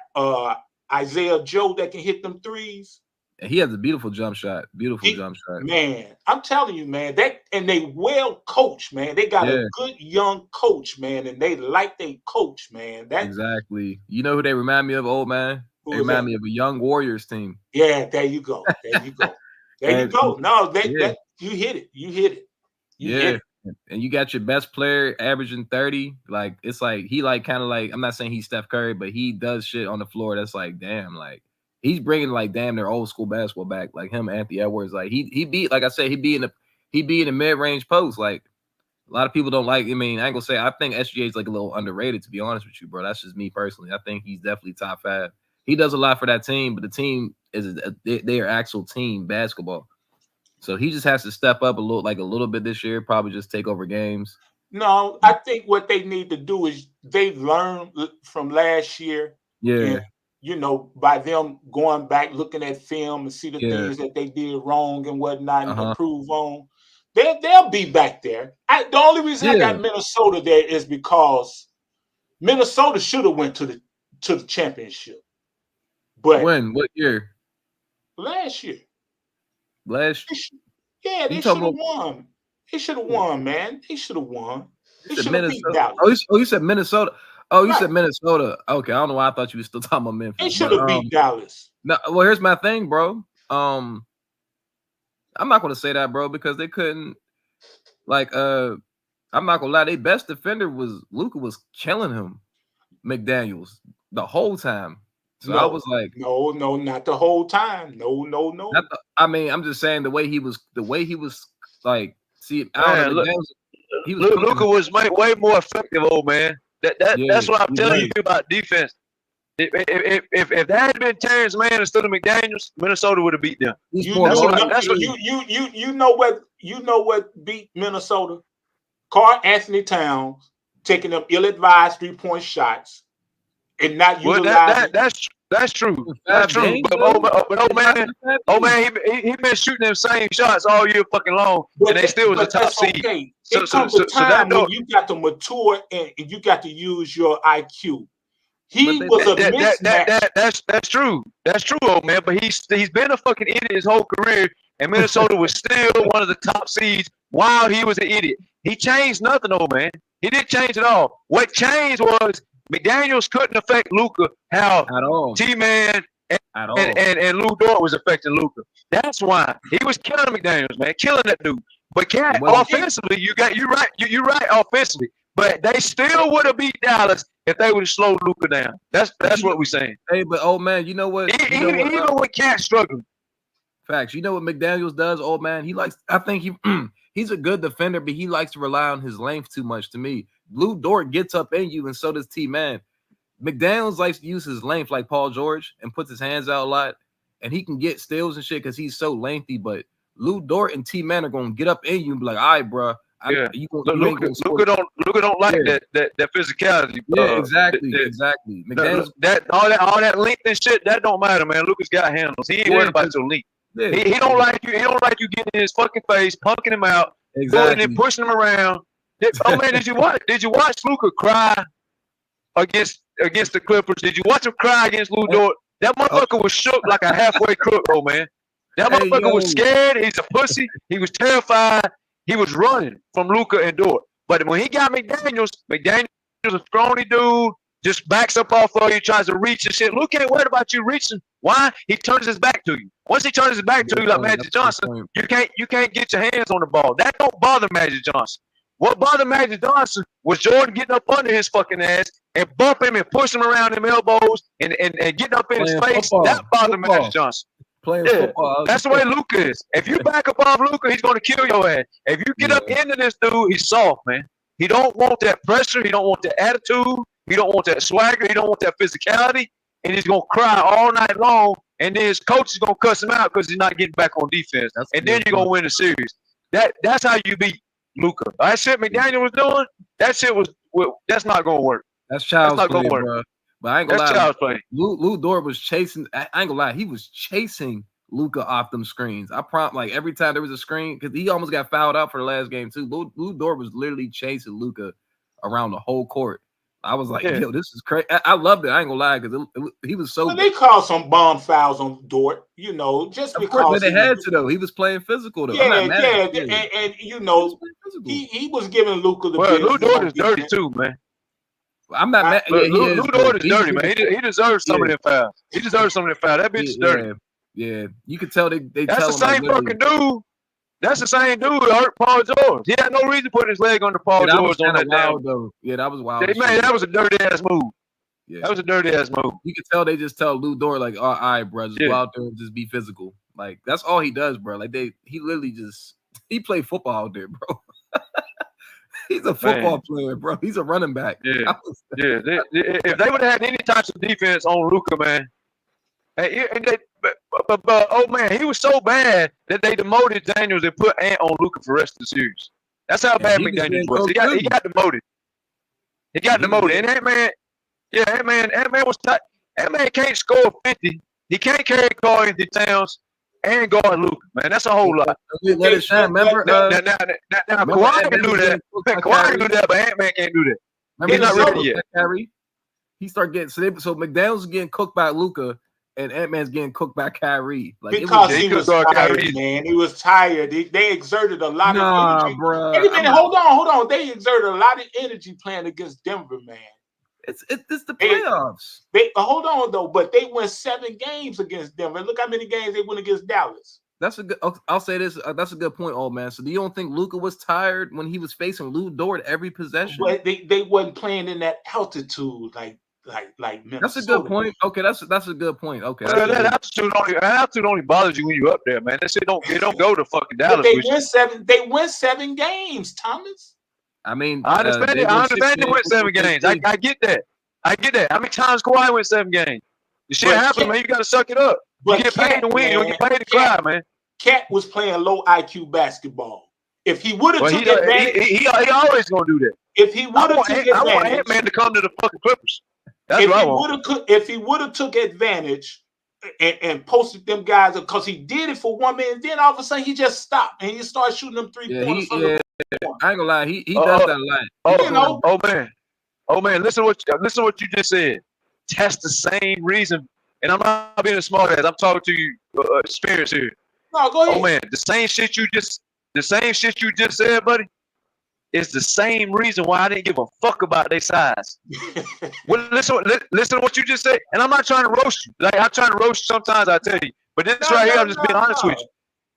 Isaiah Joe that can hit them threes. he has a beautiful jump shot. Beautiful jump shot. Man, I'm telling you, man, they well coached, man. They got Yeah. a good young coach, man, and they like their coach, man. Exactly. You know who they remind me of, old man? Who They is remind that? me of a young Warriors team. Yeah, there you go. There you go. There you And- go. No, yeah. you hit it. You hit it. You hit Yeah. it. And you got your best player averaging 30. Like it's like he like kind of like I'm not saying he's Steph Curry, but he does shit on the floor that's like damn, like he's bringing like damn their old school basketball back. Like him, Anthony Edwards, like he beat like I said, he be in the mid range post. Like a lot of people don't like. I mean, I ain't gonna say I think SGA is like a little underrated to be honest with you, bro. That's just me personally. I think he's definitely top 5. He does a lot for that team, but the team is their actual team basketball. So he just has to step up a little bit this year, probably just take over games. No, I think what they need to do is they learned from last year. Yeah. And, by them going back, looking at film and see the Yeah. things that they did wrong and whatnot and Uh-huh. improve on, they'll be back there. The only reason I Yeah. got Minnesota there is because Minnesota should have went to the championship. But When? What year? last year. Last Yeah, they you should talking have about won. They should have won, man. They should have won. They you said should have beat Minnesota? Dallas. You said Minnesota. Oh, you Right. said Minnesota. Okay, I don't know why I thought you were still talking about They Memphis. should But have beat Dallas. no, well, here's my thing, bro. I'm not gonna say that, bro, because they couldn't like I'm not gonna lie, their best defender was Luka was killing him, McDaniels, the whole time. So I was like, no, not the whole time. No. I mean, I'm just saying the way he was like, see, I don't know, Man, McDaniels, he was cooking Luka him. was way more effective, old man. That's what I'm telling you about defense. If that had been Terrence Mann instead of McDaniels, Minnesota would have beat them. You know what beat Minnesota? Karl Anthony Towns taking them ill-advised 3-point shots and not utilizing. That's true. That's true. But old man, he been shooting them same shots all year fucking long, and they still was a top seed. Okay. So It comes a time that when you got to mature and you got to use your IQ. He was a mismatch. That's true. That's true, old man. But he's been a fucking idiot his whole career, and Minnesota was still one of the top seeds while he was an idiot. He changed nothing, old man. He didn't change at all. What changed was McDaniels couldn't affect Luka how T-Man and Lou Dort was affecting Luka. That's why he was killing McDaniels, man, killing that dude. But Cat, offensively, you're right offensively. But they still would have beat Dallas if they would have slowed Luka down. That's what we're saying. Hey, but old man, you know what? Even with Cat struggling. Facts. You know what McDaniels does, old man? He likes. I think he's a good defender, but he likes to rely on his length too much. To me, Lou Dort gets up in you, and so does T-Man. McDaniels likes to use his length like Paul George and puts his hands out a lot, and he can get steals and shit because he's so lengthy. But Lou Dort and T-Man are gonna get up in you and be like, "All right, bro." Luka don't like that physicality. Exactly. McDaniels, all that length and shit, that don't matter, man. Luka's got handles. He ain't worried about your length. Yeah. He don't like you. He don't like you getting in his fucking face, punking him out, pulling and pushing him around. Oh man, did you watch Luka cry against the Clippers? Did you watch him cry against Lou Dort? That motherfucker was shook like a halfway crook, bro, man. That motherfucker was scared. He's a pussy. He was terrified. He was running from Luka and Dort. But when he got McDaniels a scrawny dude, just backs up off of you, tries to reach and shit. Luka ain't worried about you reaching. Why? He turns his back to you. Once he turns his back to you, like Magic Johnson, you can't get your hands on the ball. That don't bother Magic Johnson. What bothered Magic Johnson was Jordan getting up under his fucking ass and bump him and push him around them elbows and getting up in his face. That bothered Magic Johnson. Football. That's the way Luka is. If you back up off Luka, he's gonna kill your ass. If you get up into this dude, he's soft, man. He don't want that pressure. He don't want that attitude. He don't want that swagger. He don't want that physicality. And he's gonna cry all night long. And then his coach is gonna cuss him out because he's not getting back on defense. And then you're gonna win the series. That's how you beat Luka. That shit McDaniel was doing. That shit that's not gonna work. That's child's not play, gonna work. bro. But I ain't gonna That's lie. child's play. Lou Dort was chasing. I ain't gonna lie. He was chasing Luka off them screens. Like every time there was a screen, because he almost got fouled out for the last game too. Lou Dort was literally chasing Luka around the whole court. I was like, yo, this is crazy. I loved it. I ain't gonna lie, because he was so. Well, they called some bomb fouls on Dort, just of because. Course, they had to though. He was playing physical though. And he was giving Luka the. Well, Lou Dort is dirty too, man. I'm not mad. Lou Dort is dirty, man. He deserves some of them fouls. He deserves some of them fouls. That bitch is dirty. Yeah, you could tell they. That's the same fucking dude. That's the same dude that hurt Paul George. He had no reason to put his leg under Paul George on that wild, though. Yeah, that was wild. Man, that was a dirty ass move. Yeah. That was a dirty ass move. You could tell they just tell Lou Dort like, all right, bro, just go out there and just be physical. Like that's all he does, bro. Like he literally he played football out there, bro. He's a football player, bro. He's a running back. Yeah, if they would have had any types of defense on Luka, man. But oh man, he was so bad that they demoted Daniels and put Ant on Luka for the rest of the series. That's how bad McDaniels was. He got demoted. He got demoted. And that man was tight. That man can't score 50. He can't carry Karl Anthony Towns and guard Luka, man. That's a whole lot. Let it shine. Remember, now Kawhi can do that. Kawhi can do that, but Ant-Man can't do that. He's not ready yet. He started getting so McDaniels is getting cooked by Luka. and Ant-Man's getting cooked by Kyrie. Like Because it he was tired, man. He was tired. They exerted a lot of energy. bro. Wait a minute, hold on. They exerted a lot of energy playing against Denver, man. It's the playoffs. They hold on though, but they won 7 games against Denver. Look how many games they won against Dallas. That's a good. I'll say this. That's a good point, old man. So do you don't think Luka was tired when he was facing Lou Dort every possession? But they wasn't playing in that altitude like Minnesota. That's a good point. Okay, that's a good point. Okay, That altitude only bothers you when you're up there, man. That shit don't go to fucking Dallas. But they win 7 games, Thomas. I mean, I understand it. I understand they win 7 games. I get that. I get that. How many times Kawhi win 7 games? The shit happens, man. You got to suck it up. You get paid to win. You get paid to cry, man. Cat was playing low IQ basketball. If he would have took advantage, he always gonna do that. If he would have took advantage, I want Ant-Man to come to the fucking Clippers. That's what I want. If he would have took advantage and posted them guys, because he did it for 1 minute, then all of a sudden he just stopped and he started shooting them 3-pointers. I ain't gonna lie, he does that a lot. Oh man, listen to what you just said. That's the same reason, and I'm not being a smart ass. I'm talking to you, experience here. No, go ahead. Oh man, the same shit you just said, buddy, is the same reason why I didn't give a fuck about their size. Well, listen to what you just said, and I'm not trying to roast you. Like I'm trying to roast you sometimes, I tell you, but this right here, I'm just being honest with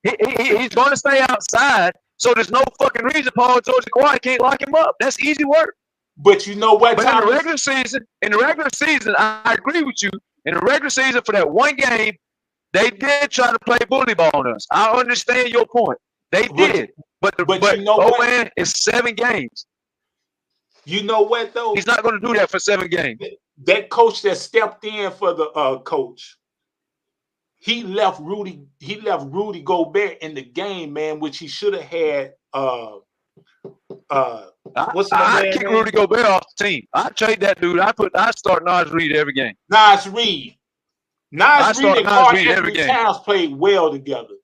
you. He's going to stay outside, so there's no fucking reason Paul George and Kawhi can't lock him up. That's easy work. But you know what? But in the regular season, I agree with you. In the regular season, for that one game, they did try to play bully ball on us. I understand your point. They did. But you know what? Man, it's 7 games. You know what though? He's not going to do that for 7 games. That coach that stepped in for the coach, he left Rudy Gobert in the game, man, which he should have had. I kick Rudy Gobert off the team. I trade that dude. I start Nas Reed every game. Nas Reed and Karl Anthony Towns played well together,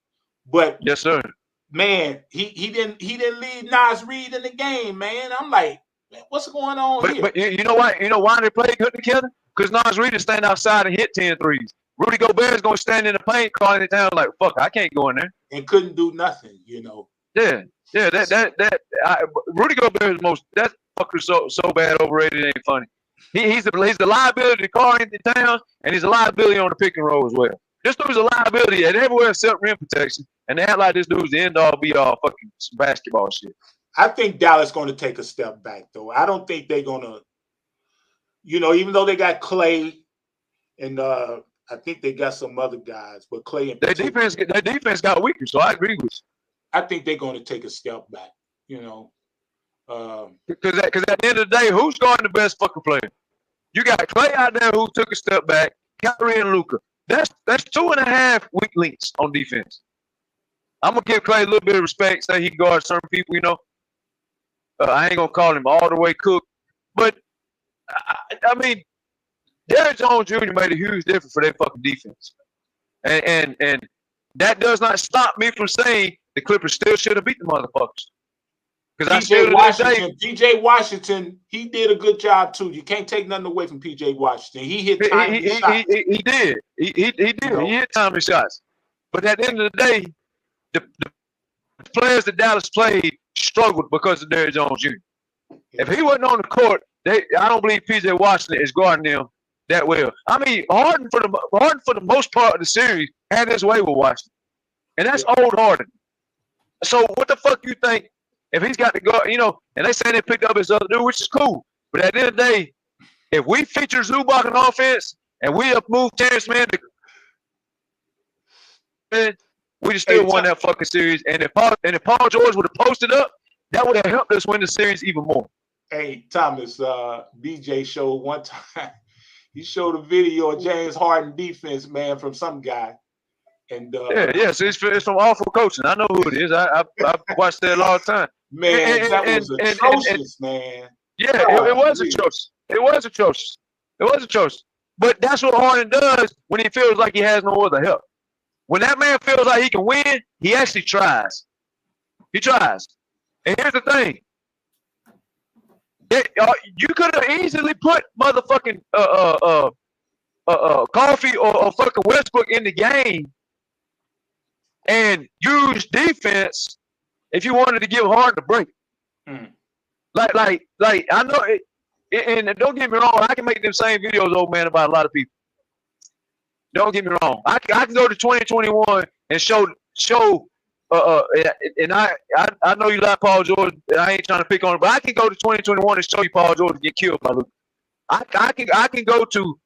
but yes, sir. Man, he didn't leave Nas Reed in the game, man. I'm like, man, what's going on here? But you know why? You know why they play good together? Because Nas Reed is stand outside and hit 10 threes. Rudy Gobert is going to stand in the paint, calling it down like, fuck, I can't go in there. And couldn't do nothing, you know. Yeah. Rudy Gobert is that fucker so bad overrated, it ain't funny. He's the liability to Karl Anthony Towns, and he's a liability on the pick and roll as well. This dude's a liability at everywhere except rim protection, and they act like this dude's the end all be all fucking basketball shit. I think Dallas going to take a step back though. I don't think they're going to, even though they got Clay and I think they got some other guys, but Clay and their defense got weaker, so I agree with you. I think they're going to take a step back, Because at the end of the day, who's guarding the best fucking player? You got Clay out there who took a step back, Kyrie and Luka. That's 2.5 weak links on defense. I'm gonna give Clay a little bit of respect, say he guards certain people, I ain't gonna call him all the way cooked, but I mean, Derrick Jones Jr. made a huge difference for their fucking defense, and that does not stop me from saying the Clippers still should have beat the motherfuckers. Because PJ Washington, he did a good job too. You can't take nothing away from PJ Washington. He hit timely shots. He did. He did. He hit timely shots. But at the end of the day, the players that Dallas played struggled because of Derrick Jones Jr. If he wasn't on the court, I don't believe PJ Washington is guarding them that well. I mean, Harden for the most part of the series had his way with Washington, and that's old Harden. So what the fuck you think? If he's got to go, and they say they picked up his other dude, which is cool. But at the end of the day, if we feature Zubac in offense and we have moved Terrence Mann, we just still won that fucking series. And if Paul George would have posted up, that would have helped us win the series even more. Hey, Thomas, BJ showed one time. He showed a video of James Harden defense, man, from some guy. And so it's from awful coaching. I know who it is. I watched that all the time. Man, that was atrocious, man. Yeah, it was atrocious. It was atrocious. But that's what Harden does when he feels like he has no other help. When that man feels like he can win, he actually tries. He tries. And here's the thing. You could have easily put motherfucking Coffee or fucking Westbrook in the game and use defense if you wanted to give Harden a break. Like I know it, and don't get me wrong, I can make them same videos, old man, about a lot of people. Don't get me wrong. I can go to 2021 and show and I know you like Paul George, and I ain't trying to pick on it, but I can go to 2021 and show you Paul George get killed by Luka. I can go to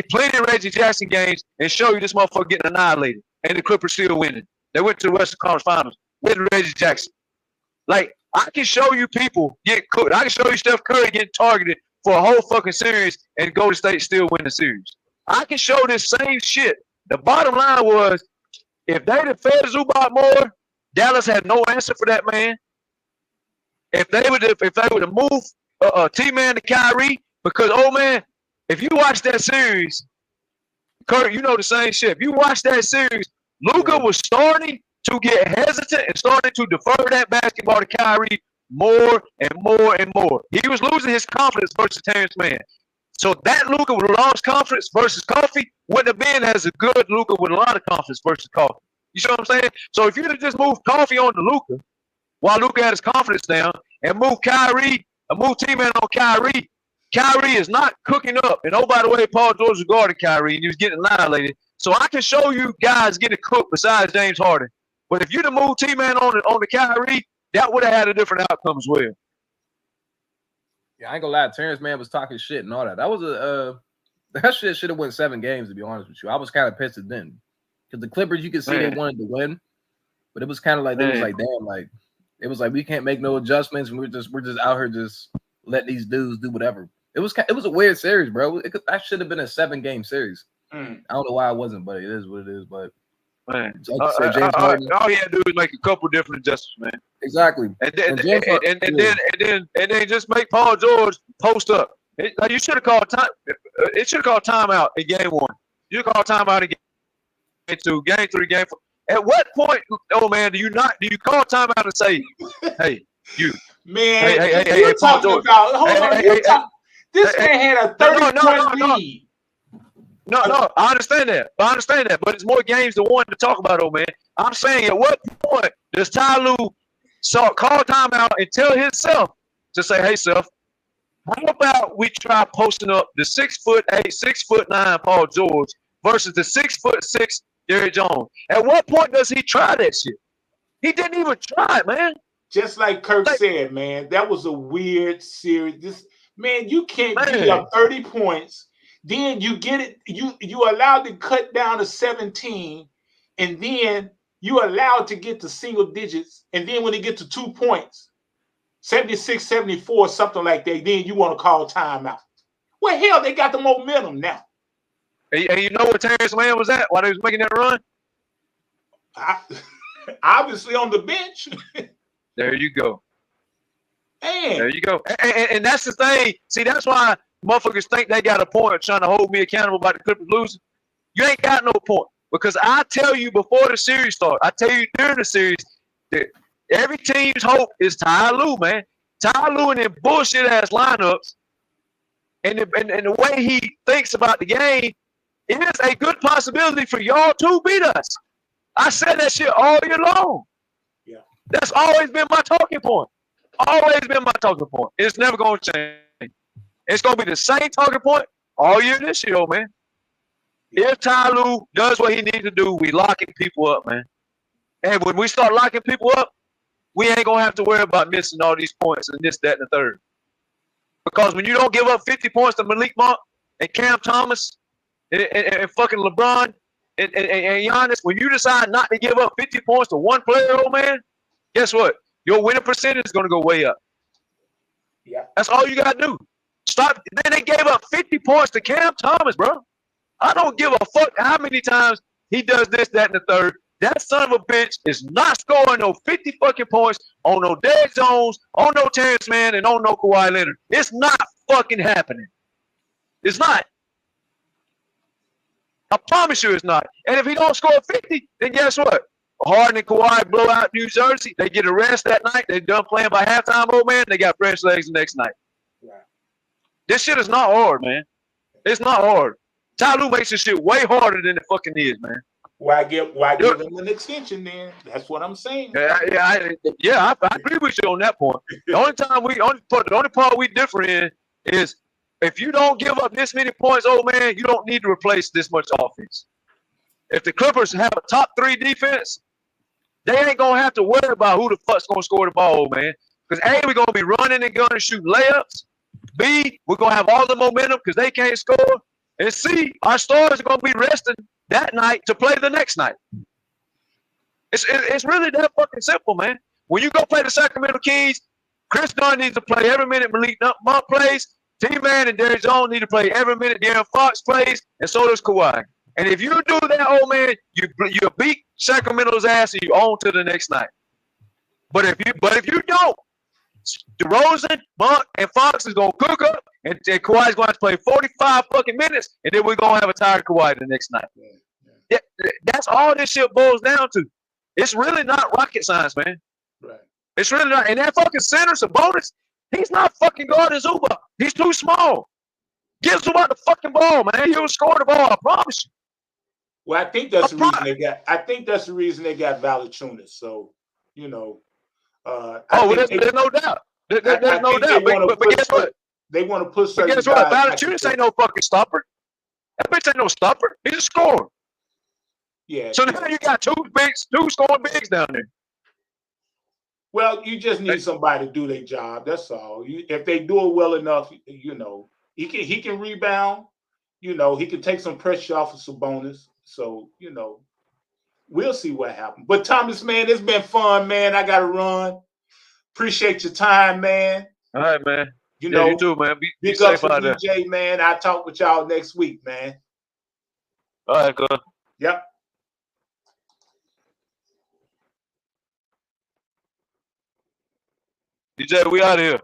plenty of Reggie Jackson games and show you this motherfucker getting annihilated and the Clippers still winning. They went to the Western Conference Finals with Reggie Jackson. Like, I can show you people get cooked. I can show you Steph Curry getting targeted for a whole fucking series and Golden State still win the series. I can show this same shit. The bottom line was, if they'd have fed Zubac more, Dallas had no answer for that man. If they would have moved T-Man to Kyrie, because, oh man, if you watch that series, Kurt, you know the same shit. If you watch that series, Luka was starting to get hesitant and starting to defer that basketball to Kyrie more and more and more. He was losing his confidence versus Terrence Mann. So that Luka with lost confidence versus Coffee wouldn't have been as a good Luka with a lot of confidence versus Coffee. You see what I'm saying? So if you'd have just moved Coffee on to Luka while Luka had his confidence down and moved Kyrie, move T-Man on Kyrie, Kyrie is not cooking up. And oh, by the way, Paul George was guarding Kyrie and he was getting annihilated. So I can show you guys getting cooked besides James Harden. But if you'd have moved T-Man on the Kyrie, that would have had a different outcome as well. Yeah, I ain't gonna lie. Terrence Mann was talking shit and all that. That was that shit should have won 7 games, to be honest with you. I was kind of pissed at them. Because the Clippers, you could see they wanted to win, but it was kind of like, they was like, damn, like, it was like, we can't make no adjustments, and we're just out here just letting these dudes do whatever. It was a weird series, bro. That should have been a 7-game series. I don't know why it wasn't, but it is what it is. But man, like you said, James Harden, all he had to do is make a couple different adjustments, man. Exactly. And then just make Paul George post up. You should have called time. It should have called timeout in game 1. You call timeout in game 2, game 3, game 4. At what point, oh man, do you call timeout and say, hey, you man, hey, you're Paul talking George. about this man had a 30-point lead. No, I understand that. But it's more games than one to talk about, oh man. I'm saying, at what point does Ty Lue call timeout and tell himself to say, hey, self, how about we try posting up the 6'8", 6'9" Paul George versus the 6'6" Derrick Jones? At what point does he try that shit? He didn't even try it, man. Just like Kirk said, man, that was a weird series. Man, you can't give up 30 points. Then you get it. You allowed to cut down to 17, and then you allowed to get to single digits. And then when they get to 2 points, 76, 74, something like that, then you want to call timeout. Well, hell, they got the momentum now. And you know where Terrence Mann was at while they was making that run? Obviously on the bench. There you go. Man. There you go. And that's the thing. See, that's why motherfuckers think they got a point trying to hold me accountable about the Clippers losing. You ain't got no point. Because I tell you before the series starts, I tell you during the series, that every team's hope is Ty Lue, man. Ty Lue and them bullshit-ass lineups and the way he thinks about the game, it is a good possibility for y'all to beat us. I said that shit all year long. Yeah. That's always been my talking point. Always been my talking point. It's never going to change. It's going to be the same talking point all year this year, man. If Ty Lue does what he needs to do, we locking people up, man. And when we start locking people up, we ain't going to have to worry about missing all these points and this, that, and the third. Because when you don't give up 50 points to Malik Monk and Cam Thomas and fucking LeBron and Giannis, when you decide not to give up 50 points to one player, old man, guess what? Your winning percentage is going to go way up. Yeah. That's all you got to do. Stop. Then they gave up 50 points to Cam Thomas, bro. I don't give a fuck how many times he does this, that, and the third. That son of a bitch is not scoring no 50 fucking points on no Derrick Jones, on no Terrence Mann, and on no Kawhi Leonard. It's not fucking happening. It's not. I promise you it's not. And if he don't score 50, then guess what? Harden and Kawhi blow out New Jersey. They get a rest that night. They're done playing by halftime, old man. They got fresh legs the next night. Right. This shit is not hard, man. It's not hard. Ty Lue makes this shit way harder than it fucking is, man. Why give him an extension then? That's what I'm saying. I agree with you on that point. The only part we differ in is if you don't give up this many points, old man, you don't need to replace this much offense. If the Clippers have a top 3 defense, they ain't gonna have to worry about who the fuck's gonna score the ball, old man. Because A, we're gonna be running and gunning, shooting layups. B, we're gonna have all the momentum because they can't score. And C, our stars are gonna be resting that night to play the next night. It's really that fucking simple, man. When you go play the Sacramento Kings, Chris Dunn needs to play every minute Malik Monk plays. T-Man and Derrick Jones need to play every minute De'Aaron Fox plays, and so does Kawhi. And if you do that, old man, you beat Sacramento's ass and you on to the next night. But if you don't, DeRozan, Monk, and Fox is gonna cook up, and Kawhi's going to play 45 fucking minutes, and then we're gonna have a tired Kawhi the next night. Yeah, that's all this shit boils down to. It's really not rocket science, man. Right. It's really not. And that fucking center, Sabonis, he's not fucking guarding Zubac. He's too small. Give Zubac the fucking ball, man. He'll score the ball. I promise you. Well, I think that's the reason they got. I think that's the reason they got Valanciunas. So, you know. There's no doubt. There's no doubt. But guess what? They want to put certain. But guess what? Valanciunas ain't no fucking stopper. That bitch ain't no stopper. He's a scorer. Yeah. So now you got two scoring bigs down there. Well, you just need somebody to do their job. That's all. If they do it well enough, you know, he can rebound. You know, he can take some pressure off of Sabonis. So, you know, we'll see what happens. But Thomas, man, it's been fun, man. I got to run. Appreciate your time, man. All right, man. You know, you too, man. Be big up safe to out there. DJ, man. I'll talk with y'all next week, man. All right, good. Yep. DJ, we out of here.